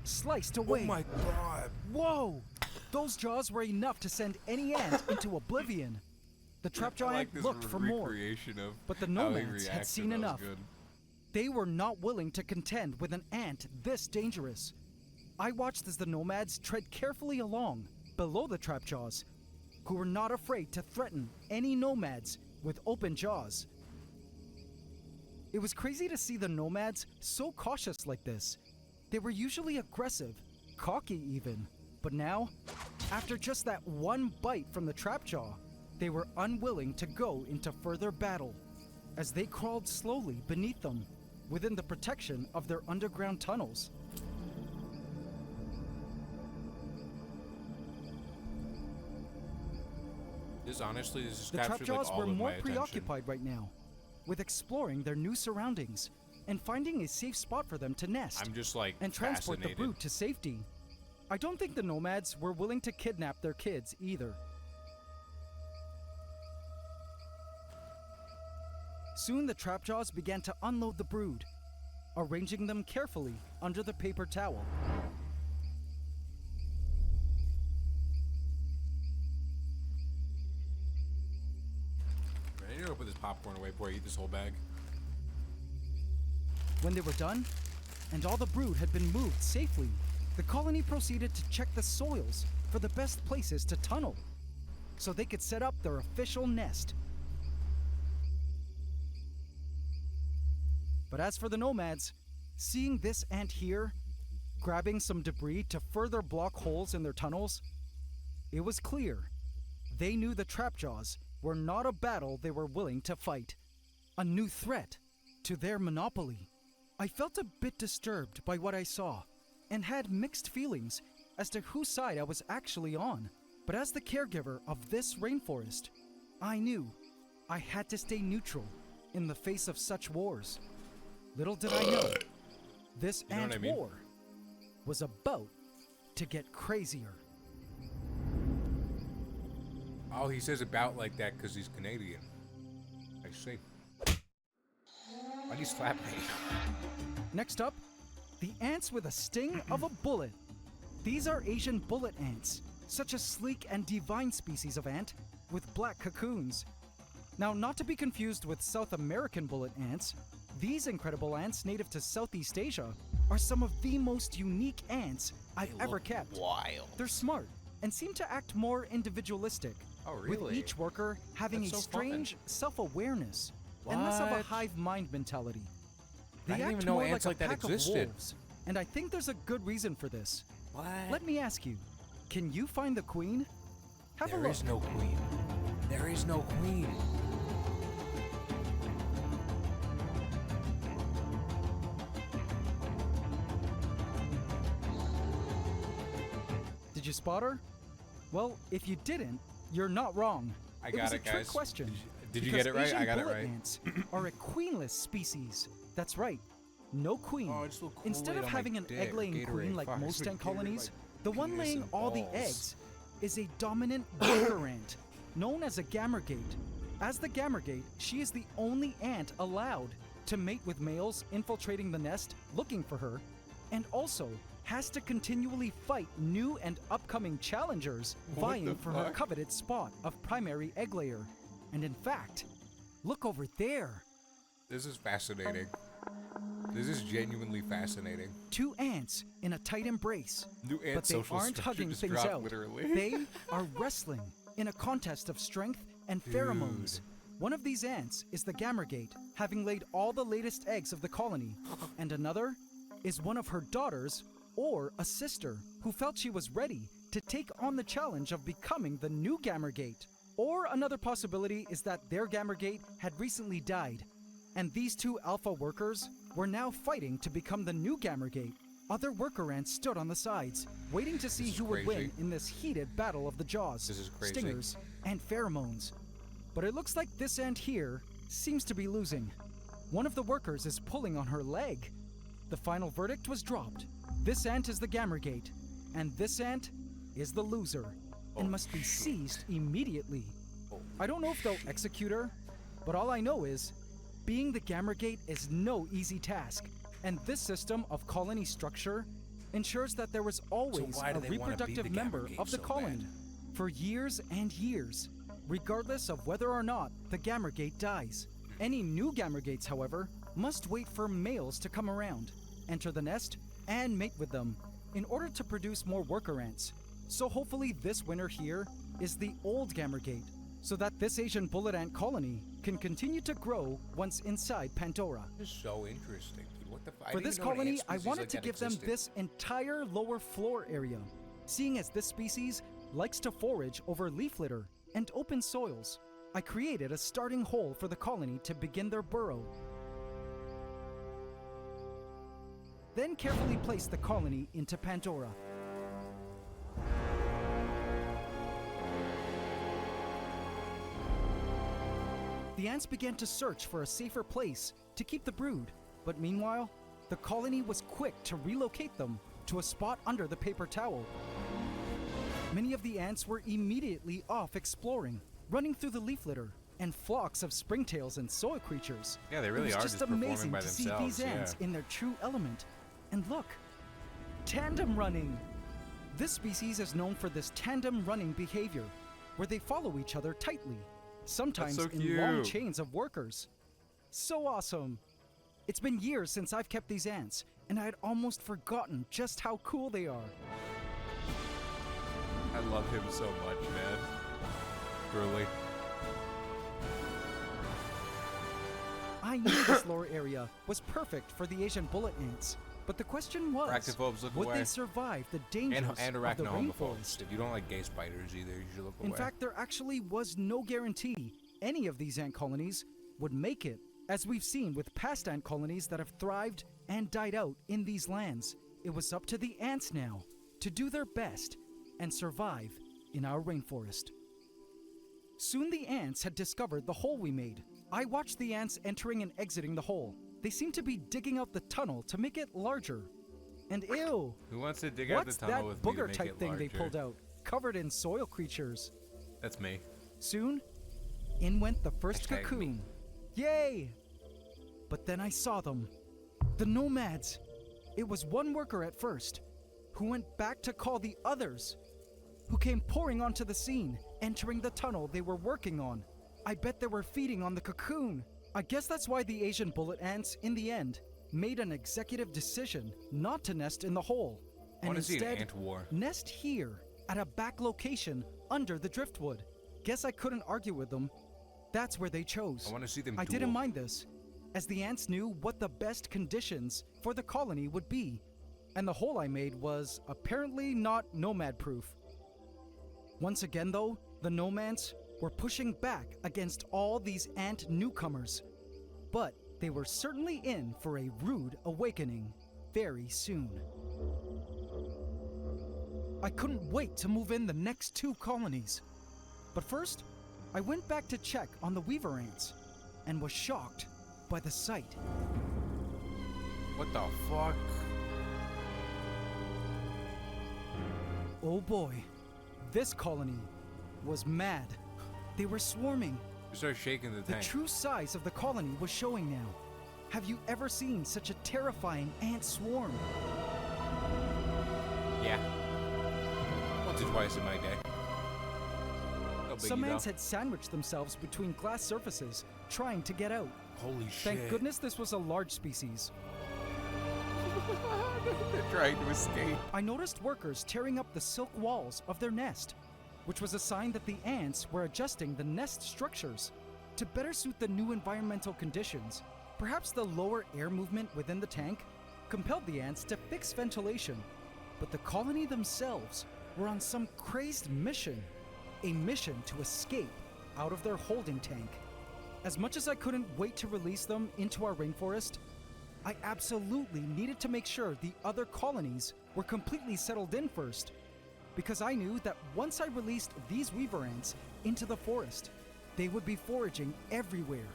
Sliced away. Oh my god. Whoa! Those jaws were enough to send any ant into oblivion. The trapjaw I like ant this looked for more, recreation of but the how he nomads had reacted. seen That was enough. good. They were not willing to contend with an ant this dangerous. I watched as the nomads tread carefully along below the trapjaws, who were not afraid to threaten any nomads with open jaws. It was crazy to see the nomads so cautious like this. They were usually aggressive, cocky even, but now, after just that one bite from the trapjaw, they were unwilling to go into further battle, as they crawled slowly beneath them, within the protection of their underground tunnels. This honestly, this is The captured like trapjaws all were of more my attention. preoccupied right now, with exploring their new surroundings and finding a safe spot for them to nest I'm just like and transport the fascinated. brood to safety. I don't think the nomads were willing to kidnap their kids either. Soon the trapjaws began to unload the brood, arranging them carefully under the paper towel. I need to put this popcorn away before I eat this whole bag. When they were done, and all the brood had been moved safely, the colony proceeded to check the soils for the best places to tunnel, so they could set up their official nest. But as for the nomads, seeing this ant here, grabbing some debris to further block holes in their tunnels, it was clear they knew the trapjaws were not a battle they were willing to fight. A new threat to their monopoly. I felt a bit disturbed by what I saw, and had mixed feelings as to whose side I was actually on. But as the caregiver of this rainforest, I knew I had to stay neutral in the face of such wars. Little did I know, this You know ant what I mean? war was about to get crazier. Oh, he says about like that because he's Canadian. I see. Why'd he slap me? Next up, the ants with a sting of a bullet. These are Asian bullet ants, such a sleek and divine species of ant with black cocoons. Now, not to be confused with South American bullet ants, these incredible ants native to Southeast Asia are some of the most unique ants I've ever kept. Wild. They're smart and seem to act more individualistic, Oh, really? with each worker having That's a so strange self-awareness and less of a What? hive mind mentality. They I didn't act even know more ants like like a that pack existed. of wolves, and I think there's a good reason for this. What? Let me ask you, can you find the queen? Have a There look. is no queen. There is no queen. Did you spot her? Well, if you didn't, you're not wrong. I was got a it, trick guys. question. Did you because get it right? Asian I got it bullet right. ants are a queenless species. That's right, no queen. Oh, I just look Instead Kool-Aid of on my having an dick, egg-laying Gatorade. queen like Fuck, I most just ant put Gatorade colonies, like the one penis laying and all the balls. eggs is a dominant worker ant, known as a gamergate. As the gamergate, she is the only ant allowed to mate with males infiltrating the nest looking for her, and also has to continually fight new and upcoming challengers What vying the for her fuck? coveted spot of primary egg layer. And in fact, look over there. This is fascinating. This is genuinely fascinating. Two ants in a tight embrace. New ant But they social aren't structure hugging just things dropped, out. literally. They are wrestling in a contest of strength and pheromones. Dude. One of these ants is the gamergate, having laid all the latest eggs of the colony. And another is one of her daughters or a sister who felt she was ready to take on the challenge of becoming the new gamergate. Or another possibility is that their gamergate had recently died, and these two alpha workers were now fighting to become the new gamergate. Other worker ants stood on the sides, waiting to see This is who would win crazy. in this heated battle of the jaws, This is crazy. stingers, and pheromones. But it looks like this ant here seems to be losing. One of the workers is pulling on her leg. The final verdict was dropped. This ant is the gamergate, and this ant is the loser, and must be seized immediately. I don't know if they'll execute her, but all I know is, being the gamergate is no easy task, and this system of colony structure ensures that there was always why do a they wanna be reproductive the member gamergate of the so colony bad? for years and years, regardless of whether or not the gamergate dies. Any new gamergates, however, must wait for males to come around, enter the nest, and mate with them in order to produce more worker ants. So hopefully this winner here is the old gamergate, so that this Asian bullet ant colony can continue to grow once inside Pandora. This is so interesting, dude. What the fuck? For this colony, I wanted to give them this entire lower floor area, seeing as this species likes to forage over leaf litter and open soils. I created a starting hole for the colony to begin their burrow. Then carefully place the colony into Pandora. The ants began to search for a safer place to keep the brood, but meanwhile, the colony was quick to relocate them to a spot under the paper towel. Many of the ants were immediately off exploring, running through the leaf litter, and flocks of springtails and soil creatures. Yeah, they really It are was just just performing amazing by to see themselves, these ants yeah. in their true element. And look, tandem running. This species is known for this tandem running behavior, where they follow each other tightly, sometimes so in long cute. chains of workers. So awesome. It's been years since I've kept these ants, and I had almost forgotten just how cool they are. I love him so much, man. Truly. I knew this lower area was perfect for the Asian bullet ants, but the question was, Arachnophobes, look would away. they survive the dangers And of the arachnohomophobes. rainforest? If you don't like gay spiders either, you should look away. In fact, there actually was no guarantee any of these ant colonies would make it, as we've seen with past ant colonies that have thrived and died out in these lands. It was up to the ants now to do their best and survive in our rainforest. Soon the ants had discovered the hole we made. I watched the ants entering and exiting the hole. They seemed to be digging out the tunnel to make it larger. And ew! Who wants to dig out the What's tunnel that with me to booger make type it thing they larger? pulled out, covered in soil creatures? That's me. Soon, in went the first Hashtag cocoon. Yay! But then I saw them. The nomads. It was one worker at first, who went back to call the others, who came pouring onto the scene, entering the tunnel they were working on. I bet they were feeding on the cocoon. I guess that's why the Asian bullet ants, in the end, made an executive decision not to nest in the hole, I and wanna see an instead ant war. nest here at a back location under the driftwood. Guess I couldn't argue with them. That's where they chose. I want to see them I duel. didn't mind this, as the ants knew what the best conditions for the colony would be, and the hole I made was apparently not nomad-proof. Once again though, the nomads were pushing back against all these ant newcomers, but they were certainly in for a rude awakening very soon. I couldn't wait to move in the next 2 colonies, but first, I went back to check on the weaver ants, and was shocked by the sight. What the fuck? Oh boy, this colony was mad. They were swarming. You start shaking the The tank. true size of the colony was showing now. Have you ever seen such a terrifying ant swarm? Yeah. Once or twice in my day. No biggie, Some ants though. had sandwiched themselves between glass surfaces, trying to get out. Holy shit. Thank goodness this was a large species. They're trying to escape. I noticed workers tearing up the silk walls of their nest, which was a sign that the ants were adjusting the nest structures to better suit the new environmental conditions. Perhaps the lower air movement within the tank compelled the ants to fix ventilation, but the colony themselves were on some crazed mission, a mission to escape out of their holding tank. As much as I couldn't wait to release them into our rainforest, I absolutely needed to make sure the other colonies were completely settled in first, because I knew that once I released these weaver ants into the forest, they would be foraging everywhere,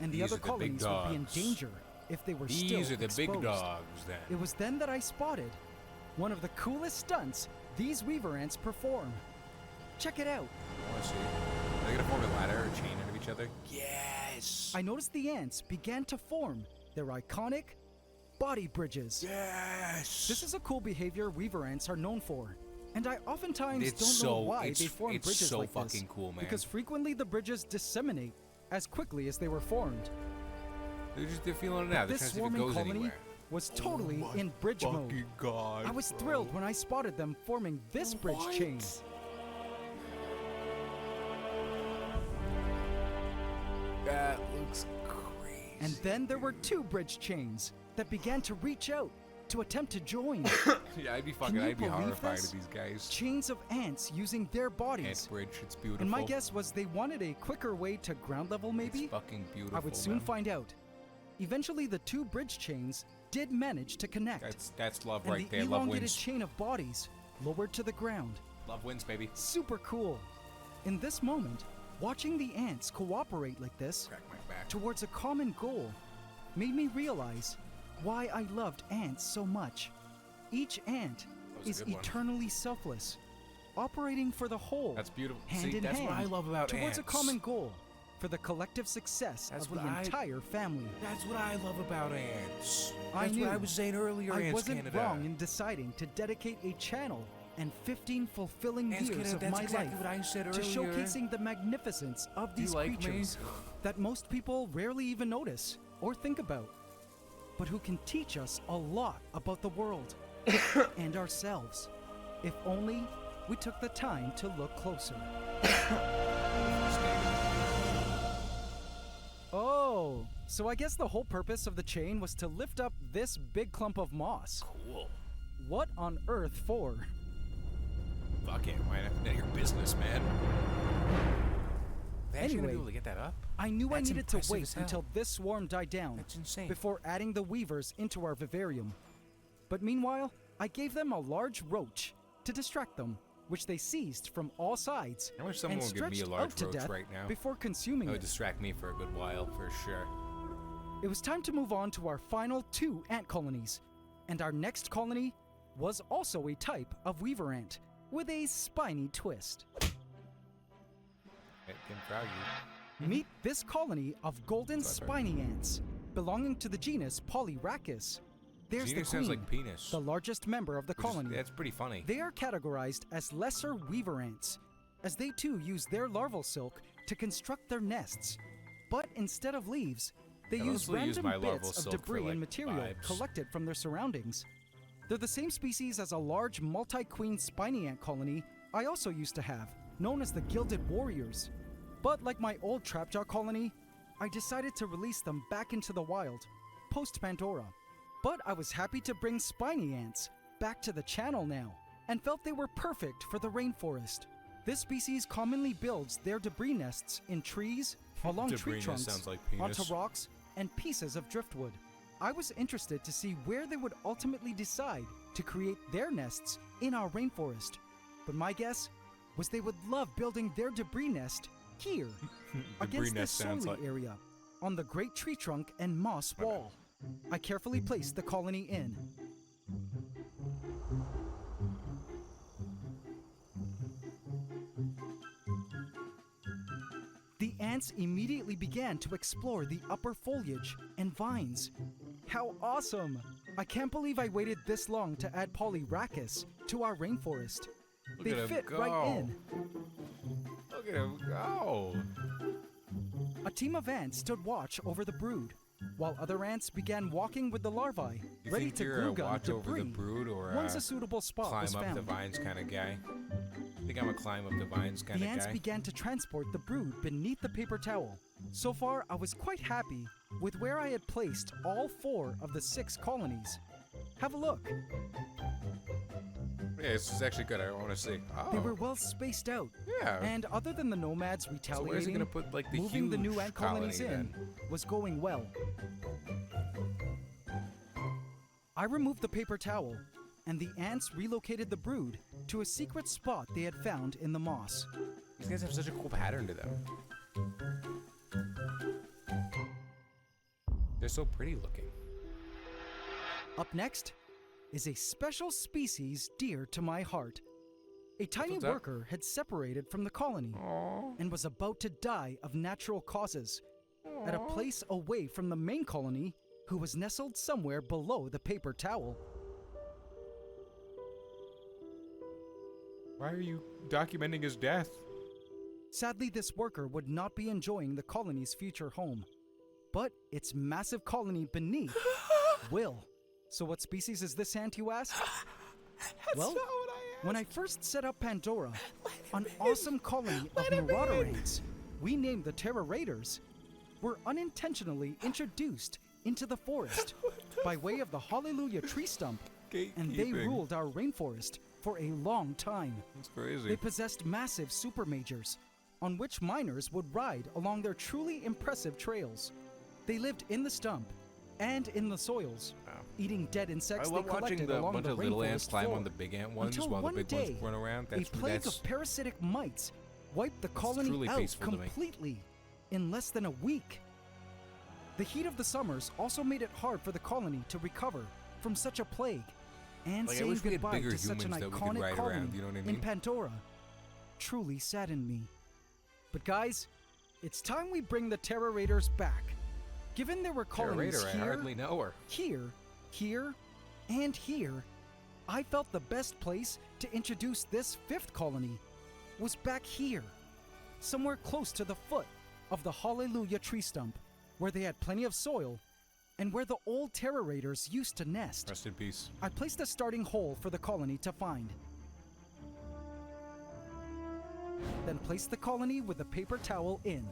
and the These other are the big colonies would be in dogs. danger if they were still These are the big exposed. dogs, then. It was then that I spotted one of the coolest stunts these weaver ants perform. Check it out. I want to see. Are they gonna form a ladder or chain out of each other? Yes. I noticed the ants began to form their iconic body bridges. Yes. This is a cool behavior weaver ants are known for, and I oftentimes It's don't know so- why it's- they form it's bridges so like this. fucking cool, man. Because frequently the bridges disseminate as quickly as they were formed. They're feeling it out. They're This trying to see if it swarming goes colony anywhere. was totally in bridge mode. God. I was thrilled when I spotted them forming this bridge chain. That looks crazy. And then there were 2 bridge chains that began to reach out to attempt to join. Yeah, I'd be Can you I'd be believe horrified this? of these guys. Chains of ants using their bodies. Ant bridge, it's beautiful. And my guess was they wanted a quicker way to ground level, maybe? It's fucking beautiful. I would soon man. find out. Eventually, the 2 bridge chains did manage to connect. That's love and right the there. Love elongated wins. chain of bodies lowered to the ground. Love wins, baby. Super cool. In this moment, watching the ants cooperate like this Crack my back. towards a common goal made me realize why I loved ants so much. Each ant was a is good one. eternally selfless, operating for the whole. That's beautiful. Hand See, in that's hand what I love about towards ants. a common goal for the collective success That's of the what I- entire family. That's what I love about ants. I That's knew what I was saying earlier. I Ants wasn't Canada. wrong in deciding to dedicate a channel and 15 fulfilling Ants years Canada, of that's my exactly life what I said to earlier. showcasing the magnificence of Do you these like me? creatures that most people rarely even notice or think about, but who can teach us a lot about the world and ourselves, if only we took the time to look closer. Oh, so I guess the whole purpose of the chain was to lift up this big clump of moss. Cool. What on earth for? Fuck it. Why not? None of your business, man. They actually gonna be Anyway, able to get that up? I knew I That's needed to impressive wait as hell. until this swarm died down That's insane. before adding the weavers into our vivarium. But meanwhile, I gave them a large roach to distract them, which they seized from all sides I wish someone and would give me a stretched large out to roach death right now. before consuming That would it. distract me for a good while, for sure. It was time to move on to our final 2 ant colonies, and our next colony was also a type of weaver ant with a spiny twist. Kim Froggy. Meet this colony of golden spiny ants, belonging to the genus Polyrachis. There's Genus the sounds queen, like penis. the largest member of the colony. That's pretty funny. They are categorized as lesser weaver ants, as they too use their larval silk to construct their nests. But instead of leaves, they use mostly use random my larval bits of silk for, debris like, and material vibes. collected from their surroundings. They're the same species as a large multi-queen spiny ant colony I also used to have, known as the Gilded Warriors. But like my old trapjaw colony, I decided to release them back into the wild, post-Pandora. But I was happy to bring spiny ants back to the channel now, and felt they were perfect for the rainforest. This species commonly builds their debris nests in trees, along Debris tree nest trunks, sounds like onto penis. rocks, and pieces of driftwood. I was interested to see where they would ultimately decide to create their nests in our rainforest. But my guess was they would love building their debris nest here, against this nest sounds soily like- area, on the great tree trunk and moss wall. I carefully placed the colony in. The ants immediately began to explore the upper foliage and vines. How awesome! I can't believe I waited this long to add Polyrachis to our rainforest. Look They at him fit go. right in. Look at him go. A team of ants stood watch over the brood, while other ants began walking with the larvae, You ready think to you're glue a gun watch over debris the brood or once a suitable spot climb was up found. the vines kind of guy? I think I'm a climb up the vines kind The of ants guy. began to transport the brood beneath the paper towel. So far, I was quite happy with where I had placed all 4 of the 6 colonies. Have a look. Yeah, this is actually good. I want to see. Oh. They were well spaced out. Yeah. And other than the nomads So where's he retaliating, gonna put like the moving the new huge ant colonies colony, in then? was going well. I removed the paper towel, and the ants relocated the brood to a secret spot they had found in the moss. These guys have such a cool pattern to them. They're so pretty looking. Up next is a special species dear to my heart. A tiny what's up? worker had separated from the colony and was about to die of natural causes at a place away from the main colony, who was nestled somewhere below the paper towel. Why are you documenting his death? Sadly, this worker would not be enjoying the colony's future home, but its massive colony beneath will. So what species is this ant, you ask? Well, when I first set up Pandora, an awesome colony of marauder ants, we named the Terror Raiders, were unintentionally introduced into the forest by way of the Hallelujah tree stump, and they Gatekeeping. ruled our rainforest for a long time. That's crazy. They possessed massive supermajors, on which miners would ride along their truly impressive trails. They lived in the stump and in the soils, eating dead I insects love they collected watching the along bunch the of little rainforest ants climb floor, on the big ant ones until while the one big day, ones run around. a plague of parasitic mites wiped the colony truly out peaceful to me. completely in less than a week. The heat of the summers also made it hard for the colony to recover from such a plague, and Like, I saying wish we had goodbye bigger to such an humans that we could iconic ride colony around, you know what I in mean? Pandora truly saddened me. But guys, it's time we bring the Terror Raiders back. Given there were Terror colonies Raider, I here, hardly know her. here, and here, I felt the best place to introduce this 5th colony was back here, somewhere close to the foot of the Hallelujah tree stump, where they had plenty of soil, and where the old Terror Raiders used to nest. Rest in peace. I placed a starting hole for the colony to find. Then placed the colony with the paper towel in.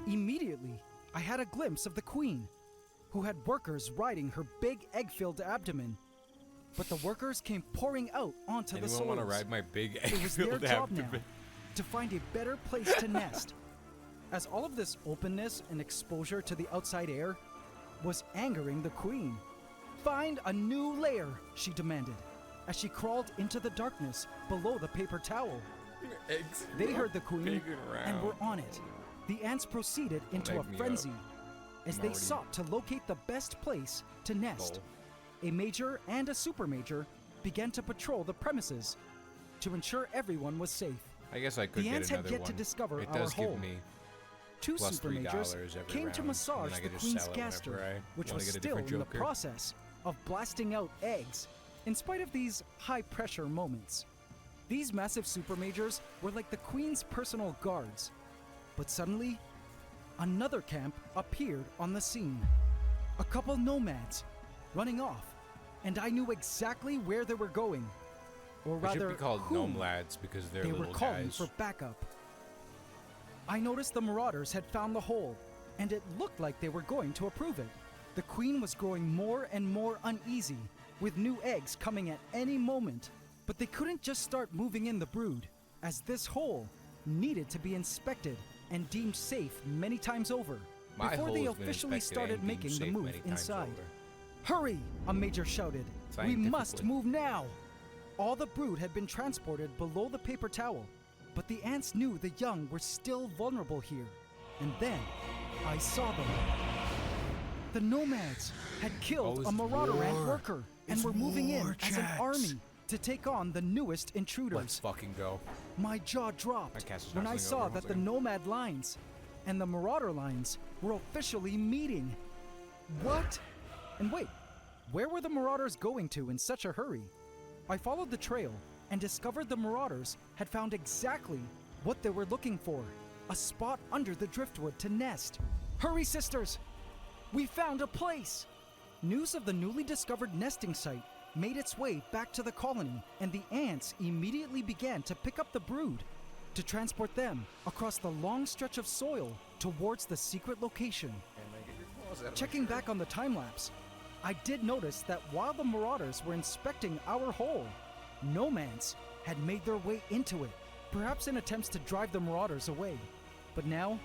Immediately, I had a glimpse of the queen, who had workers riding her big egg-filled abdomen. But the workers came pouring out onto the soils. Anyone want to ride my big It was their egg-filled job now abdomen? to find a better place to nest, as all of this openness and exposure to the outside air was angering the queen. Find a new lair, she demanded, as she crawled into the darkness below the paper towel. Eggs They heard the queen big and were round. on it. The ants proceeded into a egg me frenzy as I'm they already sought to locate the best place to nest. full. A major and a super major began to patrol the premises to ensure everyone was safe. I guess I could The get ants had another yet one. to discover it our does hole. give me Two plus super majors $3 every came round, to and massage then I the could just queen's sell it gaster, whenever I which wanna was get a still in different the Joker. process of blasting out eggs, in spite of these high-pressure moments. These massive super majors were like the queen's personal guards. But suddenly, another camp appeared on the scene. A couple nomads running off, and I knew exactly where they were going. Or They should rather, be called whom gnome lads because they're they were little calling guys. for backup. I noticed the marauders had found the hole, and it looked like they were going to approve it. The queen was growing more and more uneasy, with new eggs coming at any moment. But they couldn't just start moving in the brood, as this hole needed to be inspected and deemed safe many times over My before hole they has been officially inspected started and deemed making the safe move many times inside. over. Hurry! A major shouted. We must Scientifically. move now! All the brood had been transported below the paper towel, but the ants knew the young were still vulnerable here. And then, I saw them. The nomads had killed it's a marauder ant war. worker and It's were moving in war, as an Jax. army to take on the newest intruders. Let's fucking go. My jaw My dropped cast is when not I something saw over. that the nomad lines and the marauder lines were officially meeting. What? And wait, where were the marauders going to in such a hurry? I followed the trail and discovered the marauders had found exactly what they were looking for, a spot under the driftwood to nest. Hurry, sisters! We found a place! News of the newly discovered nesting site made its way back to the colony, and the ants immediately began to pick up the brood to transport them across the long stretch of soil towards the secret location. Checking back on the time lapse, I did notice that while the marauders were inspecting our hole, nomads had made their way into it, perhaps in attempts to drive the marauders away. But now,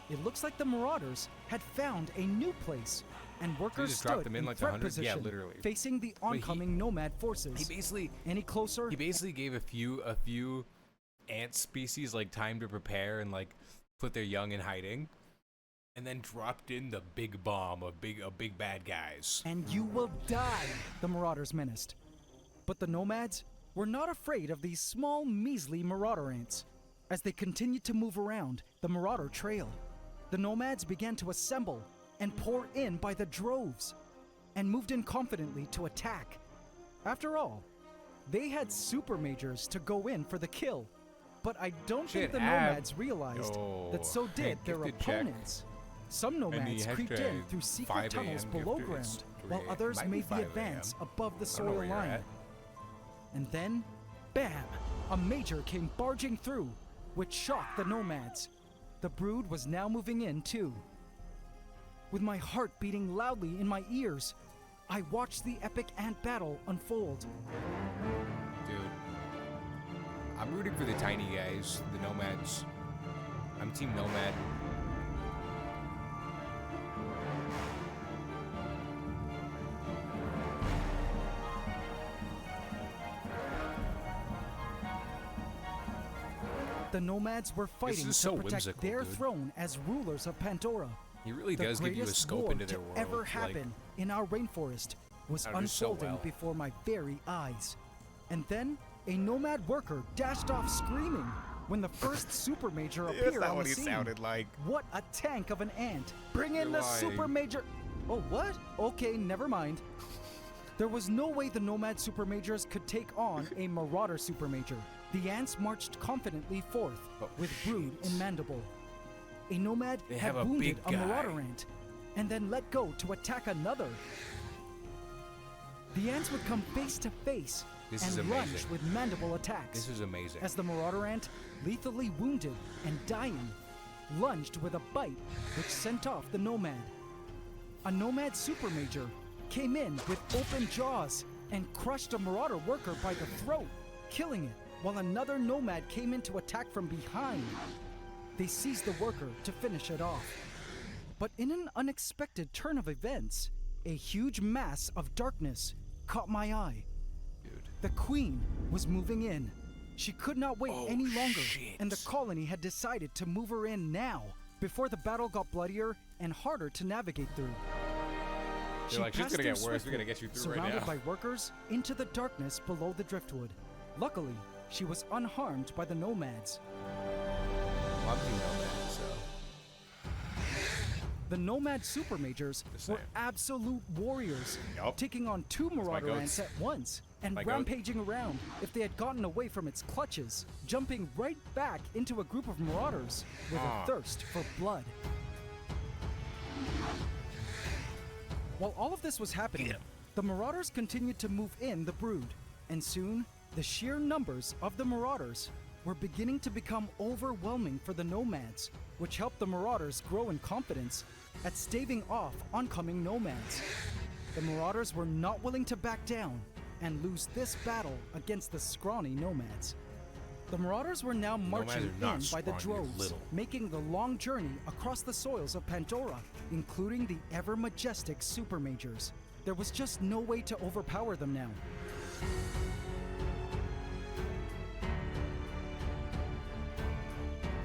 it looks like the marauders had found a new place, and workers just dropped stood them in like threat 100? Yeah, position, literally. facing the But he- oncoming nomad forces. He basically Any closer? gave a few ant species like time to prepare and like put their young in hiding, and then dropped in the big bomb of big bad guys. And you will die, the marauders menaced. But the nomads were not afraid of these small, measly marauder ants. As they continued to move around the marauder trail, the nomads began to assemble and pour in by the droves, and moved in confidently to attack. After all, they had super majors to go in for the kill. But I don't think Shit, the Ab. nomads realized that so Yo, did their gifted check. opponents. Some nomads the creeped in hashtag through secret 5 tunnels a.m. below gifted. ground, It's while 3 others might be made the 5 a.m. advance above the I don't know soil where you're line. at. And then, bam! A major came barging through, which shocked the nomads. The brood was now moving in too. With my heart beating loudly in my ears, I watched the epic ant battle unfold. Dude, I'm rooting for the tiny guys, the nomads. I'm team nomad. The nomads were fighting is to so protect whimsical, their dude. throne as rulers of Pandora. He really The does give you a greatest scope war into their to world. ever like, happen in our rainforest was That is so unfolding well. before my very eyes. And then a nomad worker dashed off screaming when the first super major That's appeared not on what the he scene. sounded like. What a tank of an ant! Bring in You're the super lying. major. Oh, what? Okay, never mind. There was no way the nomad super majors could take on a marauder super major. The ants marched confidently forth Oh, with brood shit. and mandible. A nomad They had have a wounded big a marauder guy. ant and then let go to attack another. The ants would come face to face This is and lunge amazing. with mandible attacks. This is amazing. As the marauder ant, lethally wounded and dying, lunged with a bite which sent off the nomad. A nomad super major came in with open jaws and crushed a marauder worker by the throat, killing it, while another nomad came in to attack from behind. They seized the worker to finish it off. But in an unexpected turn of events, a huge mass of darkness caught my eye. Dude. The queen was moving in. She could not wait Oh, any longer, shit. and the colony had decided to move her in now, before the battle got bloodier and harder to navigate through. They're like, she's passed gonna get through worse. We're gonna swiftly, get you through right surrounded now. by workers, into the darkness below the driftwood. Luckily, she was unharmed by the nomads. Love you know that, so. The nomad supermajors were absolute warriors, Yup. taking on 2 marauder goats. ants at once and My goat. rampaging around if they had gotten away from its clutches, jumping right back into a group of marauders with a thirst for blood. While all of this was happening, the marauders continued to move in the brood, and soon the sheer numbers of the marauders were beginning to become overwhelming for the nomads, which helped the marauders grow in confidence at staving off oncoming nomads. The marauders were not willing to back down and lose this battle against the scrawny nomads. The marauders were now marching are not in by the scrawny, they're droves, little. making the long journey across the soils of Pandora, including the ever-majestic supermajors. There was just no way to overpower them now.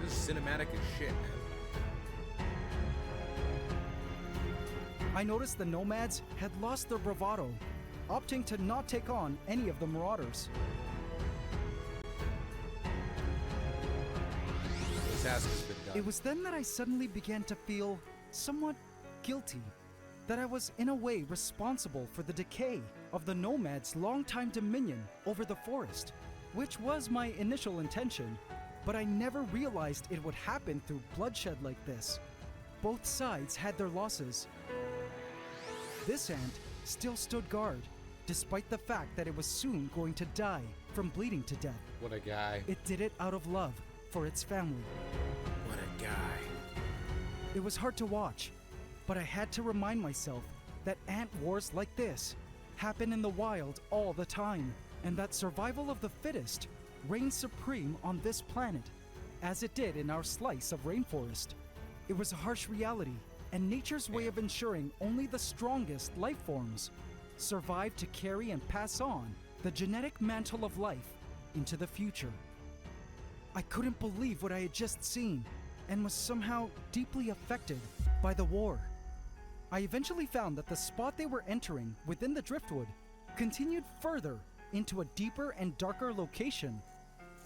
This is cinematic as shit, man. I noticed the nomads had lost their bravado, opting to not take on any of the marauders. This task has been done. It was then that I suddenly began to feel somewhat guilty, that I was in a way responsible for the decay of the nomads' longtime dominion over the forest, which was my initial intention, but I never realized it would happen through bloodshed like this. Both sides had their losses. This ant still stood guard, despite the fact that it was soon going to die from bleeding to death. What a guy. It did it out of love for its family. What a guy. It was hard to watch, but I had to remind myself that ant wars like this happen in the wild all the time, and that survival of the fittest reigns supreme on this planet, as it did in our slice of rainforest. It was a harsh reality, and nature's way of ensuring only the strongest life forms survive to carry and pass on the genetic mantle of life into the future. I couldn't believe what I had just seen, and was somehow deeply affected by the war. I eventually found that the spot they were entering within the driftwood continued further into a deeper and darker location.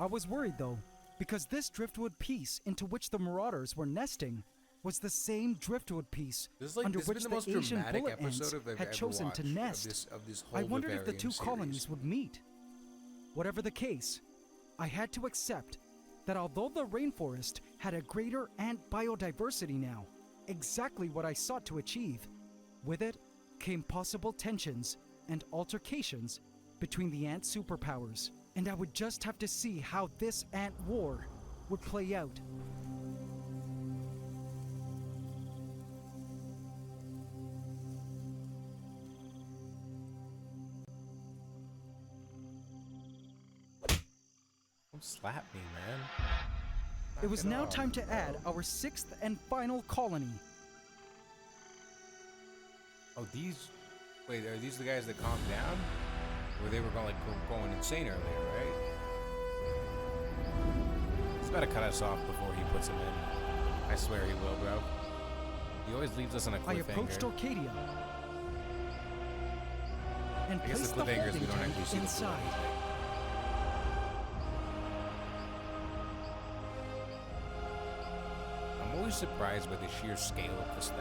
I was worried though, because this driftwood piece into which the marauders were nesting was the same driftwood piece under this has which been the most Asian dramatic bullet ants episode I've had ever chosen to watched of nest. this whole I wondered if the Vivarium two series. colonies would meet. Whatever the case, I had to accept that although the rainforest had a greater ant biodiversity now, exactly what I sought to achieve, with it came possible tensions and altercations between the ant superpowers, and I would just have to see how this ant war would play out. Don't slap me, man. It was Knock now off, time to bro. add our 6th and final colony. Oh, these. Wait, are these the guys that calmed down? Or they were going insane earlier, right? He's about to cut us off before he puts him in. I swear he will, bro. He always leaves us on a I approached cliffhanger. Orcadia and I guess placed the the cliffhanger is holding we don't tank actually see the inside. floor. I'm always surprised by the sheer scale of this thing.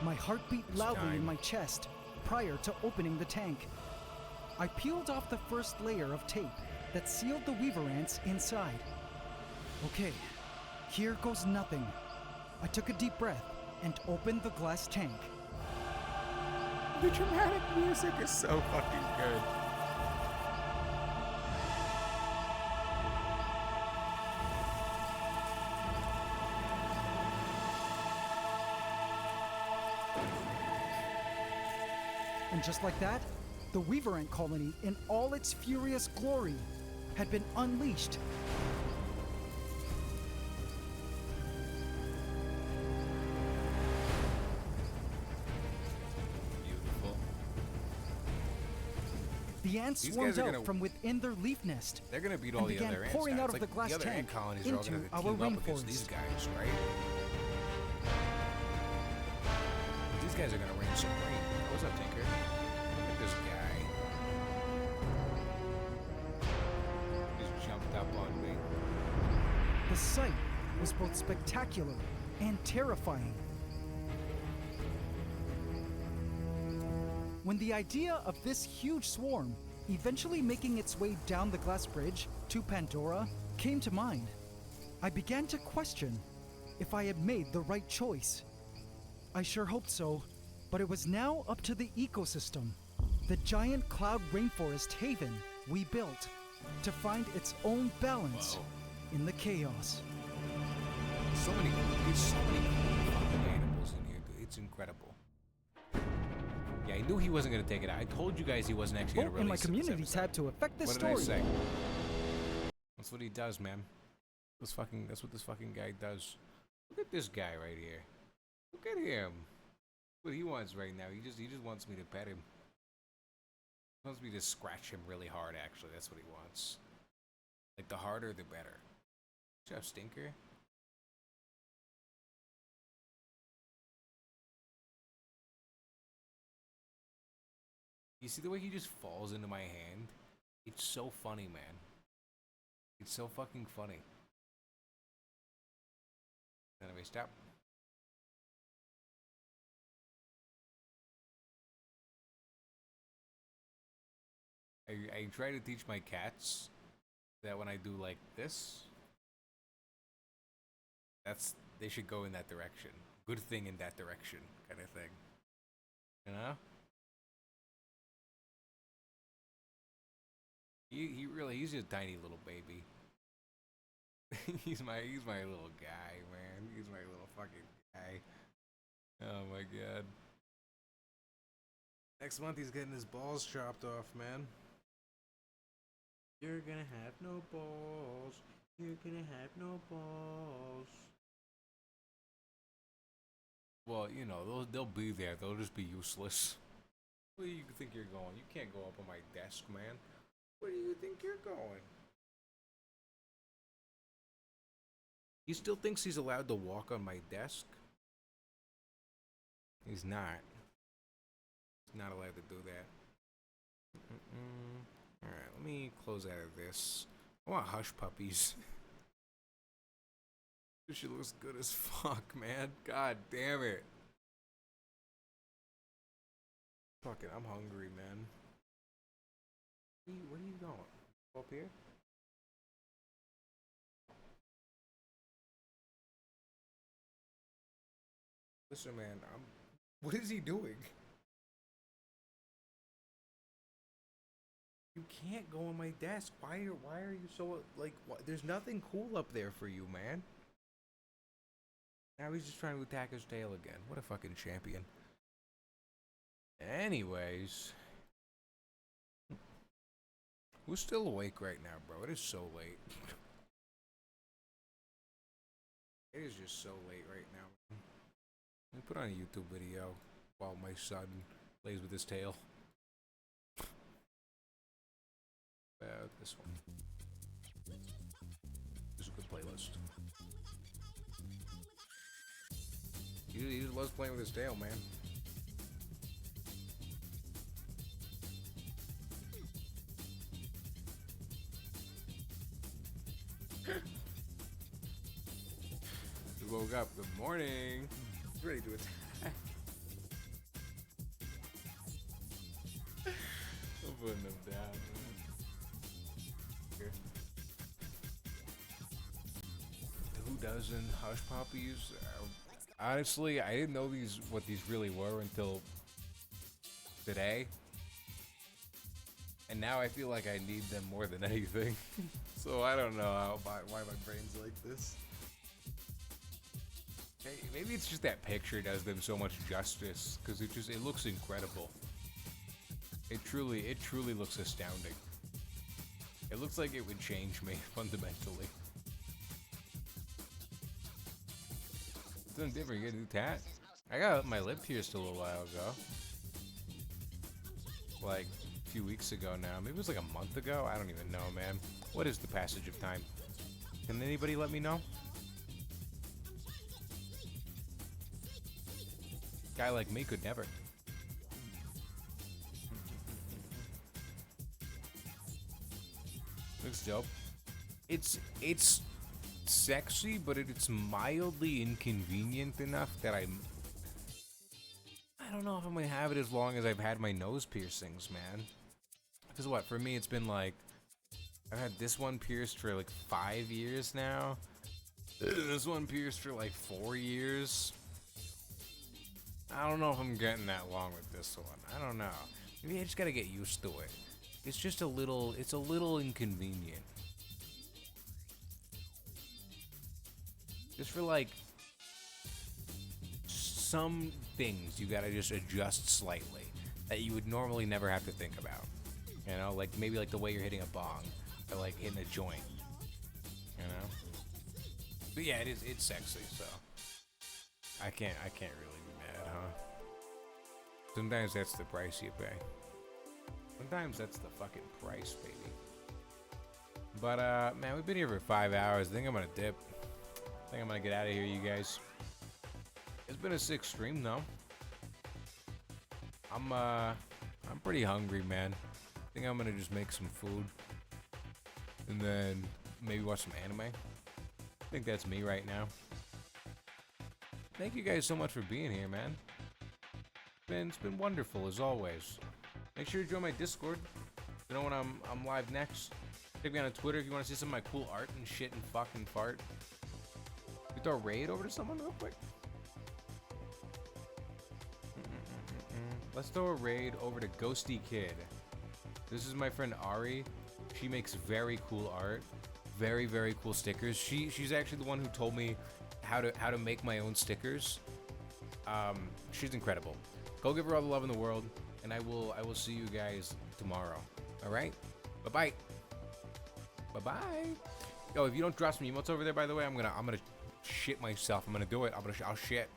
My heart beat loudly time. in my chest prior to opening the tank. I peeled off the first layer of tape that sealed the weaver ants inside. Okay, here goes nothing. I took a deep breath and opened the glass tank. The dramatic music is so fucking good. And just like that, The Weaver Ant colony, in all its furious glory, had been unleashed. Beautiful. The ants These swarmed guys are out gonna- from within their leaf nest. They're gonna beat all and the began other ants. pouring out It's of like the glass the other ant tank colonies are all gonna into our team up against these rainforest. guys, right? But these guys are gonna reign supreme. What's up, Tinker? Look at this guy. Just jumped up on me. The sight was both spectacular and terrifying. When the idea of this huge swarm eventually making its way down the glass bridge to Pandora came to mind, I began to question if I had made the right choice. I sure hoped so, but it was now up to the ecosystem, the giant cloud rainforest haven we built, to find its own balance in the chaos. There's so many fucking animals in here, dude. It's incredible. Yeah, I knew he wasn't gonna take it out. I told you guys he wasn't actually gonna Vote in my release it this community episode. tab to affect this What story. did I say? That's what he does, man. That's what this fucking guy does. Look at this guy right here. Look at him. What he wants right now. He just wants me to pet him. He wants me to scratch him really hard, actually. That's what he wants. Like, the harder, the better. Good job, Stinker. You see the way he just falls into my hand? It's so funny, man. It's so fucking funny. Anyway, stop. I try to teach my cats that when I do like this, they should go in that direction. Good thing in that direction, kind of thing. You know? He's a tiny little baby. he's my little guy, man. He's my little fucking guy. Oh my god. Next month he's getting his balls chopped off, man. You're gonna have no balls. You're gonna have no balls. Well, you know, they'll be there. They'll just be useless. Where do you think you're going? You can't go up on my desk, man. Where do you think you're going? He still thinks he's allowed to walk on my desk? He's not. He's not allowed to do that. Alright, let me close out of this. I want hush puppies. She looks good as fuck, man. God damn it. Fucking, I'm hungry, man. Where are you going? Up here? Listen, man, what is he doing? You can't go on my desk. Why are you so, like, there's nothing cool up there for you, man. Now he's just trying to attack his tail again. What a fucking champion. Anyways. Who's still awake right now, bro? It is so late. It is just so late right now. Let me put on a YouTube video while my son plays with his tail. This one. This is a good playlist. He just loves playing with his tail, man. Just woke up. Good morning. He's ready to attack. I'm putting him down. Here. Who doesn't? Hush puppies? Honestly, I didn't know what these really were until today. And now I feel like I need them more than anything. So I don't know why my brain's like this. Hey, maybe it's just that picture does them so much justice, because it looks incredible. It truly looks astounding. It looks like it would change me fundamentally. Something different. You get a new tat? I got my lip pierced a little while ago. Like a few weeks ago now. Maybe it was like a month ago. I don't even know, man. What is the passage of time? Can anybody let me know? Guy like me could never. Looks dope. It's sexy, but it's mildly inconvenient enough that I don't know if I'm gonna have it as long as I've had my nose piercings, man. Because what, for me it's been like, I've had this one pierced for like 5 years now. This one pierced for like 4 years. I don't know if I'm getting that long with this one. I don't know. Maybe I just gotta get used to it. It's just a little inconvenient. Just for like some things you gotta just adjust slightly that you would normally never have to think about. You know, like maybe like the way you're hitting a bong or like hitting a joint. You know? But yeah, it's sexy, so I can't really be mad, huh? Sometimes that's the price you pay. Sometimes that's the fucking price, baby. But man, we've been here for 5 hours. I think I'm gonna dip. I think I'm gonna get out of here, you guys. It's been a sick stream, though. I'm pretty hungry, man. I think I'm gonna just make some food and then maybe watch some anime. I think that's me right now. Thank you guys so much for being here, man. It's been wonderful as always. Make sure to join my Discord. You know when I'm live next. Check me out on Twitter if you want to see some of my cool art and shit and fucking fart. We throw a raid over to someone real quick. Let's throw a raid over to Ghosty Kid. This is my friend Ari. She makes very cool art, very cool stickers. She's actually the one who told me how to make my own stickers. She's incredible. Go give her all the love in the world, and I will see you guys tomorrow. All right, bye bye. Yo, if you don't drop some emotes over there, by the way, I'm gonna shit myself. I'm gonna do it. I'll shit.